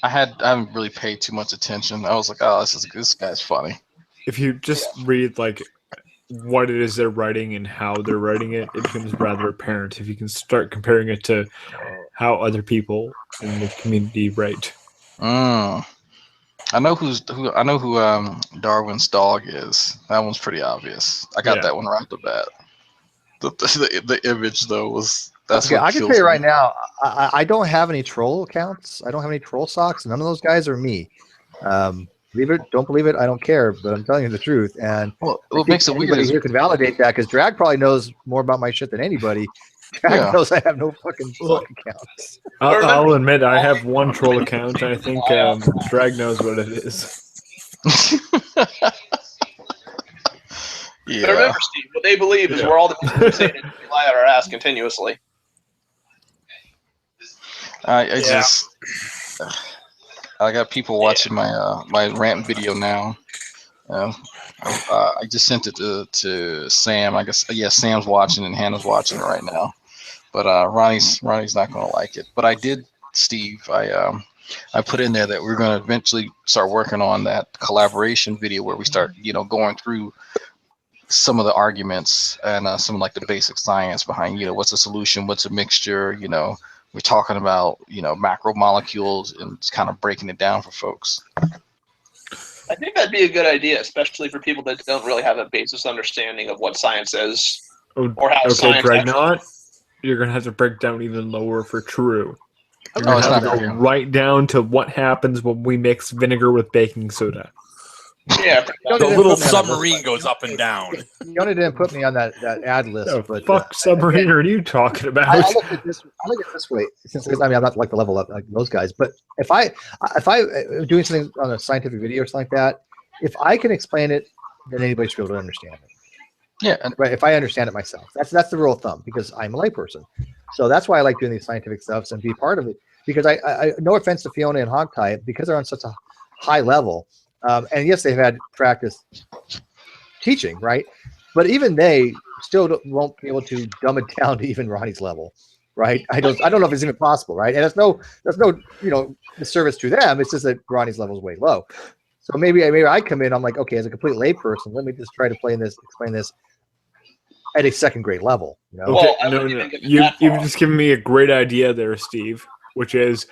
I haven't really paid too much attention. I was like, oh, this guy's funny. If you just read like what it is they're writing and how they're writing it, it becomes rather apparent. If you can start comparing it to how other people in the community write. I know who Darwin's dog is. That one's pretty obvious. I got that one right off the bat. The image though was that's. Okay, I can tell you right now, I don't have any troll accounts. I don't have any troll socks. None of those guys are me. Believe it, don't believe it, I don't care. But I'm telling you the truth. And what makes it weird is here can validate that because Drag probably knows more about my shit than anybody. Drag knows I have no fucking sock accounts. I'll admit I have one troll account. I think Drag knows what it is. But remember, Steve, what they believe is we're all the people who say it and lie out our ass continuously. I got people watching my rant video now. I just sent it to Sam. I guess Sam's watching and Hannah's watching it right now. But Ronnie's not going to like it. But I did, Steve. I put in there that we're going to eventually start working on that collaboration video where we start, going through some of the arguments and some like the basic science behind, what's a solution, what's a mixture, we're talking about, macromolecules and just kind of breaking it down for folks. I think that'd be a good idea, especially for people that don't really have a basis understanding of what science is or how science you're going to have to break down even lower for true. You're going to have to go right down to what happens when we mix vinegar with baking soda. Yeah, the little submarine goes up and down. Yoni didn't put me on that ad list. But fuck submarine are you talking about? I look at this way. I'm not like the level of like those guys, but if I am doing something on a scientific video or something like that, if I can explain it, then anybody should be able to understand it. Yeah, right. If I understand it myself, that's the rule of thumb because I'm a layperson. So that's why I like doing these scientific stuffs and be part of it. Because I no offense to Fiona and Hogtie, because they're on such a high level. And yes, they've had practice teaching, right? But even they still won't be able to dumb it down to even Ronnie's level, right? I don't know if it's even possible, right? And that's no disservice to them. It's just that Ronnie's level is way low. So maybe I come in, I'm like, okay, as a complete layperson, let me just try to explain this at a second grade level. Okay, no. You've just given me a great idea there, Steve, which is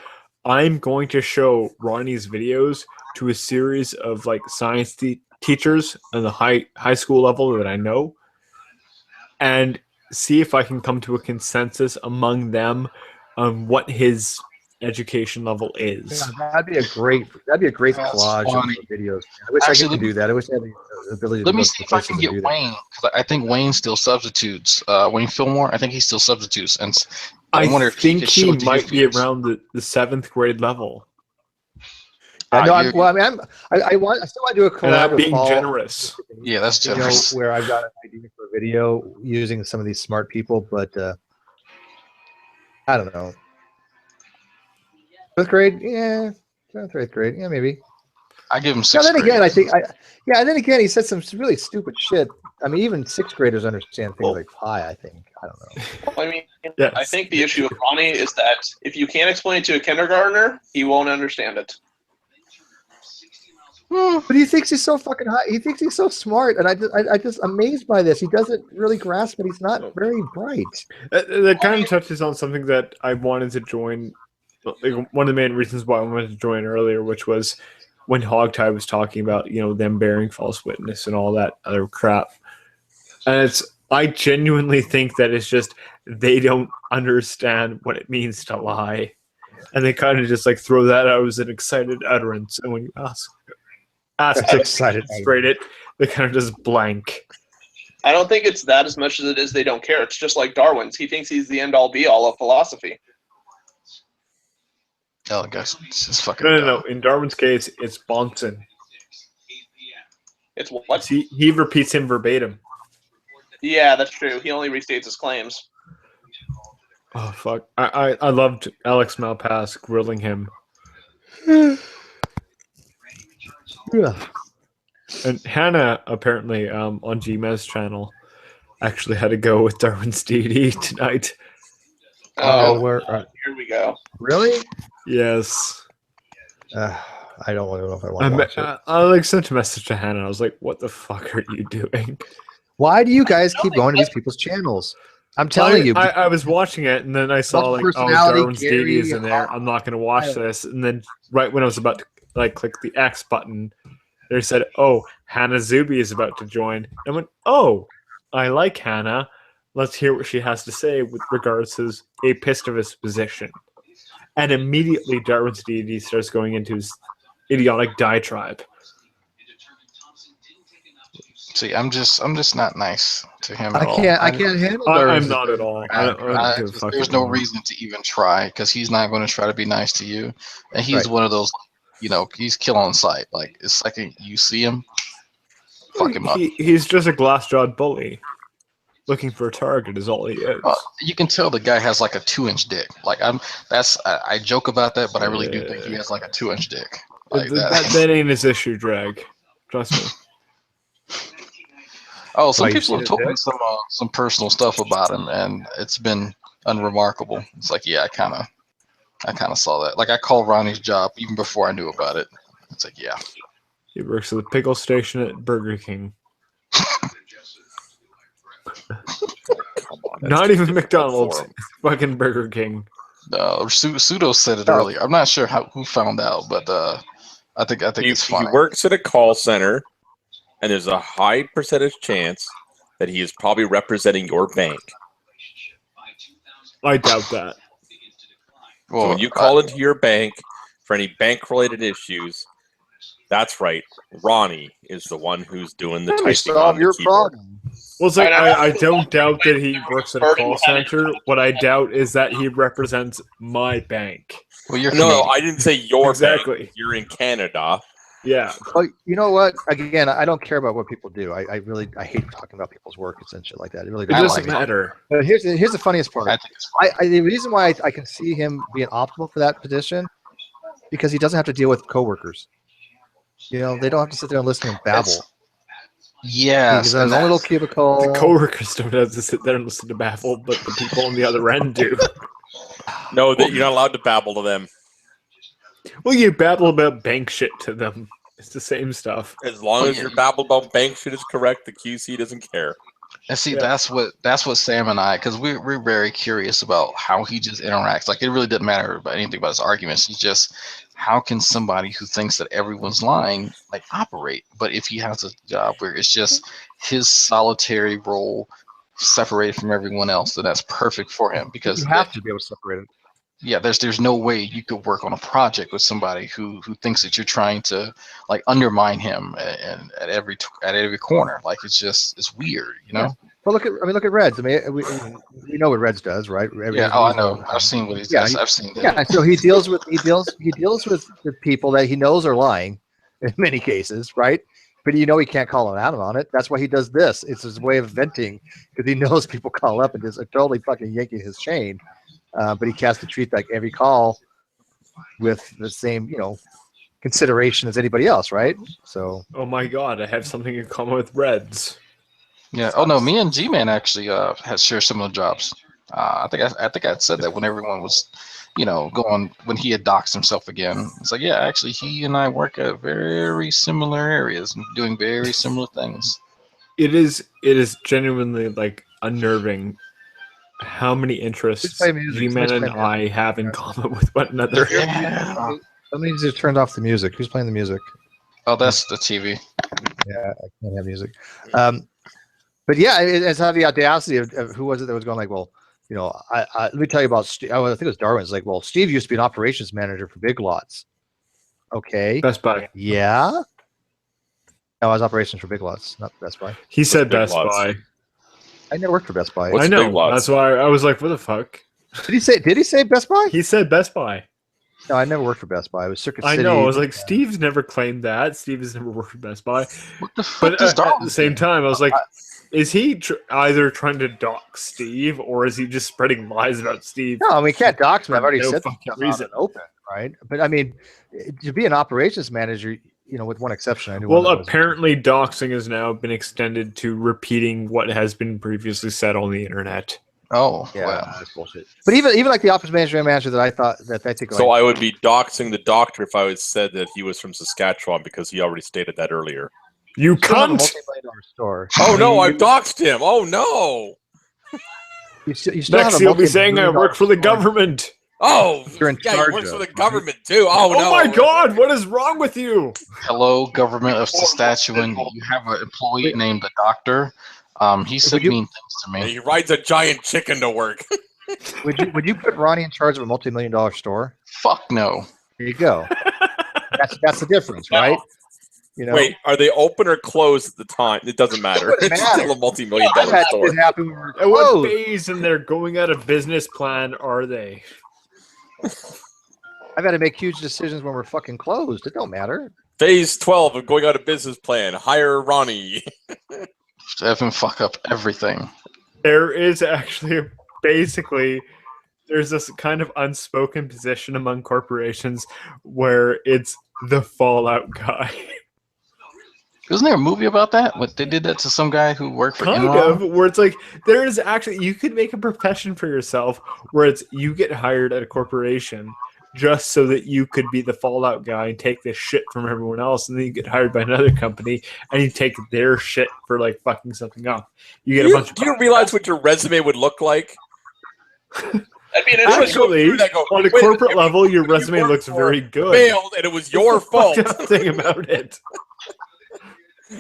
I'm going to show Ronnie's videos to a series of like science teachers on the high school level that I know, and see if I can come to a consensus among them on what his education level is. Yeah, that'd be a great collage of videos. I wish I could do that. I wish I had the ability. Let me see if I can get Wayne, because I think Wayne still substitutes. Wayne Fillmore, I think he still substitutes, and I wonder if he might be around the 7th grade level. I know. I still want to do a collab. And I'm being generous. Yeah, that's generous. Where I've got an idea for a video using some of these smart people, but I don't know. 5th grade, yeah. 7th, 8th grade, yeah, maybe. I give him 6th. Now, then again, and then again, he said some really stupid shit. I mean, even 6th graders understand things like pi. I think. I don't know. Well, I mean, yes. I think the issue with Ronnie is that if you can't explain it to a kindergartner, he won't understand it. But he thinks he's so fucking high. He thinks he's so smart, and I just amazed by this. He doesn't really grasp it. He's not very bright. That kind of touches on something that I wanted to join. Like, one of the main reasons why I wanted to join earlier, which was when Hogtie was talking about them bearing false witness and all that other crap. And I genuinely think that it's just they don't understand what it means to lie, and they kind of just like throw that out as an excited utterance. And when you ask ask excited straight it. They kind of just blank. I don't think it's that as much as it is they don't care. It's just like Darwin's. He thinks he's the end-all be-all of philosophy. Oh, guys, it's just fucking No. In Darwin's case, it's Bonson. It's what? He repeats him verbatim. Yeah, that's true. He only restates his claims. Oh, fuck. I loved Alex Malpass grilling him. Yeah. And Hannah, apparently, on Gmez's channel, actually had to go with Darwin's deity tonight. Oh, here we go. Really? Yes. I don't know if I want to watch it. I sent a message to Hannah. I was like, "What the fuck are you doing? Why do you guys keep going to these people's channels? I'm telling you." I was watching it, and then I saw like, "Oh, Darwin's deity is in there. I'm not going to watch this." And then right when I was about to click the X button, they said, "Oh, Hannah Zuby is about to join." I went, "Oh, I like Hannah. Let's hear what she has to say with regards to his epistemist position." And immediately Darwin's deity starts going into his idiotic diatribe. See, I'm just not nice to him at all. I can't handle Darwin's. I'm not at all. There's no reason to even try, because he's not going to try to be nice to you. And he's one of those, he's kill on sight. Like, the second you see him, fuck him up. He's just a glass-jawed bully. Looking for a target is all he is. You can tell the guy has like a 2-inch dick. Like I joke about that, but I really do think he has like a 2-inch dick. Like that ain't his issue, Drag. Trust me. Oh, some people have told me some personal stuff about him, and it's been unremarkable. It's like, yeah, I kind of saw that. Like, I called Ronnie's job even before I knew about it. It's like, yeah. He works at the pickle station at Burger King. Not even McDonald's, fucking Burger King. Pseudo said it earlier. I'm not sure who found out, but I think it's fine. He works at a call center, and there's a high percentage chance that he is probably representing your bank. I doubt that. Well, so when you call into your bank for any bank-related issues, that's right. Ronnie is the one who's doing the typing on the keyboard. Well, it's like, I don't doubt that he works at a call center. What I doubt is that he represents my bank. Well, you're no, I didn't say your exactly. Bank. You're in Canada. Yeah. Well, you know what? Again, I don't care about what people do. I hate talking about people's work and shit like that. It really doesn't matter. But here's the funniest part. The reason why I can see him being optimal for that position, because he doesn't have to deal with coworkers. They don't have to sit there and listen and babble. Yes, he's in his own little cubicle. The coworkers don't have to sit there and listen to babble, but the people on the other end do. No, you're not allowed to babble to them. Well, you babble about bank shit to them. It's the same stuff. As long as your babble about bank shit is correct, the QC doesn't care. And see, that's what Sam and I, because we're very curious about how he just interacts. Like, it really doesn't matter about anything about his arguments. It's just, how can somebody who thinks that everyone's lying operate? But if he has a job where it's just his solitary role separated from everyone else, then that's perfect for him, because you have to be able to separate it. Yeah, there's no way you could work on a project with somebody who thinks that you're trying to undermine him at every corner. Like, it's weird, Well, look at Reds. I mean, we know what Reds does, right? Yeah. I know. I've seen what he's. I've seen that. Yeah. So he deals with the people that he knows are lying, in many cases, right? But he can't call him out on it. That's why he does this. It's his way of venting, because he knows people call up and just are totally fucking yanking his chain. But he has to treat every call with the same, consideration as anybody else, right? So. Oh my God, I have something in common with Reds. Yeah. Oh no, me and G-Man actually has shared similar jobs. I think I said that when everyone was, going when he had doxed himself again. It's like, yeah, actually, he and I work at very similar areas, doing very similar things. It is genuinely unnerving how many interests G-Man and I have in common with one another. Yeah. Somebody just turned off the music. Who's playing the music? Oh, that's the TV. Yeah, I can't have music. But yeah, it's had the audacity of who was it that was going let me tell you about Steve. I think it was Darwin's. Steve used to be an operations manager for Big Lots. Okay. Best Buy. Yeah. No, I was operations for Big Lots, not Best Buy. He said Best Buy. I never worked for Best Buy. I know. That's why I was like, "What the fuck?" Did he say Best Buy? He said Best Buy. No, I never worked for Best Buy. It was Circuit I City. know. I was like, Steve's never claimed that. Steve has never worked for Best Buy. What the fuck But at the same time, I was like, is he either trying to dox Steve or is he just spreading lies about Steve? No, I mean, you can't dox me. I've already no said fucking stuff out reason. in open, right? But I mean, to be an operations manager, with one exception, I knew. Well, apparently, doxing has now been extended to repeating what has been previously said on the internet. Oh, yeah, wow. that's bullshit. But even like the operations manager that I thought that I think. So I would be doxing the doctor if I had said that he was from Saskatchewan because he already stated that earlier. You cunt! cunt! Store. Oh no, I've doxed him. Oh no! You still Next, have he'll be saying I work for the government. Oh, you're in yeah, he charge works for of, the government too. Oh no! Oh my God! What is wrong with you? Hello, government of Saskatchewan. You have an employee named the Doctor. He said mean things to me. He rides a giant chicken to work. Would you put Ronnie in charge of a multi-million-dollar store? Fuck no. There you go. That's the difference, right? Wait, are they open or closed at the time? It doesn't matter. It's still a multi-million-dollar store. At what phase in their going out of business plan are they? I've had to make huge decisions when we're fucking closed. It don't matter. Phase 12 of going out of business plan. Hire Ronnie. Evan fuck up everything. There is actually basically there's this kind of unspoken position among corporations where it's the fallout guy. Wasn't there a movie about that? What they did that to some guy who worked for Kind Enron? of, where it's like there is actually you could make a profession for yourself where it's you get hired at a corporation just so that you could be the fallout guy and take this shit from everyone else, and then you get hired by another company and you take their shit for like fucking something up. You get a bunch of. Do you realize what your resume would look like? I mean, actually, on a corporate level, your resume looks very good. Failed, and it was your fault. Thing about it.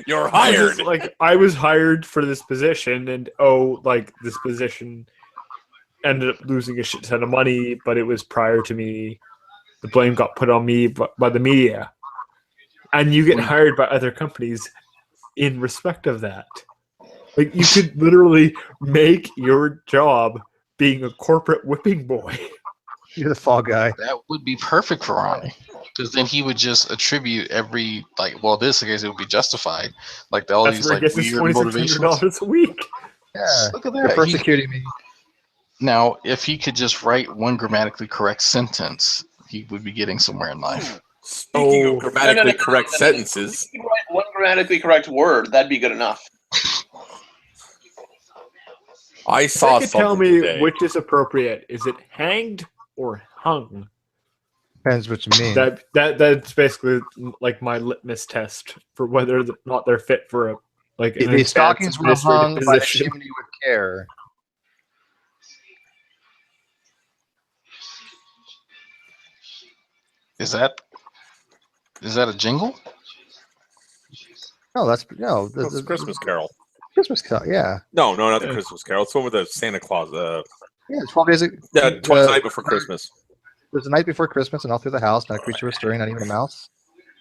You're hired. Like I was hired for this position, and this position ended up losing a shit ton of money, but it was prior to me. The blame got put on me by the media, and you get hired by other companies in respect of that. Like you could literally make your job being a corporate whipping boy. You're the fall guy. That would be perfect for Ronnie. Because then he would just attribute every this case it would be justified. Like all these like weird motivations. $2,600 a week. Yeah, look at you're that. persecuting me. Now, if he could just write one grammatically correct sentence, he would be getting somewhere in life. Speaking of grammatically correct sentences, If you write one grammatically correct word, that'd be good enough. I saw something tell me today. which is appropriate. Is it hanged or hung? Depends what you mean. That's basically like my litmus test for whether or not they're fit for the stockings were hung by the chimney with care. Is that a jingle? No, that's It's Christmas Carol. Christmas Carol, yeah. No, not the Christmas Carol. It's the one with the Santa Claus. Yeah, 12 days ago. Yeah, 12 night before Christmas. It was the night before Christmas, and all through the house, not a creature was stirring, not even a mouse.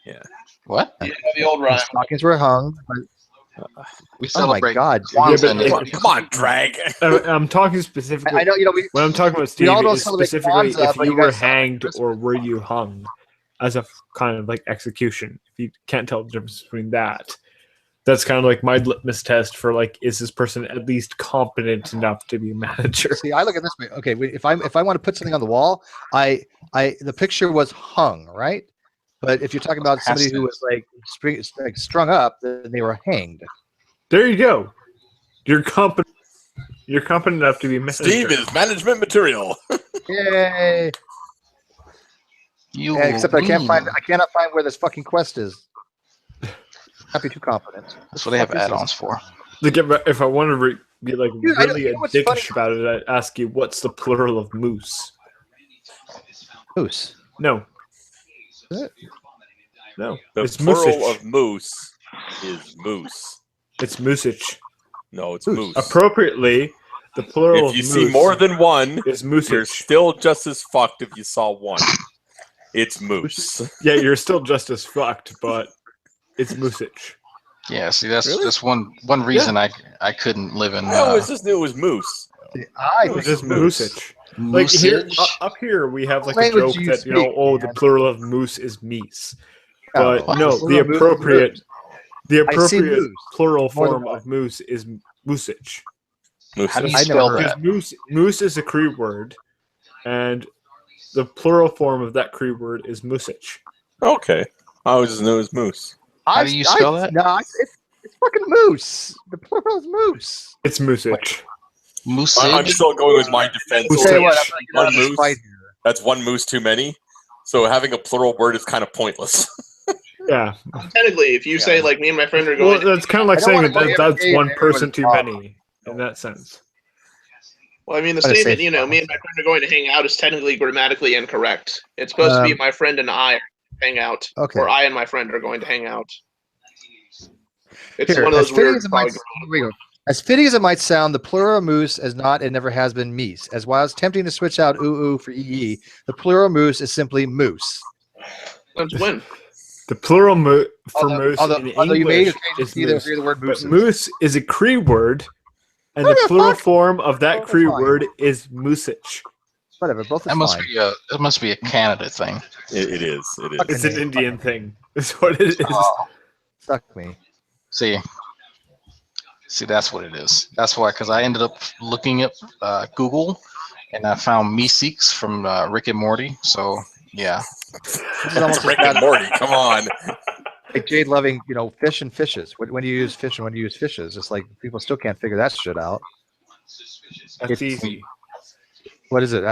Yeah. What? Yeah, the old rhyme. The stockings were hung. We Oh my celebrate. God! Come on, drag. I'm talking specifically. I know. When I'm talking about Steve, all don't is celebrate specifically Kwanzaa, if but you you were guys celebrate hanged Christmas. or were you hung as a kind of like execution. If you can't tell the difference between that, that's kind of like my litmus test for like, is this person at least competent enough to be a manager? See, I look at this way. Okay, if I want to put something on the wall, the picture was hung, right? But if you're talking about somebody who was like strung up, then they were hanged. There you go. You're competent. You're competent enough to be a manager. Steve is management material. Yay! Except I cannot find where this fucking quest is. Can't be too confident. That's what they have add-ons for. Like if I wanted to be like really dickish dickish about it, I'd ask you, what's the plural of moose? Moose. No. No. The it's plural moosage. of moose is moose. It's moosage. No, it's moose. Appropriately, the plural If you of see moose more than one, is moosage. you're still just as fucked if you saw one. It's moose. Yeah, you're still just as fucked, but it's moosage. Yeah, see, that's one reason I couldn't live in. I always just knew it was moose. It was just moosage. Like here, up here, we have like a joke that the plural of moose is meese, but no, the appropriate plural form of moose is moosage. How do you spell that? Moose is a Cree word, and the plural form of that Cree word is moosage. Okay, I always just knew it was moose. How do you spell that? No, it's fucking moose. The plural is moose. It's moosage. Moosage? I'm still going with my defense. One moose. That's one moose too many. So having a plural word is kind of pointless. Yeah. Technically, if you say like me and my friend are going, that's kind of like saying that's one person too many in that sense. Well, I mean, the statement, me and my friend are going to hang out is technically grammatically incorrect. It's supposed to be my friend and I hang out, or I and my friend are going to hang out. It's one of those weird. As fitting as it might sound, the plural moose is not and never has been meese. As while it's tempting to switch out oo for ee, the plural moose is simply moose. Let's win. The plural for moose in English is moose. The word moose, but moose is a Cree word, and the plural form of that Cree word is moosage. Whatever, both is fine. It must be a Canada thing. It is. It's an Indian thing. That's what it is. Suck me. See, that's what it is. That's why, because I ended up looking at Google, and I found Meeseeks from Rick and Morty. So yeah, it's Rick and Morty. Come on. Like Jade loving, fish and fishes. When do you use fish and when do you use fishes? It's like people still can't figure that shit out. That's easy. What is it?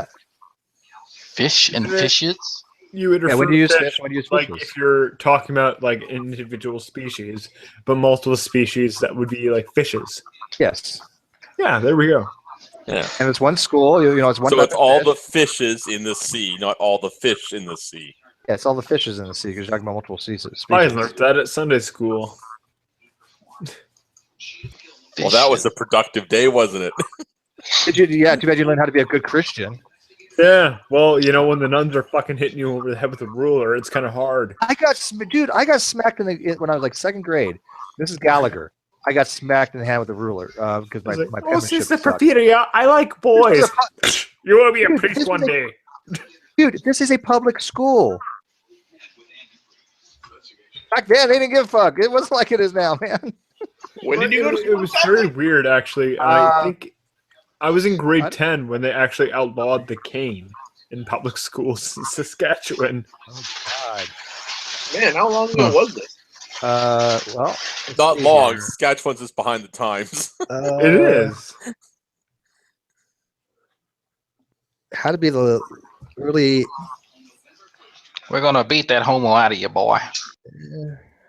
Fish and fishes? You would refer when do you use to fish? When do you use like fishes? if you're talking about like individual species, but multiple species, that would be like fishes. Yes. Yeah, there we go. Yeah. And it's one school, it's one. So it's all the fishes in the sea, not all the fish in the sea. Yeah, it's all the fishes in the sea because you're talking about multiple species. I learned that at Sunday school. Well, that was a productive day, wasn't it? Too bad you learned how to be a good Christian. Yeah, well, when the nuns are fucking hitting you over the head with a ruler, it's kind of hard. I got smacked when I was like second grade. This is Gallagher. I got smacked in the hand with a ruler because my penmanship Sister sucked. Porphyria, I like boys. You want to be a priest one day. Dude, this is a public school. Back then, they didn't give a fuck. It wasn't like it is now, man. When did you go to school? It was very weird, actually. I think I was in grade 10 when they actually outlawed the cane in public schools in Saskatchewan. Oh, God. Man, how long ago was this? Well, not long. Saskatchewan's just behind the times. It is. How to be the really. We're gonna beat that homo out of you, boy.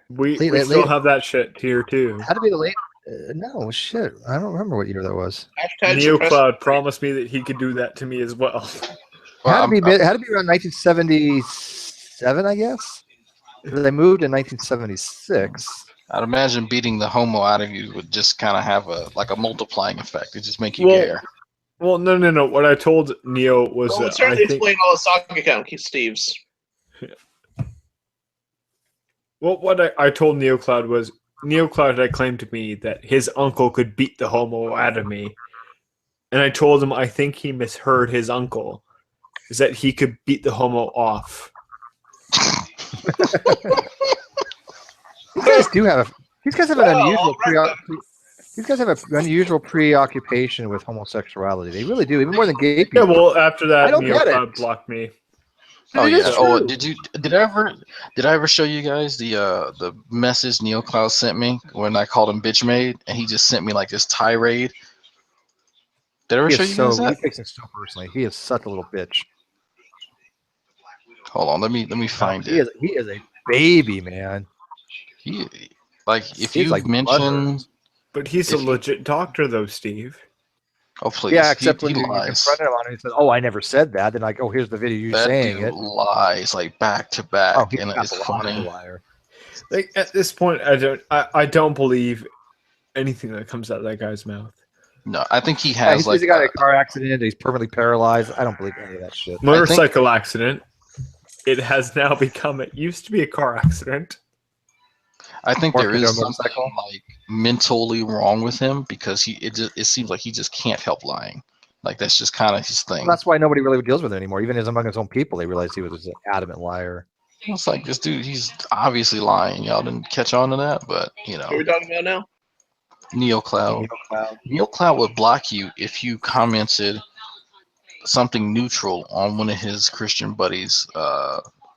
We still have that shit here too. How to be the late? No shit. I don't remember what year that was. NeoCloud promised me that he could do that to me as well. Had to be around 1977, I guess. They moved in 1976. I'd imagine beating the homo out of you would just kind of have a multiplying effect. It just make you gayer. Well, no. What I told Neo was Well, certainly explain all the sock account, Steve's. Well, what I told NeoCloud was NeoCloud had claimed to me that his uncle could beat the homo out of me, and I told him I think he misheard his uncle, is that he could beat the homo off. These guys have an unusual preoccupation with homosexuality. They really do, even more than gay people. Yeah, well, after that, NeoCloud blocked me. Oh yeah. Oh, did I ever show you guys the message NeoCloud sent me when I called him bitch made, and he just sent me like this tirade? Did I ever show you guys that? He takes it so personally. He is such a little bitch. Hold on, let me find it. He is a baby, man. If you mention, but he's a legit doctor, though, Steve. Oh please! Yeah, except when you lies. confronted him on it, he said, "Oh, I never said that." Then like, "Oh, here's the video you saying it." Lies like back to back, and it's funny. Liar. Like at this point, I don't believe anything that comes out of that guy's mouth. No, I think he has he's got a car accident. He's permanently paralyzed. I don't believe any of that shit. Motorcycle accident. It has now become. It used to be a car accident. I think there is something like mentally wrong with him because it seems like he just can't help lying. Like that's just kind of his thing. Well, that's why nobody really deals with it anymore. Even among his own people, they realized he was an adamant liar. It's like this dude, he's obviously lying. Y'all didn't catch on to that, but you know. What are we talking about now? NeoCloud. NeoCloud would block you if you commented something neutral on one of his Christian buddies'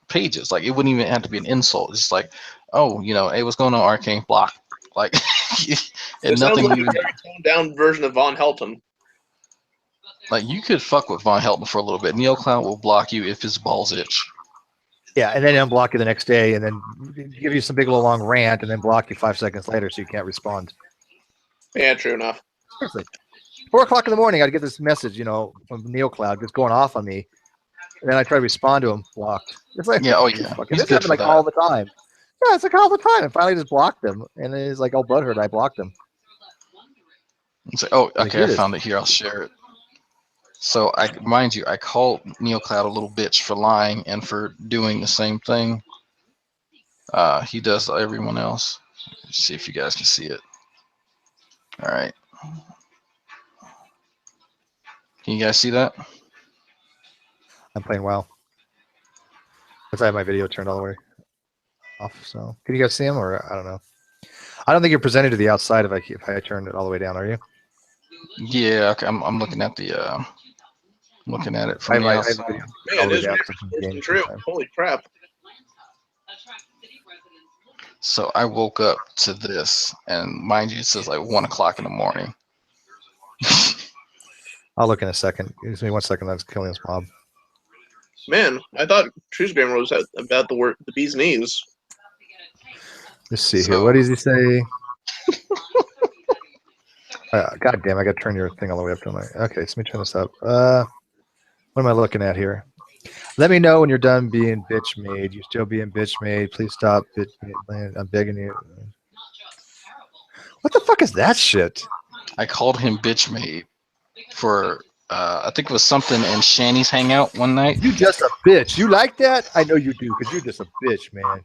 pages. Like it wouldn't even have to be an insult. It's just like, oh, you know, hey, what's going on, Arcane? Block. Like, and it nothing sounds like even. a very toned down version of Von Helton. Like you could fuck with Von Helton for a little bit. NeoCloud will block you if his balls itch. Yeah, and then unblock you the next day, and then give you some big little long rant, and then block you 5 seconds later so you can't respond. Yeah, true enough. Seriously. 4 o'clock in the morning, I'd get this message, you know, from NeoCloud just going off on me, and then I try to respond to him, blocked. It's like, yeah, oh yeah, this happened like all the time. Yeah, it's like all the time. And finally, just blocked him, and then he's like, "Oh, butthurt, I blocked him." It's like, oh, okay, I found it here. I'll share it. So, mind you, I called NeoCloud a little bitch for lying and for doing the same thing. He does to everyone else. Let's see if you guys can see it. All right. Can you guys see that? I'm playing WoW. Because I have my video turned all the way off. So, can you guys see him, or I don't know? I don't think you're presented to the outside if I turn it all the way down. Are you? Yeah, okay, I'm looking at the looking at it from the outside. Man, it is true. Holy crap! So I woke up to this, and mind you, it says like 1 o'clock in the morning. I'll look in a second. Give me 1 second. I was killing this mob. Man, I thought Truce Gamer was about the bee's knees. Let's see here. What does he say? God damn! I got to turn your thing all the way up to my. Okay, so let me turn this up. What am I looking at here? Let me know when you're done being bitch made. You're still being bitch made. Please stop bitch made. I'm begging you. What the fuck is that shit? I called him bitch made for I think it was something in Shanny's hangout one night. You just a bitch. You like that? I know you do, because you're just a bitch, man.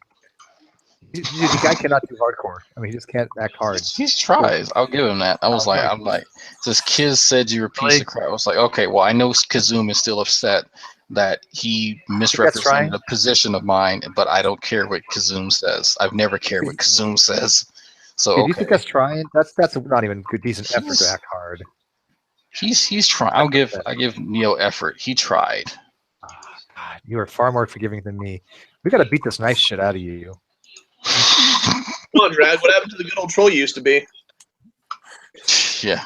The guy cannot do hardcore. I mean, he just can't act hard. He tries. I'll give him that. I'm like, this kid said you're a piece of crap. I was like, okay, well, I know Kazum is still upset that he misrepresented a position of mine, but I don't care what Kazum says. I've never cared what Kazum says. So, do you think that's trying? That's not even good, decent effort to act hard. He's trying. I give Neo effort. He tried. Oh, God, you are far more forgiving than me. We got to beat this nice shit out of you. Come on, Drag. What happened to the good old troll you used to be? Yeah,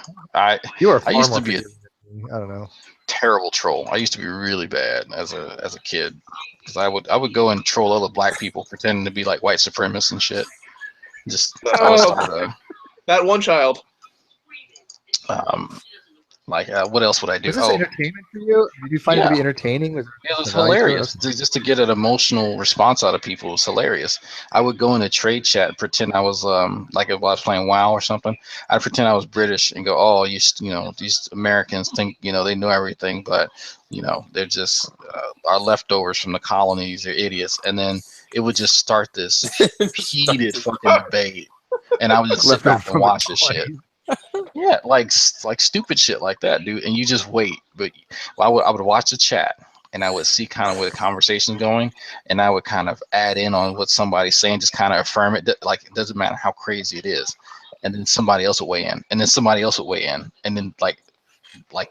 you are. I used to be I don't know. Terrible troll. I used to be really bad as a kid because I would go and troll other black people pretending to be like white supremacists and shit. Just that one child. What else would I do? Was this entertainment for you? Did you find it to be entertaining? It was hilarious. Just to get an emotional response out of people was hilarious. I would go in a trade chat and pretend I was like if I was playing WoW or something. I'd pretend I was British and go, "Oh, you know, these Americans think they know everything, but they're just our leftovers from the colonies. They're idiots." And then it would just start this heated fucking debate, and I would just sit back and watch this shit. Yeah, like stupid shit like that, dude. And you just wait. But I would watch the chat, and I would see kind of where the conversation's going, and I would kind of add in on what somebody's saying, just kind of affirm it. Like it doesn't matter how crazy it is, and then somebody else would weigh in, and then somebody else would weigh in, and then like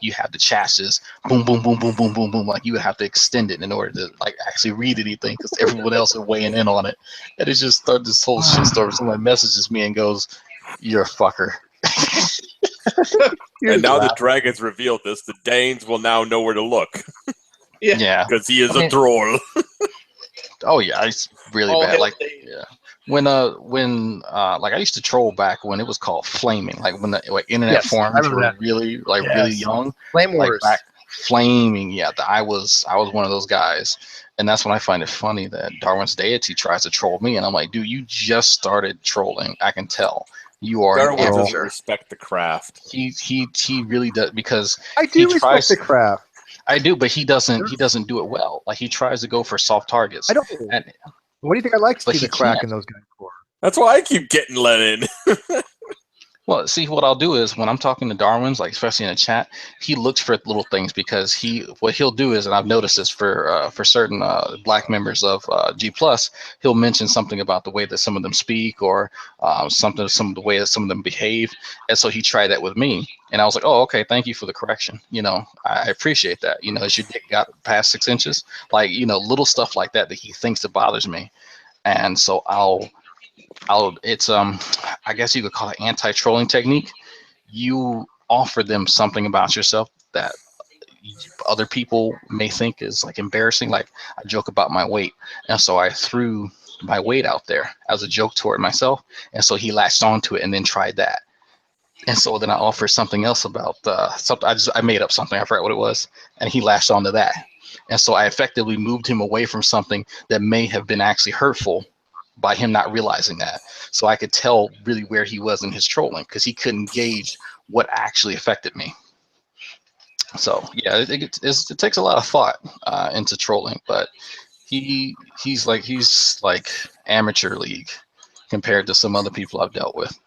you have the chats just boom, boom, boom, boom, boom, boom, boom. Like you would have to extend it in order to like actually read anything because everyone else is weighing in on it, and it just started this whole shitstorm. Somebody messages me and goes, "You're a fucker." And now the Dragons revealed this. The Danes will now know where to look. Yeah, because he is a troll. Oh yeah, it's really bad. Like when like I used to troll back when it was called flaming. Like when the internet forums were really really young. Flame Wars. Like back flaming. Yeah, I was one of those guys, and that's when I find it funny that Darwin's deity tries to troll me, and I'm like, dude, you just started trolling. I can tell. You are Darwin doesn't respect the craft. He really does because I do respect the craft. I do, but he doesn't do it well. Like he tries to go for soft targets. I don't. What do you think I like to see the crack in those guys for? That's why I keep getting let in. Well, see, what I'll do is when I'm talking to Darwin's, like especially in a chat, he looks for little things because what he'll do is, and I've noticed this for certain black members of G Plus, he'll mention something about the way that some of them speak or some of the way that some of them behave, and so he tried that with me, and I was like, oh, okay, thank you for the correction. You know, I appreciate that. You know, as your dick got past 6 inches, like little stuff like that he thinks that bothers me, and so it's I guess you could call it anti-trolling technique. You offer them something about yourself that other people may think is like embarrassing. Like I joke about my weight, and so I threw my weight out there as a joke toward myself, and so he latched onto it and then tried that. And so then I offered something else about something. I made up something. I forgot what it was, and he latched onto that. And so I effectively moved him away from something that may have been actually hurtful by him not realizing that. So I could tell really where he was in his trolling because he couldn't gauge what actually affected me. So yeah, it takes a lot of thought into trolling, but he's like amateur league compared to some other people I've dealt with.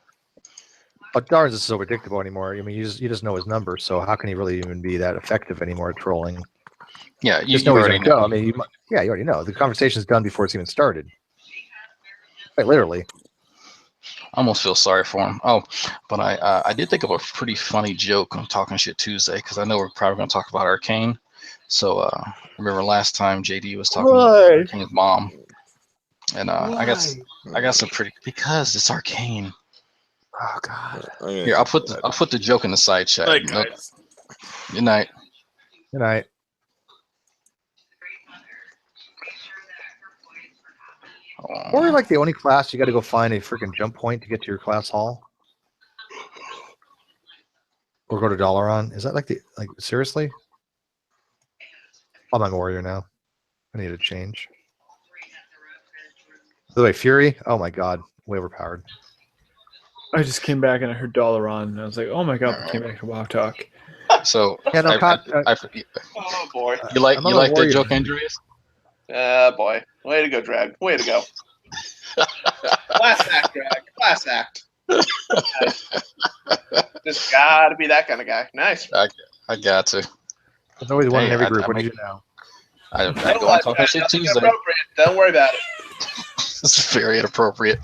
But Darwin's is so predictable anymore. I mean, you just know his numbers, so how can he really even be that effective anymore at trolling? Yeah, you already know. I mean, you already know. The conversation's done before it's even started. Quite literally. I almost feel sorry for him. Oh, but I did think of a pretty funny joke on Talking Shit Tuesday because I know we're probably going to talk about Arcane. So remember last time JD was talking about Arcane's mom, and I got some pretty because it's Arcane. Oh God. Here, I'll put the joke in the side chat. Night, guys. Good night. Good night. Or like the only class you got to go find a freaking jump point to get to your class hall, or go to Dalaran. Is that like seriously? I'm on Warrior now. I need a change. By the way, Fury. Oh my God, way overpowered. I just came back and I heard Dalaran, and I was like, "Oh my God!" We came back to WoW Talk. So yeah, no, oh boy, you like that joke, Andreas? Boy, way to go, Drag. Way to go. Class act, Drag. Class act. Just gotta be that kind of guy. Nice. I got to. There's always one in every group. What do you do now? I go on Talking Shit Tuesday. Don't worry about it. It's very inappropriate.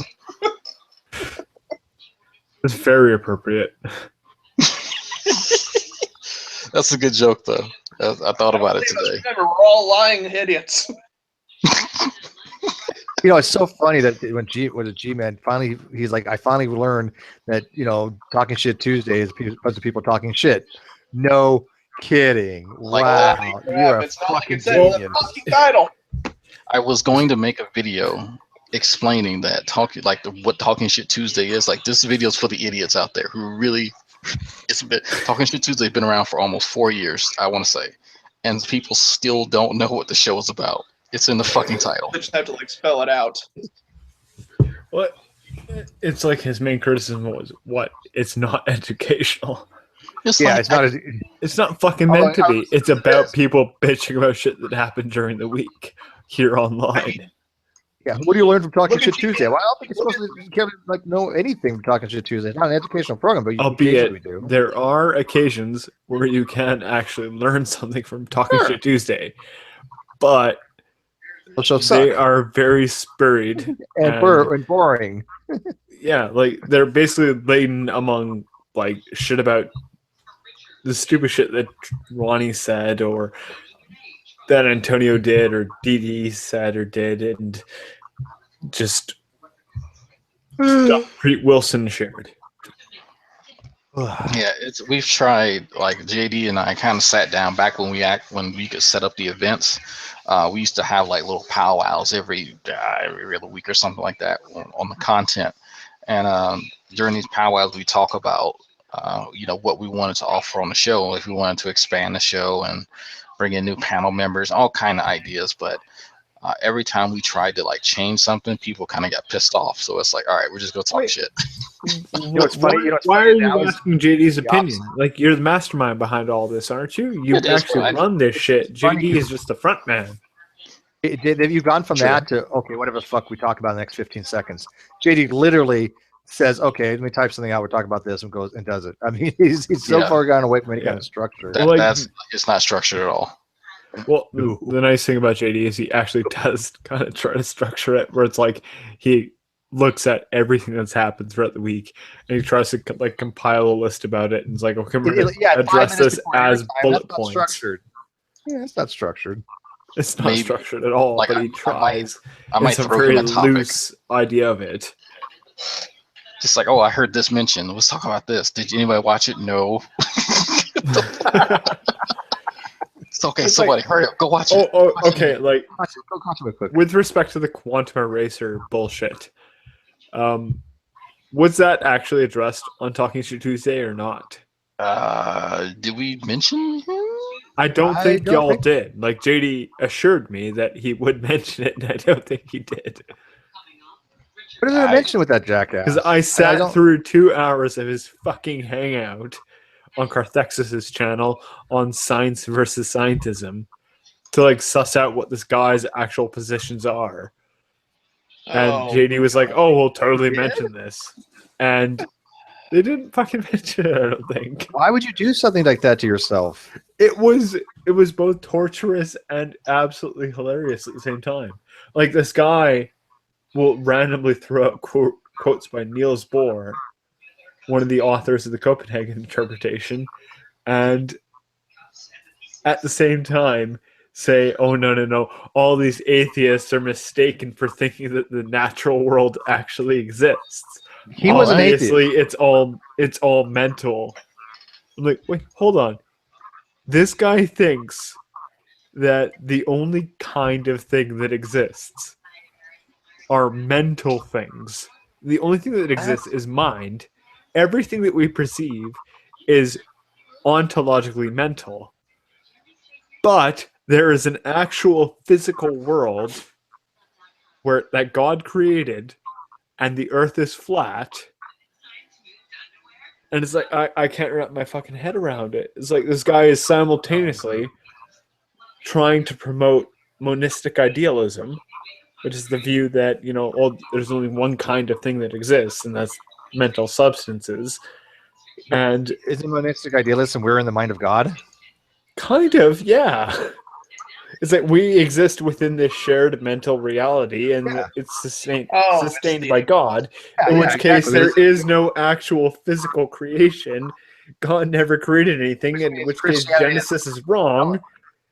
It's very appropriate. That's a good joke, though. I thought about it today. Remember, we're all lying idiots. It's so funny that when G-Man finally, he's like, I finally learned that, Talking Shit Tuesday is a bunch of people talking shit. No kidding. Wow. You're a fucking genius. Title. I was going to make a video explaining that what Talking Shit Tuesday is. Like, this video is for the idiots out there who really, Talking Shit Tuesday has been around for almost 4 years, I want to say. And people still don't know what the show is about. It's in the fucking title. They just have to spell it out. What? It's like his main criticism was, "What? It's not educational." It's it's not fucking meant to be. It's about people bitching about shit that happened during the week here online. Yeah, what do you learn from Talking Shit Tuesday? Well, I don't think you're supposed to know anything from Talking Shit Tuesday. It's not an educational program, but albeit there are occasions where you can actually learn something from Talking Shit Tuesday, but they are very spuried and boring. Yeah, they're basically laden among shit about the stupid shit that Ronnie said or that Antonio did or DD said or did, and just stuff Wilson shared. Yeah, we've tried. JD and I kind of sat down back when we could set up the events. We used to have little powwows every other week or something like that on the content. And during these powwows, we talk about what we wanted to offer on the show, if we wanted to expand the show and bring in new panel members, all kind of ideas. But every time we tried to change something, people kind of got pissed off. So it's all right, we're just gonna talk shit. It's funny. Why are you asking JD's opinion? You're the mastermind behind all this, aren't you? You actually run this shit. JD is just the front man. Have you gone from that to, okay, whatever the fuck we talk about in the next 15 seconds? JD literally says, okay, let me type something out. We're talking about this, and goes and does it. I mean, he's so far gone away from any kind of structure. It's not structured at all. Well, the nice thing about JD is he actually does kind of try to structure it, where it's like he looks at everything that's happened throughout the week and he tries to like compile a list about it, and it's like, okay, we're going to address this as bullet points. Structured. Yeah, it's not structured. It's not structured at all, but he tries. I might it's a throw very him a topic. loose idea of it. Just like, oh, I heard this mentioned. Let's talk about this. Did anybody watch it? No. It's okay. It's somebody, hurry up, go watch it. Okay. Like, go watch it quick. With respect to the quantum eraser bullshit, was that actually addressed on Talking Shit Tuesday or not? Did we mention him? I don't think y'all did. Like, JD assured me that he would mention it, and I don't think he did. What did I mention with that jackass? Because I sat through 2 hours of his fucking hangout on Carthexis's channel on science versus scientism to like suss out what this guy's actual positions are. And JD was like, oh, we'll totally mention this. And they didn't fucking mention it, I don't think. Why would you do something like that to yourself? It was both torturous and absolutely hilarious at the same time. Like, this guy will randomly throw out quotes by Niels Bohr, one of the authors of the Copenhagen interpretation, and at the same time say, oh, no, all these atheists are mistaken for thinking that the natural world actually exists. He was an atheist. Obviously, it's all mental. I'm like, wait, hold on. This guy thinks that the only kind of thing that exists are mental things. The only thing that exists is mind. Everything that we perceive is ontologically mental. But there is an actual physical world that God created, and the earth is flat. And it's like, I can't wrap my fucking head around it. It's like this guy is simultaneously trying to promote monistic idealism, which is the view that, there's only one kind of thing that exists, and that's mental substances. And isn't monistic idealism we're in the mind of God? Kind of, yeah. It's like we exist within this shared mental reality, and it's sustained by God. In which case, there is no actual physical creation. God never created anything, in which case Genesis is wrong.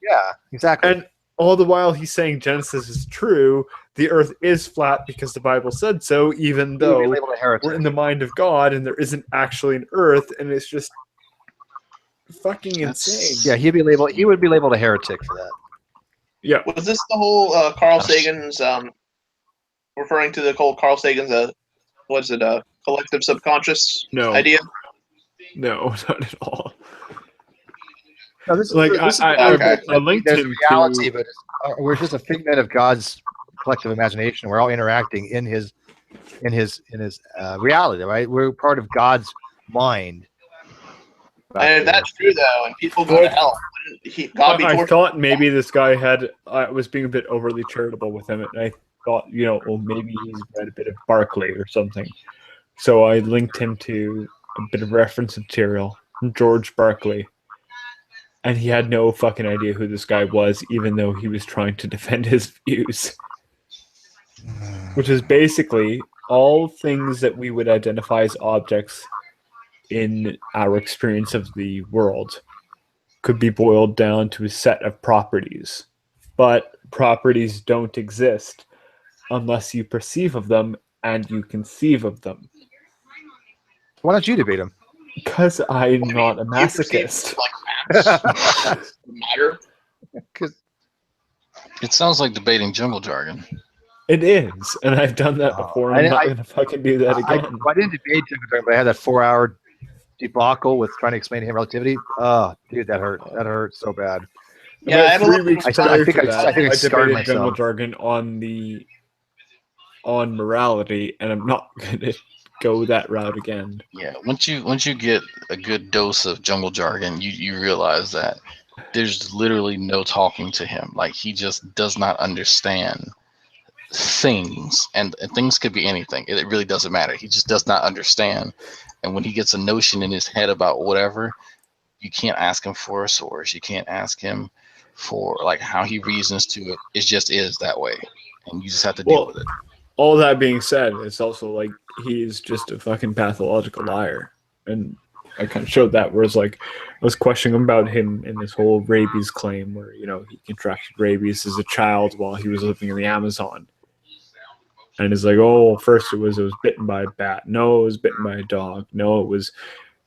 Yeah, exactly. And all the while he's saying Genesis is true, the earth is flat because the Bible said so, even though we're in the mind of God and there isn't actually an earth, and it's just fucking insane. Yeah, he would be labeled a heretic for that. Yeah. Was this the whole Carl Sagan's referring to the whole Carl Sagan's collective subconscious idea? No, not at all. No, this is like I linked there's him reality, to, but we're just a figment of God's collective imagination. We're all interacting in his reality, right? We're part of God's mind. And if that's true, though, and people go to hell, I thought maybe this guy was being a bit overly charitable with him, and I thought, maybe he's read a bit of Berkeley or something. So I linked him to a bit of reference material from George Berkeley, and he had no fucking idea who this guy was, even though he was trying to defend his views. Which is basically all things that we would identify as objects in our experience of the world could be boiled down to a set of properties. But properties don't exist unless you perceive of them and you conceive of them. Why don't you debate them? Because I'm not a masochist. Matter? It sounds like debating jungle jargon. It is, and I've done that before, and I'm not going to fucking do that again. I didn't debate jungle jargon, but I had that 4-hour debacle with trying to explain to him relativity. Oh, dude, that hurt. That hurt so bad. Yeah, I had 3 weeks prior to that, I think I scarred debated jungle myself. jargon on morality, and I'm not going to go that route again. Yeah, once you get a good dose of jungle jargon, you realize that there's literally no talking to him. Like, he just does not understand things, and things could be anything. It really doesn't matter. He just does not understand. And when he gets a notion in his head about whatever, you can't ask him for a source. You can't ask him for like how he reasons to it. It just is that way, and you just have to deal with it. All that being said, it's also like he's just a fucking pathological liar, and I kind of showed that. Whereas like I was questioning about him in this whole rabies claim, where he contracted rabies as a child while he was living in the Amazon, and it's like, oh, first it was bitten by a bat. No, it was bitten by a dog. No, it was,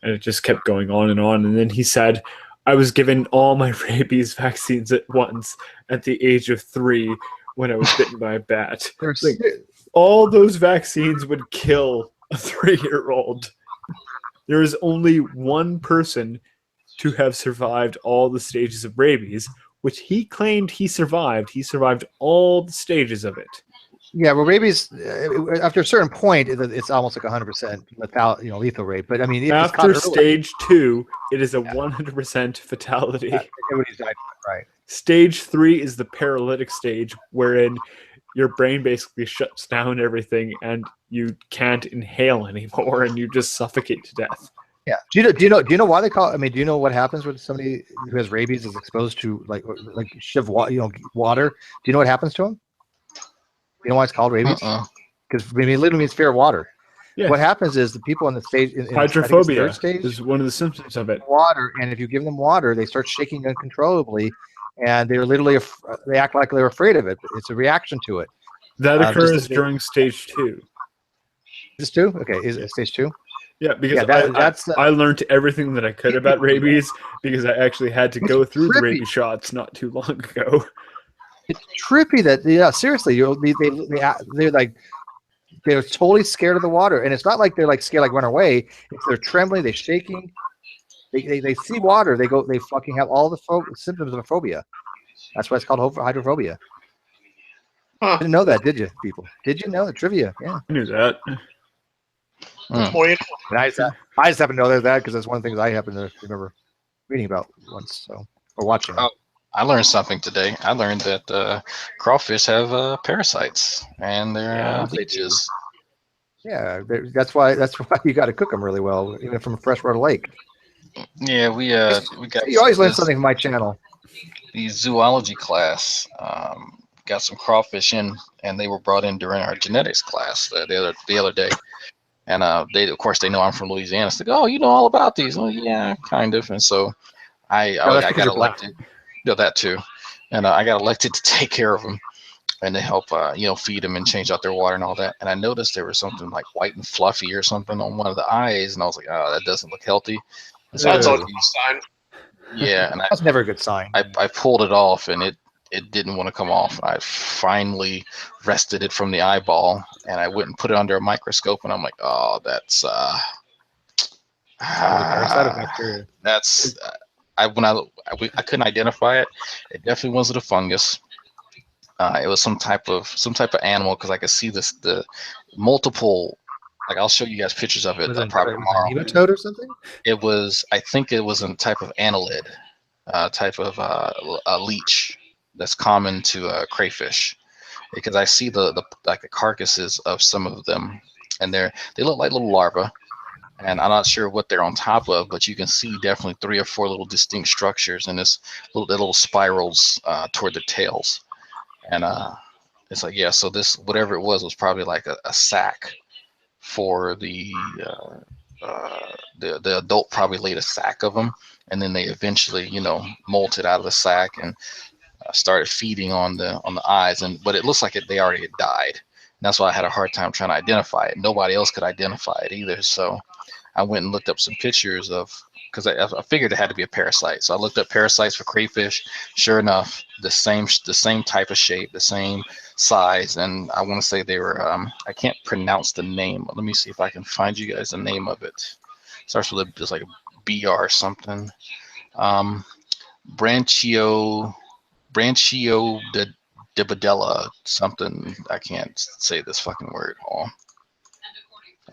and it just kept going on. And then he said, I was given all my rabies vaccines at once at the age of 3 when I was bitten by a bat. Like, all those vaccines would kill a 3-year-old. There is only one person to have survived all the stages of rabies, which he claimed he survived. He survived all the stages of it. Yeah, well, rabies after a certain point, it's almost like 100% lethal rate. But I mean, if after stage 2, it is a 100% fatality. Everybody's died, right? Stage 3 is the paralytic stage, wherein your brain basically shuts down everything and you can't inhale anymore, and you just suffocate to death. Yeah. Do you know why they call? I mean, do you know what happens when somebody who has rabies is exposed to like water? Do you know what happens to them? You know why it's called rabies? Because it literally means fear of water. Yeah. What happens is the people in the stage, hydrophobia third stage, is one of the symptoms of it. Water, and if you give them water, they start shaking uncontrollably, and they're literally they act like they're afraid of it. It's a reaction to it. That occurs during stage 2. Is 2? Okay, is it stage 2? Yeah, because I learned everything that I could about rabies because I actually had to go through the rabies shots not too long ago. It's trippy that seriously, they're like they're totally scared of the water, and it's not like they're like scared like run away. It's they're trembling, they're shaking, they see water, they fucking have all the symptoms of a phobia. That's why it's called hydrophobia. Huh. Didn't know that, did you, people? Did you know the trivia? Yeah, I knew that. And I just happen to know that because that's one of the things I happen to remember reading about once, or watching. Oh, I learned something today. I learned that crawfish have parasites and they're leeches. Yeah, that's why you got to cook them really well, even from a freshwater lake. Yeah, we got. You always learn something from my channel. The zoology class got some crawfish in, and they were brought in during our genetics class the other day. And they, of course, they know I'm from Louisiana. It's like, oh, you know all about these. Well, yeah, kind of. And so I got elected. That too. And I got elected to take care of them and to help, feed them and change out their water and all that. And I noticed there was something like white and fluffy or something on one of the eyes, and I was like, oh, that doesn't look healthy. That's always a sign. Yeah, and that's never a good sign. I pulled it off, and it didn't want to come off. I finally wrested it from the eyeball, and I went and put it under a microscope, and I'm like, oh, that's that's I couldn't identify it. It definitely wasn't a fungus. It was some type of animal, because I could see the multiple. Like, I'll show you guys pictures of it probably tomorrow. Nematode or something? It was. I think it was a type of annelid, type of a leech that's common to crayfish, because I see the carcasses of some of them, and they look like little larvae. And I'm not sure what they're on top of, but you can see definitely 3 or 4 little distinct structures, and this little spirals toward the tails. And it's like, yeah, so this, whatever it was probably like a sac for the adult. Probably laid a sac of them, and then they eventually, molted out of the sac and started feeding on the eyes. But it looks like they already had died. And that's why I had a hard time trying to identify it. Nobody else could identify it either. So I went and looked up some pictures because I figured it had to be a parasite. So I looked up parasites for crayfish. Sure enough, the same type of shape, the same size, and I want to say they were. I can't pronounce the name. Let me see if I can find you guys the name of it. Starts with just like a BR or something. Branchio de Dibadella something. I can't say this fucking word.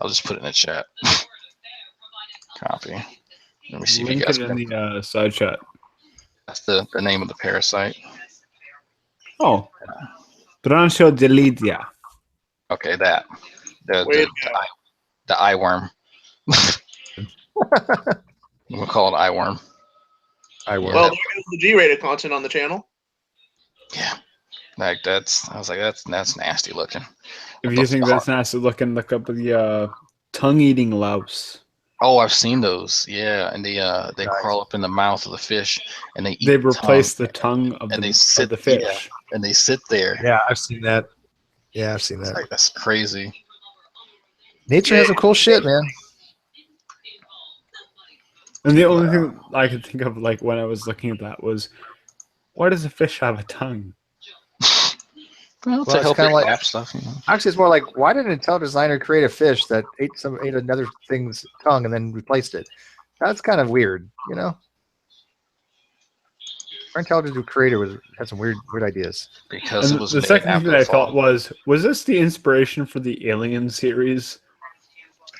I'll just put it in the chat. Copy. Let me see if you guys can. In the side chat. That's the name of the parasite. Oh, Branchiodelidia. Okay, that the eye worm. We'll call it eye worm. Well, there goes the G-rated content on the channel. Yeah, like I was like, that's nasty looking. If you think that's nasty looking, look up the tongue-eating louse. Oh, I've seen those. Yeah, and they crawl up in the mouth of the fish, and they eat. They replace the tongue of the fish, yeah, and they sit there. Yeah, I've seen that. Yeah, I've seen that. Like, that's crazy. Nature has some cool shit, man. And the only thing I could think of, like when I was looking at that, was why does a fish have a tongue? Well, to help kind of like stuff. You know? Actually, it's more like, why did an intelligent designer create a fish that ate another thing's tongue and then replaced it? That's kind of weird, you know. Our intelligent creator had some weird ideas. Because and it was the second thing that I thought was this the inspiration for the Alien series?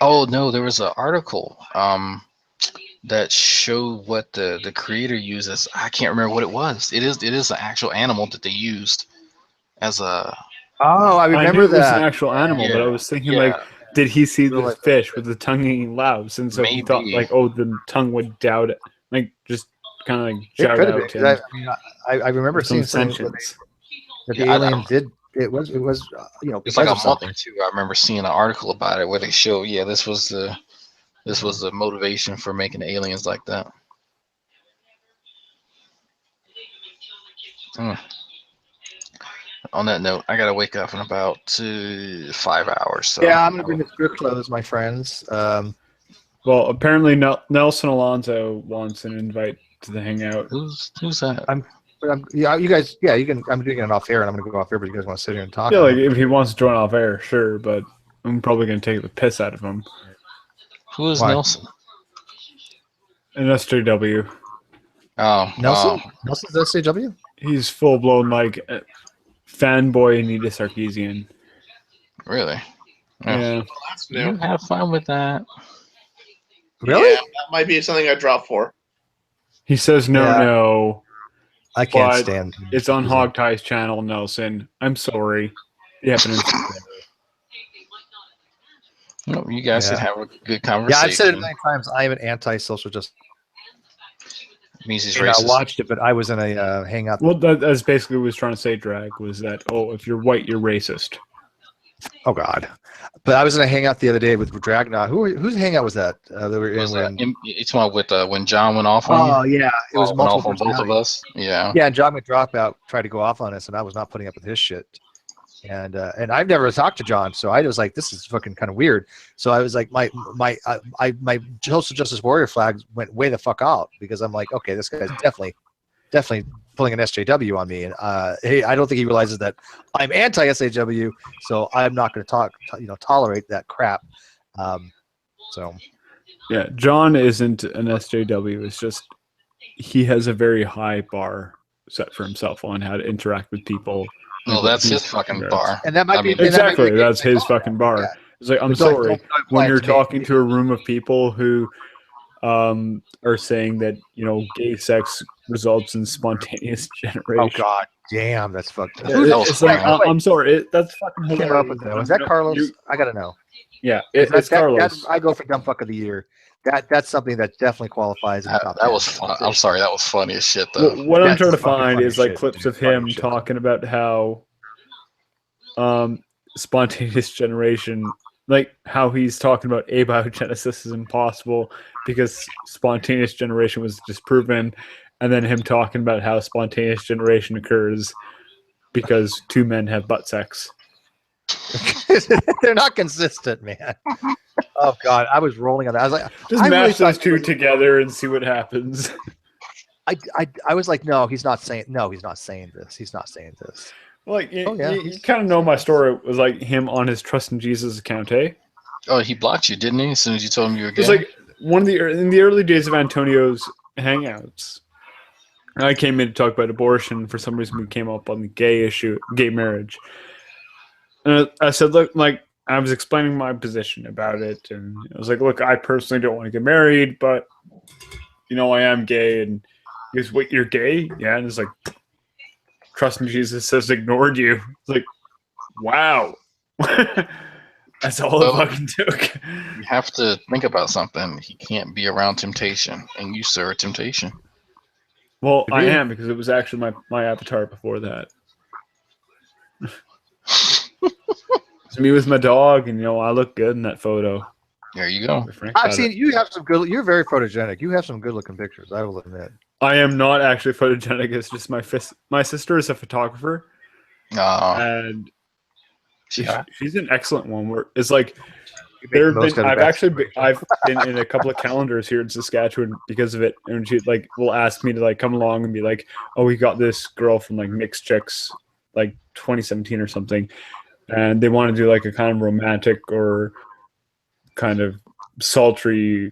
Oh no, there was an article that showed what the creator uses. I can't remember what it was. It is an actual animal that they used as a. Oh, I remember it was an actual animal, but I was thinking like, did he see this fish with the tongue-eating louse, and so he thought like, oh, the tongue would doubt it, like just kind of like shout out to him. I remember seeing something that the alien did. It was you know, it's like a month or two. I remember seeing an article about it where they show, this was the motivation for making aliens like that. On that note, I gotta wake up in about 5 hours. So yeah, I'm gonna bring the script close, my friends. Well, apparently Nelson Alonso wants an invite to the hangout. Who's that? You guys. Yeah, you can. I'm doing it off air, and I'm gonna go off air. But you guys want to sit here and talk? Yeah, like if he wants to join off air, sure. But I'm probably gonna take the piss out of him. Who is Nelson? An SJW. Oh, Nelson. Nelson's SJW. He's full blown like fanboy Anita Sarkeesian. Really? Yeah. Well, that's new. Have fun with that. Really? Yeah, that might be something I drop for. He says no. I can't stand. It's on Hogtie's channel, Nelson. I'm sorry. You have an you guys should have a good conversation. Yeah, I've said it many times. I am an anti-social justice. Means he's racist. I watched it, but I was in a hangout. Well, that's basically what I was trying to say, Drag, was that, if you're white, you're racist. Oh, God. But I was in a hangout the other day with Dragna. Whose hangout was that? They were it's one with when John went off on you? Oh, yeah. It was multiple off on both of us. Yeah. Yeah, and John McDropout tried to go off on us, and I was not putting up with his shit. And I've never talked to John, so I was like, this is fucking kind of weird. So I was like, my social justice warrior flag went way the fuck out, because I'm like, okay, this guy's definitely pulling an SJW on me, and I don't think he realizes that I'm anti-SJW, so I'm not going to tolerate that crap. So yeah, John isn't an SJW. It's just he has a very high bar set for himself on how to interact with people. No, that's his fucking bar. And that might be exactly that's his fucking bar. Yeah. It's like, I'm sorry, when you're talking to a room of people who are saying that gay sex results in spontaneous generation. Oh God, damn, that's fucked up. It's like, I'm sorry, that's fucking hilarious. Was that Carlos? I gotta know. Yeah, it's Carlos. I go for dumb fuck of the year. That's something that definitely qualifies. That was fun. I'm sorry, that was funny as shit though. What I'm trying to find is like clips of him talking about how spontaneous generation, like how he's talking about abiogenesis is impossible because spontaneous generation was disproven, and then him talking about how spontaneous generation occurs because two men have butt sex. They're not consistent, man. Oh God, I was rolling on that. I was like, just mash those two together and see what happens. I was like, no, he's not saying this. He's not saying this. Like, you kind of know my story. It was like him on his Trust in Jesus account, eh? Oh, he blocked you, didn't he? As soon as you told him you were gay. It was like in the early days of Antonio's hangouts. I came in to talk about abortion. For some reason, we came up on the gay issue, gay marriage. And I said, look, like, I was explaining my position about it, and I was like, look, I personally don't want to get married, but I am gay, and He goes, "Wait, you're gay?" Yeah, and it's like, "Trust me, Jesus has ignored you." It's like, wow. That's all it fucking took. You have to think about something. He can't be around temptation, and you, sir, are temptation. Well, I am, because it was actually my avatar before that. It's me with my dog, and I look good in that photo. There you go. I've seen you have some good. You're very photogenic. You have some good looking pictures. I will admit. I am not actually photogenic. It's just my sister is a photographer, and she's an excellent one. Where it's like I've been in a couple of calendars here in Saskatchewan because of it, and she will ask me to come along and be like, "Oh, we got this girl from Mixed Chicks 2017 or something," and they want to do a kind of romantic or kind of sultry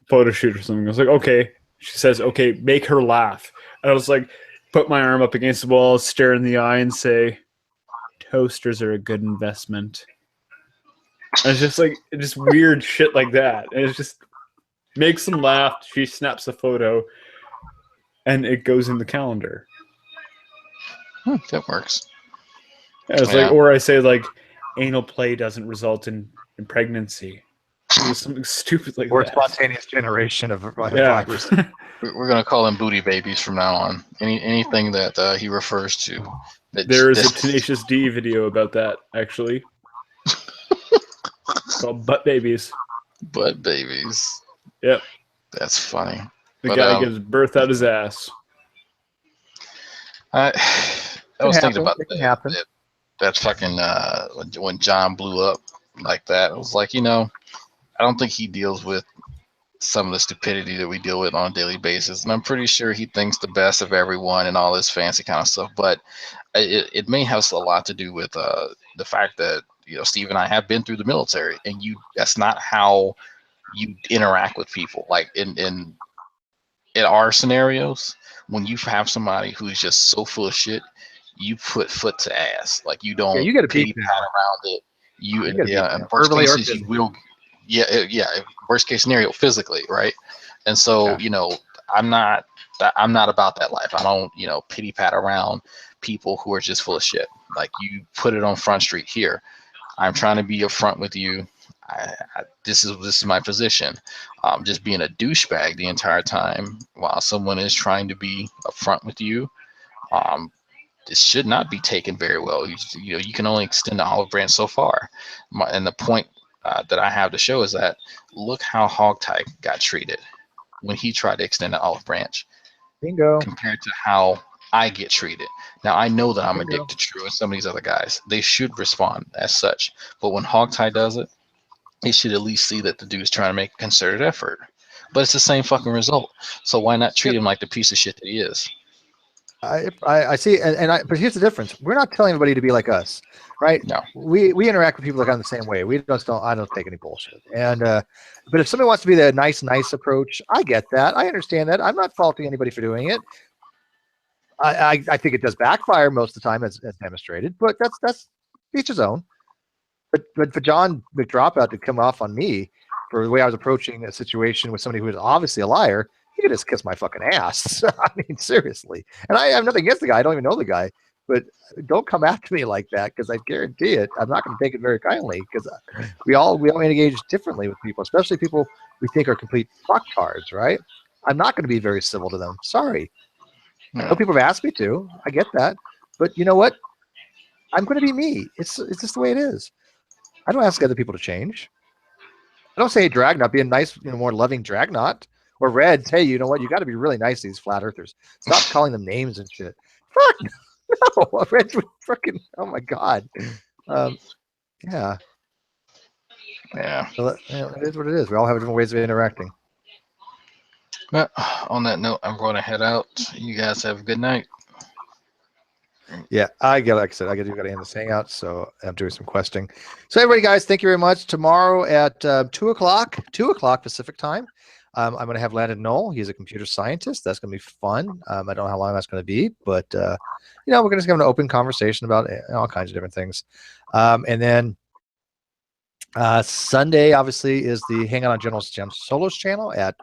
photo shoot or something. I was like, okay. She says, okay, make her laugh. And I was like, put my arm up against the wall, stare in the eye, and say, toasters are a good investment. And it's just weird shit like that. And it just makes them laugh. She snaps a photo, and it goes in the calendar. That works. Yeah, it's or I say anal play doesn't result in pregnancy. It was something stupid like or that. Spontaneous generation of virus. We're gonna call them booty babies from now on. Anything that he refers to. There is a Tenacious D video about that, actually. It's called Butt Babies. Butt Babies. Yep. That's funny. The guy gives birth out his ass. I was thinking about that fucking when John blew up like that. I was like, I don't think he deals with some of the stupidity that we deal with on a daily basis, and I'm pretty sure he thinks the best of everyone and all this fancy kind of stuff. But it may have a lot to do with the fact that Steve and I have been through the military, and that's not how you interact with people. Like in our scenarios, when you have somebody who's just so full of shit, you put foot to ass. Like you don't you get a pity pat around it. And worst cases you will. Yeah. Worst case scenario, physically, right? And so, I'm not about that life. I don't, pity pat around people who are just full of shit. Like you put it on Front Street here. I'm trying to be upfront with you. This is my position. Just being a douchebag the entire time while someone is trying to be upfront with you. This should not be taken very well. You can only extend the olive branch so far. And the point that I have to show is that look how Hogtie got treated when he tried to extend the olive branch. Bingo. Compared to how I get treated. Now I know that I'm a dick to True and some of these other guys. They should respond as such. But when Hogtie does it, he should at least see that the dude's trying to make a concerted effort. But it's the same fucking result. So why not treat him like the piece of shit that he is? I see, but here's the difference. We're not telling everybody to be like us, right? No. We interact with people like on the same way. I don't take any bullshit. And but if somebody wants to be the nice approach, I get that. I understand that. I'm not faulting anybody for doing it. I think it does backfire most of the time, as demonstrated. But that's each his own. But for John McDropout to come off on me for the way I was approaching a situation with somebody who was obviously a liar, he could just kiss my fucking ass. I mean, seriously. And I have nothing against the guy. I don't even know the guy. But don't come after me like that, because I guarantee it, I'm not going to take it very kindly, because we all engage differently with people, especially people we think are complete fucktards, right? I'm not going to be very civil to them. Sorry. I know people have asked me to. I get that. But you know what? I'm going to be me. It's just the way it is. I don't ask other people to change. I don't say, hey, Dragnot, be a nice, more loving Dragnot. Or Reds, hey, you know what? You got to be really nice to these flat earthers. Stop calling them names and shit. Fuck no. Reds would freaking, oh my God. Yeah. Yeah. So it is what it is. We all have different ways of interacting. Well, on that note, I'm going to head out. You guys have a good night. Yeah, like I said, I got to end this hangout, so I'm doing some questing. So everybody, guys, thank you very much. Tomorrow at 2 o'clock Pacific time, I'm going to have Landon Knoll. He's a computer scientist. That's going to be fun. I don't know how long that's going to be, but we're going to have an open conversation about all kinds of different things. And then Sunday, obviously, is the Hangout on General Gems Solos channel at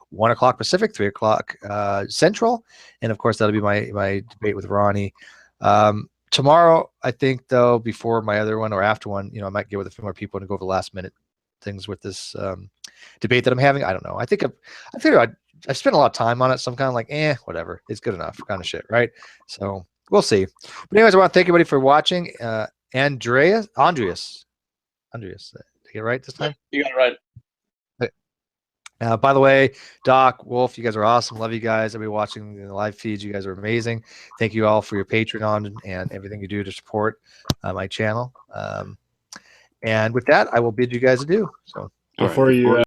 1 o'clock Pacific, 3 o'clock Central, and of course that'll be my debate with Ronnie. Tomorrow, I think though, before my other one or after one, I might get with a few more people and go over the last minute things with this debate that I'm having. I don't know. I figured I spent a lot of time on it, so I'm kind of like, whatever, it's good enough, kind of shit, right? So we'll see. But anyways, I want to thank everybody for watching. Andreas, did I get it right this time? You got it right. By the way, Doc, Wolf, you guys are awesome. Love you guys. Everybody watching the live feeds, you guys are amazing. Thank you all for your Patreon and everything you do to support my channel. And with that, I will bid you guys adieu. So before you